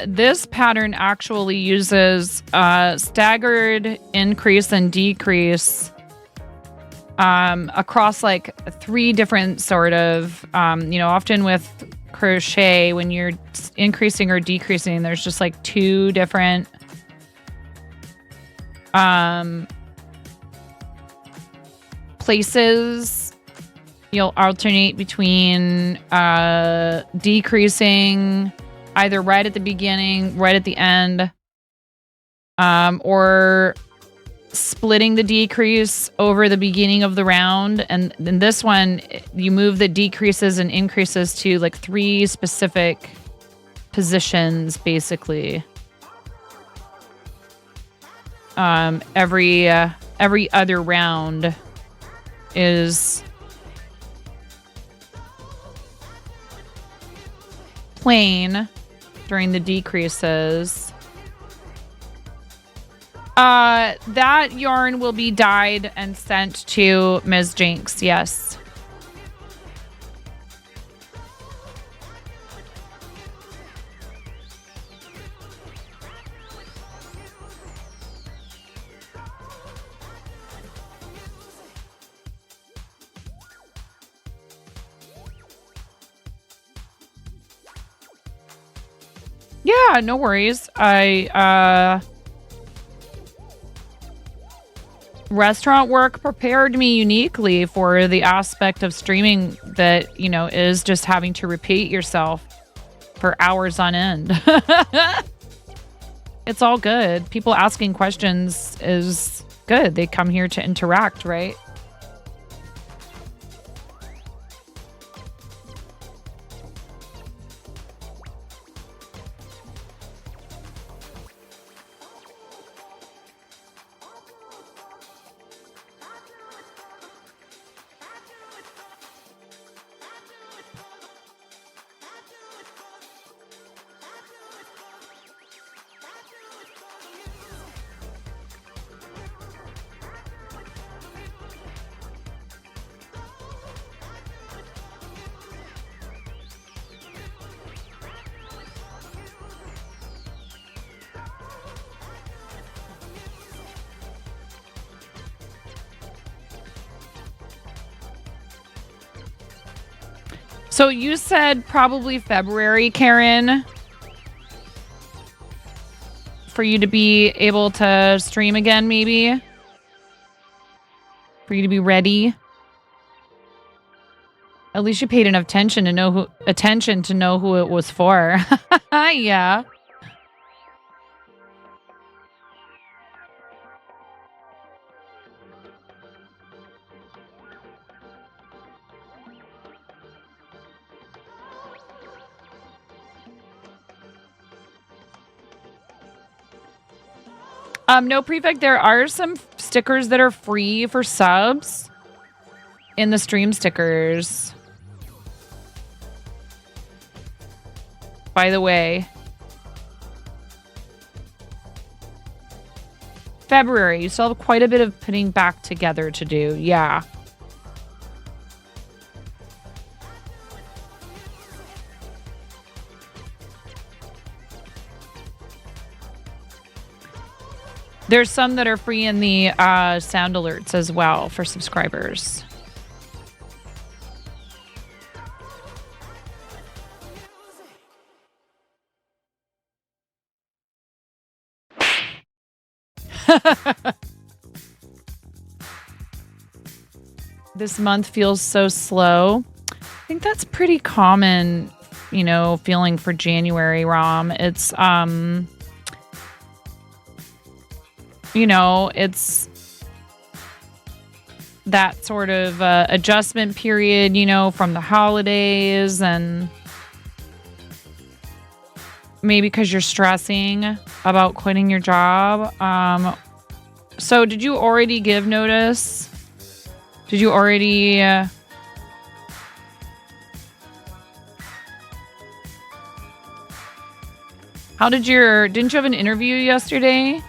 This pattern actually uses staggered increase and decrease across like 3 different sort of, often with crochet, when you're increasing or decreasing, there's just like 2 different places. You'll alternate between decreasing either right at the beginning, right at the end, or splitting the decrease over the beginning of the round. And then this one, you move the decreases and increases to like 3 specific positions, basically. Every other round is plain during the decreases. That yarn will be dyed and sent to Ms. Jinx, yes. Yeah, no worries. Restaurant work prepared me uniquely for the aspect of streaming that, is just having to repeat yourself for hours on end. It's all good. People asking questions is good. They come here to interact, right? So you said probably February, Karen, for you to be able to stream again, maybe? For you to be ready? At least you paid enough attention to know who it was for. Yeah. No, Prefect, there are some stickers that are free for subs in the stream stickers. By the way. February, you still have quite a bit of putting back together to do. Yeah. There's some that are free in the sound alerts as well for subscribers. This month feels so slow. I think that's pretty common, feeling for January, Rom. It's it's that sort of adjustment period, from the holidays, and maybe because you're stressing about quitting your job. So did you already give notice? Did you already... didn't you have an interview yesterday?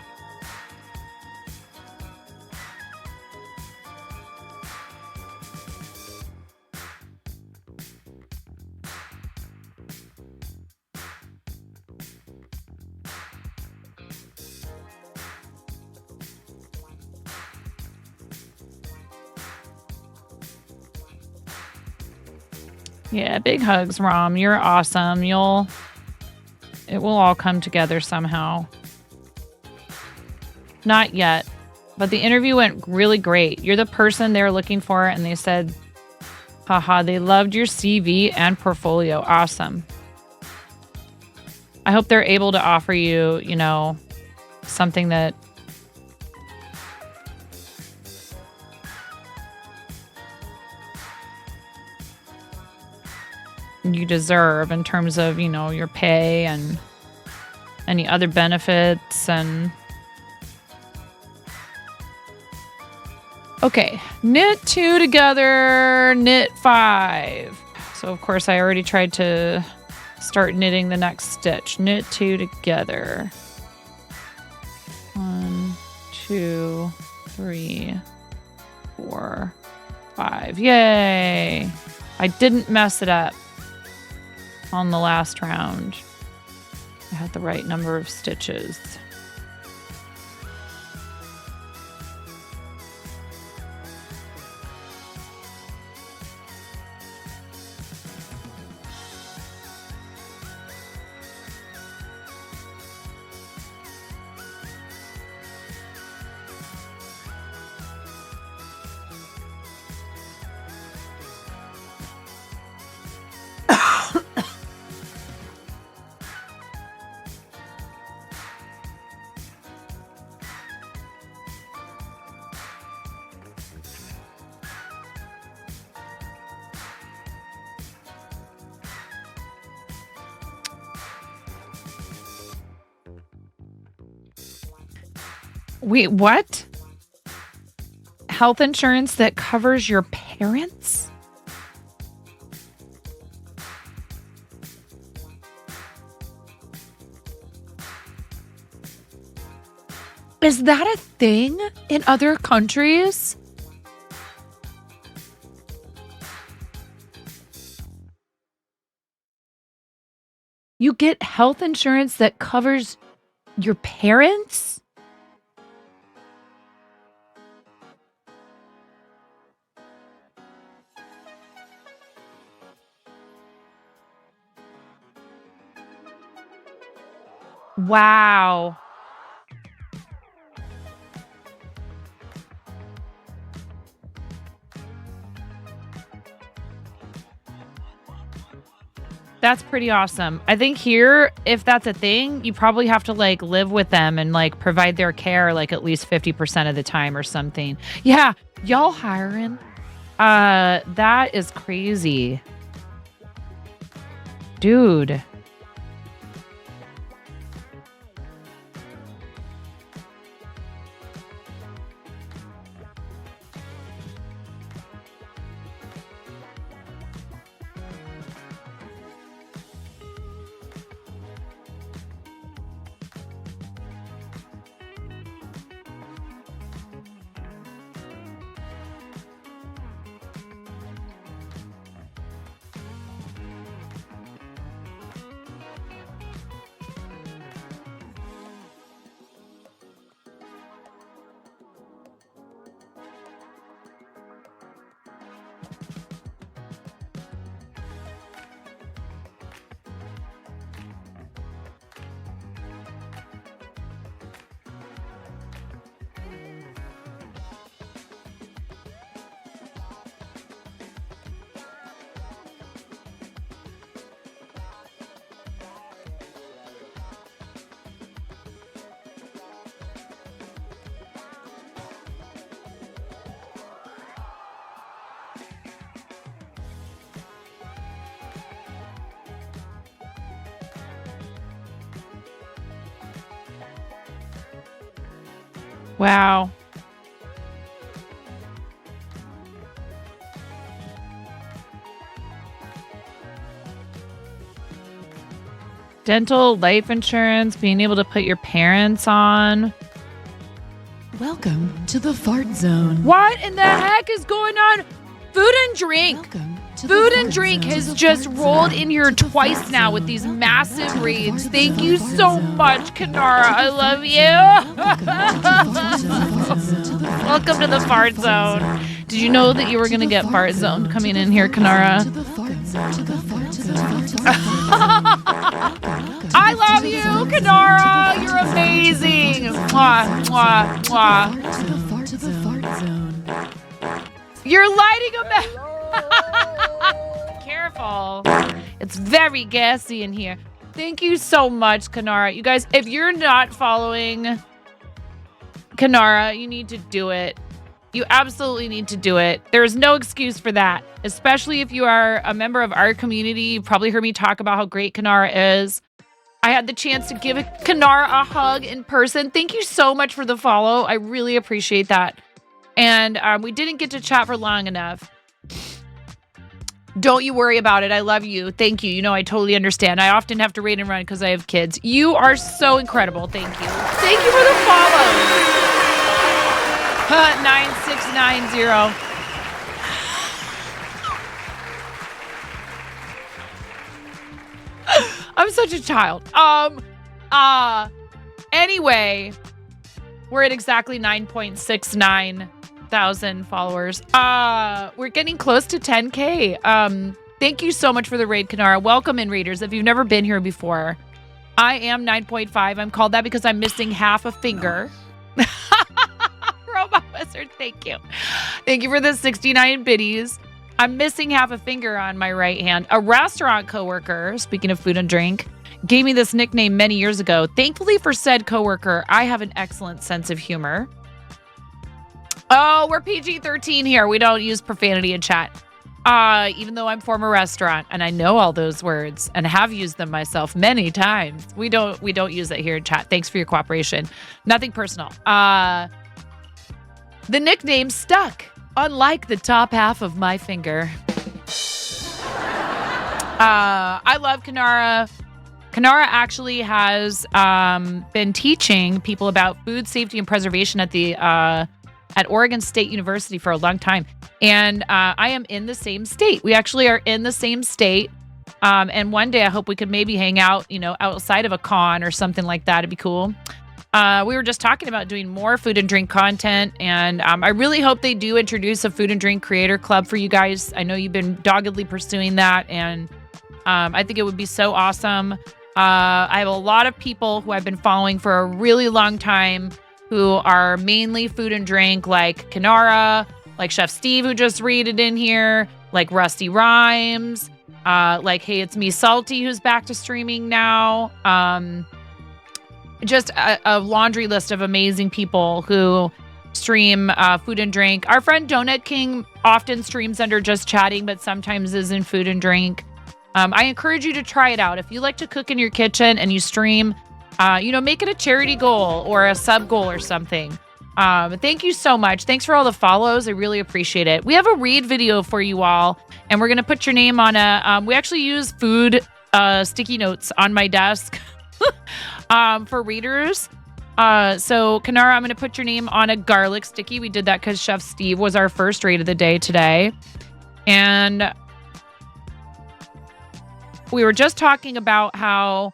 Yeah, big hugs, Rom. You're awesome. It will all come together somehow. Not yet, but the interview went really great. You're the person they're looking for, and they said, haha, they loved your CV and portfolio. Awesome. I hope they're able to offer you, something that you deserve in terms of, your pay and any other benefits. And okay, knit 2 together, knit 5. So of course I already tried to start knitting the next stitch. Knit 2 together. 1, 2, 3, 4, 5. Yay! I didn't mess it up on the last round. I had the right number of stitches. Wait, what? Health insurance that covers your parents? Is that a thing in other countries? You get health insurance that covers your parents? Wow. That's pretty awesome. I think here, if that's a thing, you probably have to like live with them and like provide their care like at least 50% of the time or something. Yeah, y'all hiring? That is crazy. Dude. Wow. Dental, life insurance, being able to put your parents on. Welcome to the fart zone. What in the heck is going on? Food and drink. Food and drink has just rolled in here twice now with these massive raids. Thank you so much, Kanara. I love you. Welcome to the fart zone. Did you know that you were going to get fart zoned coming in here, Kanara? I love you, Kanara. You're amazing. Mwah, mwah, mwah. You're lighting a match. Careful. It's very gassy in here. Thank you so much, Kanara. You guys, if you're not following Kanara, you need to do it. You absolutely need to do it. There is no excuse for that, especially if you are a member of our community. You probably heard me talk about how great Kanara is. I had the chance to give Kanara a hug in person. Thank you so much for the follow. I really appreciate that. And we didn't get to chat for long enough. Don't you worry about it. I love you. Thank you. You know, I totally understand. I often have to raid and run because I have kids. You are so incredible. Thank you. Thank you for the follow. 9690. I'm such a child. Anyway, we're at exactly 9.69 thousand followers. We're getting close to 10K. Thank you so much for the raid, Kanara. Welcome in, raiders. If you've never been here before, I am 9.5. I'm called that because I'm missing half a finger. Robot Wizard, thank you. Thank you for the 69 biddies. I'm missing half a finger on my right hand. A restaurant coworker, speaking of food and drink, gave me this nickname many years ago. Thankfully for said coworker, I have an excellent sense of humor. Oh, we're PG-13 here. We don't use profanity in chat. Even though I'm former restaurant and I know all those words and have used them myself many times, we don't use it here in chat. Thanks for your cooperation. Nothing personal. The nickname stuck, unlike the top half of my finger. I love Kanara. Kanara actually has been teaching people about food safety and preservation at Oregon State University for a long time. And I am in the same state. We actually are in the same state. And one day I hope we could maybe hang out, outside of a con or something like that. It'd be cool. We were just talking about doing more food and drink content. And I really hope they do introduce a food and drink creator club for you guys. I know you've been doggedly pursuing that. And I think it would be so awesome. I have a lot of people who I've been following for a really long time who are mainly food and drink, like Kanara, like Chef Steve, who just read it in here, like Rusty Rhymes, like Hey It's Me Salty, who's back to streaming now. Just a laundry list of amazing people who stream food and drink. Our friend Donut King often streams under just chatting, but sometimes is in food and drink. I encourage you to try it out. If you like to cook in your kitchen and you stream, make it a charity goal or a sub goal or something. Thank you so much. Thanks for all the follows. I really appreciate it. We have a read video for you all, and we're going to put your name on we actually use food sticky notes on my desk for readers. So Kanara, I'm going to put your name on a garlic sticky. We did that because Chef Steve was our first raid of the day today. And we were just talking about how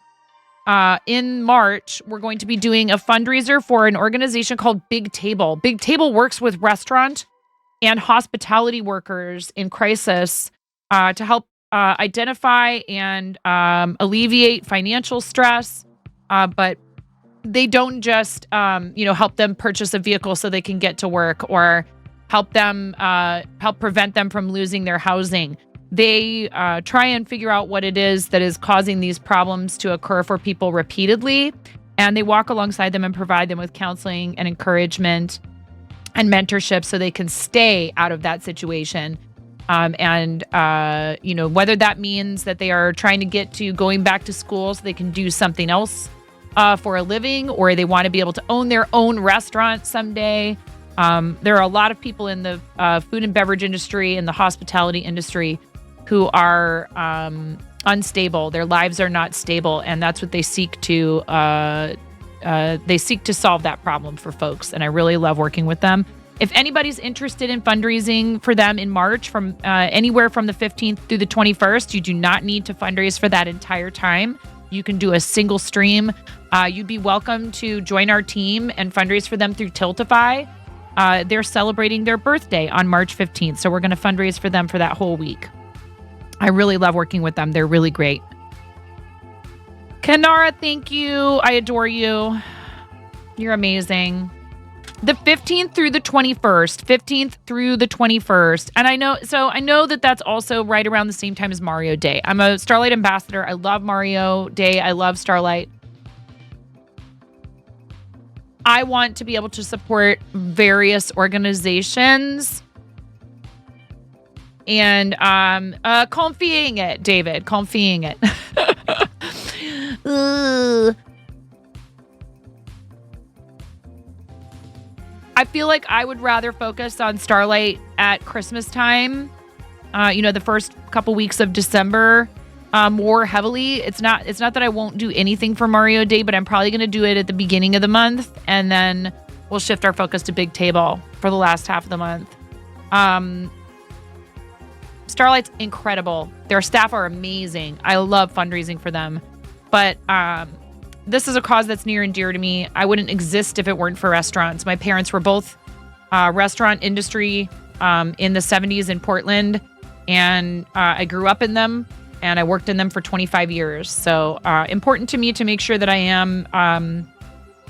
in March, we're going to be doing a fundraiser for an organization called Big Table. Big Table works with restaurant and hospitality workers in crisis to help identify and alleviate financial stress. But they don't just, help them purchase a vehicle so they can get to work or help prevent them from losing their housing. They try and figure out what it is that is causing these problems to occur for people repeatedly. And they walk alongside them and provide them with counseling and encouragement and mentorship so they can stay out of that situation. Whether that means that they are trying to get to going back to school so they can do something else for a living, or they want to be able to own their own restaurant someday. There are a lot of people in the food and beverage industry and the hospitality industry who are unstable. Their lives are not stable, and that's what they seek to. They seek to solve that problem for folks, and I really love working with them. If anybody's interested in fundraising for them in March, from anywhere from the 15th through the 21st, you do not need to fundraise for that entire time. You can do a single stream. You'd be welcome to join our team and fundraise for them through Tiltify. They're celebrating their birthday on March 15th, so we're going to fundraise for them for that whole week. I really love working with them. They're really great. Kanara, thank you. I adore you. You're amazing. The 15th through the 21st. 15th through the 21st. And I know that that's also right around the same time as Mario Day. I'm a Starlight ambassador. I love Mario Day. I love Starlight. I want to be able to support various organizations. And comfying it, David. Comfying it. I feel like I would rather focus on Starlight at Christmas time. The first couple weeks of December more heavily. It's not that I won't do anything for Mario Day, but I'm probably going to do it at the beginning of the month, and then we'll shift our focus to Big Table for the last half of the month. Starlight's incredible. Their staff are amazing. I love fundraising for them. But this is a cause that's near and dear to me. I wouldn't exist if it weren't for restaurants. My parents were both restaurant industry in the 70s in Portland, and I grew up in them, and I worked in them for 25 years. So important to me to make sure that I am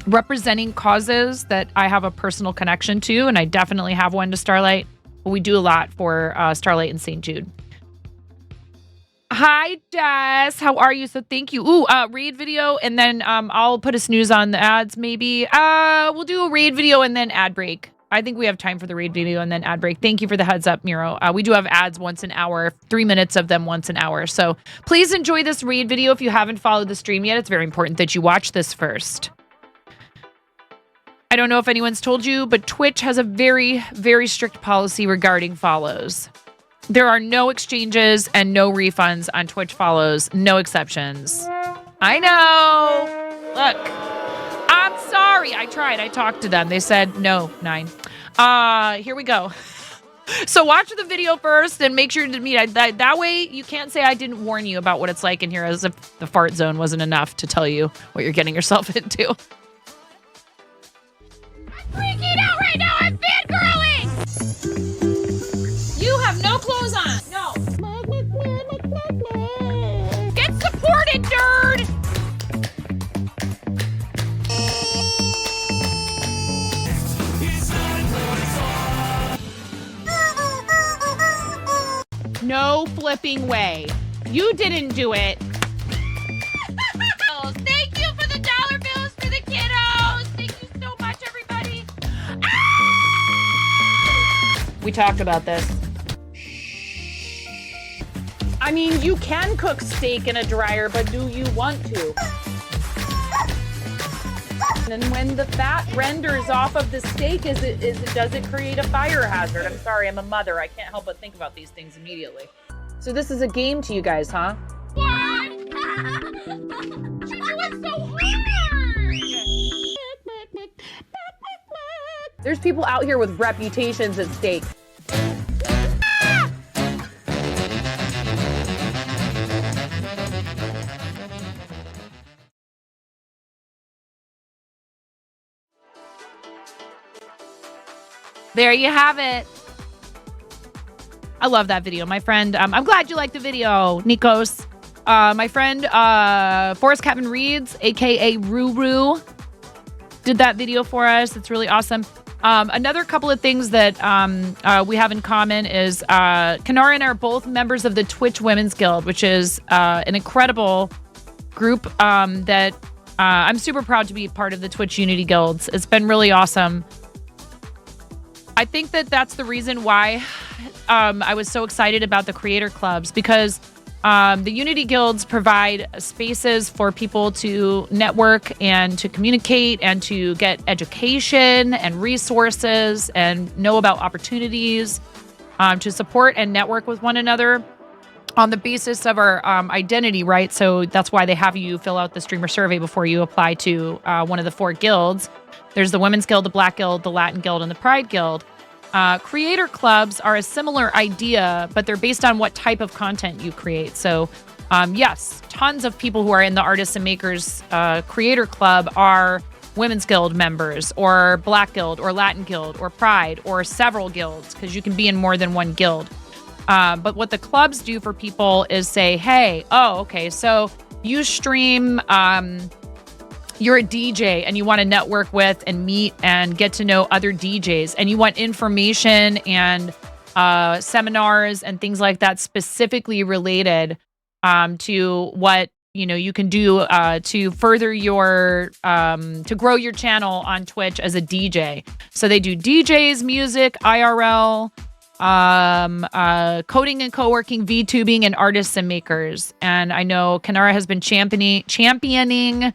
representing causes that I have a personal connection to, and I definitely have one to Starlight. But we do a lot for Starlight and St. Jude. Hi, Jess. How are you? So thank you. Raid video, and then I'll put a snooze on the ads maybe. We'll do a raid video and then ad break. I think we have time for the raid video and then ad break. Thank you for the heads up, Miro. We do have ads once an hour, 3 minutes of them once an hour. So please enjoy this raid video. If you haven't followed the stream yet, it's very important that you watch this first. I don't know if anyone's told you, but Twitch has a very, very strict policy regarding follows. There are no exchanges and no refunds on Twitch follows, no exceptions. I know. Look, I'm sorry. I tried. I talked to them. They said no, 9. Here we go. So watch the video first and make sure to meet. That way you can't say I didn't warn you about what it's like in here, as if the fart zone wasn't enough to tell you what you're getting yourself into. I'm freaking out right now. I'm fangirling. You have no clothes on. No. Get supported, nerd. No flipping way. You didn't do it. Thank you for the dollar bills for the kiddos. Thank you so much, everybody. We talked about this. I mean, you can cook steak in a dryer, but do you want to? And when the fat renders off of the steak, does it create a fire hazard? I'm sorry, I'm a mother. I can't help but think about these things immediately. So this is a game to you guys, huh? What? You're doing so hard. There's people out here with reputations at stake. There you have it. I love that video. My friend, I'm glad you liked the video, Nikos. My friend, Forrest Kevin Reeds, aka Ruru, did that video for us. It's really awesome. Another couple of things that we have in common is Kanara and I are both members of the Twitch Women's Guild, which is an incredible group that I'm super proud to be part of the Twitch Unity Guilds. It's been really awesome. I think that that's the reason why I was so excited about the creator clubs, because the Unity Guilds provide spaces for people to network and to communicate and to get education and resources and know about opportunities, to support and network with one another on the basis of our identity, right? So that's why they have you fill out the streamer survey before you apply to one of the 4 guilds. There's the Women's Guild, the Black Guild, the Latin Guild, and the Pride Guild. Creator clubs are a similar idea, but they're based on what type of content you create. So, yes, tons of people who are in the Artists and Makers Creator Club are Women's Guild members, or Black Guild, or Latin Guild, or Pride, or several guilds, because you can be in more than one guild. But what the clubs do for people is say, hey, okay, so you stream... you're a DJ and you want to network with and meet and get to know other DJs, and you want information and seminars and things like that specifically related to what you can do to further your to grow your channel on Twitch as a DJ. So they do DJs, music, IRL, coding and co-working, VTubing, and artists and makers. And I know Kanara has been championing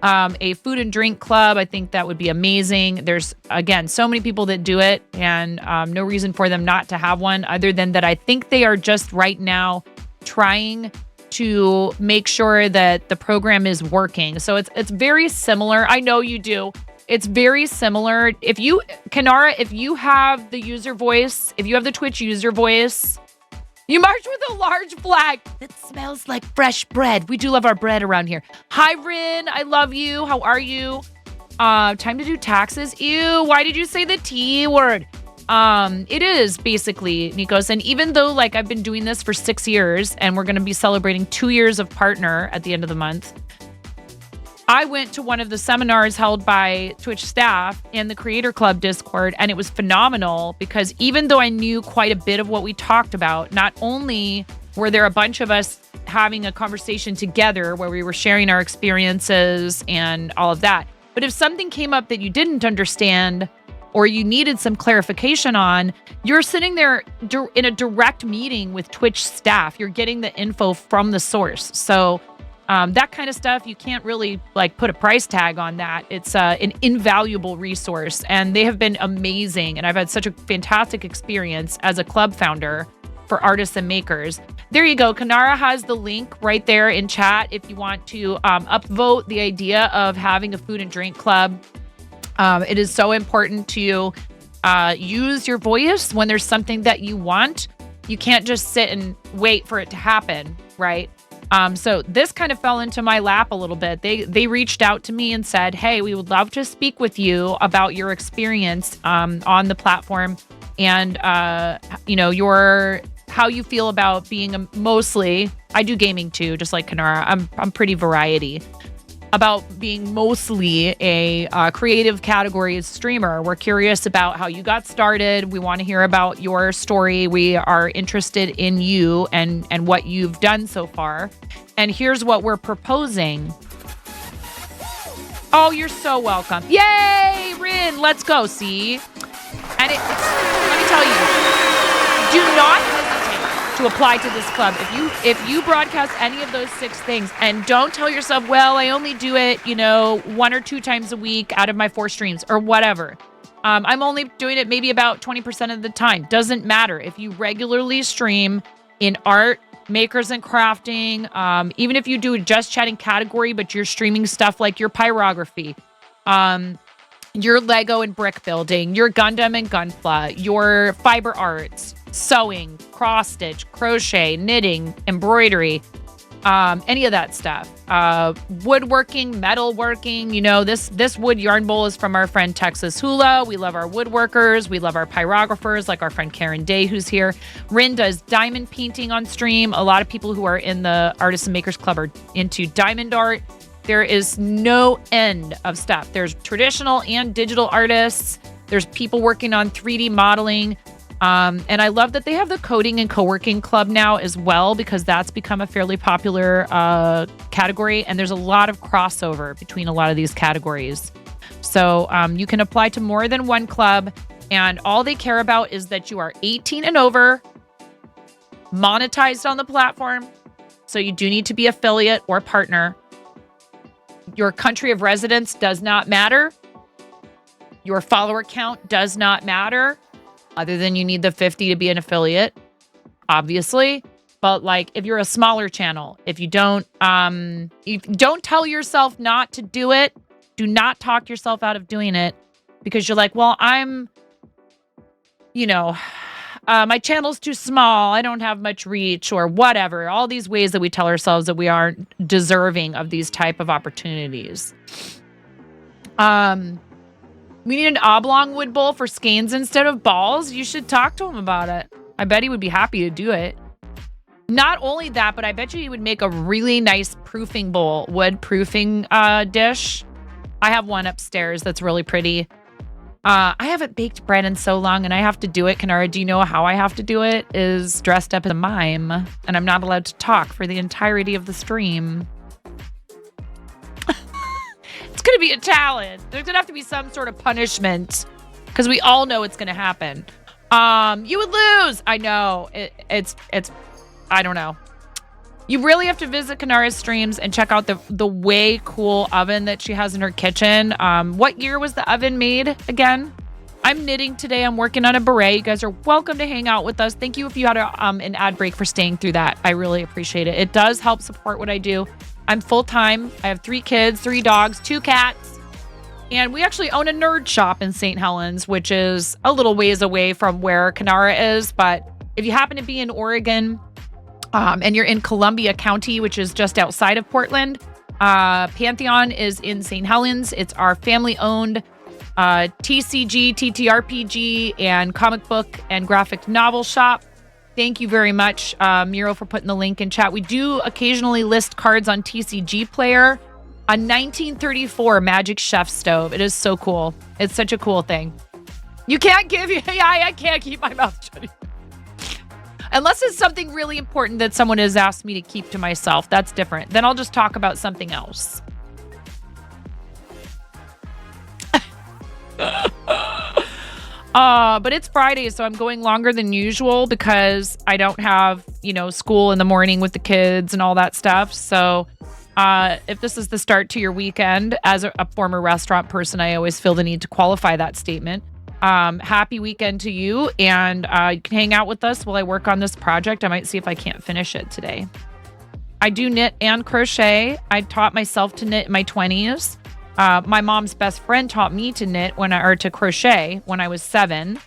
a food and drink club. I think that would be amazing. There's, again, so many people that do it, and no reason for them not to have one, other than that I think they are just right now trying to make sure that the program is working. So it's very similar. I know you do. It's very similar. Kanara, if you have the user voice, if you have the Twitch user voice, you march with a large flag that smells like fresh bread. We do love our bread around here. Hi, Rin. I love you. How are you? Time to do taxes. Ew, why did you say the T word? It is basically, Nikos. And even though I've been doing this for 6 years, and we're going to be celebrating 2 years of partner at the end of the month, I went to one of the seminars held by Twitch staff in the Creator Club Discord, and it was phenomenal because even though I knew quite a bit of what we talked about, not only were there a bunch of us having a conversation together where we were sharing our experiences and all of that, but if something came up that you didn't understand, or you needed some clarification on, you're sitting there in a direct meeting with Twitch staff. You're getting the info from the source. So that kind of stuff, you can't really like put a price tag on that. It's an invaluable resource, and they have been amazing. And I've had such a fantastic experience as a club founder for artists and makers. There you go. Kanara has the link right there in chat if you want to upvote the idea of having a food and drink club. It is so important to use your voice when there's something that you want. You can't just sit and wait for it to happen, right? So this kind of fell into my lap a little bit. They reached out to me and said, hey, we would love to speak with you about your experience on the platform and, how you feel about being mostly, I do gaming too, just like Kanara. I'm pretty variety. About being mostly a creative category streamer. We're curious about how you got started. We want to hear about your story. We are interested in you and what you've done so far. And here's what we're proposing. Oh, you're so welcome. Yay, Rin, let's go, see? And let me tell you, do not hesitate to apply to this club. If you broadcast any of those 6 things, and don't tell yourself, well, I only do it, 1 or 2 times a week out of my 4 streams or whatever. I'm only doing it maybe about 20% of the time. Doesn't matter. If you regularly stream in art, makers and crafting, even if you do a just chatting category, but you're streaming stuff like your pyrography, your Lego and brick building, your Gundam and Gunpla, your fiber arts, sewing, cross stitch, crochet, knitting, embroidery, any of that stuff. Woodworking, metalworking, this wood yarn bowl is from our friend Texas Hula. We love our woodworkers. We love our pyrographers, like our friend Karen Day, who's here. Rin does diamond painting on stream. A lot of people who are in the Artists and Makers Club are into diamond art. There is no end of stuff. There's traditional and digital artists. There's people working on 3D modeling. And I love that they have the coding and co-working club now as well, because that's become a fairly popular category. And there's a lot of crossover between a lot of these categories. So you can apply to more than one club, and all they care about is that you are 18 and over, monetized on the platform. So you do need to be affiliate or partner. Your country of residence does not matter. Your follower count does not matter. Other than you need the 50 to be an affiliate, obviously. But like, if you're a smaller channel, if you don't tell yourself not to do it, do not talk yourself out of doing it, because you're like, well, my channel's too small. I don't have much reach or whatever. All these ways that we tell ourselves that we aren't deserving of these type of opportunities. We need an oblong wood bowl for skeins instead of balls. You should talk to him about it. I bet he would be happy to do it. Not only that, but I bet you he would make a really nice proofing bowl, wood proofing dish. I have one upstairs that's really pretty. I haven't baked bread in so long, and I have to do it. Kanara, do you know how I have to do it? Is dressed up as a mime, and I'm not allowed to talk for the entirety of the stream. It's going to be a challenge. There's going to have to be some sort of punishment, because we all know it's going to happen. You would lose. I know. It's I don't know. You really have to visit Kanara's streams and check out the way cool oven that she has in her kitchen. What year was the oven made again? I'm knitting today. I'm working on a beret. You guys are welcome to hang out with us. Thank you if you had an ad break for staying through that. I really appreciate it. It does help support what I do. I'm full-time. I have 3 kids, 3 dogs, 2 cats. And we actually own a nerd shop in St. Helens, which is a little ways away from where Kanara is. But if you happen to be in Oregon, and you're in Columbia County, which is just outside of Portland, Pantheon is in St. Helens. It's our family-owned TCG, TTRPG, and comic book and graphic novel shop. Thank you very much, Miro, for putting the link in chat. We do occasionally list cards on TCG Player. A 1934 Magic Chef stove. It is so cool. It's such a cool thing. You can't I can't keep my mouth shut. Unless it's something really important that someone has asked me to keep to myself. That's different. Then I'll just talk about something else. But it's Friday, so I'm going longer than usual because I don't have, school in the morning with the kids and all that stuff. So if this is the start to your weekend, as a former restaurant person, I always feel the need to qualify that statement. Happy weekend to you, and you can hang out with us while I work on this project. I might see if I can't finish it today. I do knit and crochet. I taught myself to knit in my 20s. My mom's best friend taught me to knit to crochet when I was 7.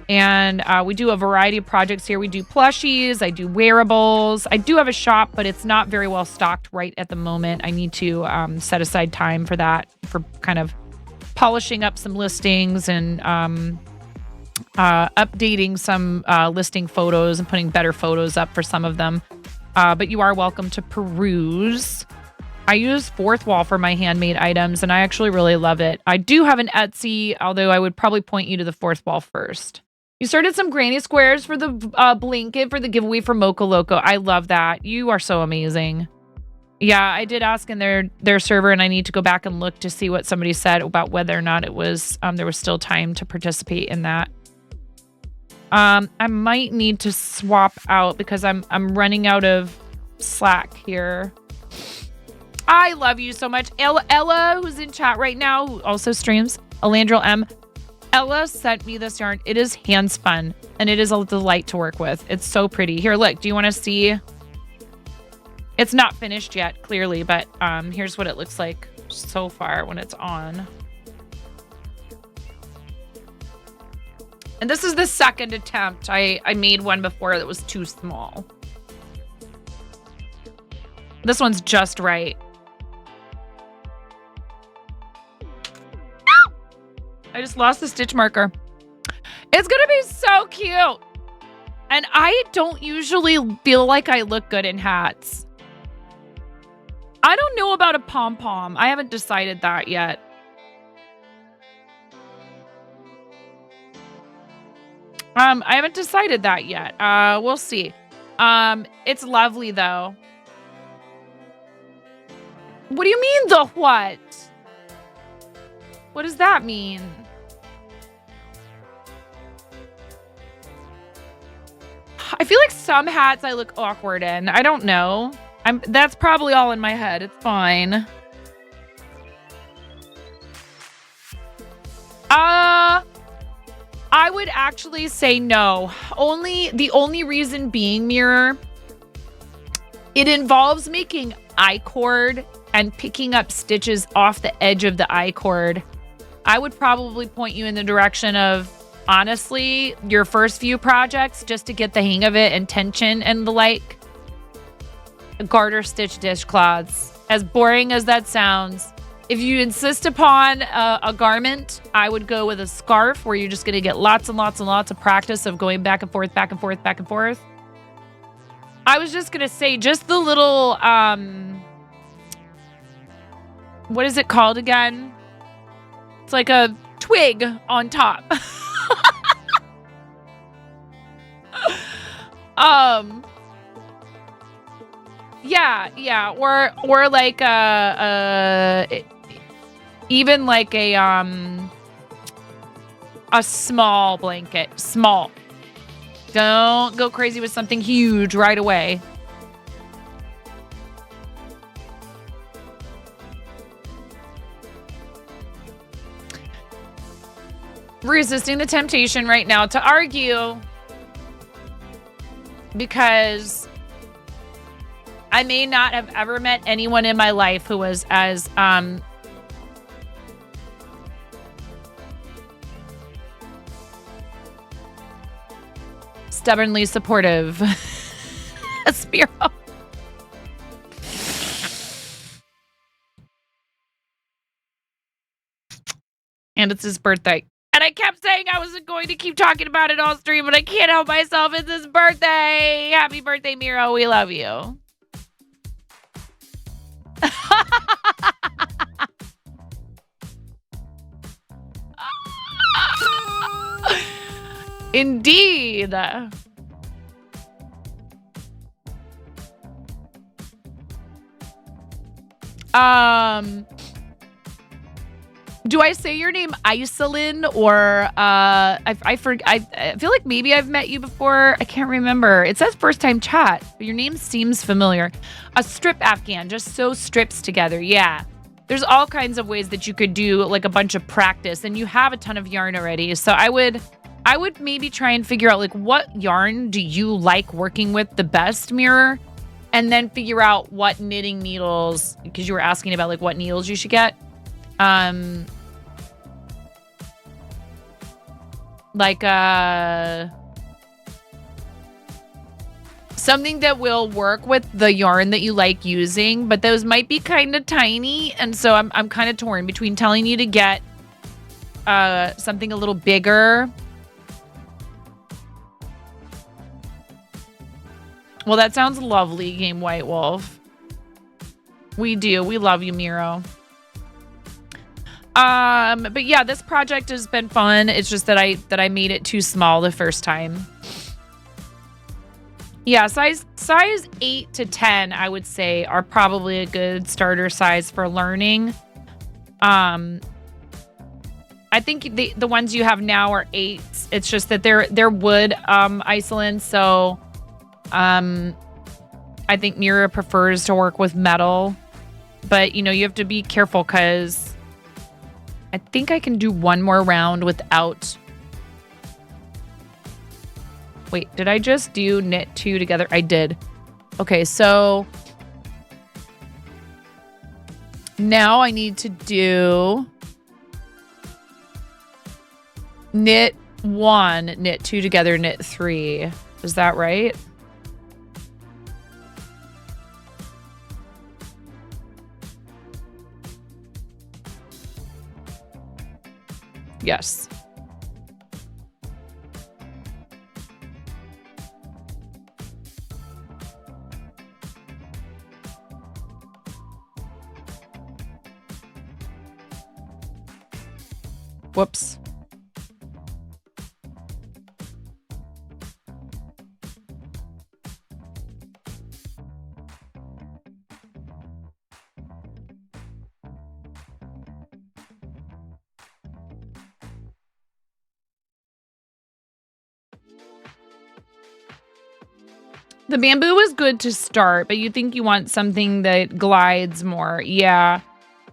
And we do a variety of projects here. We do plushies. I do wearables. I do have a shop, but it's not very well stocked right at the moment. I need to set aside time for that, for kind of polishing up some listings and updating some listing photos and putting better photos up for some of them. But you are welcome to peruse. I use Fourth Wall for my handmade items, and I actually really love it. I do have an Etsy, although I would probably point you to the Fourth Wall first. You started some granny squares for the blanket for the giveaway for Mocha Loco. I love that. You are so amazing. Yeah, I did ask in their server, and I need to go back and look to see what somebody said about whether or not it was there was still time to participate in that. I might need to swap out because I'm running out of slack here. I love you so much. Ella, who's in chat right now, who also streams, Alandril M. Ella sent me this yarn. It is hands fun, and it is a delight to work with. It's so pretty. Here, look. Do you want to see? It's not finished yet, clearly, but here's what it looks like so far when it's on. And this is the second attempt. I made one before that was too small. This one's just right. I just lost the stitch marker. It's gonna be so cute. And I don't usually feel like I look good in hats. I don't know about a pom-pom. I haven't decided that yet. I haven't decided that yet. We'll see. It's lovely though. What do you mean the what? What does that mean? I feel like some hats I look awkward in. I don't know. That's probably all in my head. It's fine. I would actually say no. The only reason being, Mirror, it involves making I-cord and picking up stitches off the edge of the I-cord. I would probably point you in the direction of, honestly, your first few projects, just to get the hang of it and tension and the like. Garter stitch dishcloths. As boring as that sounds, if you insist upon a garment, I would go with a scarf where you're just going to get lots and lots and lots of practice of going back and forth, back and forth, back and forth. I was just going to say, just the little, what is it called again? It's like a twig on top. Yeah, or like even like a small blanket. Small. Don't go crazy with something huge right away. Resisting the temptation right now to argue because I may not have ever met anyone in my life who was as stubbornly supportive as Spiro. And it's his birthday. And I kept saying I wasn't going to keep talking about it all stream, but I can't help myself. It's his birthday. Happy birthday, Miro. We love you. Indeed. Do I say your name Iselin or I feel like maybe I've met you before. I can't remember. It says first time chat, but your name seems familiar. A strip Afghan, just sew strips together. Yeah. There's all kinds of ways that you could do like a bunch of practice, and you have a ton of yarn already. So I would maybe try and figure out like what yarn do you like working with the best, Mirror, and then figure out what knitting needles, because you were asking about like what needles you should get. Like something that will work with the yarn that you like using, but those might be kind of tiny, and so I'm kind of torn between telling you to get something a little bigger. Well, that sounds lovely, Game White Wolf. We do. We love you, Miro. But yeah, this project has been fun. It's just that I made it too small the first time. Yeah, size 8 to 10, I would say, are probably a good starter size for learning. I think the ones you have now are 8s. It's just that they're wood, Iceland, so I think Mira prefers to work with metal. But you have to be careful because I think I can do one more round without. Wait, did I just do knit 2 together? I did. Okay, so now I need to do knit 1, knit 2 together, knit 3. Is that right? Yes. Whoops. The bamboo is good to start, but you think you want something that glides more. Yeah.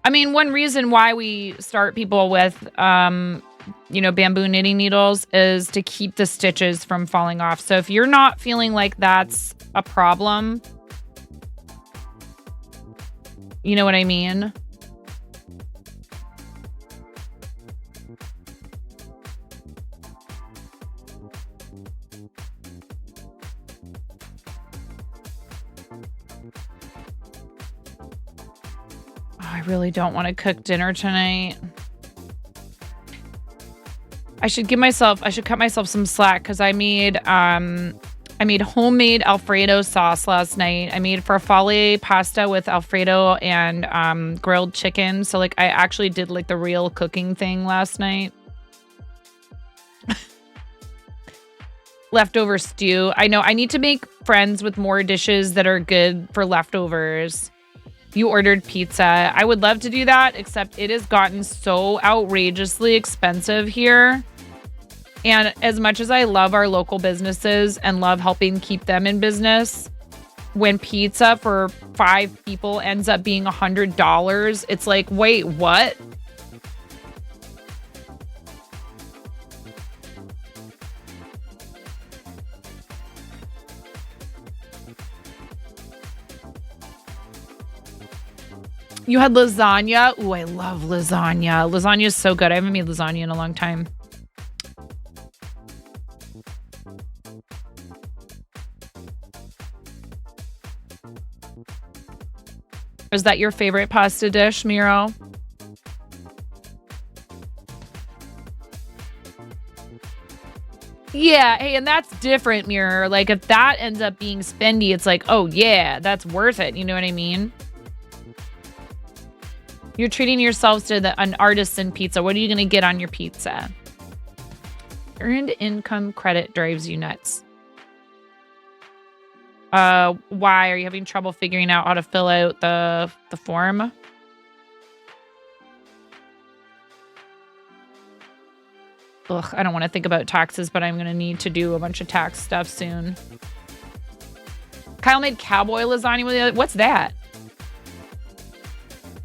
I mean, one reason why we start people with, bamboo knitting needles is to keep the stitches from falling off. So if you're not feeling like that's a problem, you know what I mean? I really don't want to cook dinner tonight. I should cut myself some slack because I made homemade Alfredo sauce last night. I made farfalle pasta with Alfredo and grilled chicken. So like I actually did like the real cooking thing last night. Leftover stew. I know I need to make friends with more dishes that are good for leftovers. You ordered pizza. I would love to do that, except it has gotten so outrageously expensive here. And as much as I love our local businesses and love helping keep them in business, when pizza for 5 people ends up being $100, it's like, wait, what? You had lasagna. Ooh, I love lasagna. Lasagna is so good. I haven't made lasagna in a long time. Is that your favorite pasta dish, Miro? Yeah, hey, and that's different, Mirror. Like, if that ends up being spendy, it's like, oh, yeah, that's worth it. You know what I mean? You're treating yourselves to an artisan pizza. What are you going to get on your pizza? Earned income credit drives you nuts. Why? Are you having trouble figuring out how to fill out the form? Ugh, I don't want to think about taxes, but I'm going to need to do a bunch of tax stuff soon. Kyle made cowboy lasagna with the other. What's that?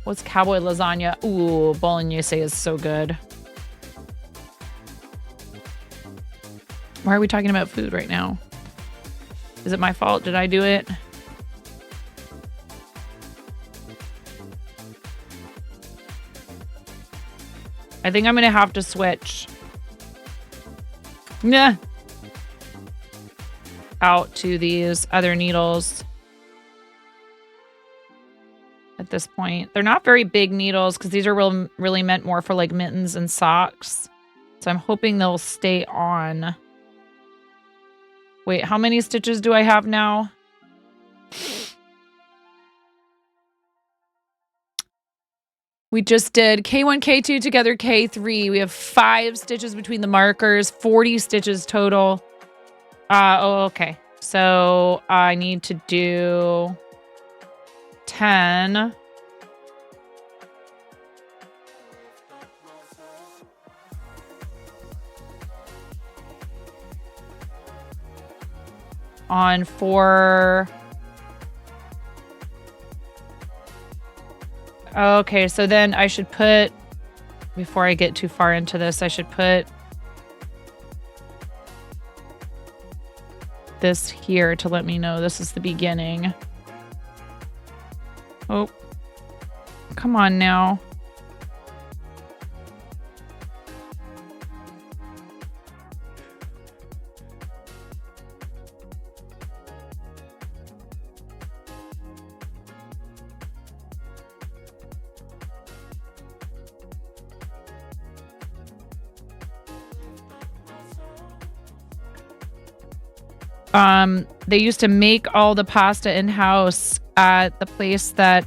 What's cowboy lasagna? Ooh, bolognese is so good. Why are we talking about food right now? Is it my fault? Did I do it? I think I'm going to have to switch. Nah. Out to these other needles. At this point. They're not very big needles because these are really meant more for like mittens and socks. So I'm hoping they'll stay on. Wait, how many stitches do I have now? We just did K1, K2 together, K3. We have 5 stitches between the markers, 40 stitches total. Oh, okay. So I need to do 10. On 4. Okay, so then I should put, before I get too far into this, I should put this here to let me know this is the beginning. Oh, come on now. They used to make all the pasta in-house at the place that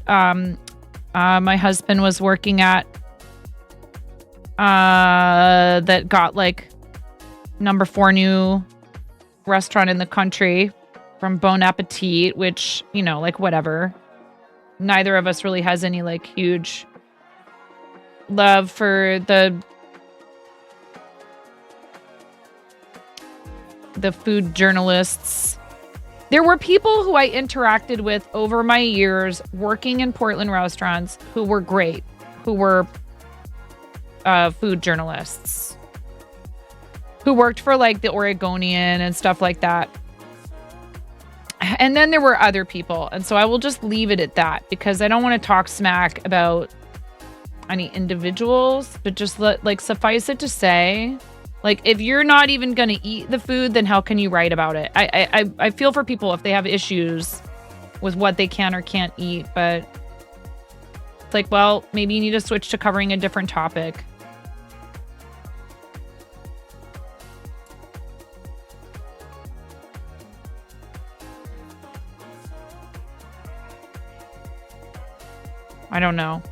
my husband was working at, that got like number 4 new restaurant in the country from Bon Appetit, which, you know, like whatever. Neither of us really has any like huge love for the food journalists. There were people who I interacted with over my years working in Portland restaurants who were great, who were food journalists, who worked for like the Oregonian and stuff like that. And then there were other people. And so I will just leave it at that because I don't want to talk smack about any individuals, but just suffice it to say, like, if you're not even going to eat the food, then how can you write about it? I feel for people if they have issues with what they can or can't eat, but it's like, well, maybe you need to switch to covering a different topic. I don't know.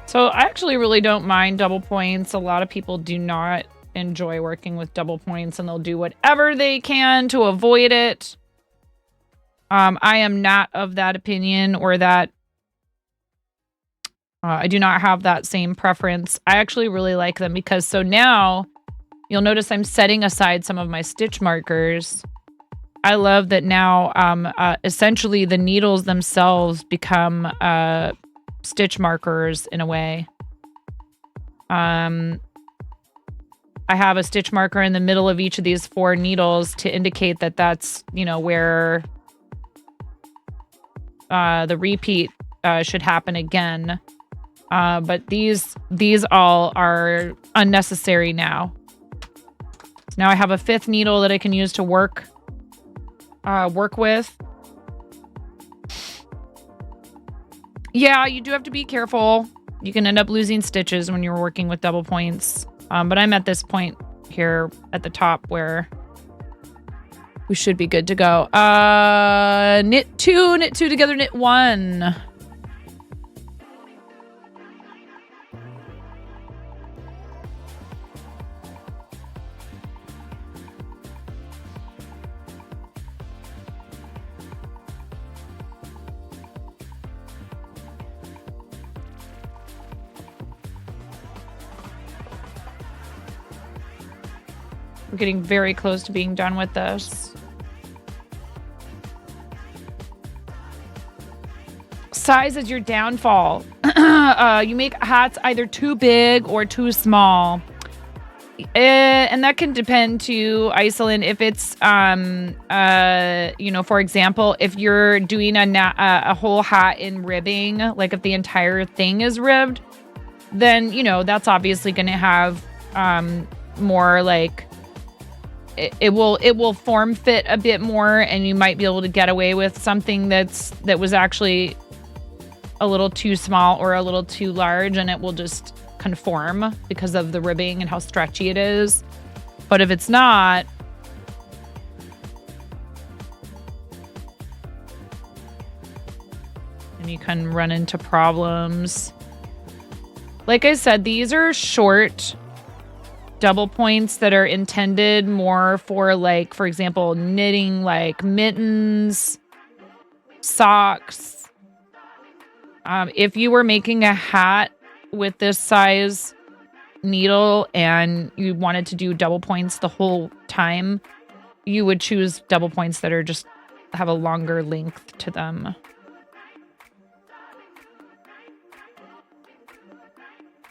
So I actually really don't mind double points. A lot of people do not enjoy working with double points and they'll do whatever they can to avoid it. I am not of that opinion or that I do not have that same preference. I actually really like them because so now you'll notice I'm setting aside some of my stitch markers. I love that now essentially the needles themselves become stitch markers in a way. I have a stitch marker in the middle of each of these 4 needles to indicate that that's, you know, where the repeat should happen again. But these all are unnecessary now. So now I have a 5th needle that I can use to work with. Yeah, you do have to be careful. You can end up losing stitches when you're working with double points. But I'm at this point here at the top where we should be good to go. Knit two together, knit one. We're getting very close to being done with this. Size is your downfall. You make hats either too big or too small. And that can depend to Iceland. If it's, for example, if you're doing a whole hat in ribbing, like if the entire thing is ribbed, then, that's obviously going to have more like, it will form fit a bit more, and you might be able to get away with something that was actually a little too small or a little too large, and it will just conform because of the ribbing and how stretchy it is. But if it's not, and you can run into problems. Like I said, these are short double points that are intended more for, like, for example, knitting like mittens, socks. If you were making a hat with this size needle and you wanted to do double points the whole time, you would choose double points that are just have a longer length to them.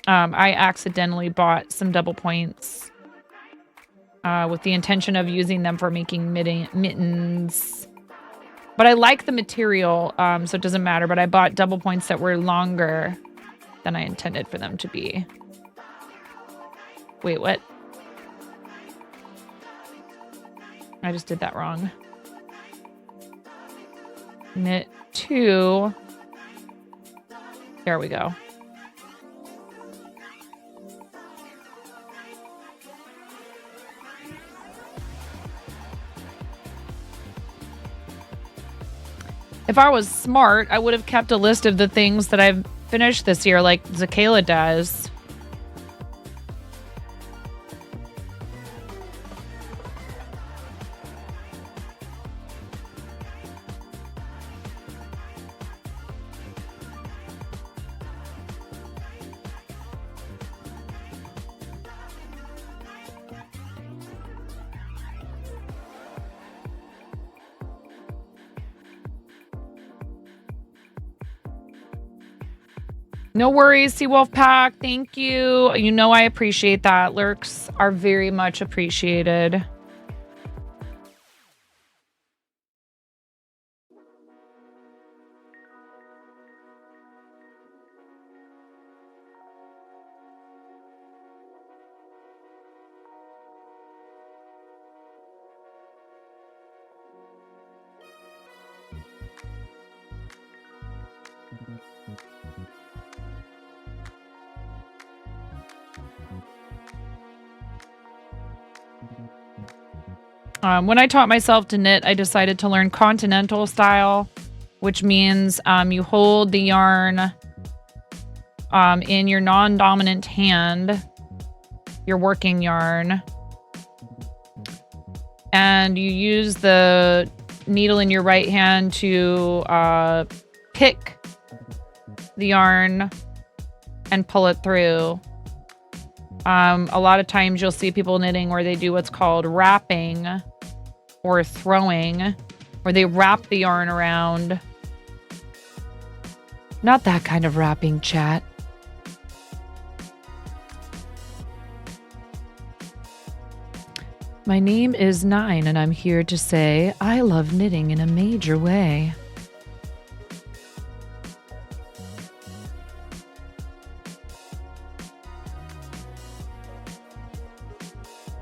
I accidentally bought some double points with the intention of using them for making mittens. But I like the material, so it doesn't matter. But I bought double points that were longer than I intended for them to be. Wait, what? I just did that wrong. Knit two. There we go. If I was smart, I would have kept a list of the things that I've finished this year, like Zakayla does. No worries, Seawolf Pack. Thank you. You know I appreciate that. Lurks are very much appreciated. When I taught myself to knit, I decided to learn continental style, which means you hold the yarn in your non-dominant hand, your working yarn, and you use the needle in your right hand to pick the yarn and pull it through. A lot of times you'll see people knitting where they do what's called wrapping or throwing, where they wrap the yarn around. Not that kind of wrapping, chat. My name is Nine, and I'm here to say I love knitting in a major way.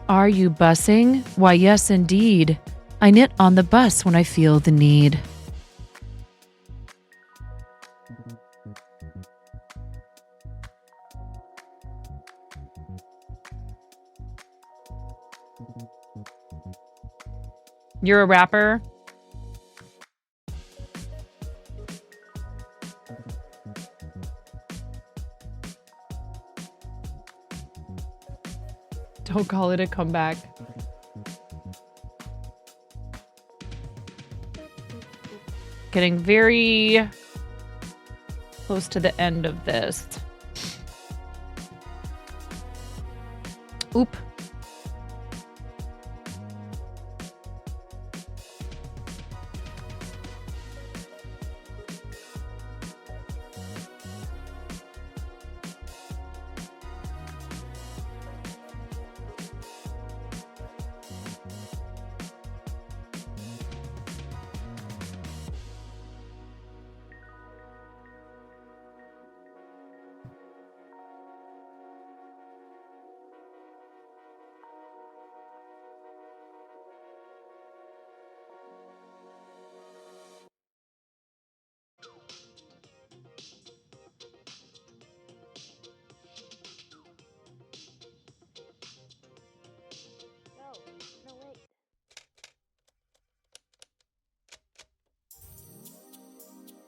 Are you bussing? Why, yes, indeed. I knit on the bus when I feel the need. You're a rapper? Don't call it a comeback. Getting very close to the end of this. Oop.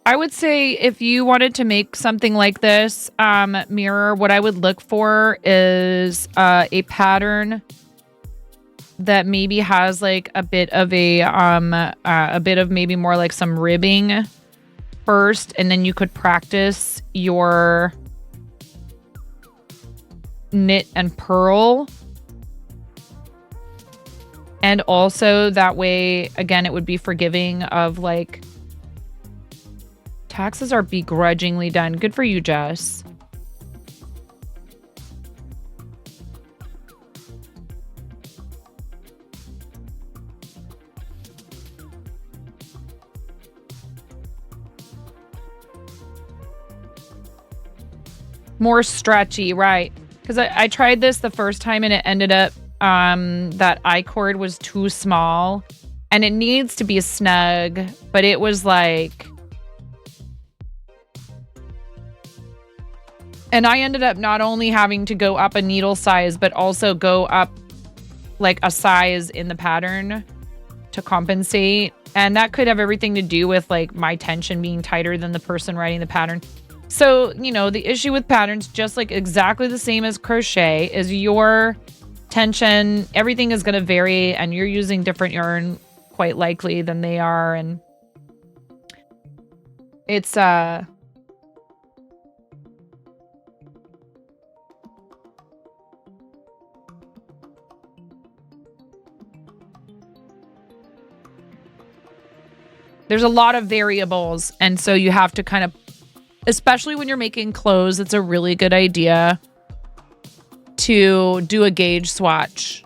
I would say if you wanted to make something like this, mirror, what I would look for is a pattern that maybe has like a bit of maybe more like some ribbing first, and then you could practice your knit and purl. And also that way, again, it would be forgiving of like, taxes are begrudgingly done. Good for you, Jess. More stretchy, right? Because I tried this the first time and it ended up that I-cord was too small. And it needs to be snug, but it was like... And I ended up not only having to go up a needle size, but also go up like a size in the pattern to compensate. And that could have everything to do with like my tension being tighter than the person writing the pattern. So, you know, the issue with patterns, just like exactly the same as crochet, is your tension, everything is going to vary, and you're using different yarn quite likely than they are. And it's, there's a lot of variables, and so you have to kind of, especially when you're making clothes, it's a really good idea to do a gauge swatch.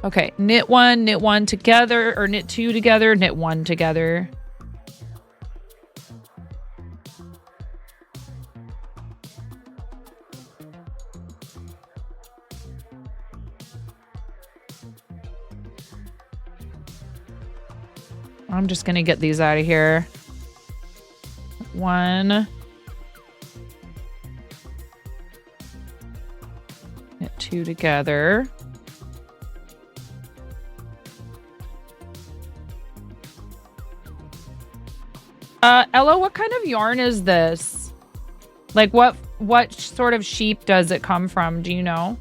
Okay, knit one together, or knit two together, knit one together. I'm just gonna get these out of here. One. Knit two together. Ella, what kind of yarn is this? Like what sort of sheep does it come from? Do you know?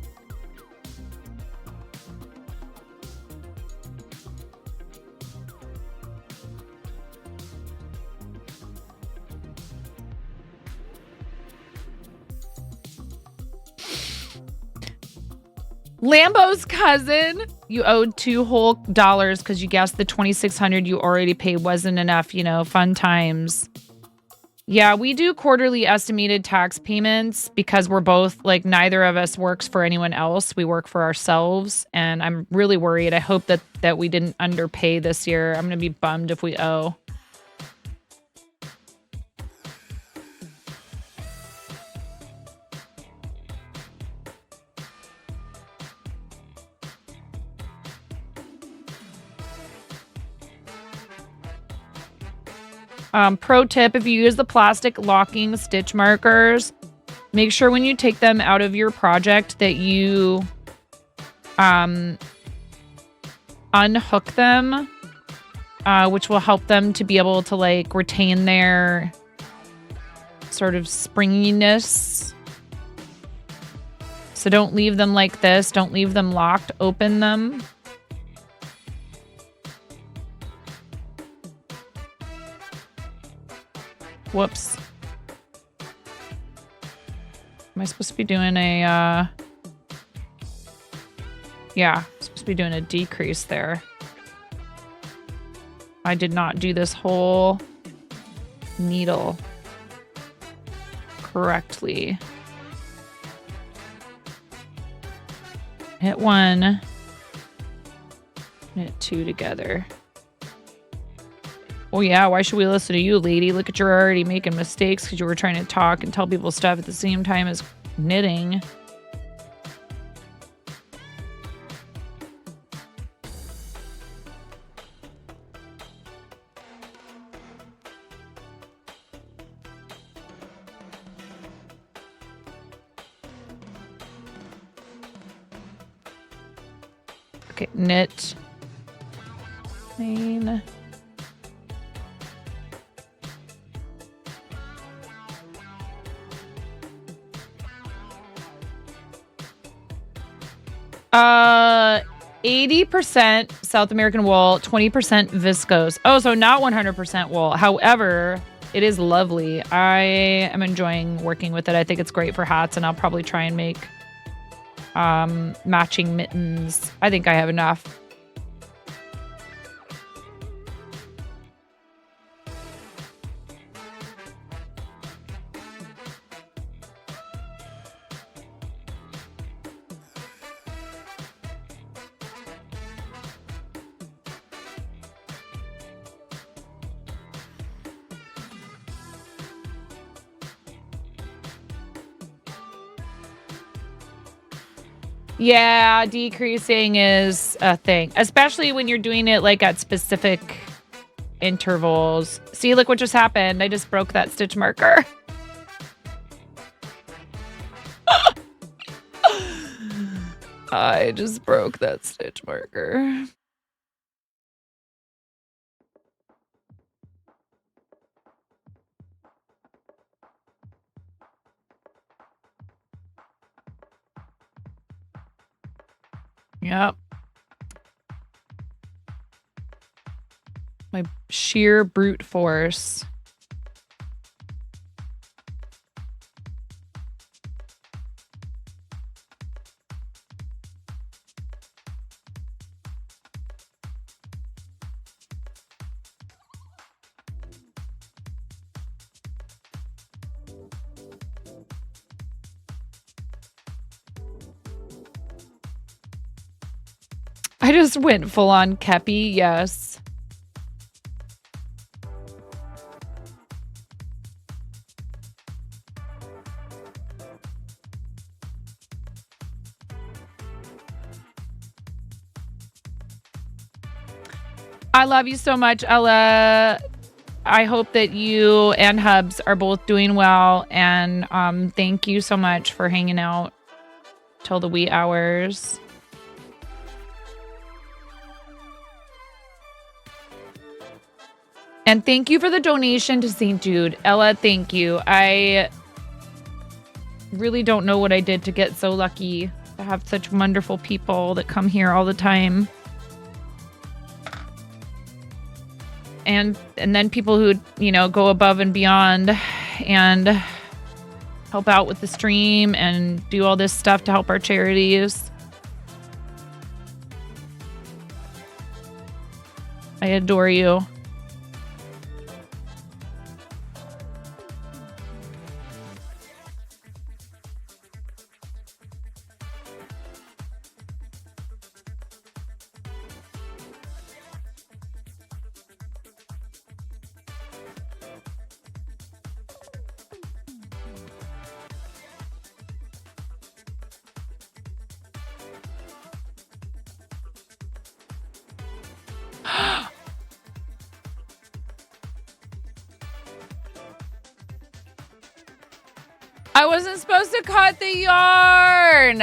Lambo's cousin, you owed $2 whole because you guessed the $2,600 you already paid wasn't enough, you know, fun times. Yeah, we do quarterly estimated tax payments because we're both, like, neither of us works for anyone else. We work for ourselves, and I'm really worried. I hope that we didn't underpay this year. I'm going to be bummed if we owe. Pro tip, if you use the plastic locking stitch markers, make sure when you take them out of your project that you unhook them, which will help them to be able to like retain their sort of springiness. So don't leave them like this. Don't leave them locked. Open them. Whoops. Am I supposed to be doing a, yeah, I'm supposed to be doing a decrease there. I did not do this whole needle correctly. Hit one, hit two together. Oh yeah, why should we listen to you, lady? Look at, you're already making mistakes because you were trying to talk and tell people stuff at the same time as knitting. Okay, knit. Main. Uh, 80% South American wool, 20% viscose. Oh, so not 100% wool. However, it is lovely. I am enjoying working with it. I think it's great for hats, and I'll probably try and make matching mittens. I think I have enough. Yeah, decreasing is a thing, especially when you're doing it like at specific intervals. See, look what just happened. I just broke that stitch marker. I just broke that stitch marker. Yep. My sheer brute force. I just went full on Kepi, yes. I love you so much, Ella. I hope that you and Hubs are both doing well, and thank you so much for hanging out till the wee hours. And thank you for the donation to St. Jude. Ella, thank you. I really don't know what I did to get so lucky to have such wonderful people that come here all the time. And then people who, you know, go above and beyond and help out with the stream and do all this stuff to help our charities. I adore you. I wasn't supposed to cut the yarn.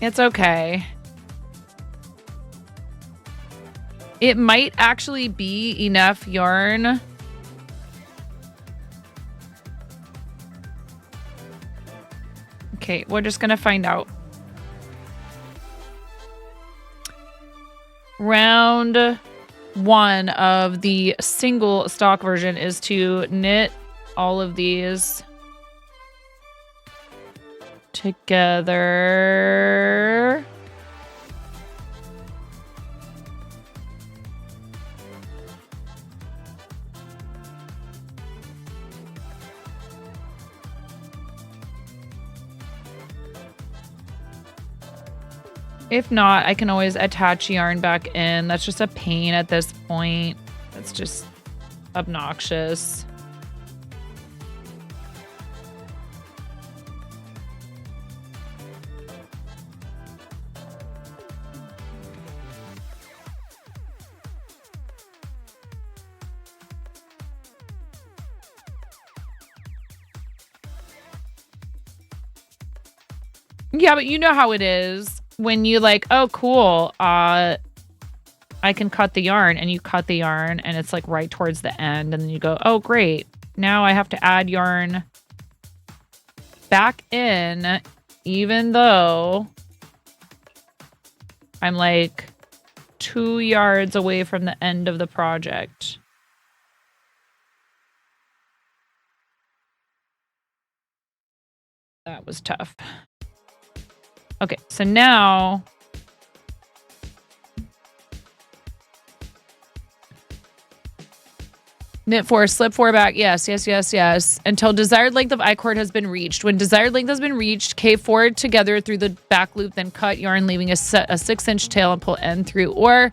It's okay. It might actually be enough yarn. Okay, we're just gonna find out. Round 1 of the single stock version is to knit all of these together. If not, I can always attach yarn back in. That's just a pain at this point. That's just obnoxious. Yeah, but you know how it is when you like, oh, cool. I can cut the yarn, and you cut the yarn and it's like right towards the end. And then you go, oh, great. Now I have to add yarn back in, even though I'm like 2 yards away from the end of the project. That was tough. Okay, so now knit 4, slip 4 back. Yes. Until desired length of I-cord has been reached. When desired length has been reached, K4 together through the back loop, then cut yarn, leaving a 6-inch tail and pull end through. Or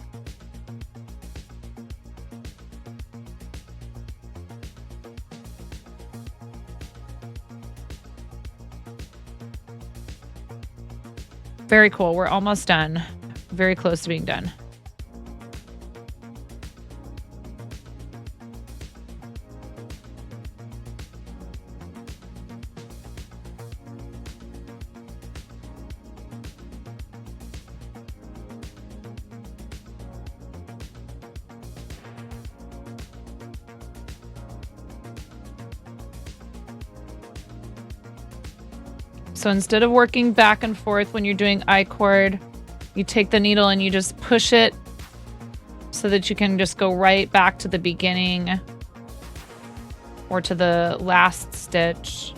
very cool. We're almost done. Very close to being done. So instead of working back and forth when you're doing I-cord, you take the needle and you just push it so that you can just go right back to the beginning or to the last stitch.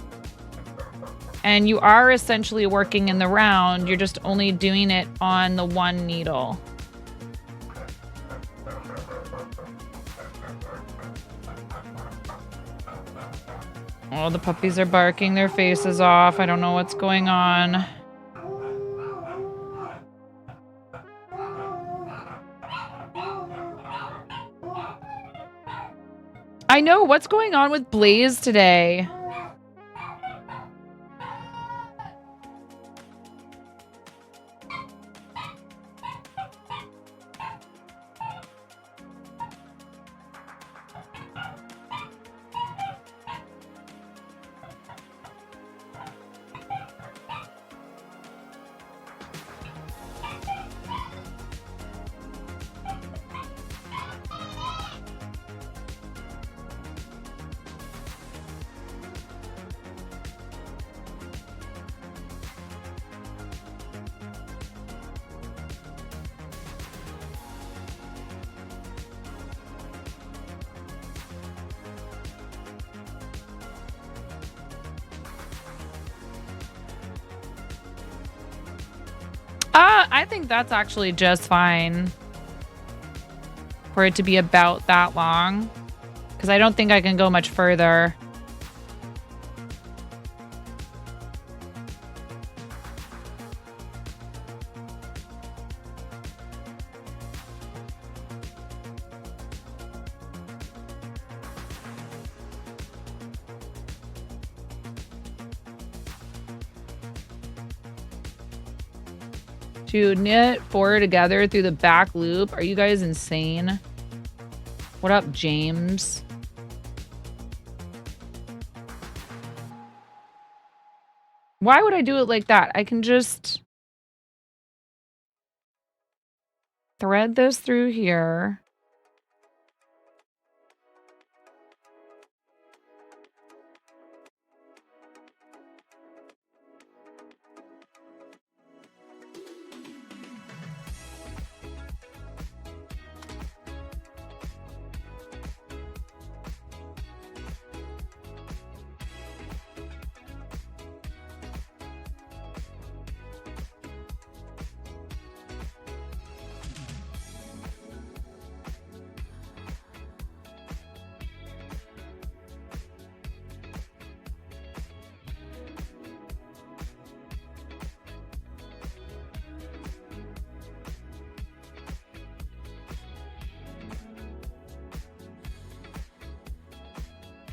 And you are essentially working in the round. You're just only doing it on the one needle. Oh, the puppies are barking their faces off. I don't know what's going on. I know. What's going on with Blaze today? I think that's actually just fine for it to be about that long, because I don't think I can go much further. to knit 4 together through the back loop. Are you guys insane? What up, James? Why would I do it like that? I can just thread this through here.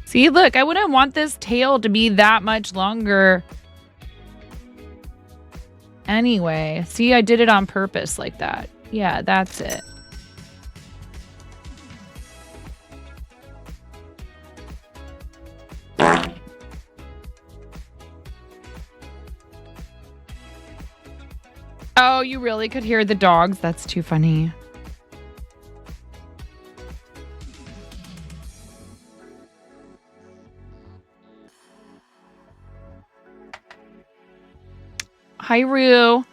See, look, I wouldn't want this tail to be that much longer. Anyway, see, I did it on purpose like that. Yeah, that's it. Oh, you really could hear the dogs? That's too funny. Hi, Rue.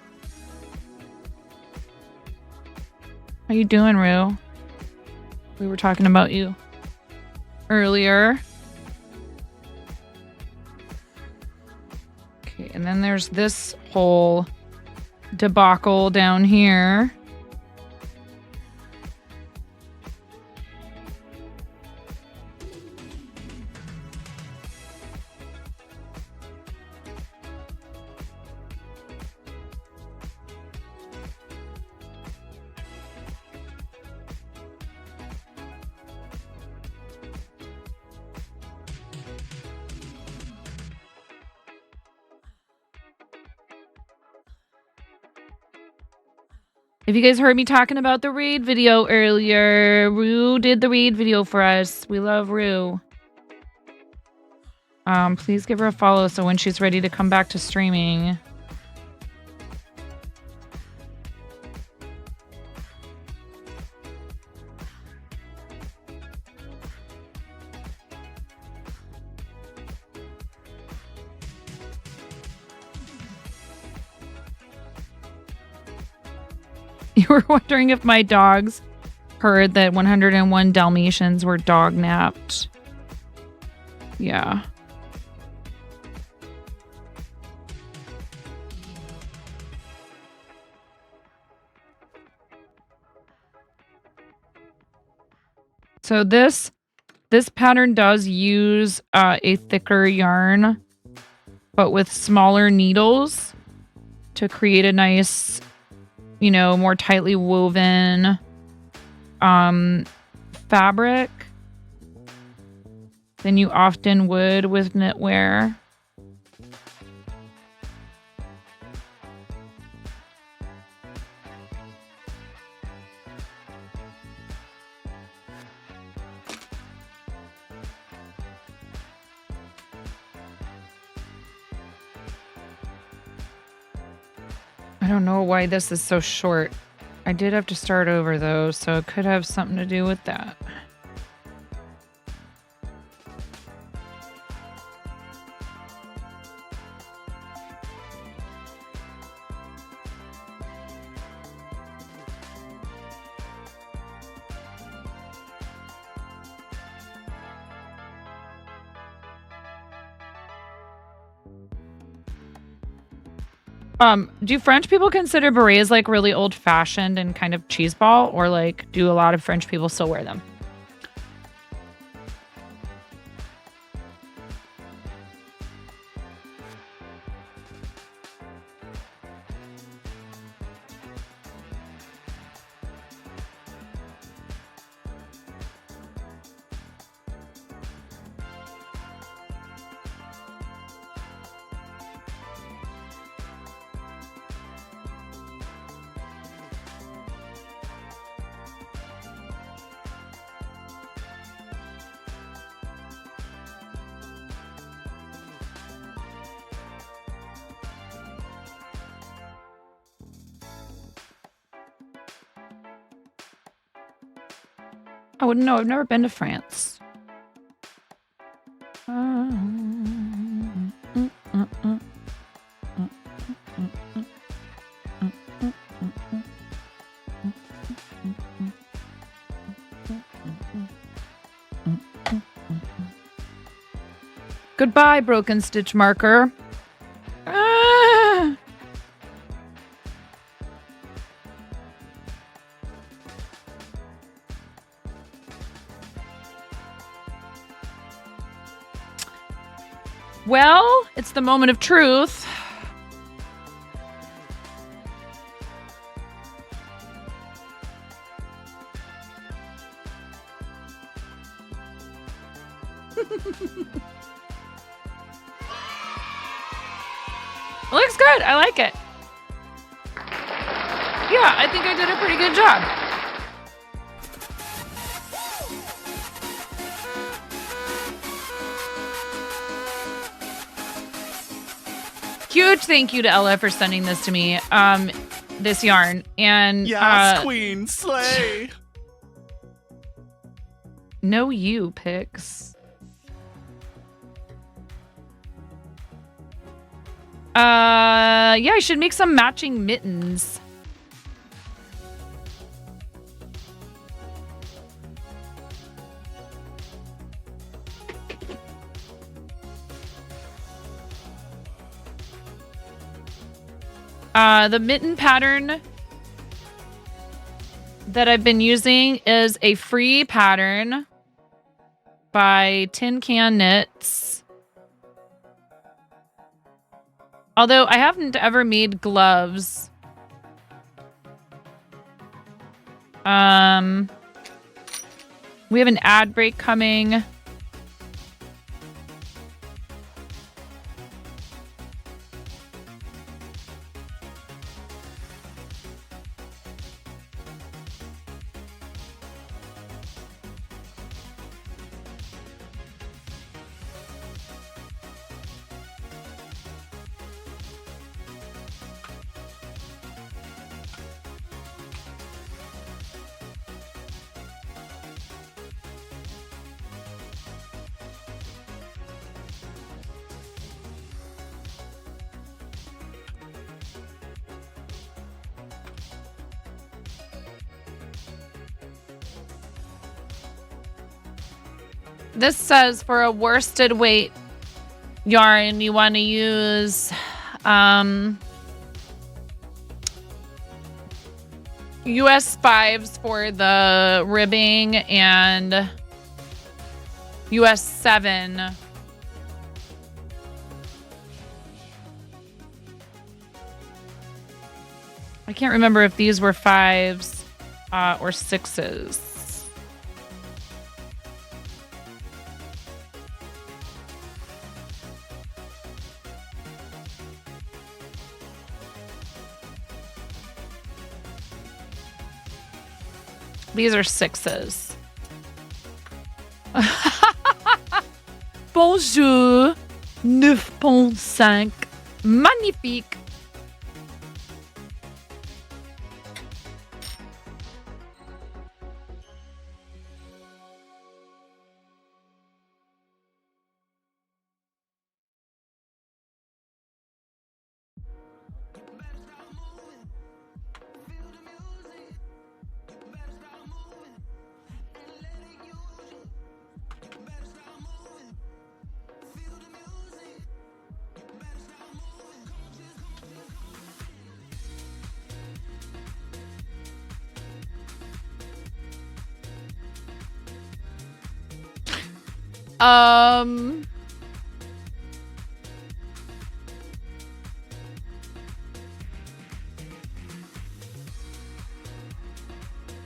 How you doing, Rue? We were talking about you earlier. Okay, and then there's this whole debacle down here. If you guys heard me talking about the raid video earlier, Rue did the raid video for us. We love Rue. Please give her a follow so when she's ready to come back to streaming. You were wondering if my dogs heard that 101 Dalmatians were dog napped. Yeah. So this pattern does use a thicker yarn, but with smaller needles to create a nice, you know, more tightly woven fabric than you often would with knitwear. I don't know why this is so short. I did have to start over though, so it could have something to do with that. Do French people consider berets like really old fashioned and kind of cheeseball, or like do a lot of French people still wear them? I wouldn't know. I've never been to France. Goodbye, broken stitch marker. Ah! Well, it's the moment of truth. Looks good. I like it. Yeah, I think I did a pretty good job. Huge thank you to Ella for sending this to me, this yarn. And Queen, slay. No you, Pix. Yeah, I should make some matching mittens. The mitten pattern that I've been using is a free pattern by Tin Can Knits. Although I haven't ever made gloves. We have an ad break coming. This says for a worsted weight yarn, you want to use US 5s for the ribbing and US 7 I can't remember if these were 5s or 6s. These are 6s. Bonjour. 9.5. Magnifique.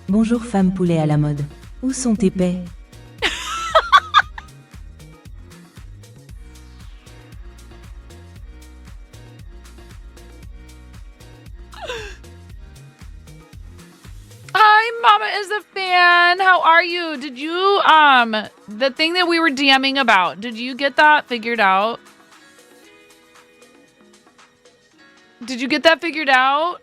Bonjour femme poulet à la mode. Où sont tes paix? Hi, Mama is a fan. How are you? Did you, the thing that we were DMing about, did you get that figured out? Did you get that figured out?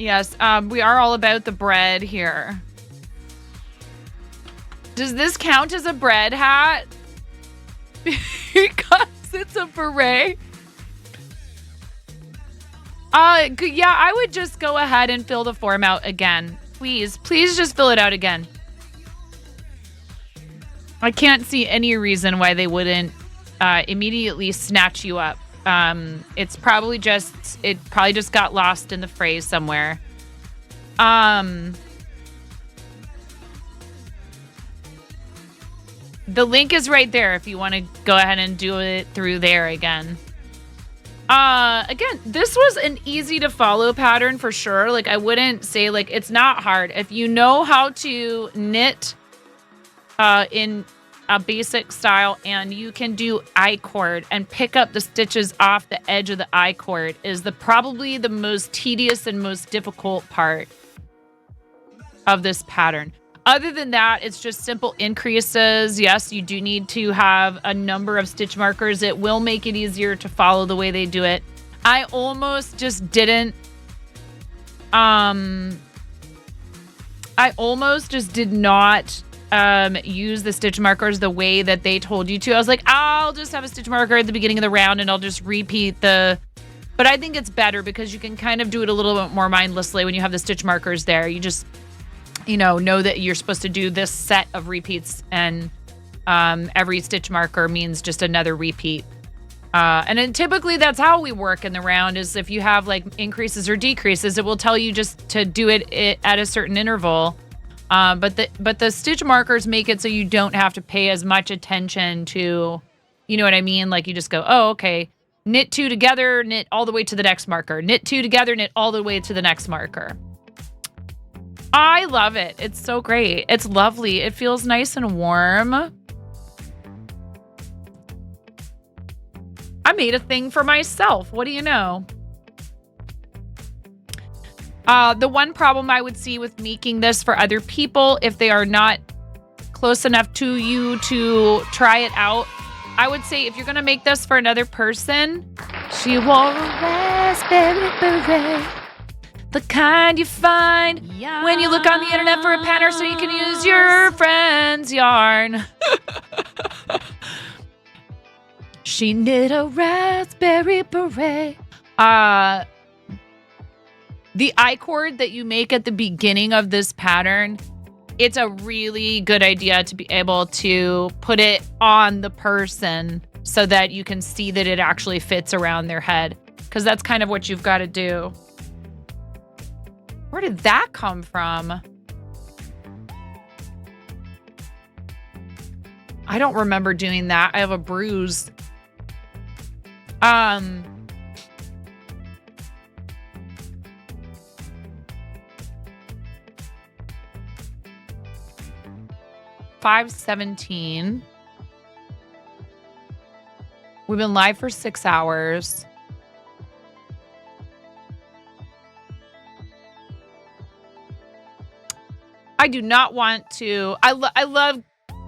Yes, we are all about the bread here. Does this count as a bread hat? Because it's a beret. Yeah, I would just go ahead and fill the form out again. Please just fill it out again. I can't see any reason why they wouldn't immediately snatch you up. It probably just got lost in the phrase somewhere. The link is right there if you want to go ahead and do it through there again. Again, this was an easy to follow pattern for sure. Like, I wouldn't say, like, it's not hard. If you know how to knit in a basic style and you can do I-cord and pick up the stitches off the edge of the I-cord is probably the most tedious and most difficult part of this pattern. Other than that, it's just simple increases. Yes, you do need to have a number of stitch markers. It will make it easier to follow the way they do it. I almost just didn't. I almost just did not use the stitch markers the way that they told you to. I was like, I'll just have a stitch marker at the beginning of the round and I'll just repeat but I think it's better because you can kind of do it a little bit more mindlessly when you have the stitch markers there. You just know that you're supposed to do this set of repeats and every stitch marker means just another repeat. And then typically that's how we work in the round is if you have like increases or decreases, it will tell you just to do it at a certain interval. But the stitch markers make it so you don't have to pay as much attention to, you know what I mean? Like you just go, oh, okay, knit 2 together, knit all the way to the next marker, knit 2 together, knit all the way to the next marker. I love it. It's so great. It's lovely. It feels nice and warm. I made a thing for myself. What do you know? The one problem I would see with making this for other people, if they are not close enough to you to try it out, I would say if you're going to make this for another person, she wore a raspberry beret. The kind you find when you look on the internet for a pattern so you can use your friend's yarn. She knit a raspberry beret. The I-cord that you make at the beginning of this pattern, it's a really good idea to be able to put it on the person so that you can see that it actually fits around their head. Because that's kind of what you've got to do. Where did that come from? I don't remember doing that. I have a bruise. $5:17. We've been live for 6 hours. I do not want to. I love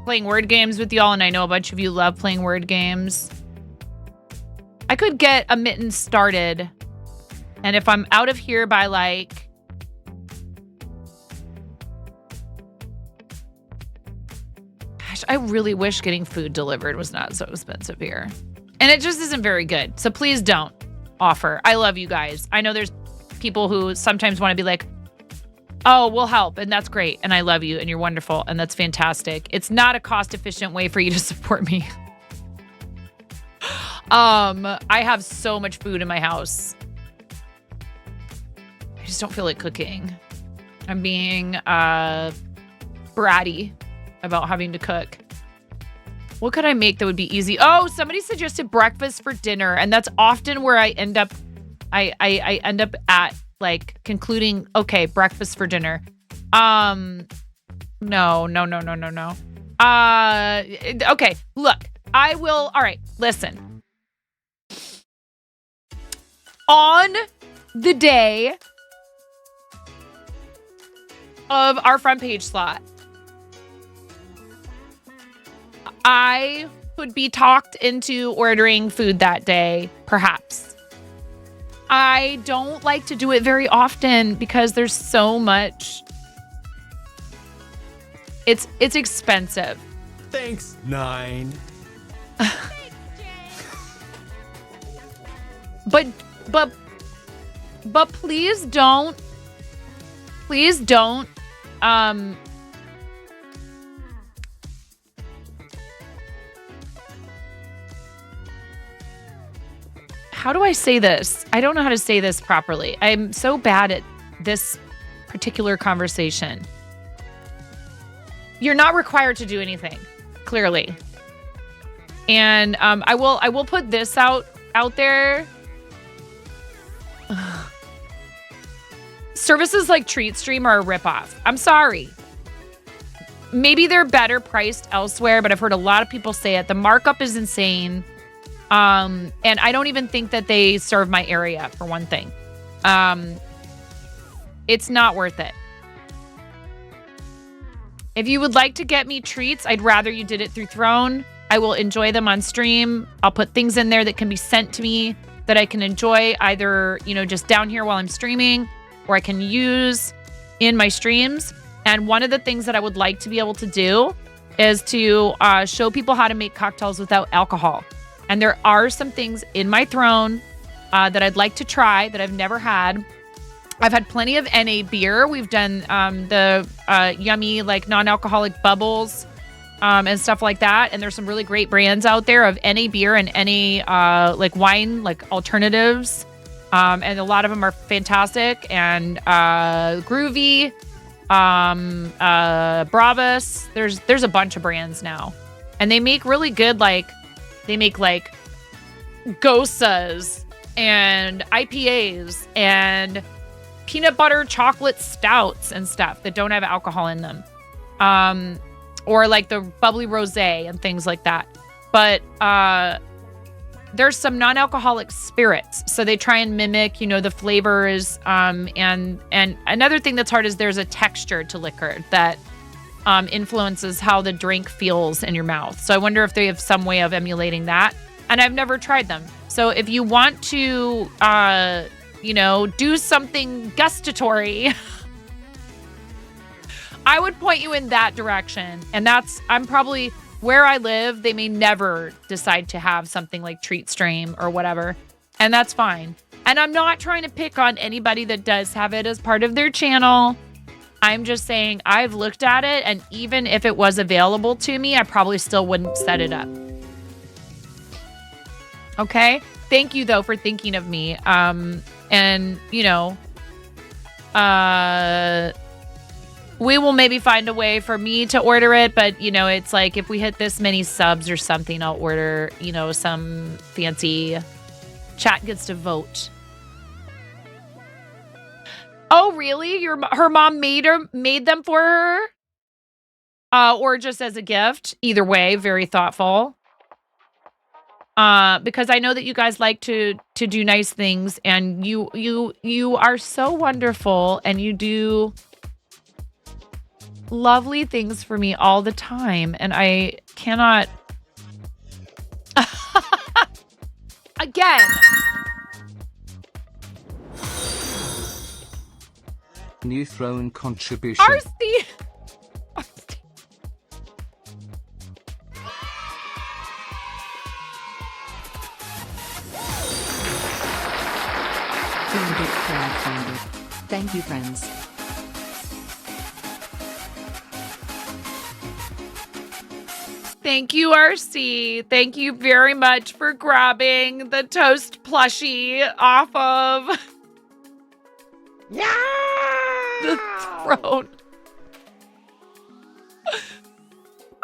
playing word games with y'all, and I know a bunch of you love playing word games. I could get a mitten started, and if I'm out of here by like I really wish getting food delivered was not so expensive here. And it just isn't very good. So please don't offer. I love you guys. I know there's people who sometimes want to be like, oh, we'll help. And that's great. And I love you. And you're wonderful. And that's fantastic. It's not a cost-efficient way for you to support me. I have so much food in my house. I just don't feel like cooking. I'm being bratty about having to cook. What could I make that would be easy? Oh, somebody suggested breakfast for dinner, and that's often where I end up. I end up at like concluding, okay, breakfast for dinner. No. Okay, look, I will. All right, listen. On the day of our front page slot, I could be talked into ordering food that day, perhaps. I don't like to do it very often because there's so much. It's expensive. Thanks, 9. But please don't. Please don't. How do I say this? I don't know how to say this properly. I'm so bad at this particular conversation. You're not required to do anything, clearly. And I will put this out there. Services like TreatStream are a ripoff. I'm sorry. Maybe they're better priced elsewhere, but I've heard a lot of people say it. The markup is insane. And I don't even think that they serve my area, for one thing. It's not worth it. If you would like to get me treats, I'd rather you did it through Throne. I will enjoy them on stream. I'll put things in there that can be sent to me that I can enjoy either, just down here while I'm streaming, or I can use in my streams. And one of the things that I would like to be able to do is to show people how to make cocktails without alcohol. And there are some things in my Throne that I'd like to try that I've never had. I've had plenty of NA beer. We've done the yummy, non-alcoholic bubbles and stuff like that. And there's some really great brands out there of NA beer and NA wine, alternatives. And a lot of them are fantastic and groovy. Bravas. There's a bunch of brands now. And they make really good, they make Gosas and IPAs and peanut butter chocolate stouts and stuff that don't have alcohol in them. Or the bubbly rosé and things like that. But there's some non-alcoholic spirits. So they try and mimic, the flavors. And another thing that's hard is there's a texture to liquor that influences how the drink feels in your mouth. So I wonder if they have some way of emulating that. And I've never tried them. So if you want to, do something gustatory, I would point you in that direction. And I'm probably where I live. They may never decide to have something like TreatStream or whatever. And that's fine. And I'm not trying to pick on anybody that does have it as part of their channel. I'm just saying I've looked at it, and even if it was available to me, I probably still wouldn't set it up. Okay? Thank you, though, for thinking of me. We will maybe find a way for me to order it, but, it's if we hit this many subs or something, I'll order, some fancy. Chat gets to vote. Oh, really? Her mom made them for her? Or just as a gift? Either way, very thoughtful. Because I know that you guys like to do nice things, and you are so wonderful, and you do lovely things for me all the time, and I cannot. Again. New Throne contribution. RC. Thank you, friends. Thank you, RC. Thank you very much for grabbing the toast plushie off of the throne.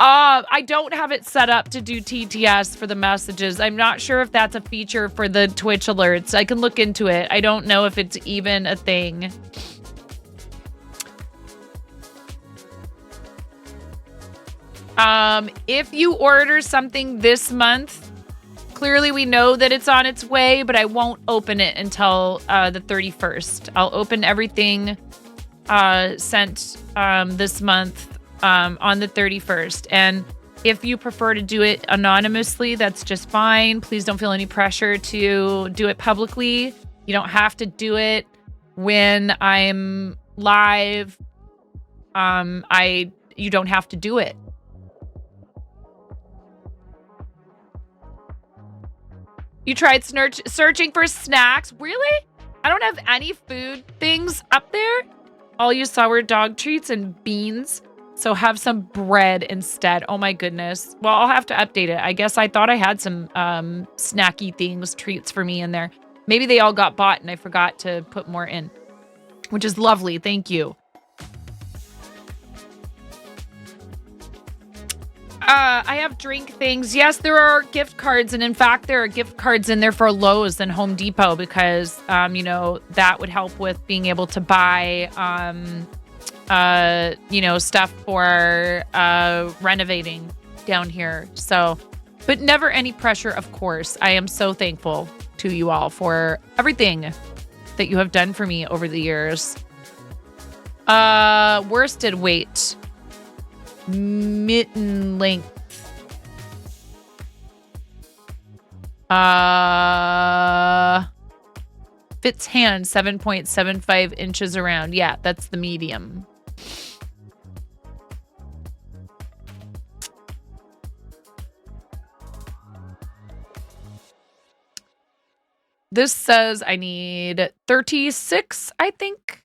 I don't have it set up to do TTS for the messages. I'm not sure if that's a feature for the Twitch alerts. I can look into it. I don't know if it's even a thing. If you order something this month, clearly we know that it's on its way, but I won't open it until the 31st. I'll open everything sent this month on the 31st. And if you prefer to do it anonymously, that's just fine. Please don't feel any pressure to do it publicly. You don't have to do it when I'm live. You don't have to do it. You tried searching for snacks? Really? I don't have any food things up there. All you saw were dog treats and beans. So have some bread instead. Oh my goodness. Well, I'll have to update it. I guess I thought I had some snacky things, treats for me in there. Maybe they all got bought and I forgot to put more in, which is lovely. Thank you. I have drink things. Yes, there are gift cards. And in fact, there are gift cards in there for Lowe's and Home Depot because, you know, that would help with being able to buy, you know, stuff for renovating down here. So, but never any pressure, of course. I am so thankful to you all for everything that you have done for me over the years. Worsted weight. Mitten length. Fits hand 7.75 inches around. Yeah, that's the medium. This says I need 36, I think.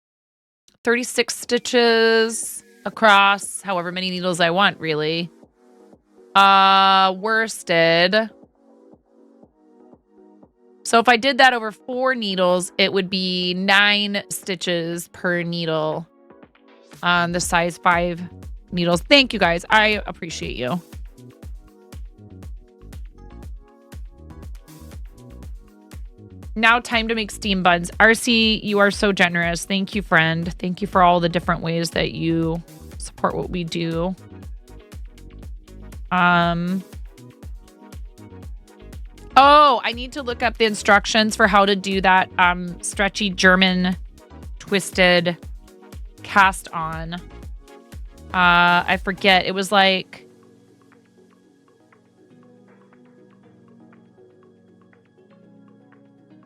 36 stitches across however many needles I want, really. Worsted. So if I did that over 4 needles, it would be 9 stitches per needle on the size 5 needles. Thank you guys. I appreciate you. Now time to make steam buns. RC, you are so generous. Thank you, friend. Thank you for all the different ways that you support what we do. Oh, I need to look up the instructions for how to do that stretchy German twisted cast on. I forget. It was like...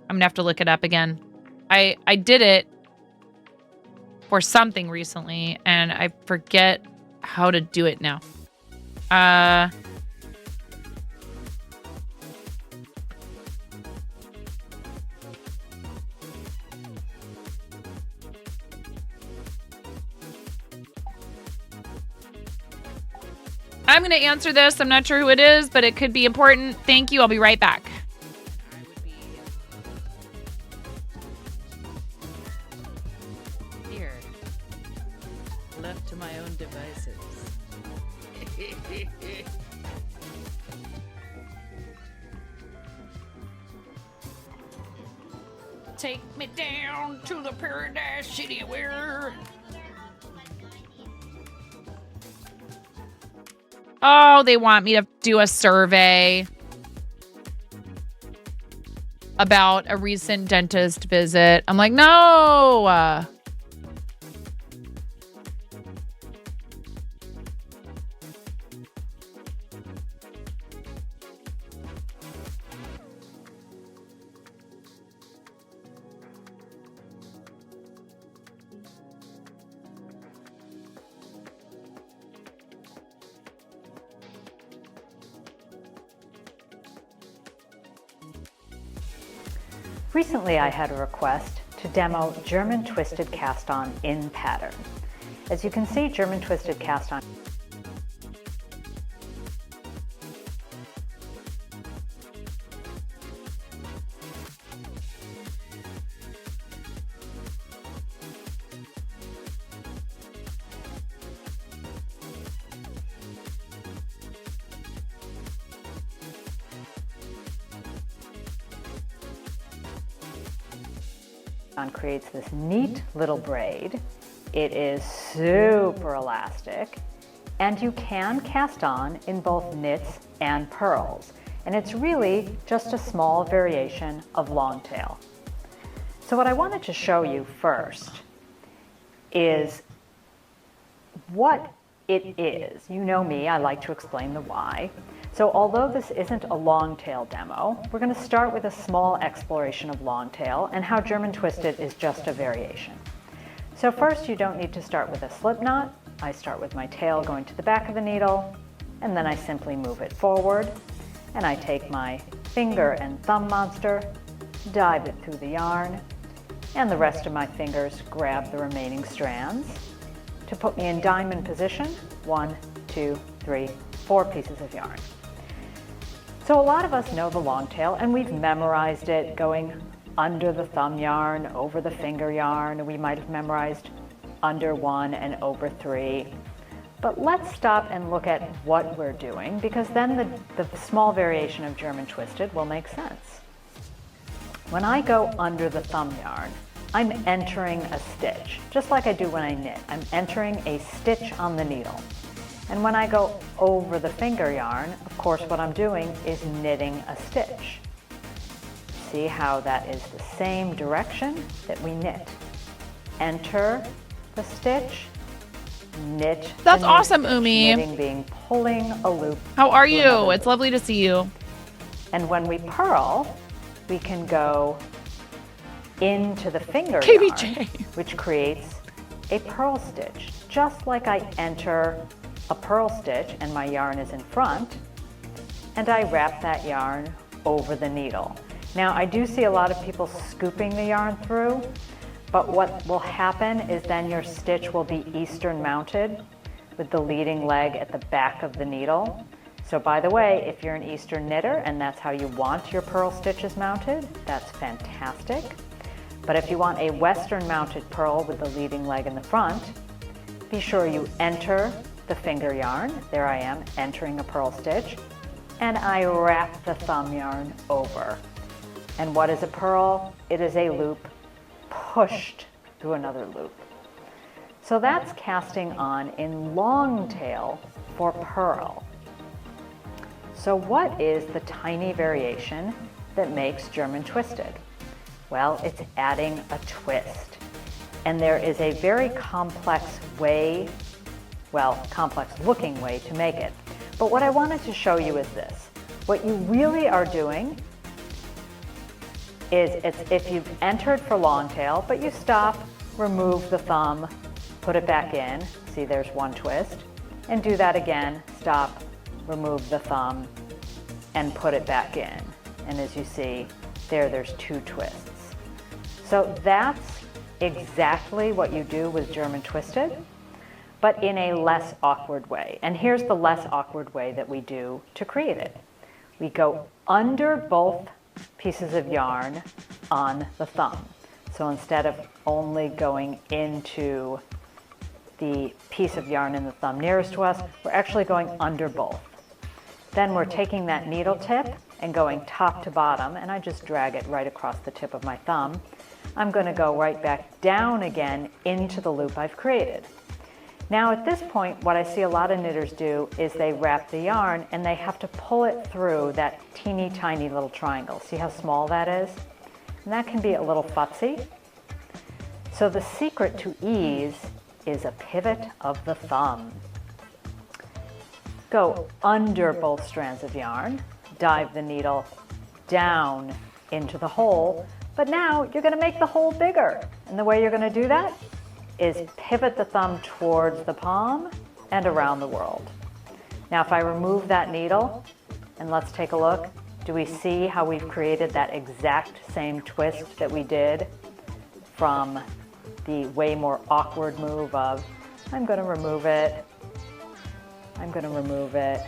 I'm gonna have to look it up again. I did it for something recently, and I forget how to do it now. I'm gonna answer this. I'm not sure who it is, but it could be important. Thank you. I'll be right back. Left to my own devices. Take me down to the paradise city where... Oh, they want me to do a survey about a recent dentist visit. I'm like, no. Recently, I had a request to demo German Twisted Cast-On in pattern. As you can see, German Twisted Cast-On creates this neat little braid. It is super elastic, and you can cast on in both knits and purls. And it's really just a small variation of long tail. So what I wanted to show you first is what it is. You know me, I like to explain the why. So although this isn't a long tail demo, we're going to start with a small exploration of long tail and how German twisted is just a variation. So first, you don't need to start with a slip knot. I start with my tail going to the back of the needle, and then I simply move it forward, and I take my finger and thumb monster, dive it through the yarn, and the rest of my fingers grab the remaining strands to put me in diamond position, 1, 2, 3, 4 pieces of yarn. So a lot of us know the long tail, and we've memorized it going under the thumb yarn, over the finger yarn. We might have memorized under 1 and over 3. But let's stop and look at what we're doing, because then the small variation of German twisted will make sense. When I go under the thumb yarn, I'm entering a stitch, just like I do when I knit. I'm entering a stitch on the needle. And when I go over the finger yarn, of course what I'm doing is knitting a stitch. See how that is the same direction that we knit. Enter the stitch, knit. That's awesome, Umi. Knitting being pulling a loop. How are you? It's lovely to see you. And when we purl, we can go into the finger KBJ. yarn, which creates a purl stitch. Just like I enter a purl stitch and my yarn is in front, and I wrap that yarn over the needle. Now, I do see a lot of people scooping the yarn through, but what will happen is then your stitch will be eastern mounted with the leading leg at the back of the needle. So by the way, if you're an Eastern knitter and that's how you want your purl stitches mounted, that's fantastic. But if you want a Western mounted purl with the leading leg in the front, be sure you enter the finger yarn. There I am, entering a purl stitch, and I wrap the thumb yarn over. And what is a purl? It is a loop pushed through another loop. So that's casting on in long tail for purl. So what is the tiny variation that makes German twisted? Well, it's adding a twist. And there is a very complex way, well, complex looking way to make it. But what I wanted to show you is this. What you really are doing is if you've entered for long tail, but you stop, remove the thumb, put it back in, see there's one twist, and do that again, stop, remove the thumb, and put it back in. And as you see, there's 2 twists. So that's exactly what you do with German twisted, but in a less awkward way. And here's the less awkward way that we do to create it. We go under both pieces of yarn on the thumb. So instead of only going into the piece of yarn in the thumb nearest to us, we're actually going under both. Then we're taking that needle tip and going top to bottom, and I just drag it right across the tip of my thumb. I'm going to go right back down again into the loop I've created. Now at this point, what I see a lot of knitters do is they wrap the yarn and they have to pull it through that teeny tiny little triangle. See how small that is? And that can be a little futzy. So the secret to ease is a pivot of the thumb. Go under both strands of yarn, dive the needle down into the hole, but now you're going to make the hole bigger. And the way you're going to do that is pivot the thumb towards the palm and around the world. Now if I remove that needle, and let's take a look, do we see how we've created that exact same twist that we did from the way more awkward move of, I'm going to remove it, I'm going to remove it,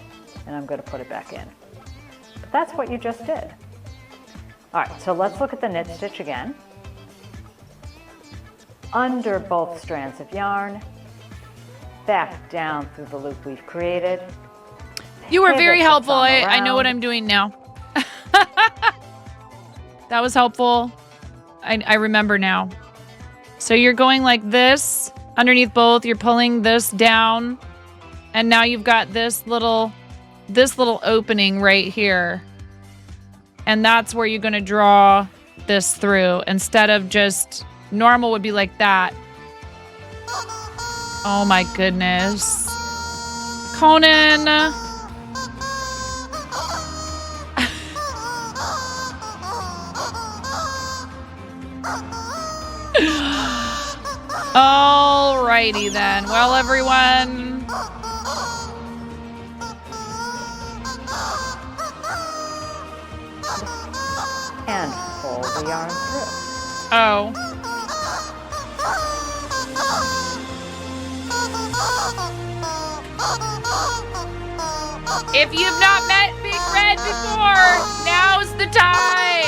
and I'm going to put it back in. But that's what you just did. All right, so let's look at the knit stitch again. Under both strands of yarn, back down through the loop we've created. You were very helpful. I know what I'm doing now. That was helpful. I remember now. So you're going like this underneath both. You're pulling this down. And now you've got this little opening right here. And that's where you're going to draw this through instead of just normal would be like that. Oh my goodness. Conan. Alrighty then. Well, everyone. And pull the yarn through. Oh. If you've not met Big Red before, now's the time.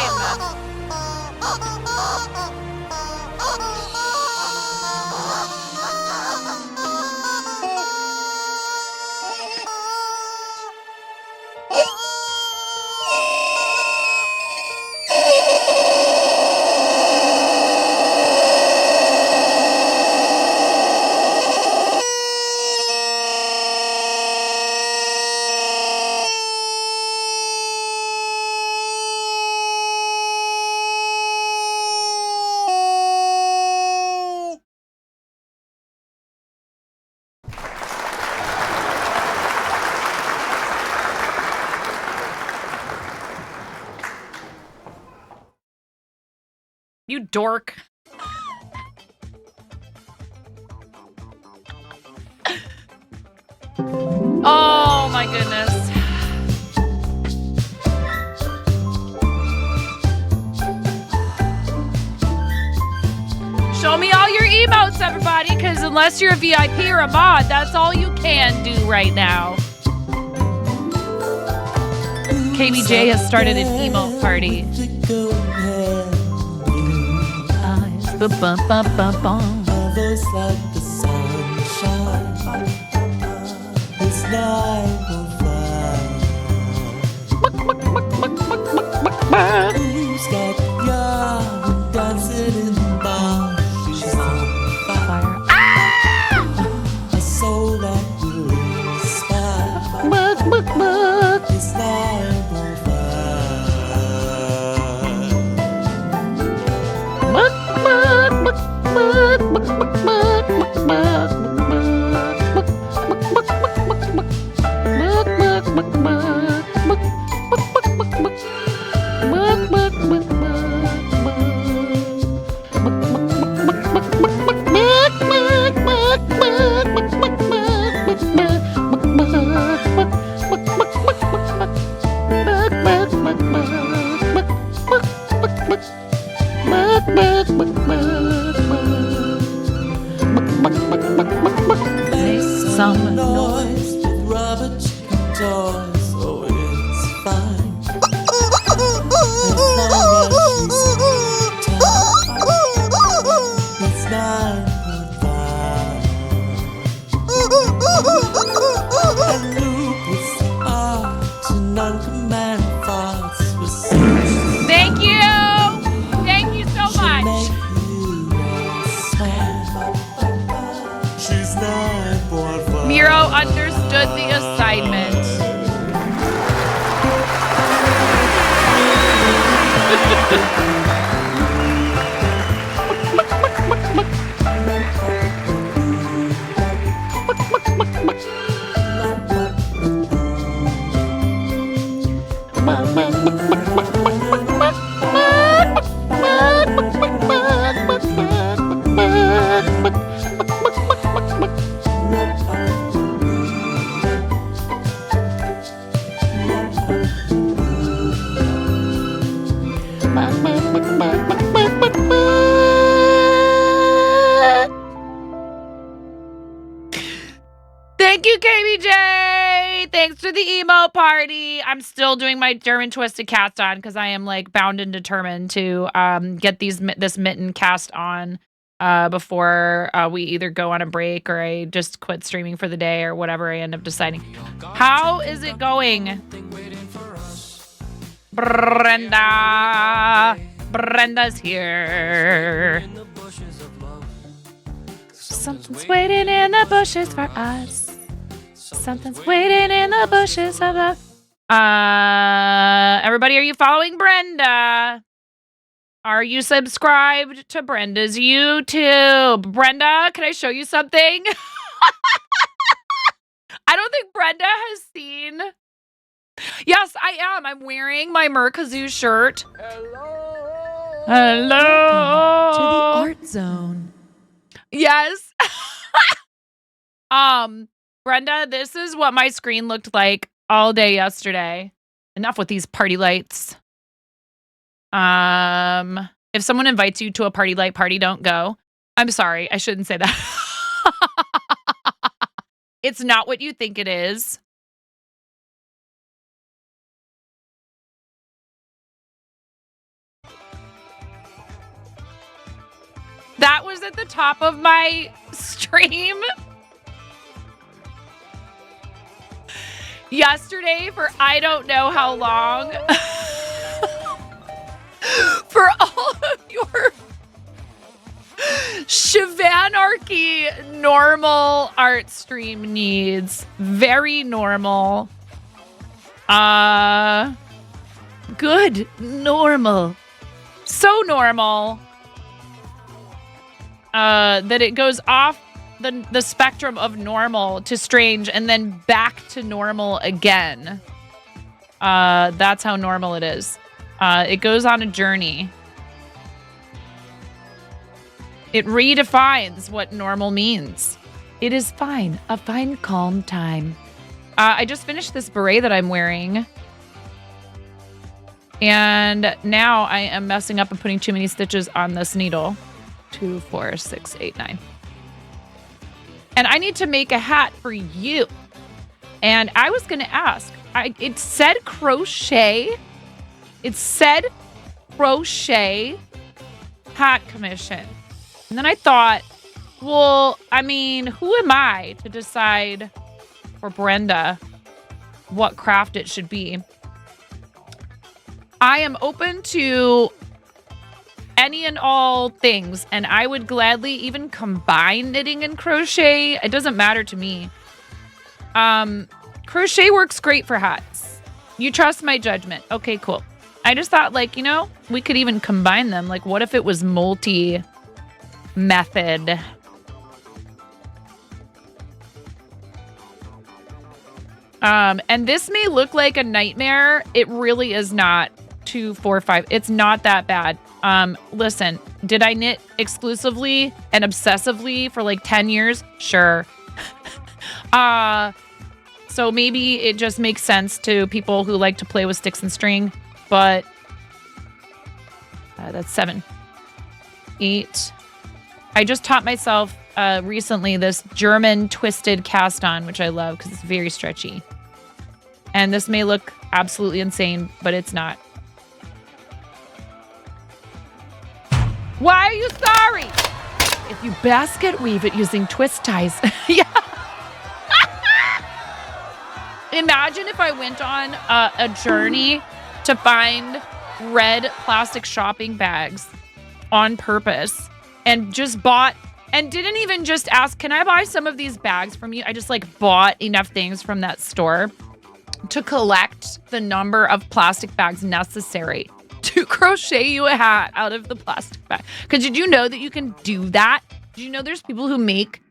You dork. Oh my goodness. Show me all your emotes, everybody, because unless you're a VIP or a mod, that's all you can do right now. KBJ has started an emote party. Others like the sunshine. This night will fly. Who's got young dancing in the bar? She's on fire. A soul that will inspire. This night will Some noise with rubber chicken toys. Oh, it's fine. As long as she's tight. It's 9.5. And lupus art and non-command thoughts were such. Thank you. Thank you so much. She's 9.5. Miro understood the assignment. Thank you, KBJ. Thanks for the emote party. I'm still doing my German twisted cast on because I am like bound and determined to get this mitten cast on before we either go on a break or I just quit streaming for the day or whatever I end up deciding. How is it going? Brenda's here. Something's waiting in the bushes for us. Something's waiting in the bushes of the... Everybody, are you following Brenda? Are you subscribed to Brenda's YouTube? Brenda, can I show you something? I don't think Brenda has seen. Yes, I am. I'm wearing my Merkazoo shirt. Hello. To the art zone. Yes. Brenda, this is what my screen looked like all day yesterday. Enough with these party lights. If someone invites you to a party light party, don't go. I'm sorry. I shouldn't say that. It's not what you think it is. That was at the top of my stream. Yesterday for I don't know how long. For all of your Shivanarchy normal art stream needs. Very normal. Good. Normal. So normal. That it goes off the spectrum of normal to strange and then back to normal again. That's how normal it is. It goes on a journey. It redefines what normal means. It is fine. A fine, calm time. I just finished this beret that I'm wearing. And now I am messing up and putting too many stitches on this needle. 2, 4, 6, 8, 9. And I need to make a hat for you. And I was going to ask. It said crochet. It said crochet hat commission. And then I thought, well, I mean, who am I to decide for Brenda what craft it should be? I am open to any and all things, and I would gladly even combine knitting and crochet. It doesn't matter to me. Crochet works great for hats. You trust my judgment. Okay, cool. I just thought, like, you know, we could even combine them. Like, what if it was multi-method? And this may look like a nightmare. It really is not. 2, 4, 5. It's not that bad. Listen, did I knit exclusively and obsessively for like 10 years? Sure. So maybe it just makes sense to people who like to play with sticks and string, but that's 7, 8. I just taught myself recently this German twisted cast on, which I love because it's very stretchy. And this may look absolutely insane, but it's not. Why are you sorry? If you basket weave it using twist ties. Yeah. Imagine if I went on a journey to find red plastic shopping bags on purpose and just bought and didn't even just ask, can I buy some of these bags from you? I just like bought enough things from that store to collect the number of plastic bags necessary to crochet you a hat out of the plastic bag. Because did you know that you can do that? Did you know there's people who make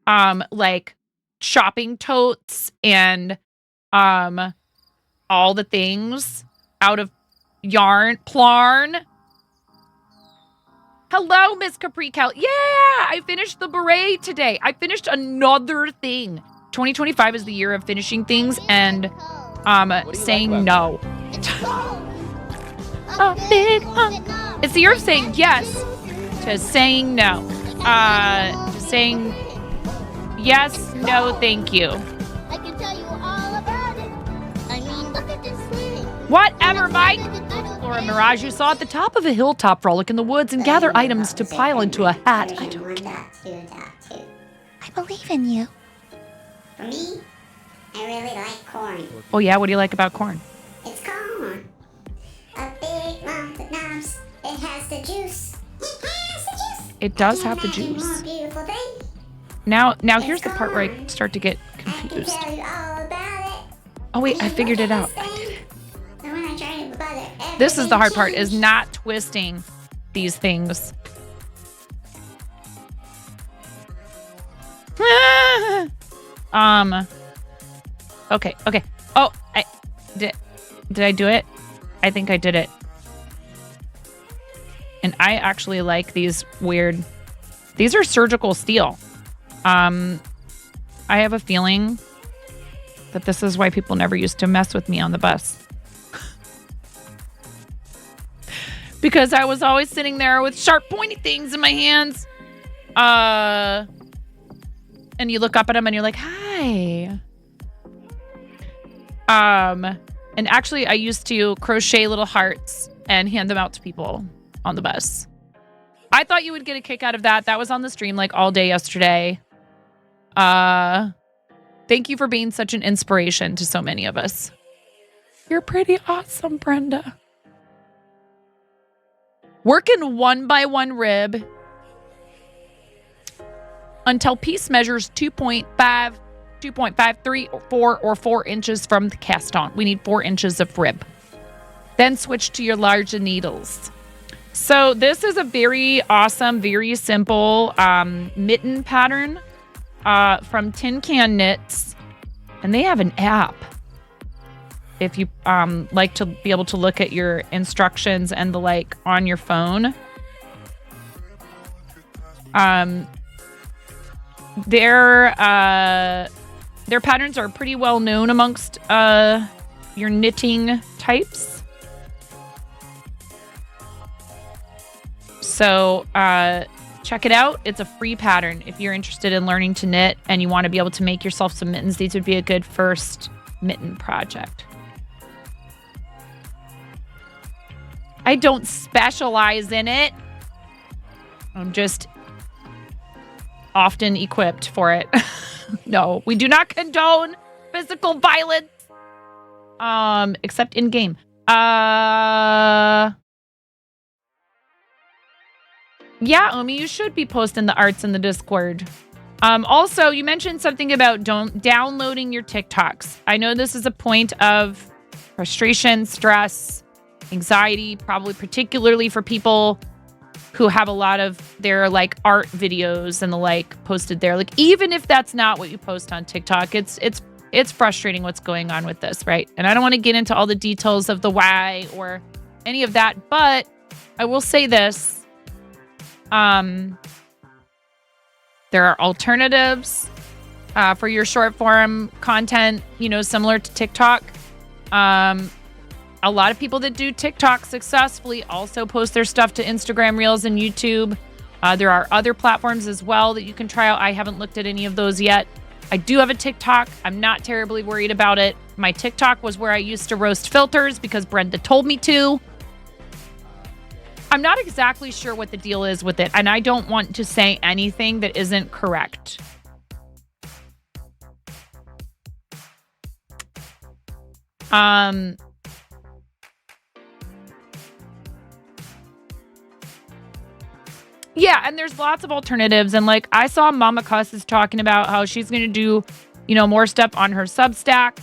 like shopping totes and all the things out of plarn? Hello, Miss Capri Cal. Yeah, I finished the beret today. I finished another thing. 2025 is the year of finishing things and saying no. A big hunk. It's the year of saying yes to saying no. To saying yes, no, thank you. I can tell you all about it. I mean, look at this thing. Whatever, Mike. Laura Mirage, you saw at the top of a hilltop frolic in the woods and gather items to pile into a hat. I don't care. I believe in you. For me, I really like corn. Oh yeah, what do you like about corn? It's corn. A big lump of knobs. It has the juice. It does have the juice. Now here's the part where I start to get confused. Oh wait, I figured it out. I did it. This is the hard part, is not twisting these things. Okay. Oh, did I do it? I think I did it. And I actually like these weird. These are surgical steel. I have a feeling that this is why people never used to mess with me on the bus. Because I was always sitting there with sharp, pointy things in my hands. And you look up at them and you're like, hi. And actually, I used to crochet little hearts and hand them out to people on the bus. I thought you would get a kick out of that. That was on the stream like all day yesterday. Thank you for being such an inspiration to so many of us. You're pretty awesome, Brenda. Working 1 by 1 rib until piece measures 2.5, 2.53, or 4 or 4 inches from the cast on. We need 4 inches of rib. Then switch to your larger needles. So this is a very awesome, very simple mitten pattern from Tin Can Knits. And they have an app. If you like to be able to look at your instructions and the like on your phone. Their patterns are pretty well known amongst your knitting types. So check it out. It's a free pattern. If you're interested in learning to knit and you want to be able to make yourself some mittens, these would be a good first mitten project. I don't specialize in it. I'm just often equipped for it. No, we do not condone physical violence. Except in game. Yeah, Omi, you should be posting the arts in the Discord. Also, you mentioned something about downloading your TikToks. I know this is a point of frustration, stress, anxiety, probably particularly for people who have a lot of their like art videos and the like posted there. Like, even if that's not what you post on TikTok, it's frustrating what's going on with this, right? And I don't want to get into all the details of the why or any of that, but I will say this. There are alternatives for your short form content, similar to TikTok. A lot of people that do TikTok successfully also post their stuff to Instagram Reels and YouTube. There are other platforms as well that you can try out. I haven't looked at any of those yet. I do have a TikTok. I'm not terribly worried about it. My TikTok was where I used to roast filters because Brenda told me to. I'm not exactly sure what the deal is with it, and I don't want to say anything that isn't correct. Yeah, and there's lots of alternatives, and like I saw Mama Cuss is talking about how she's going to do, more stuff on her Substack.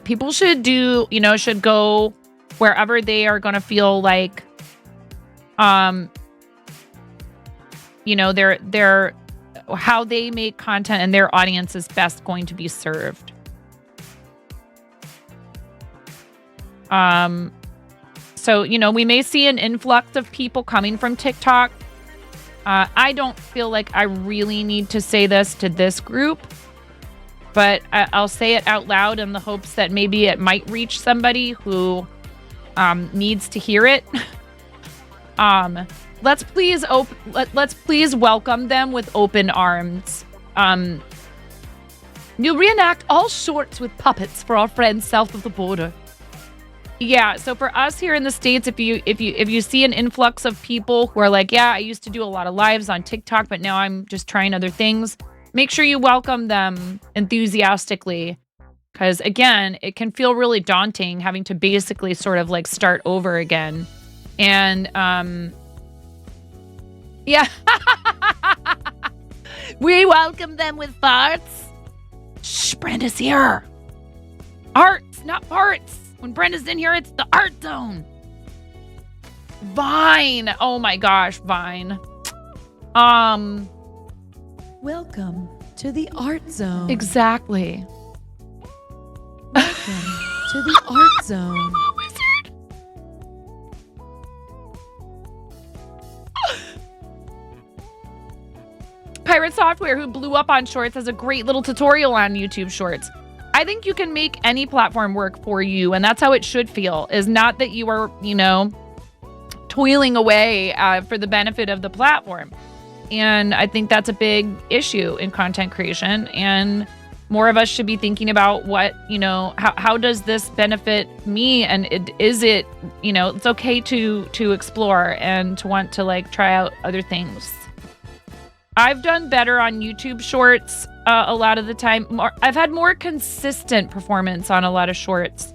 People should should go wherever they are going to feel like, they're how they make content and their audience is best going to be served. So, we may see an influx of people coming from TikTok. I don't feel like I really need to say this to this group, but I'll say it out loud in the hopes that maybe it might reach somebody who needs to hear it. Let's please welcome them with open arms. You'll reenact all sorts with puppets for our friends south of the border. Yeah, so for us here in the States, if you see an influx of people who are like, yeah, I used to do a lot of lives on TikTok, but now I'm just trying other things, make sure you welcome them enthusiastically. Because again, it can feel really daunting having to basically sort of like start over again. And yeah. We welcome them with farts. Shh, Brenda's here. Arts, not farts. When Brenda's in here, it's the art zone. Vine. Oh my gosh, Vine. Welcome to the art zone. Exactly. to the art zone. Pirate Software, who blew up on Shorts, has a great little tutorial on YouTube Shorts. I think you can make any platform work for you, and that's how it should feel, is not that you are, toiling away for the benefit of the platform. And I think that's a big issue in content creation, and more of us should be thinking about what, how does this benefit me? And is it, it's okay to explore and to want to try out other things. I've done better on YouTube Shorts a lot of the time. I've had more consistent performance on a lot of shorts.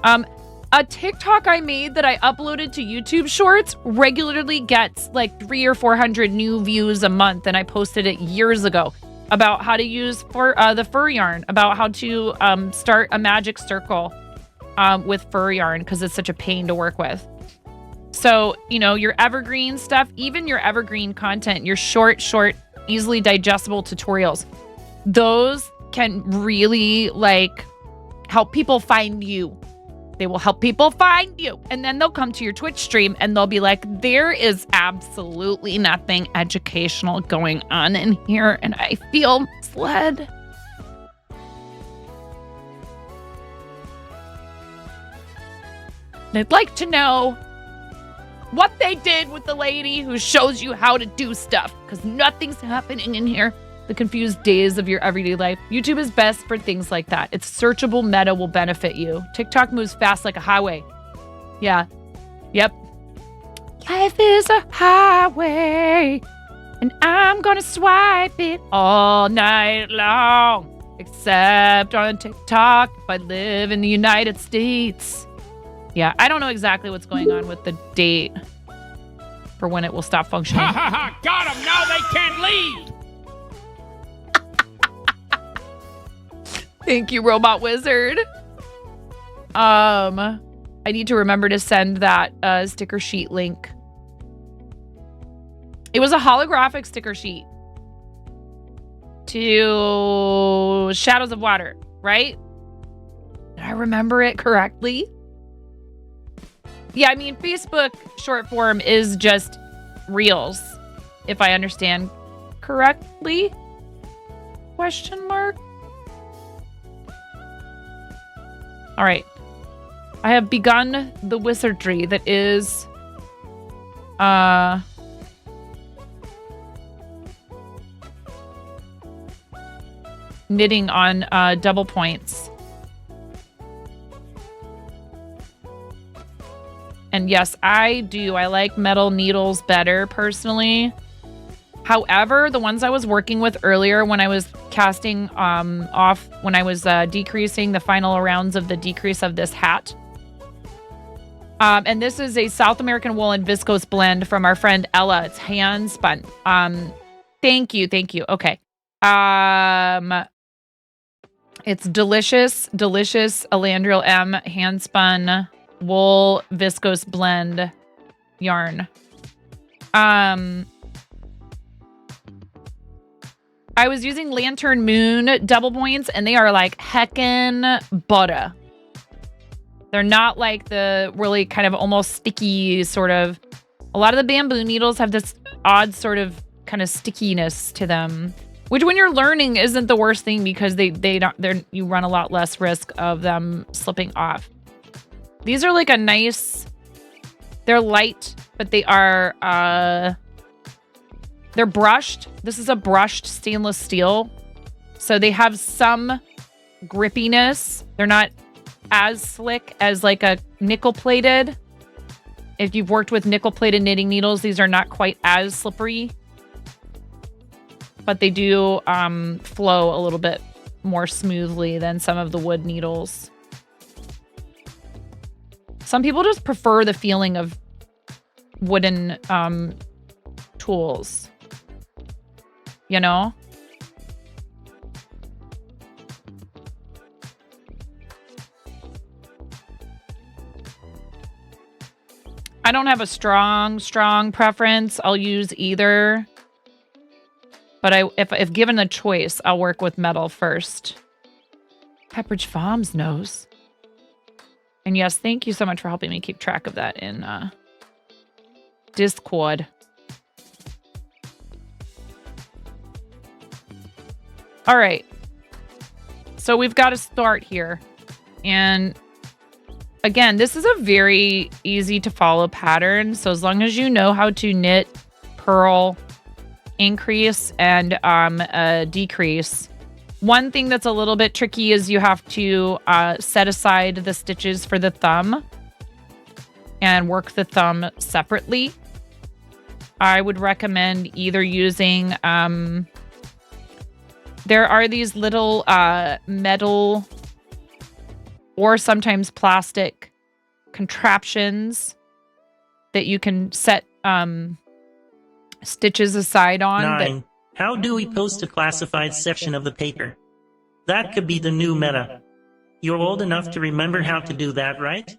A TikTok I made that I uploaded to YouTube Shorts regularly gets 300 or 400 new views a month, and I posted it years ago about how to use the fur yarn, about how to start a magic circle with fur yarn because it's such a pain to work with. So, your evergreen stuff, even your evergreen content, your short, easily digestible tutorials, those can really help people find you. They will help people find you. And then they'll come to your Twitch stream and they'll be like, there is absolutely nothing educational going on in here, and I feel misled. They'd like to know what they did with the lady who shows you how to do stuff, because nothing's happening in here. The confused days of your everyday life. YouTube is best for things like that. Its searchable meta will benefit you. TikTok moves fast like a highway. Yeah. Yep. Life is a highway, and I'm gonna swipe it all night long. Except on TikTok if I live in the United States. Yeah, I don't know exactly what's going on with the date for when it will stop functioning. Ha ha ha! Got them! Now they can't leave! Thank you, Robot Wizard. I need to remember to send that sticker sheet link. It was a holographic sticker sheet to Shadows of Water, right? Did I remember it correctly? Yeah, I mean, Facebook short form is just Reels, if I understand correctly? Question mark? All right. I have begun the wizardry that is knitting on double points. And yes, I do. I like metal needles better personally. However, the ones I was working with earlier when I was casting off, when I was decreasing the final rounds of the decrease of this hat. And this is a South American wool and viscose blend from our friend Ella. It's hand spun. Thank you. Okay. It's delicious Elandriel M hand spun wool viscose blend yarn. I was using Lantern Moon double points, and they are like heckin' butter. They're not like the really kind of almost sticky sort of. A lot of the bamboo needles have this odd sort of kind of stickiness to them, which when you're learning isn't the worst thing because you run a lot less risk of them slipping off. These are like a nice. They're light, but they are. They're brushed. This is a brushed stainless steel. So they have some grippiness. They're not as slick as like a nickel plated. If you've worked with nickel plated knitting needles, these are not quite as slippery. But they do flow a little bit more smoothly than some of the wood needles. Some people just prefer the feeling of wooden tools. You know? I don't have a strong preference. I'll use either. But if given a choice, I'll work with metal first. Pepperidge Farms knows. And yes, thank you so much for helping me keep track of that in Discord. All right. So we've got to start here. And again, this is a very easy to follow pattern. So as long as you know how to knit, purl, increase, and decrease. One thing that's a little bit tricky is you have to set aside the stitches for the thumb and work the thumb separately. I would recommend either using, there are these little metal or sometimes plastic contraptions that you can set stitches aside on. 9. How do we post a classified section of the paper? That could be the new meta. You're old enough to remember how to do that, right?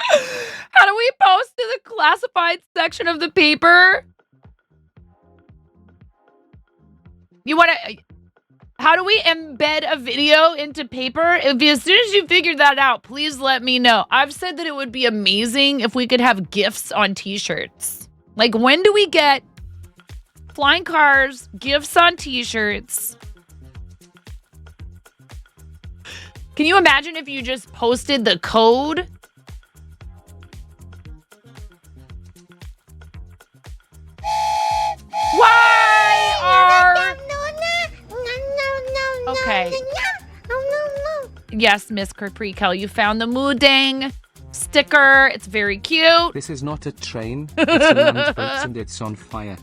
How do we post to the classified section of the paper? You want to... How do we embed a video into paper? As soon as you figure that out, please let me know. I've said that it would be amazing if we could have GIFs on t-shirts. Like, when do we get flying cars, GIFs on t-shirts? Can you imagine if you just posted the code? Why are... Okay. Yes, Miss Capri Kel, you found the Moodang sticker. It's very cute. This is not a train. It's a lunchbox and it's on fire.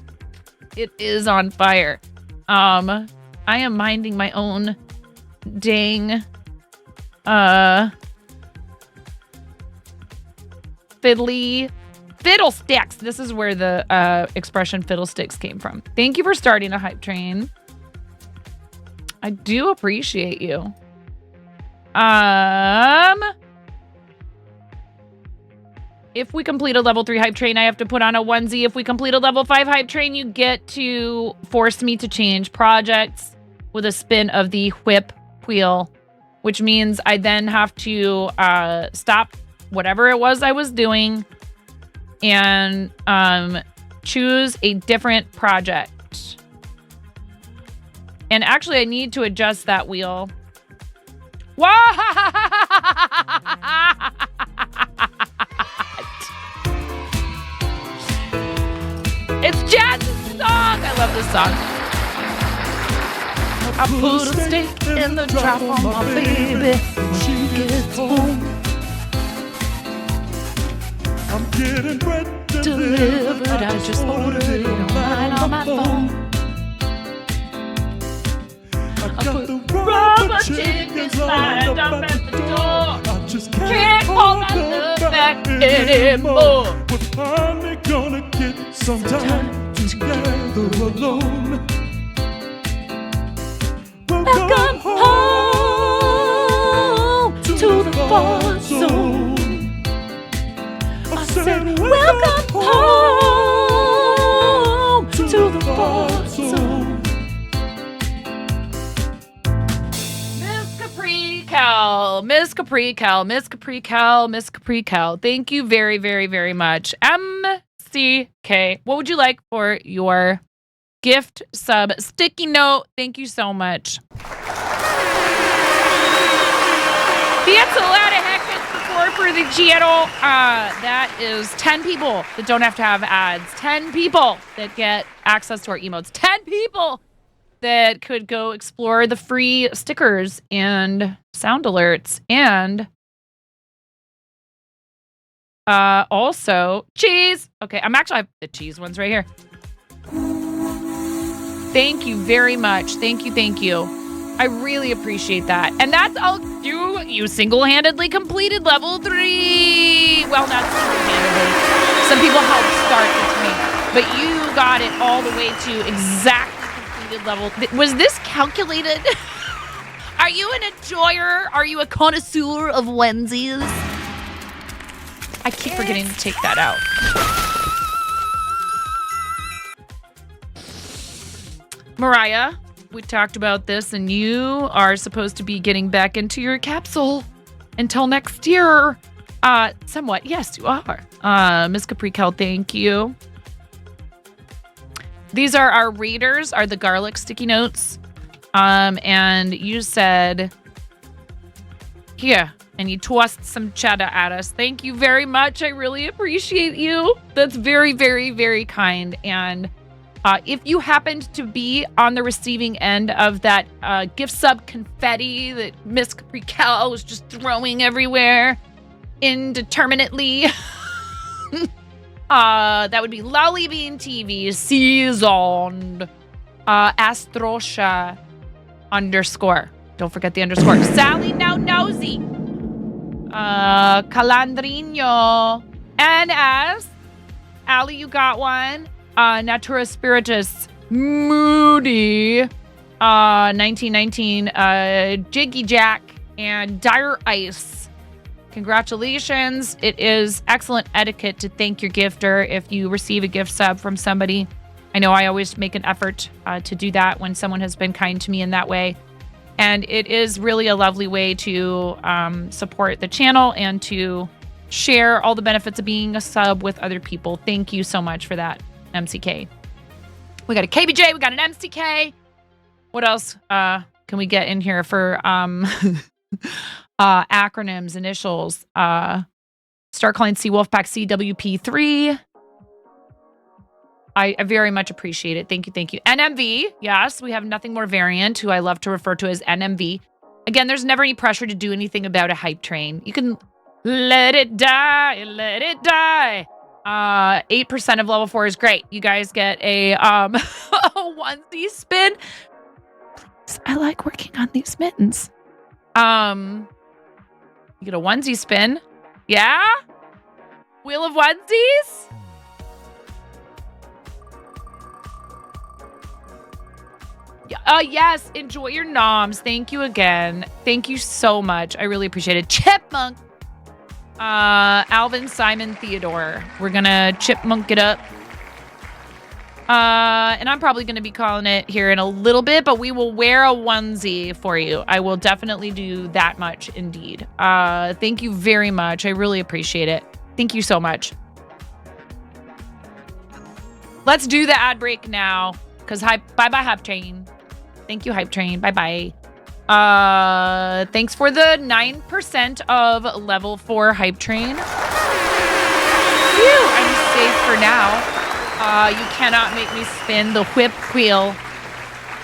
It is on fire. I am minding my own dang fiddlesticks. This is where the expression fiddlesticks came from. Thank you for starting a hype train. I do appreciate you. If we complete a level 3 hype train, I have to put on a onesie. If we complete a level 5 hype train, you get to force me to change projects with a spin of the whip wheel, which means I then have to stop whatever it was I was doing and choose a different project. And actually, I need to adjust that wheel. What? It's Jazz's song. I love this song. I put a steak in the trap on my baby when she gets home. I'm getting bread Delivered. I just ordered it online on my phone. I put the rubber chickens lined up at the door. I just Can't hold my love back anymore. We're finally gonna get some time together alone. Welcome home to the far zone. I said, welcome home to the far zone. Miss Capri Cal. Thank you very, very, very much. MCK, what would you like for your gift sub sticky note? Thank you so much. That's a lot of heck support for the channel. That is 10 people that don't have to have ads. 10 people that get access to our emotes. 10 people that could go explore the free stickers and sound alerts and also cheese. Okay, I have the cheese ones right here. Thank you very much. Thank you. I really appreciate that. And that's all you single-handedly completed level 3. Well, not single-handedly. Some people helped start with me, but you got it all the way to exactly level. Was this calculated? Are you an enjoyer? Are you a connoisseur of onesies? I keep forgetting to take that out. Mariah, we talked about this, and you are supposed to be getting back into your capsule until next year. Somewhat. Yes, you are. Miss Capri Kel, thank you. These are our readers, are the garlic sticky notes. And you said, here, and you tossed some cheddar at us. Thank you very much. I really appreciate you. That's very, very, very kind. And if you happened to be on the receiving end of that gift sub confetti that Miss Capri Kel was just throwing everywhere indeterminately, that would be Lolly Bean TV seasoned Astrosha _ Don't forget the underscore. Sally Now Nosy. Calandrino. NS. Allie, you got one. Natura Spiritus. Moody. 1919. Jiggy Jack. And Dire Ice. Congratulations. It is excellent etiquette to thank your gifter if you receive a gift sub from somebody. I know I always make an effort to do that when someone has been kind to me in that way. And it is really a lovely way to support the channel and to share all the benefits of being a sub with other people. Thank you so much for that, MCK. We got a KBJ. We got an MCK. What else can we get in here for acronyms, initials? Star Client C Wolfpack CWP3. I very much appreciate it. Thank you. Thank you. NMV. Yes, we have Nothing More Variant, who I love to refer to as NMV. Again, there's never any pressure to do anything about a hype train. You can let it die. Let it die. 8% of level 4 is great. You guys get a onesie spin. I like working on these mittens. You get a onesie spin. Yeah? Wheel of onesies? Yes, enjoy your noms. Thank you again. Thank you so much. I really appreciate it. Chipmunk. Alvin, Simon, Theodore. We're gonna chipmunk it up. And I'm probably gonna be calling it here in a little bit, but we will wear a onesie for you. I will definitely do that much indeed. Thank you very much. I really appreciate it. Thank you so much. Let's do the ad break now. Because bye-bye, Hype Train. Thank you, Hype Train. Bye-bye. Thanks for the 9% of level 4 Hype Train. Phew, I'm safe for now. You cannot make me spin the whip wheel.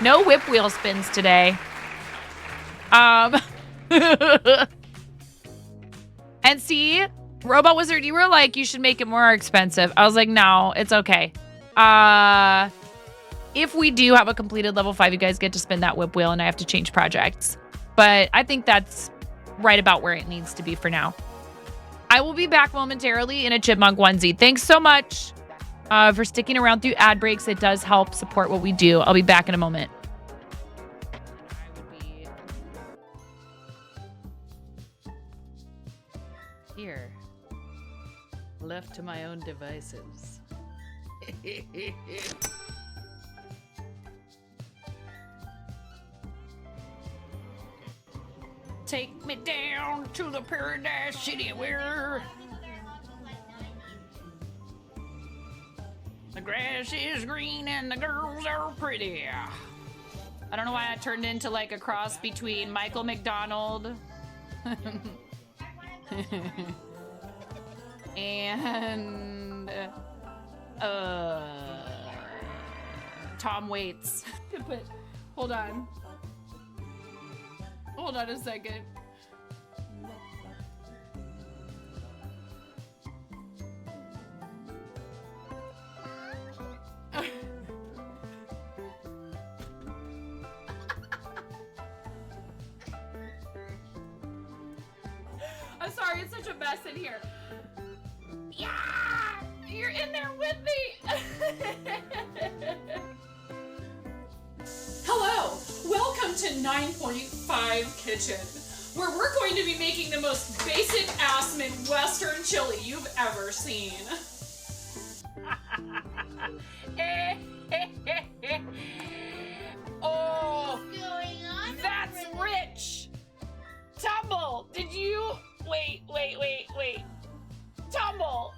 No whip wheel spins today. And see, Robot Wizard, you were like, you should make it more expensive. I was like, no, it's okay. If we do have a completed level 5, you guys get to spin that whip wheel and I have to change projects. But I think that's right about where it needs to be for now. I will be back momentarily in a chipmunk onesie. Thanks so much for sticking around through ad breaks. It does help support what we do. I'll be back in a moment. I would be here, left to my own devices. Take me down to the paradise city where the grass is green and the girls are pretty. I don't know why I turned into like a cross between Michael McDonald and Tom Waits. But hold on. Hold on a second. I'm sorry, it's such a mess in here. Yeah! You're in there with me! Hello! Welcome to 9.5 Kitchen, where we're going to be making the most basic ass Midwestern chili you've ever seen. Oh! Wait. Tumble.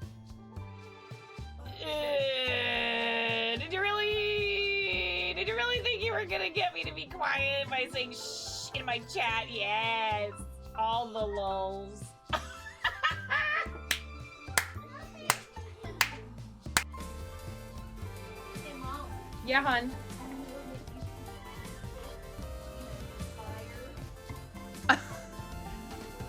Did you really think you were gonna get me to be quiet by saying shh in my chat? Yes. All the lulz. Yeah, hun.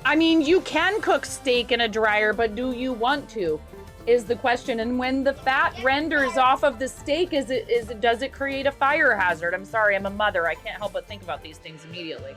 I mean, you can cook steak in a dryer, but do you want to? Is the question. And when the fat renders off of the steak, does it create a fire hazard? I'm sorry, I'm a mother. I can't help but think about these things immediately.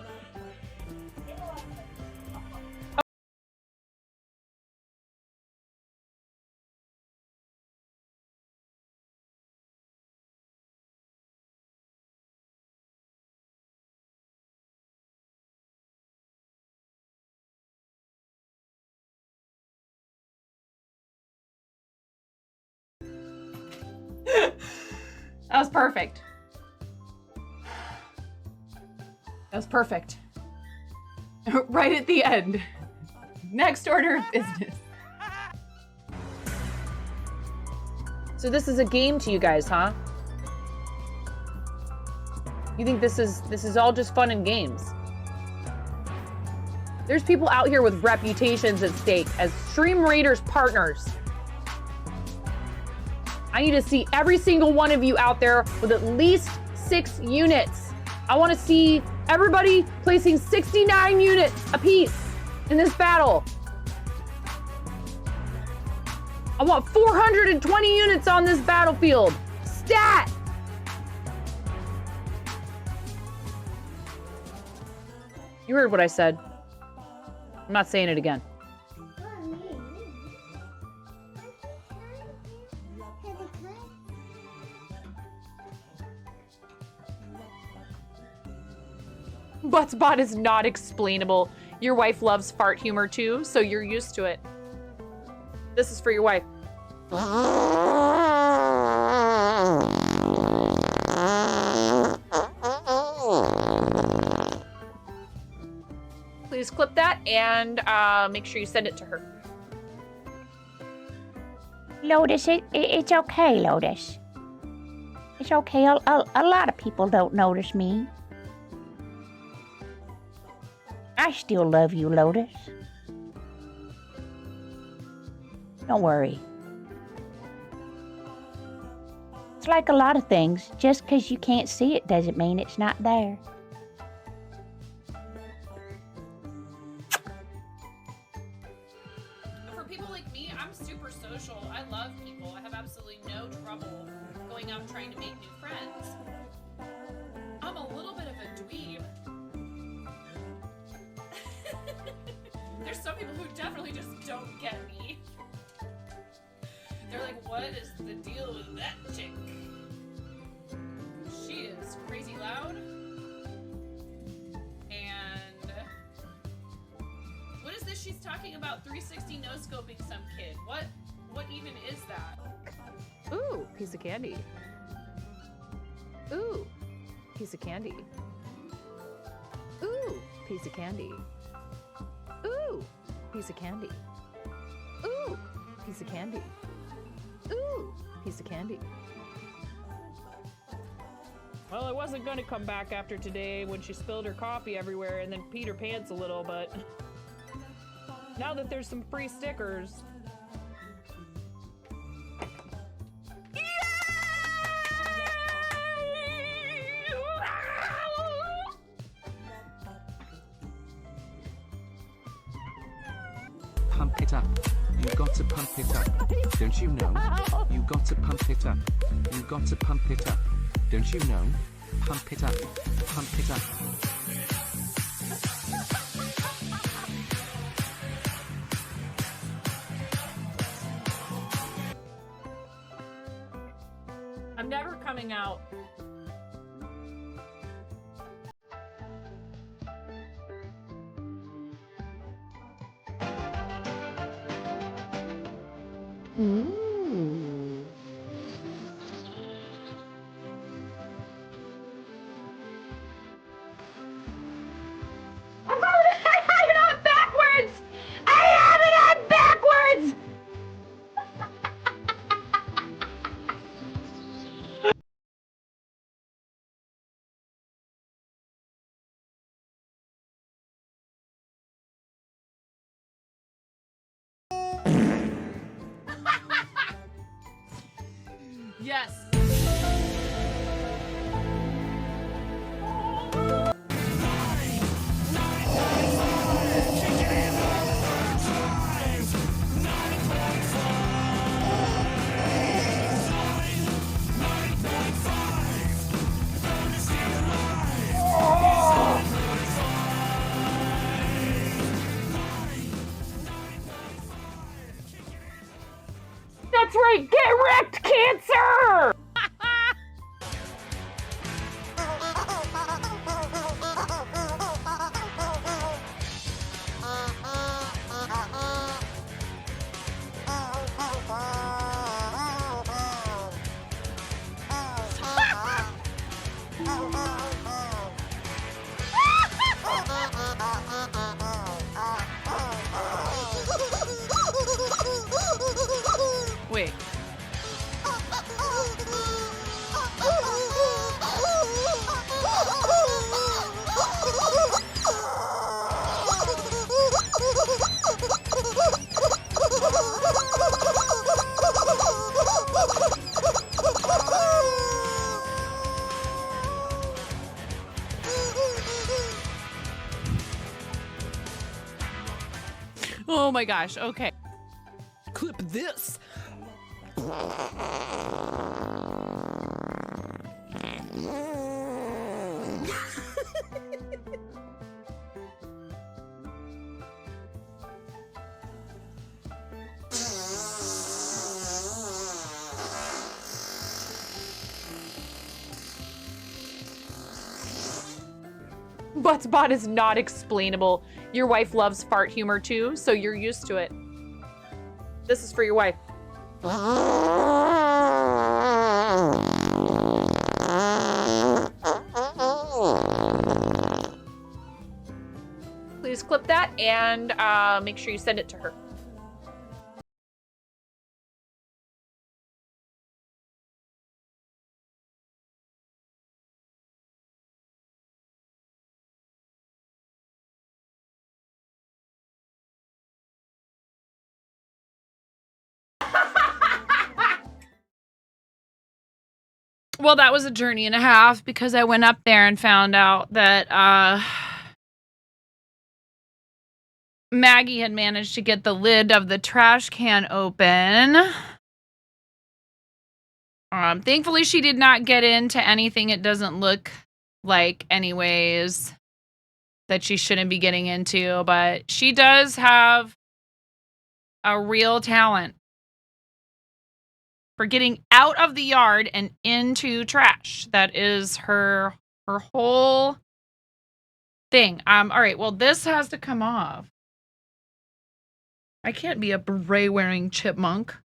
That was perfect. That was perfect. Right at the end. Next order of business. So this is a game to you guys, huh? You think this is all just fun and games? There's people out here with reputations at stake as Stream Raiders partners. I need to see every single one of you out there with at least 6 units. I want to see everybody placing 69 units apiece in this battle. I want 420 units on this battlefield. Stat! You heard what I said. I'm not saying it again. Buttspot is not explainable. Your wife loves fart humor too, so you're used to it. This is for your wife. Please clip that and make sure you send it to her. Lotus, it's okay, Lotus. It's okay. A lot of people don't notice me. I still love you, Lotus. Don't worry. It's like a lot of things. Just because you can't see it doesn't mean it's not there. For people like me, I'm super social. I love people. I have absolutely no trouble going out trying to make new friends. I'm a little bit of a dweeb. There's some people who definitely just don't get me. They're like, what is the deal with that chick? She is crazy loud. And what is this she's talking about? 360 no-scoping some kid. What even is that? Ooh, piece of candy. Ooh, piece of candy. Ooh, piece of candy. Ooh, piece of candy. Ooh, piece of candy. Ooh, piece of candy. Well, I wasn't gonna come back after today when she spilled her coffee everywhere and then peed her pants a little, but now that there's some free stickers. Pump it up. You got to pump it up. Don't you know? You got to pump it up. You got to pump it up. Don't you know? Pump it up. Pump it up. I'm never coming out. I'm backwards! Yes. That's right. Get wrecked, Cancer. Wait. Oh my gosh. Okay. Clip this. Buttspot is not explainable. Your wife loves fart humor too, so you're used to it. This is for your wife. Please clip that and make sure you send it to her. Well, that was a journey and a half because I went up there and found out that Maggie had managed to get the lid of the trash can open. Thankfully, she did not get into anything it doesn't look like anyways that she shouldn't be getting into, but she does have a real talent for getting out of the yard and into trash. That is her whole thing. All right, well, this has to come off. I can't be a beret wearing chipmunk.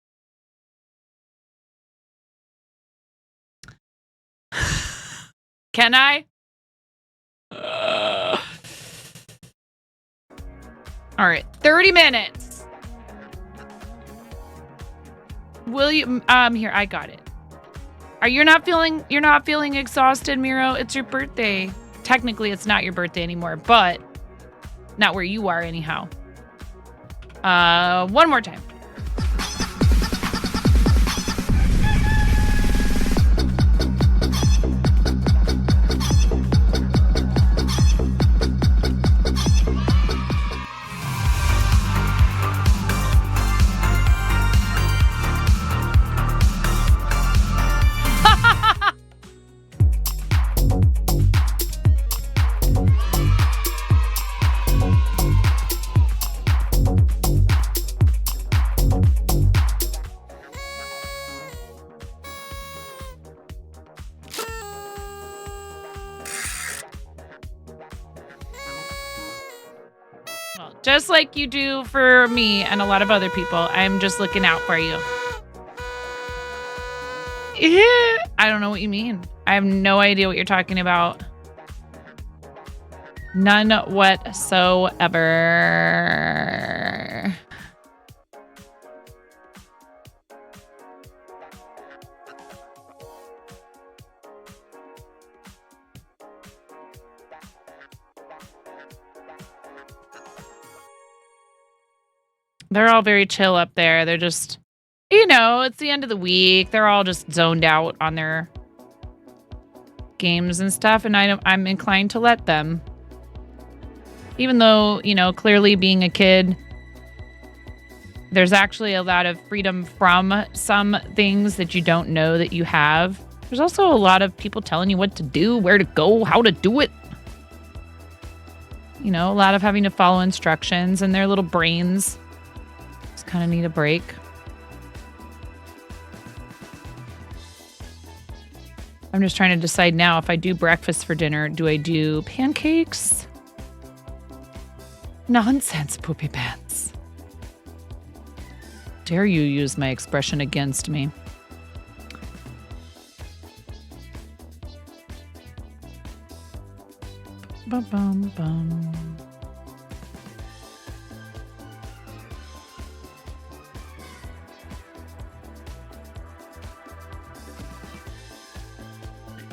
Can I? All right, 30 minutes. Will you here, I got it. You're not feeling exhausted, Miro? It's your birthday. Technically it's not your birthday anymore, but not where you are anyhow. One more time. Just like you do for me and a lot of other people. I'm just looking out for you. I don't know what you mean. I have no idea what you're talking about. None whatsoever. They're all very chill up there. They're just You know, it's the end of the week. They're all just zoned out on their games and stuff, and I'm inclined to let them. Even though, you know, clearly being a kid, there's actually a lot of freedom from some things that you don't know that you have. There's also a lot of people telling you what to do, where to go, how to do it. You know, a lot of having to follow instructions, and their little brains just kind of need a break. I'm just trying to decide now if I do breakfast for dinner, do I do pancakes? Nonsense, poopy pants. Dare you use my expression against me? Bum.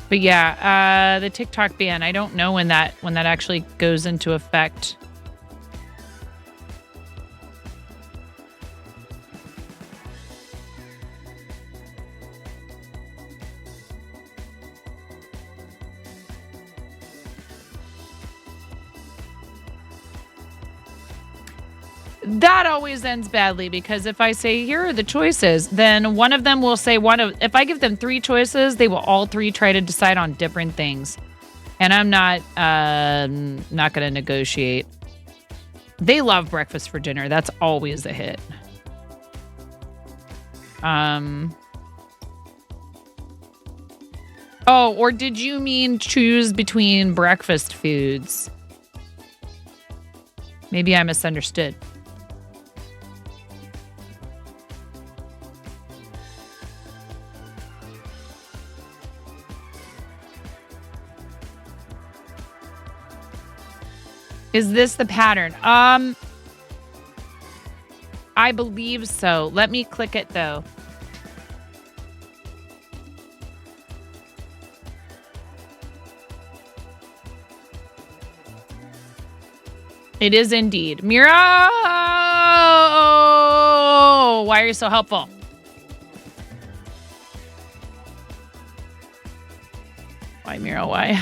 But yeah, the TikTok ban, I don't know when that actually goes into effect. That always ends badly because if I say, here are the choices, then one of them will say if I give them 3 choices, they will all 3 try to decide on different things. And I'm not going to negotiate. They love breakfast for dinner. That's always a hit. Oh, or did you mean choose between breakfast foods? Maybe I misunderstood. Is this the pattern? I believe so. Let me click it though. It is indeed. Miro! Why are you so helpful? Why, Miro? Why?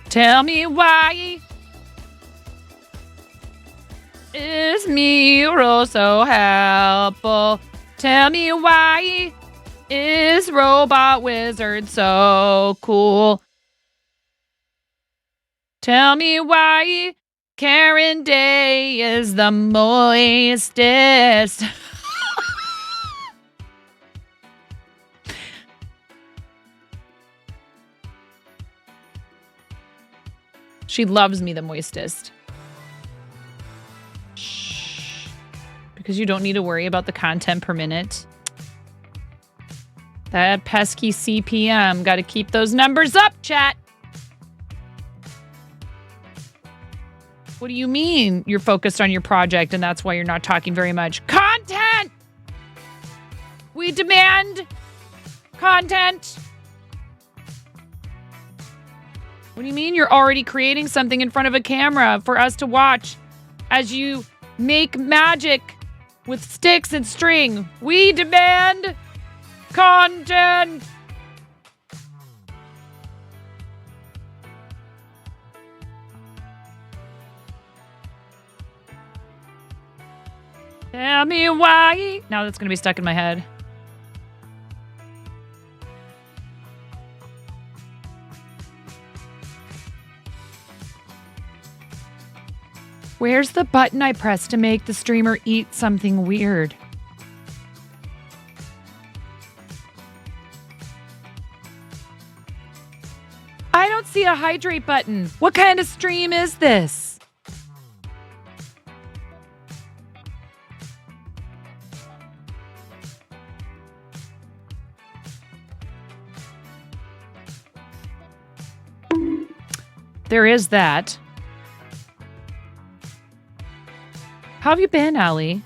Tell me why is Miro so helpful? Tell me why is Robot Wizard so cool? Tell me why Karen Day is the moistest. She loves me the moistest. Shh. Because you don't need to worry about the content per minute. That pesky CPM. Got to keep those numbers up, chat. What do you mean you're focused on your project and that's why you're not talking very much? Content! We demand content. What do you mean you're already creating something in front of a camera for us to watch as you make magic with sticks and string? We demand content. Tell me why. Now that's going to be stuck in my head. Where's the button I press to make the streamer eat something weird? I don't see a hydrate button. What kind of stream is this? There is that. How have you been, Allie?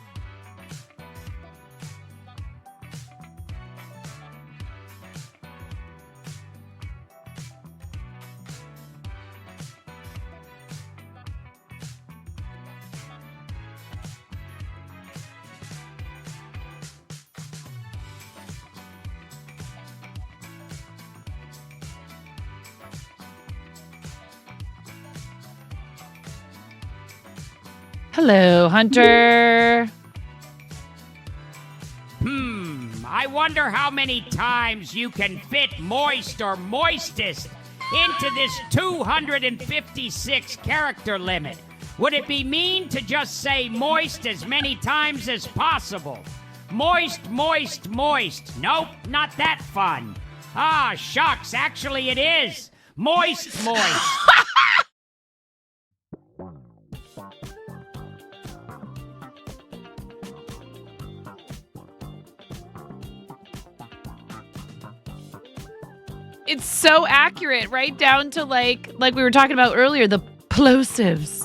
Hello, Hunter. I wonder how many times you can fit moist or moistest into this 256 character limit. Would it be mean to just say moist as many times as possible? Moist, moist, moist. Nope, not that fun. Ah, shucks, actually it is. Moist, moist. It's so accurate, right down to like we were talking about earlier, the plosives.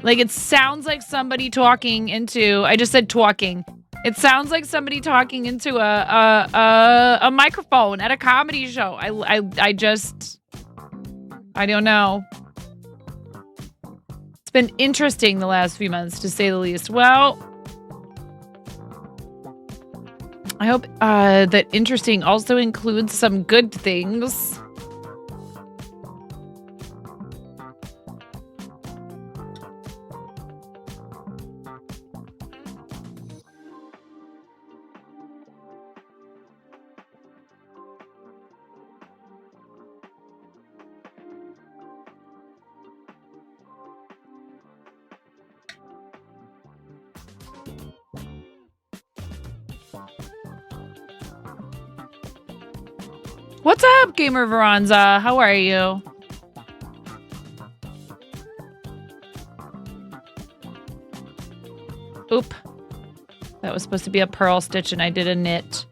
Like it sounds like somebody talking into. I just said talking. It sounds like somebody talking into a microphone at a comedy show. I don't know. It's been interesting the last few months, to say the least. Well, I hope that interesting also includes some good things. What's up, Gamer Veranza? How are you? Oop. That was supposed to be a purl stitch and I did a knit.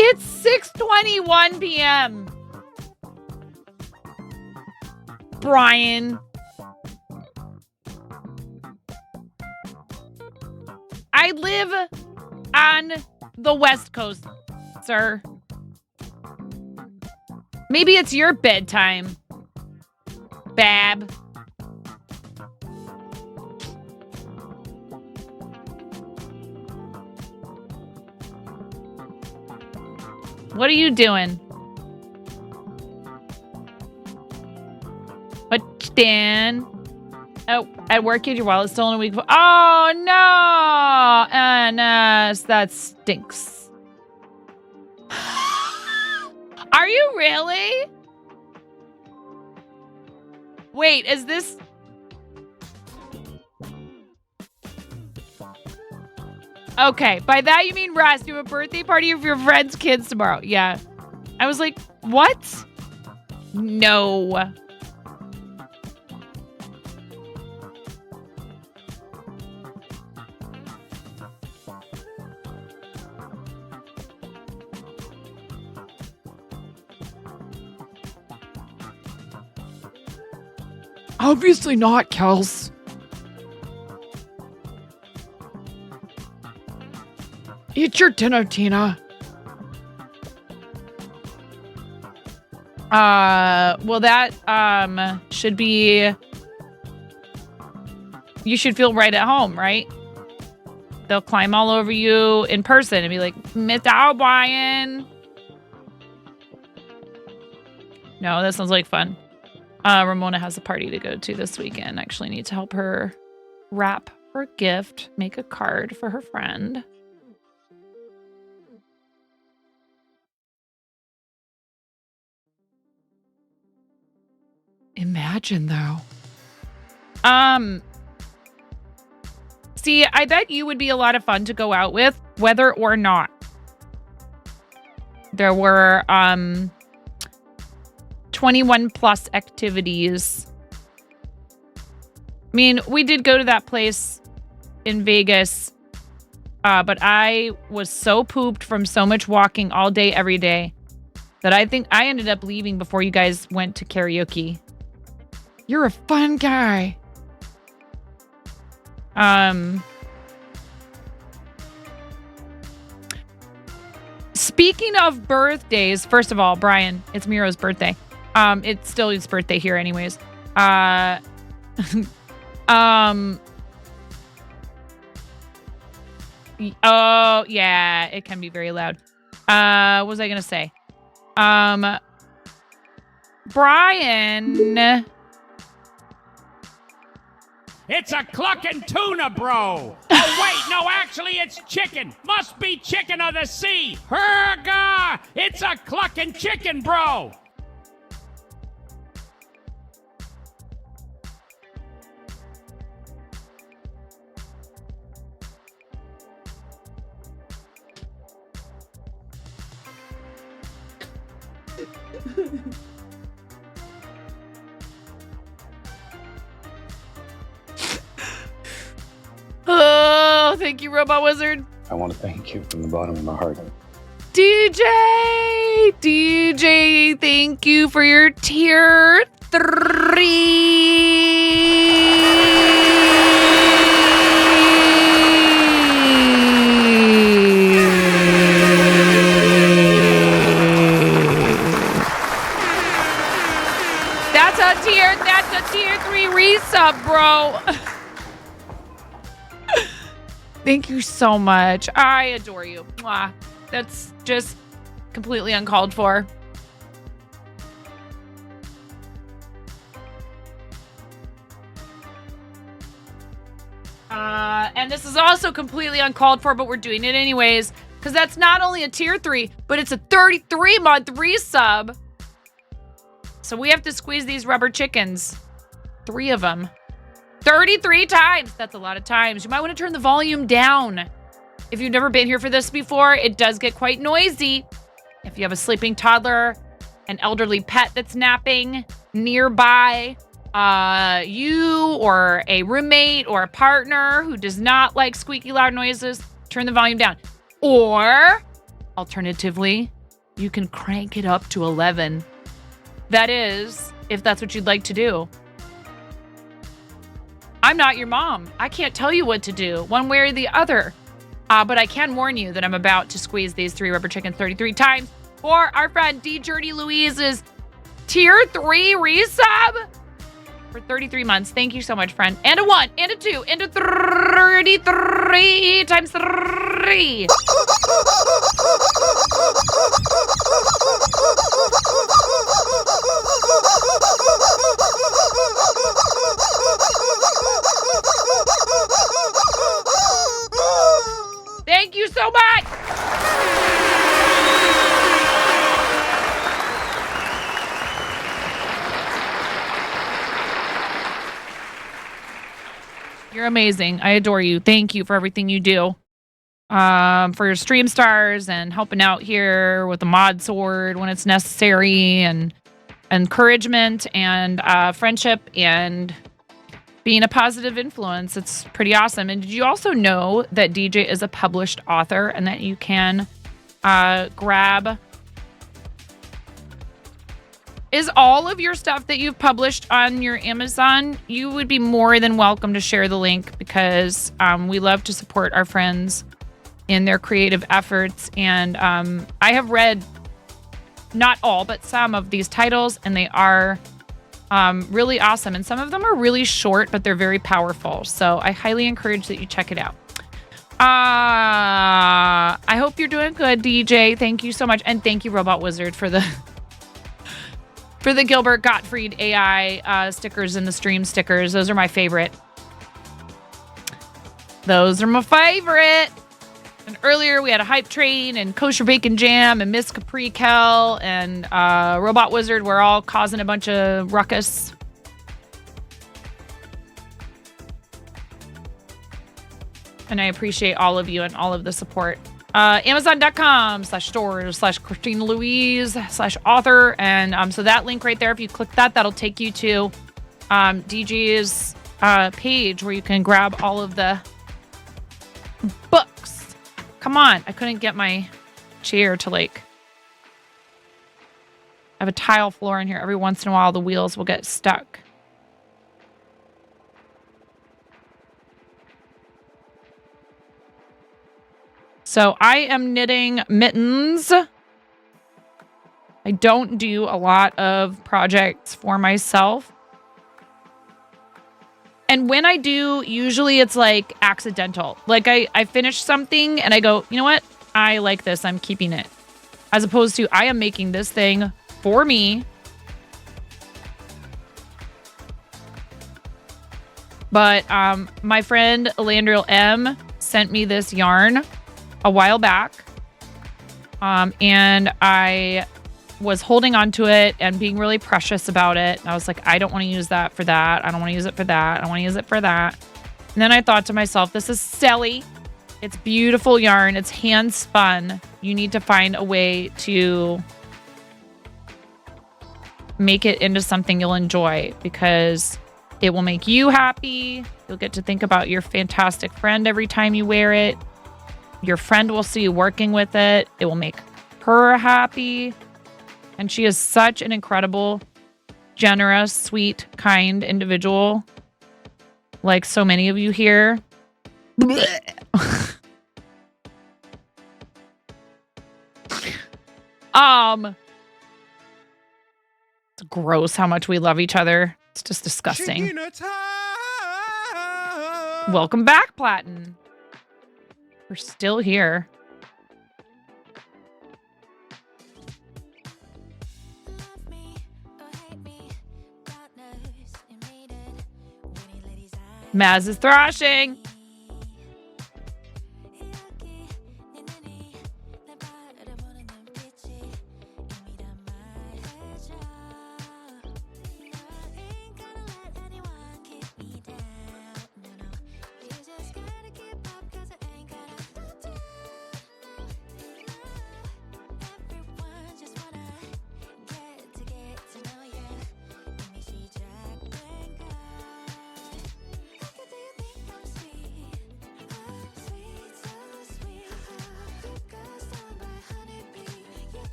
It's 6:21 p.m. Brian. I live on the West Coast, sir. Maybe it's your bedtime, Bab. What are you doing? What, Dan? Oh, at work, your wallet's stolen a week before. Oh, no! That stinks. Are you really? Wait, is this... Okay, by that you mean rest. You have a birthday party of your friend's kids tomorrow. Yeah. I was like, what? No. Obviously not, Kels. Eat your dinner, Tina. Well, that, should be... You should feel right at home, right? They'll climb all over you in person and be like, Mr. O'Brien. No, that sounds like fun. Ramona has a party to go to this weekend. Actually need to help her wrap her gift, make a card for her friend. Imagine, though. See, I bet you would be a lot of fun to go out with, whether or not there were 21 plus activities. I mean, we did go to that place in Vegas, but I was so pooped from so much walking all day, every day, that I think I ended up leaving before you guys went to karaoke. You're a fun guy. Speaking of birthdays, first of all, Brian, it's Miro's birthday. It's still his birthday here anyways. Oh, yeah, it can be very loud. What was I going to say? Brian. It's a clucking tuna, bro. Oh, wait, no, actually, it's chicken. Must be chicken of the sea. Herga! It's a clucking chicken, bro. Oh, thank you, Robot Wizard. I want to thank you from the bottom of my heart. DJ, thank you for your tier 3. That's a tier 3 resub, bro. Thank you so much. I adore you. Mwah. That's just completely uncalled for. And this is also completely uncalled for, but we're doing it anyways. Because that's not only a tier 3, but it's a 33-month resub. So we have to squeeze these rubber chickens. 3 of them. 33 times. That's a lot of times. You might want to turn the volume down. If you've never been here for this before, it does get quite noisy. If you have a sleeping toddler, an elderly pet that's napping nearby, you or a roommate or a partner who does not like squeaky loud noises, turn the volume down. Or, alternatively, you can crank it up to 11. That is, if that's what you'd like to do. I'm not your mom. I can't tell you what to do, one way or the other. But I can warn you that I'm about to squeeze these 3 rubber chickens 33 times for our friend D. Journey Louise's tier 3 resub for 33 months. Thank you so much, friend. And a 1, and a 2, and a 33 times 3. Thank you so much. You're amazing. I adore you. Thank you for everything you do. For your stream stars and helping out here with the mod sword when it's necessary, and encouragement and friendship and being a positive influence. It's pretty awesome. And did you also know that DJ is a published author and that you can grab... Is all of your stuff that you've published on your Amazon? You would be more than welcome to share the link, because we love to support our friends in their creative efforts. And I have read not all, but some of these titles, and they are really awesome. And some of them are really short, but they're very powerful. So I highly encourage that you check it out. I hope you're doing good, DJ. Thank you so much. And thank you, Robot Wizard, for the Gilbert Gottfried AI stickers and the stream stickers. Those are my favorite. Those are my favorite. And earlier we had a hype train and kosher bacon jam and Miss Capri Kel and Robot Wizard were all causing a bunch of ruckus. And I appreciate all of you and all of the support. Amazon.com/stores/Christina Louise/author. And so that link right there, if you click that, that'll take you to DJ's page where you can grab all of the books. Come on. I couldn't get my chair to I have a tile floor in here. Every once in a while, the wheels will get stuck. So I am knitting mittens. I don't do a lot of projects for myself. And when I do, usually it's like accidental. Like I finish something and I go, you know what? I like this. I'm keeping it. As opposed to I am making this thing for me. But my friend Elandriel M sent me this yarn a while back. And I was holding on to it and being really precious about it. And I was like, I don't want to use that for that. I don't want to use it for that. I don't want to use it for that. And then I thought to myself, this is silly. It's beautiful yarn. It's hand spun. You need to find a way to make it into something you'll enjoy because it will make you happy. You'll get to think about your fantastic friend every time you wear it. Your friend will see you working with it. It will make her happy. And she is such an incredible, generous, sweet, kind individual. Like so many of you here. It's gross how much we love each other. It's just disgusting. Welcome back, Platin. We're still here. Maz is thrashing.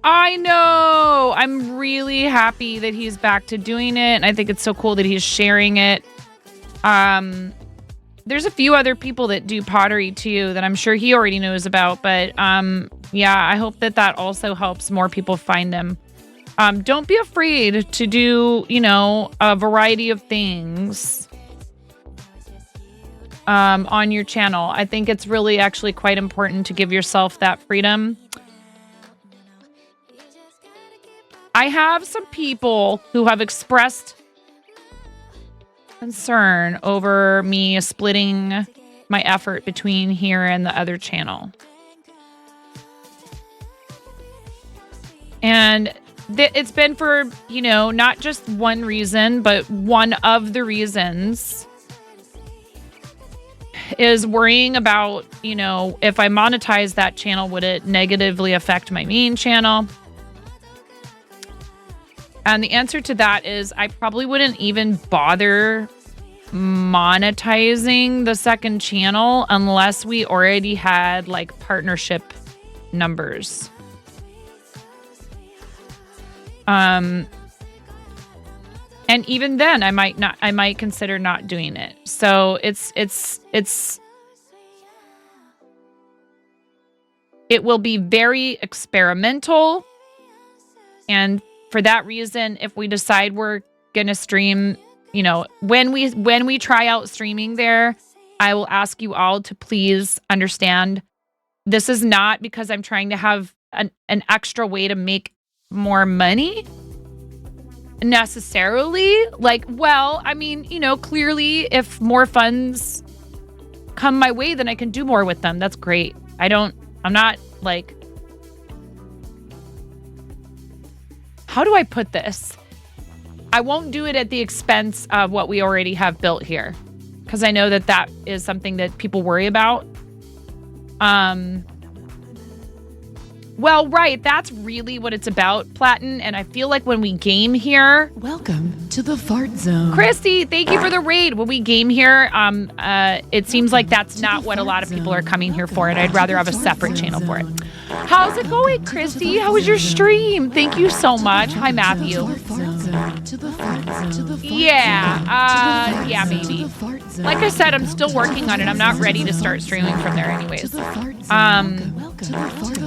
I know. I'm really happy that he's back to doing it. And I think it's so cool that he's sharing it. There's a few other people that do pottery too that I'm sure he already knows about. But yeah, I hope that that also helps more people find them. Don't be afraid to do, you know, a variety of things on your channel. I think it's really actually quite important to give yourself that freedom. I have some people who have expressed concern over me splitting my effort between here and the other channel. And it's been for, you know, not just one reason, but one of the reasons is worrying about, you know, if I monetize that channel, would it negatively affect my main channel? And the answer to that is I probably wouldn't even bother monetizing the second channel unless we already had like partnership numbers. And even then I might consider not doing it. So it will be very experimental. And for that reason, if we decide we're going to stream, you know, when we try out streaming there, I will ask you all to please understand this is not because I'm trying to have an extra way to make more money necessarily. Like, well, I mean, you know, clearly if more funds come my way, then I can do more with them. That's great. I'm not like, how do I put this? I won't do it at the expense of what we already have built here, because I know that that is something that people worry about. Well, right. That's really what it's about, Platin. And I feel like when we game here... Welcome to the fart zone. Christy, thank you for the raid. When we game here, it seems like that's not what a lot of people are coming here for, and I'd rather have a separate channel for it. How's it going, Christy? How was your stream? Thank you so much. Hi, Matthew. Yeah, maybe. Like I said, I'm still working on it. I'm not ready to start streaming from there anyways.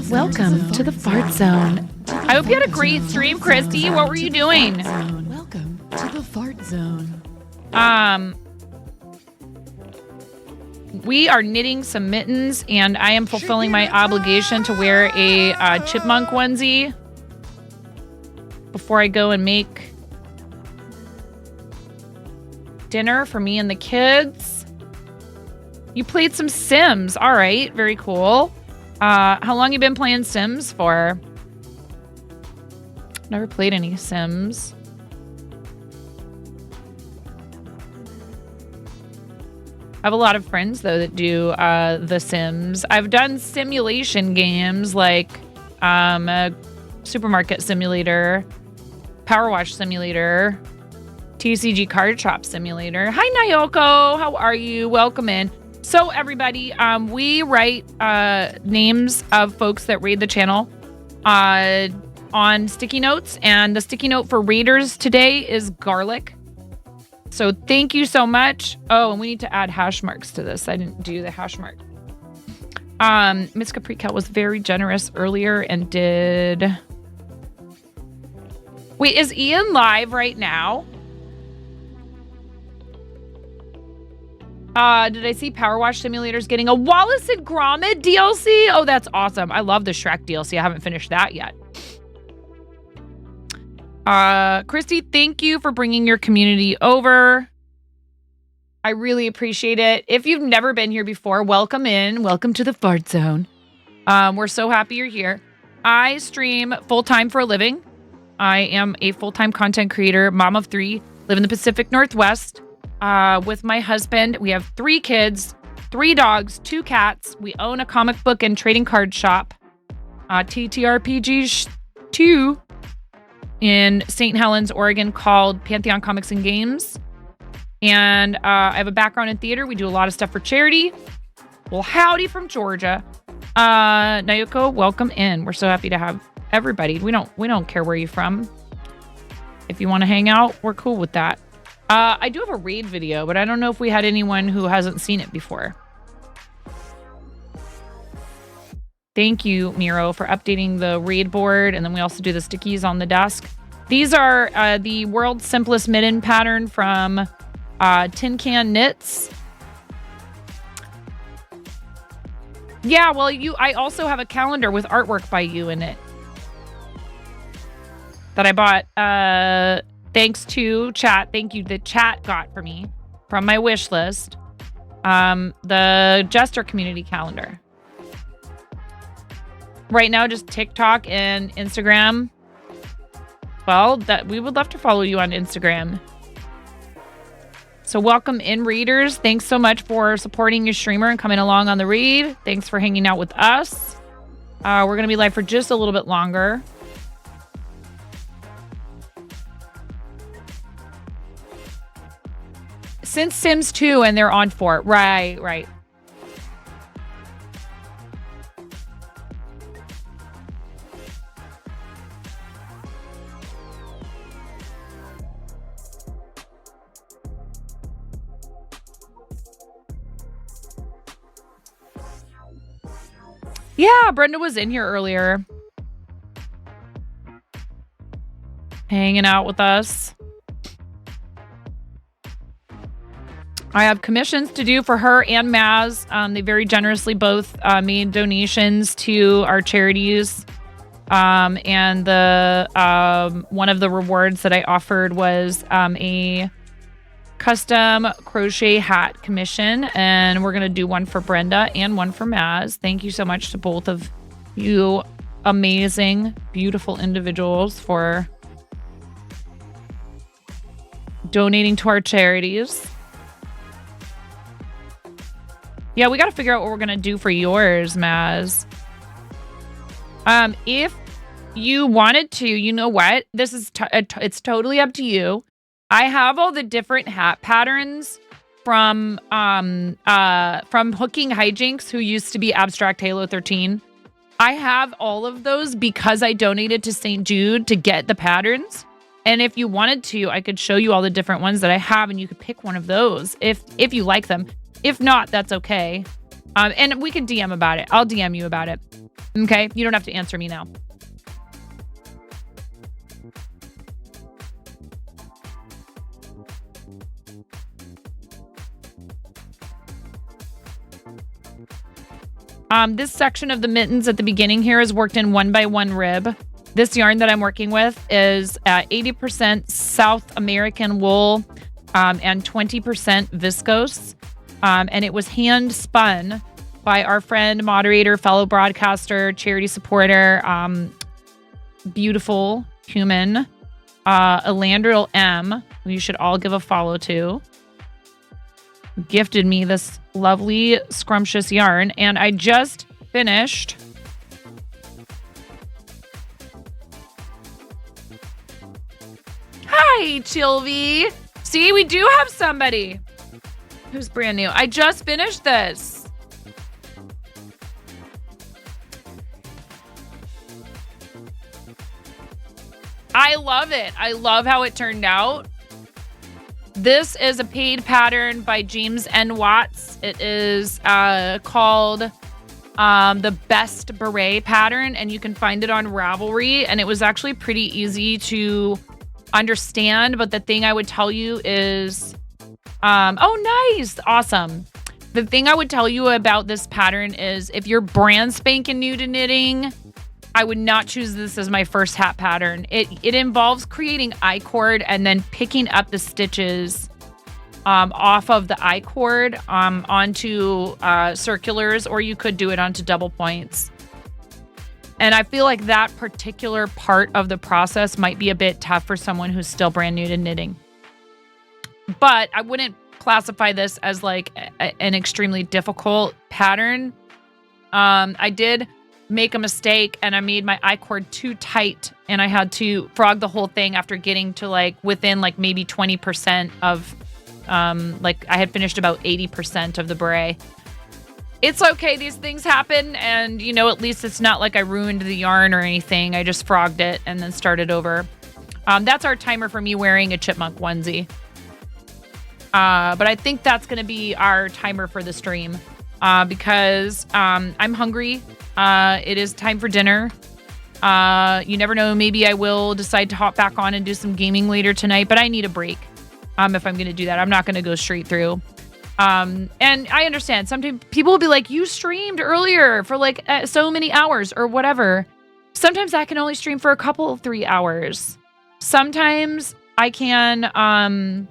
Welcome to the fart zone. I hope you had a great stream, Christy. What were you doing? Welcome to the fart zone. We are knitting some mittens, and I am fulfilling my obligation to wear a chipmunk onesie before I go and make dinner for me and the kids. You played some Sims. All right, very cool. How long you been playing Sims for? Never played any Sims. I have a lot of friends, though, that do The Sims. I've done simulation games like a Supermarket Simulator, Power Wash Simulator, TCG Card Shop Simulator. Hi, Nyoko. How are you? Welcome in. So, everybody, we write names of folks that raid the channel on sticky notes, and the sticky note for raiders today is garlic. So thank you so much. Oh, and we need to add hash marks to this. I didn't do the hash mark. Miss Capri Cat was very generous earlier and did... Wait, is Ian live right now? Did I see Power Wash Simulator's getting a Wallace and Gromit DLC? Oh, that's awesome. I love the Shrek DLC. I haven't finished that yet. Christy, thank you for bringing your community over. I really appreciate it. If you've never been here before, welcome in. Welcome to the fart zone. We're so happy you're here. I stream full-time for a living. I am a full-time content creator, mom of 3, live in the Pacific Northwest with my husband. We have 3 kids, 3 dogs, 2 cats. We own a comic book and trading card shop, TTRPG 2. In St. Helens, Oregon, called Pantheon Comics and Games. And I have a background in theater. We do a lot of stuff for charity. Well, howdy from Georgia. Nayoko, welcome in. We're so happy to have everybody. We don't care where you're from. If you want to hang out, we're cool with that. I do have a raid video, but I don't know if we had anyone who hasn't seen it before. Thank you, Miro, for updating the raid board. And then we also do the stickies on the desk. These are the world's simplest mitten pattern from Tin Can Knits. Yeah, well, I also have a calendar with artwork by you in it that I bought thanks to chat. Thank you. The chat got for me from my wish list. The Jester community calendar. Right now, just TikTok and Instagram. Well, we would love to follow you on Instagram. So welcome in, readers. Thanks so much for supporting your streamer and coming along on the read. Thanks for hanging out with us. We're going to be live for just a little bit longer. Since Sims 2 and they're on 4. Right. Yeah, Brenda was in here earlier. Hanging out with us. I have commissions to do for her and Maz. They very generously both made donations to our charities. And the one of the rewards that I offered was a custom crochet hat commission, and we're gonna do one for Brenda and one for Maz. Thank you so much to both of you amazing, beautiful individuals for donating to our charities. Yeah, we got to figure out what we're gonna do for yours, Maz. If you wanted to, you know what? This is it's totally up to you. I have all the different hat patterns from Hooking Hijinks, who used to be Abstract Halo 13. I have all of those because I donated to St. Jude to get the patterns. And if you wanted to, I could show you all the different ones that I have, and you could pick one of those if you like them. If not, that's okay. And we can DM about it. I'll DM you about it. Okay? You don't have to answer me now. This section of the mittens at the beginning here is worked in 1x1 rib. This yarn that I'm working with is 80% South American wool and 20% viscose. And it was hand spun by our friend, moderator, fellow broadcaster, charity supporter, beautiful human, Elandril M, who you should all give a follow to, gifted me this lovely scrumptious yarn. And I just finished Hi, Chilvy. See, we do have somebody who's brand new. I just finished this. I love it. I love how it turned out. This is a paid pattern by James N. Watts. It is called the Best Beret pattern, and you can find it on Ravelry. And it was actually pretty easy to understand. But the thing I would tell you is, oh, nice. Awesome. The thing I would tell you about this pattern is if you're brand spanking new to knitting, I would not choose this as my first hat pattern. It involves creating I-cord and then picking up the stitches off of the I-cord onto circulars, or you could do it onto double points. And I feel like that particular part of the process might be a bit tough for someone who's still brand new to knitting. But I wouldn't classify this as like an extremely difficult pattern. I did make a mistake and I made my I-cord too tight, and I had to frog the whole thing after getting to like within like maybe 20% of like I had finished about 80% of the beret. It's okay, these things happen, and you know, at least it's not like I ruined the yarn or anything. I just frogged it and then started over. That's our timer for me wearing a chipmunk onesie. But I think that's going to be our timer for the stream because I'm hungry. It is time for dinner. You never know. Maybe I will decide to hop back on and do some gaming later tonight, but I need a break if I'm going to do that. I'm not going to go straight through. And I understand. Sometimes people will be like, you streamed earlier for like so many hours or whatever. Sometimes I can only stream for a couple, 3 hours. Sometimes I can...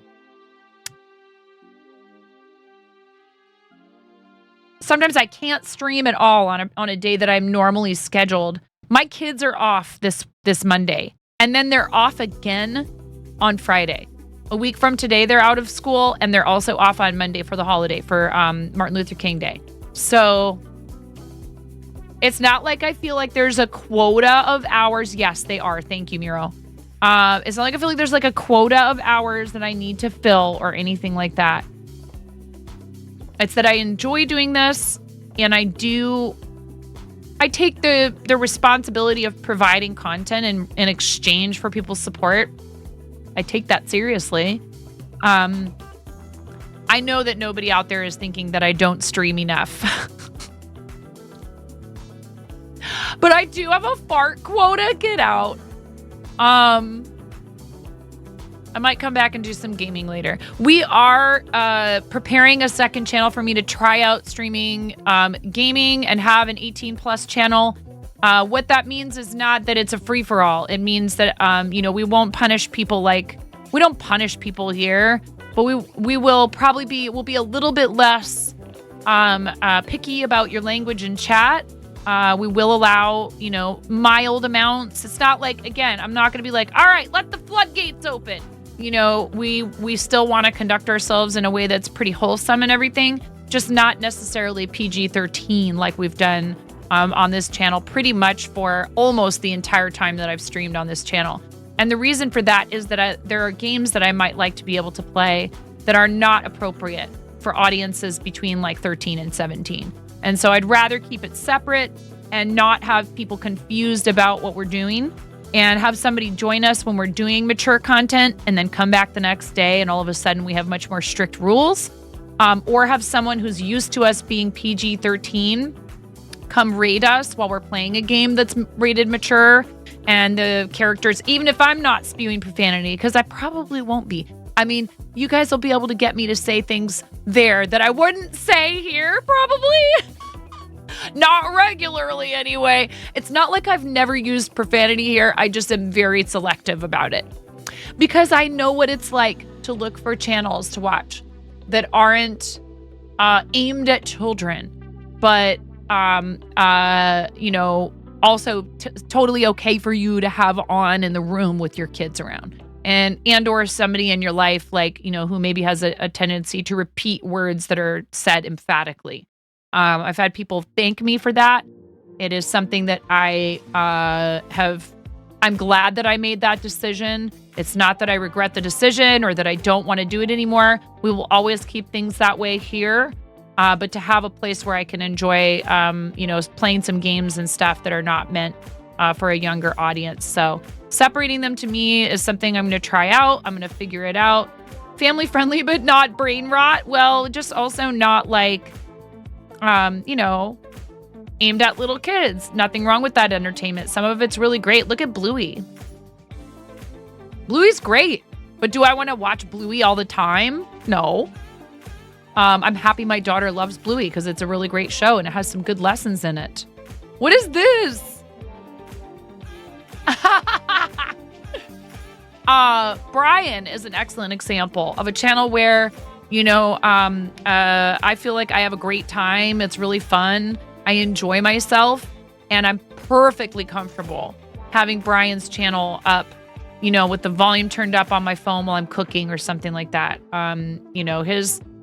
Sometimes I can't stream at all on a day that I'm normally scheduled. My kids are off this Monday, and then they're off again on Friday. A week from today, they're out of school, and they're also off on Monday for the holiday for Martin Luther King Day. So it's not like I feel like there's a quota of hours. Yes, they are. Thank you, Miro. It's not like I feel like there's like a quota of hours that I need to fill or anything like that. It's that I enjoy doing this, and I take the responsibility of providing content in exchange for people's support. I take that seriously. I know that nobody out there is thinking that I don't stream enough. But I do have a fart quota. Get out. I might come back and do some gaming later. We are preparing a second channel for me to try out streaming gaming and have an 18+ channel. What that means is not that it's a free-for-all. It means that, we won't punish people like... We don't punish people here, but we will probably be... We'll be a little bit less picky about your language in chat. We will allow, mild amounts. It's not like, again, I'm not going to be like, all right, let the floodgates open. We still want to conduct ourselves in a way that's pretty wholesome and everything, just not necessarily PG-13 like we've done on this channel pretty much for almost the entire time that I've streamed on this channel. And the reason for that is that there are games that I might like to be able to play that are not appropriate for audiences between like 13 and 17. And so I'd rather keep it separate and not have people confused about what we're doing, and have somebody join us when we're doing mature content and then come back the next day and all of a sudden we have much more strict rules. Or have someone who's used to us being PG-13 come raid us while we're playing a game that's rated mature, and the characters, even if I'm not spewing profanity, because I probably won't be. I mean, you guys will be able to get me to say things there that I wouldn't say here, probably. Not regularly, anyway. It's not like I've never used profanity here. I just am very selective about it. Because I know what it's like to look for channels to watch that aren't aimed at children, but, also totally okay for you to have on in the room with your kids around. And or somebody in your life, like, who maybe has a tendency to repeat words that are said emphatically. I've had people thank me for that. It is something that I'm glad that I made that decision. It's not that I regret the decision or that I don't want to do it anymore. We will always keep things that way here. But to have a place where I can enjoy, playing some games and stuff that are not meant for a younger audience. So separating them to me is something I'm going to try out. I'm going to figure it out. Family friendly, but not brain rot. Well, just also not like, aimed at little kids. Nothing wrong with that entertainment. Some of it's really great. Look at Bluey. Bluey's great. But do I want to watch Bluey all the time? No. I'm happy my daughter loves Bluey because it's a really great show and it has some good lessons in it. What is this? Brian is an excellent example of a channel where, I feel like I have a great time. It's really fun. I enjoy myself, and I'm perfectly comfortable having Brian's channel up, with the volume turned up on my phone while I'm cooking or something like that.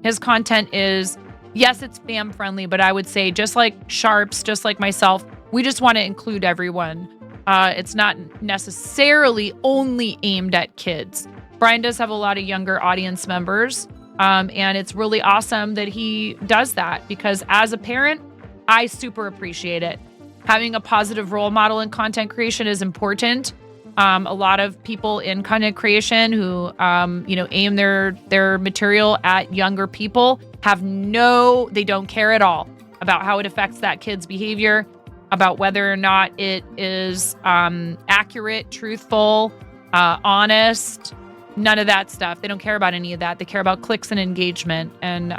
His content is, yes, it's fam friendly, but I would say just like Sharps, just like myself, we just want to include everyone. It's not necessarily only aimed at kids. Brian does have a lot of younger audience members. And it's really awesome that he does that, because as a parent, I super appreciate it. Having a positive role model in content creation is important. A lot of people in content creation who, aim their material at younger people they don't care at all about how it affects that kid's behavior, about whether or not it is accurate, truthful, honest. None of that stuff. They don't care about any of that. They care about clicks and engagement. And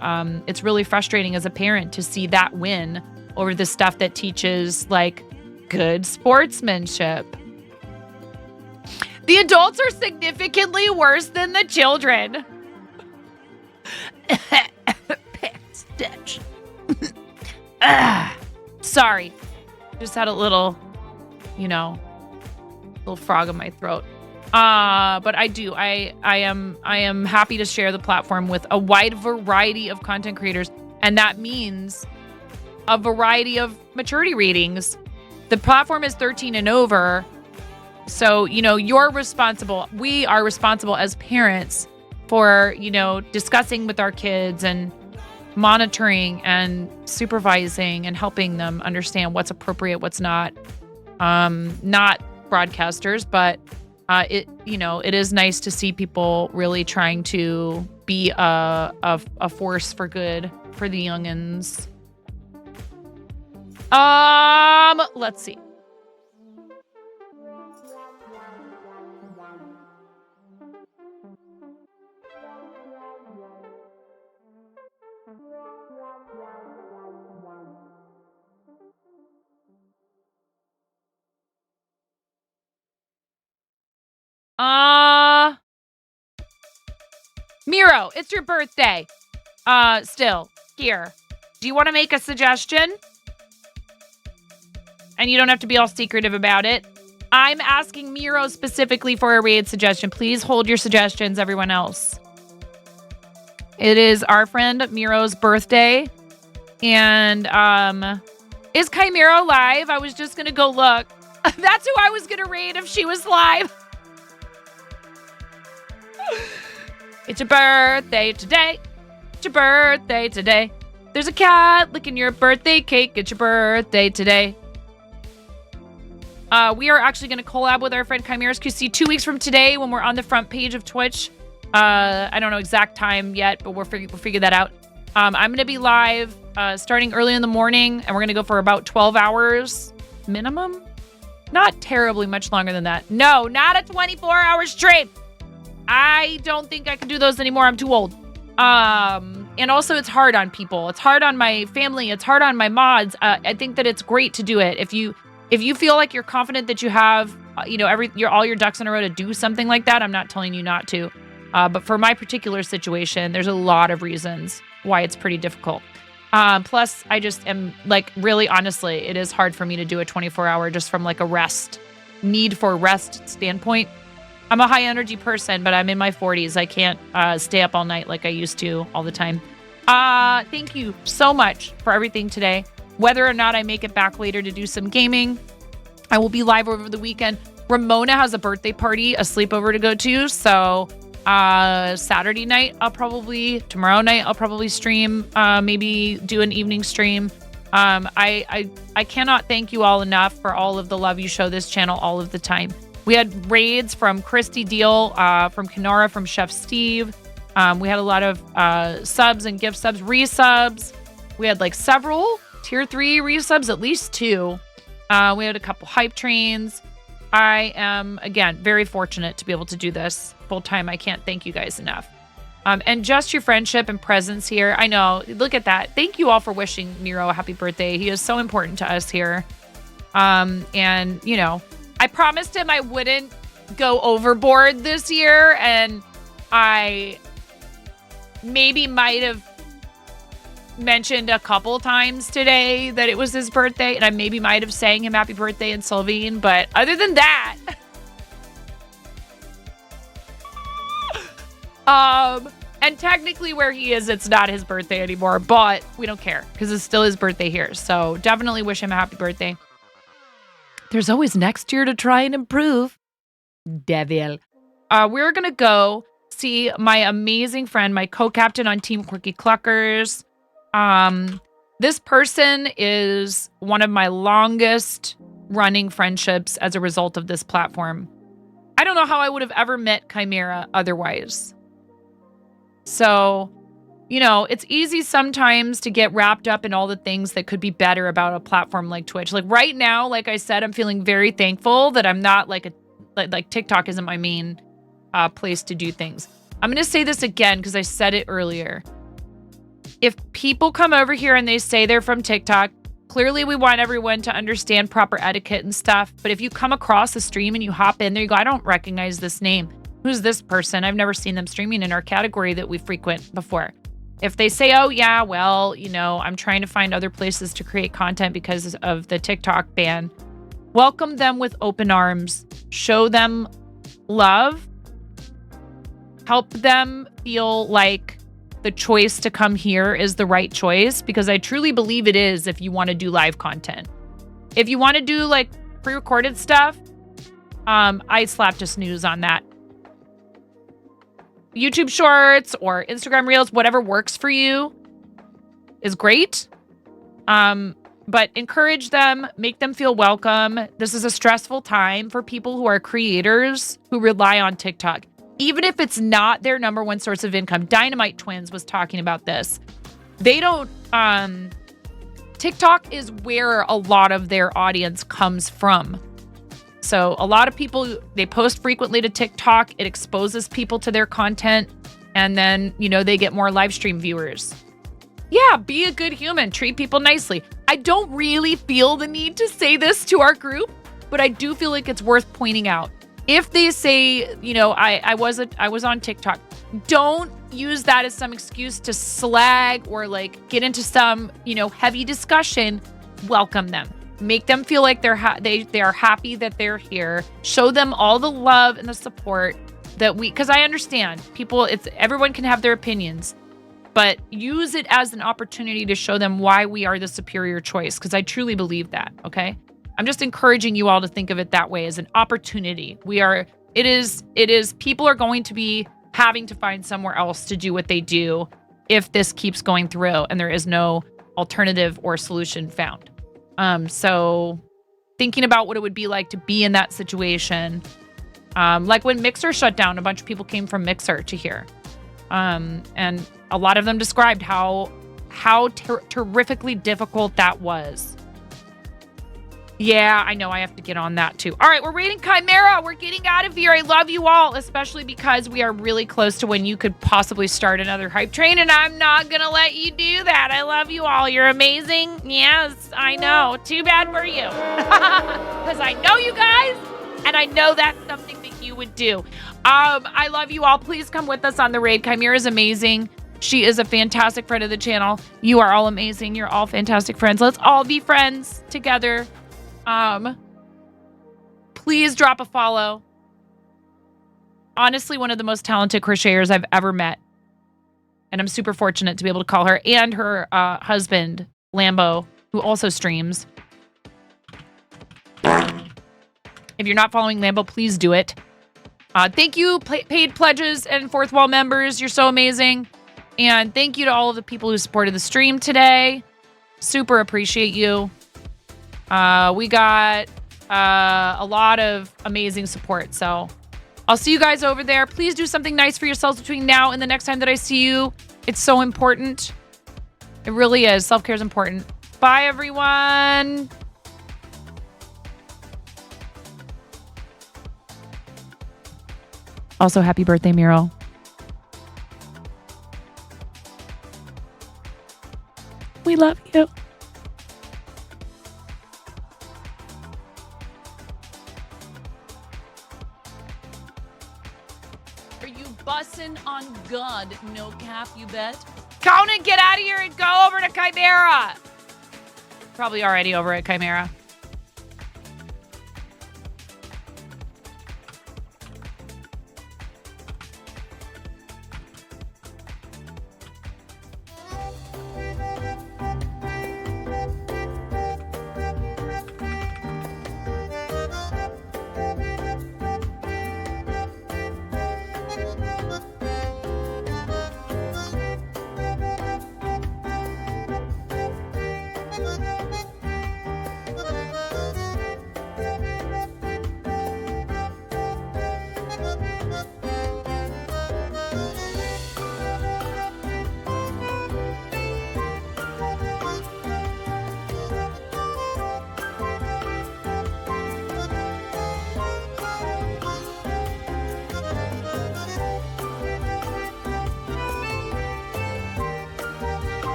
it's really frustrating as a parent to see that win over the stuff that teaches like good sportsmanship. The adults are significantly worse than the children. Stitch. Sorry. Just had a little frog in my throat. But I am happy to share the platform with a wide variety of content creators. And that means a variety of maturity ratings. The platform is 13 and over. So, you're responsible. We are responsible as parents for, discussing with our kids and monitoring and supervising and helping them understand what's appropriate, what's not. Not broadcasters, but it is nice to see people really trying to be a force for good for the youngins. Let's see. Miro, it's your birthday. Still, here. Do you want to make a suggestion? And you don't have to be all secretive about it. I'm asking Miro specifically for a raid suggestion. Please hold your suggestions, everyone else. It is our friend Miro's birthday. And, is Chimera live? I was just going to go look. That's who I was going to raid if she was live. It's your birthday today. It's your birthday today. There's a cat licking your birthday cake. It's your birthday today. We are actually going to collab with our friend Chimera's QC 2 weeks from today when we're on the front page of Twitch. I don't know exact time yet, but we'll figure that out. I'm going to be live starting early in the morning, and we're going to go for about 12 hours minimum. Not terribly much longer than that. No, not a 24-hour stream. I don't think I can do those anymore. I'm too old. And also it's hard on people. It's hard on my family. It's hard on my mods. I think that it's great to do it. If you feel like you're confident that you have, all your ducks in a row to do something like that, I'm not telling you not to. But for my particular situation, there's a lot of reasons why it's pretty difficult. Plus, I just am like, really, honestly, it is hard for me to do a 24-hour just from like a need for rest standpoint. I'm a high energy person, but I'm in my 40s. I can't stay up all night like I used to all the time. Thank you so much for everything today. Whether or not I make it back later to do some gaming, I will be live over the weekend. Ramona has a birthday party, a sleepover to go to. So Saturday night, tomorrow night, I'll probably stream, maybe do an evening stream. I cannot thank you all enough for all of the love you show this channel all of the time. We had raids from Christy Deal, from Kenara, from Chef Steve. We had a lot of subs and gift subs, resubs. We had like several tier 3 resubs, at least 2. We had a couple hype trains. I am, again, very fortunate to be able to do this full time. I can't thank you guys enough. And just your friendship and presence here. I know, look at that. Thank you all for wishing Miro a happy birthday. He is so important to us here. And, I promised him I wouldn't go overboard this year, and I maybe might have mentioned a couple times today that it was his birthday, and I maybe might have sang him happy birthday in Sylvine, but other than that, and technically where he is, it's not his birthday anymore, but we don't care because it's still his birthday here. So definitely wish him a happy birthday. There's always next year to try and improve. Devil. We're going to go see my amazing friend, my co-captain on Team Quirky Cluckers. This person is one of my longest running friendships as a result of this platform. I don't know how I would have ever met Chimera otherwise. So, it's easy sometimes to get wrapped up in all the things that could be better about a platform like Twitch. Like right now, like I said, I'm feeling very thankful that I'm not like TikTok isn't my main place to do things. I'm going to say this again because I said it earlier. If people come over here and they say they're from TikTok, clearly we want everyone to understand proper etiquette and stuff. But if you come across the stream and you hop in there, you go, I don't recognize this name. Who's this person? I've never seen them streaming in our category that we frequent before. If they say, oh yeah, well, I'm trying to find other places to create content because of the TikTok ban, welcome them with open arms, show them love, help them feel like the choice to come here is the right choice, because I truly believe it is if you want to do live content. If you want to do like pre-recorded stuff, I slapped a snooze on that. YouTube Shorts or Instagram Reels, whatever works for you is great. But encourage them, make them feel welcome. This is a stressful time for people who are creators who rely on TikTok. Even if it's not their number one source of income. Dynamite Twins was talking about this. They don't, TikTok is where a lot of their audience comes from. So a lot of people, they post frequently to TikTok. It exposes people to their content. And then, they get more live stream viewers. Yeah, be a good human. Treat people nicely. I don't really feel the need to say this to our group, but I do feel like it's worth pointing out. If they say, I was on TikTok, don't use that as some excuse to slag or like get into some, heavy discussion. Welcome them. Make them feel like they are happy that they're here. Show them all the love and the support because I understand everyone can have their opinions, but use it as an opportunity to show them why we are the superior choice. Because I truly believe that. Okay. I'm just encouraging you all to think of it that way, as an opportunity. People are going to be having to find somewhere else to do what they do if this keeps going through and there is no alternative or solution found. So thinking about what it would be like to be in that situation, like when Mixer shut down, a bunch of people came from Mixer to here. And a lot of them described how terrifically difficult that was. Yeah, I know. I have to get on that too. All right, we're rating Chimera. We're getting out of here. I love you all, especially because we are really close to when you could possibly start another hype train, and I'm not going to let you do that. I love you all. You're amazing. Yes, I know. Too bad for you. Because I know you guys, and I know that's something that you would do. I love you all. Please come with us on the raid. Chimera is amazing. She is a fantastic friend of the channel. You are all amazing. You're all fantastic friends. Let's all be friends together. Please drop a follow. Honestly, one of the most talented crocheters I've ever met. And I'm super fortunate to be able to call her and her husband, Lambo, who also streams. If you're not following Lambo, please do it. Thank you, paid pledges and fourth wall members. You're so amazing. And thank you to all of the people who supported the stream today. Super appreciate you. We got a lot of amazing support. So I'll see you guys over there. Please do something nice for yourselves between now and the next time that I see you. It's so important. It really is. Self-care is important. Bye, everyone. Also, happy birthday, Miro. We love you. Are you bussin' on God? No cap, you bet. Conan, get out of here and go over to Chimera. Probably already over at Chimera.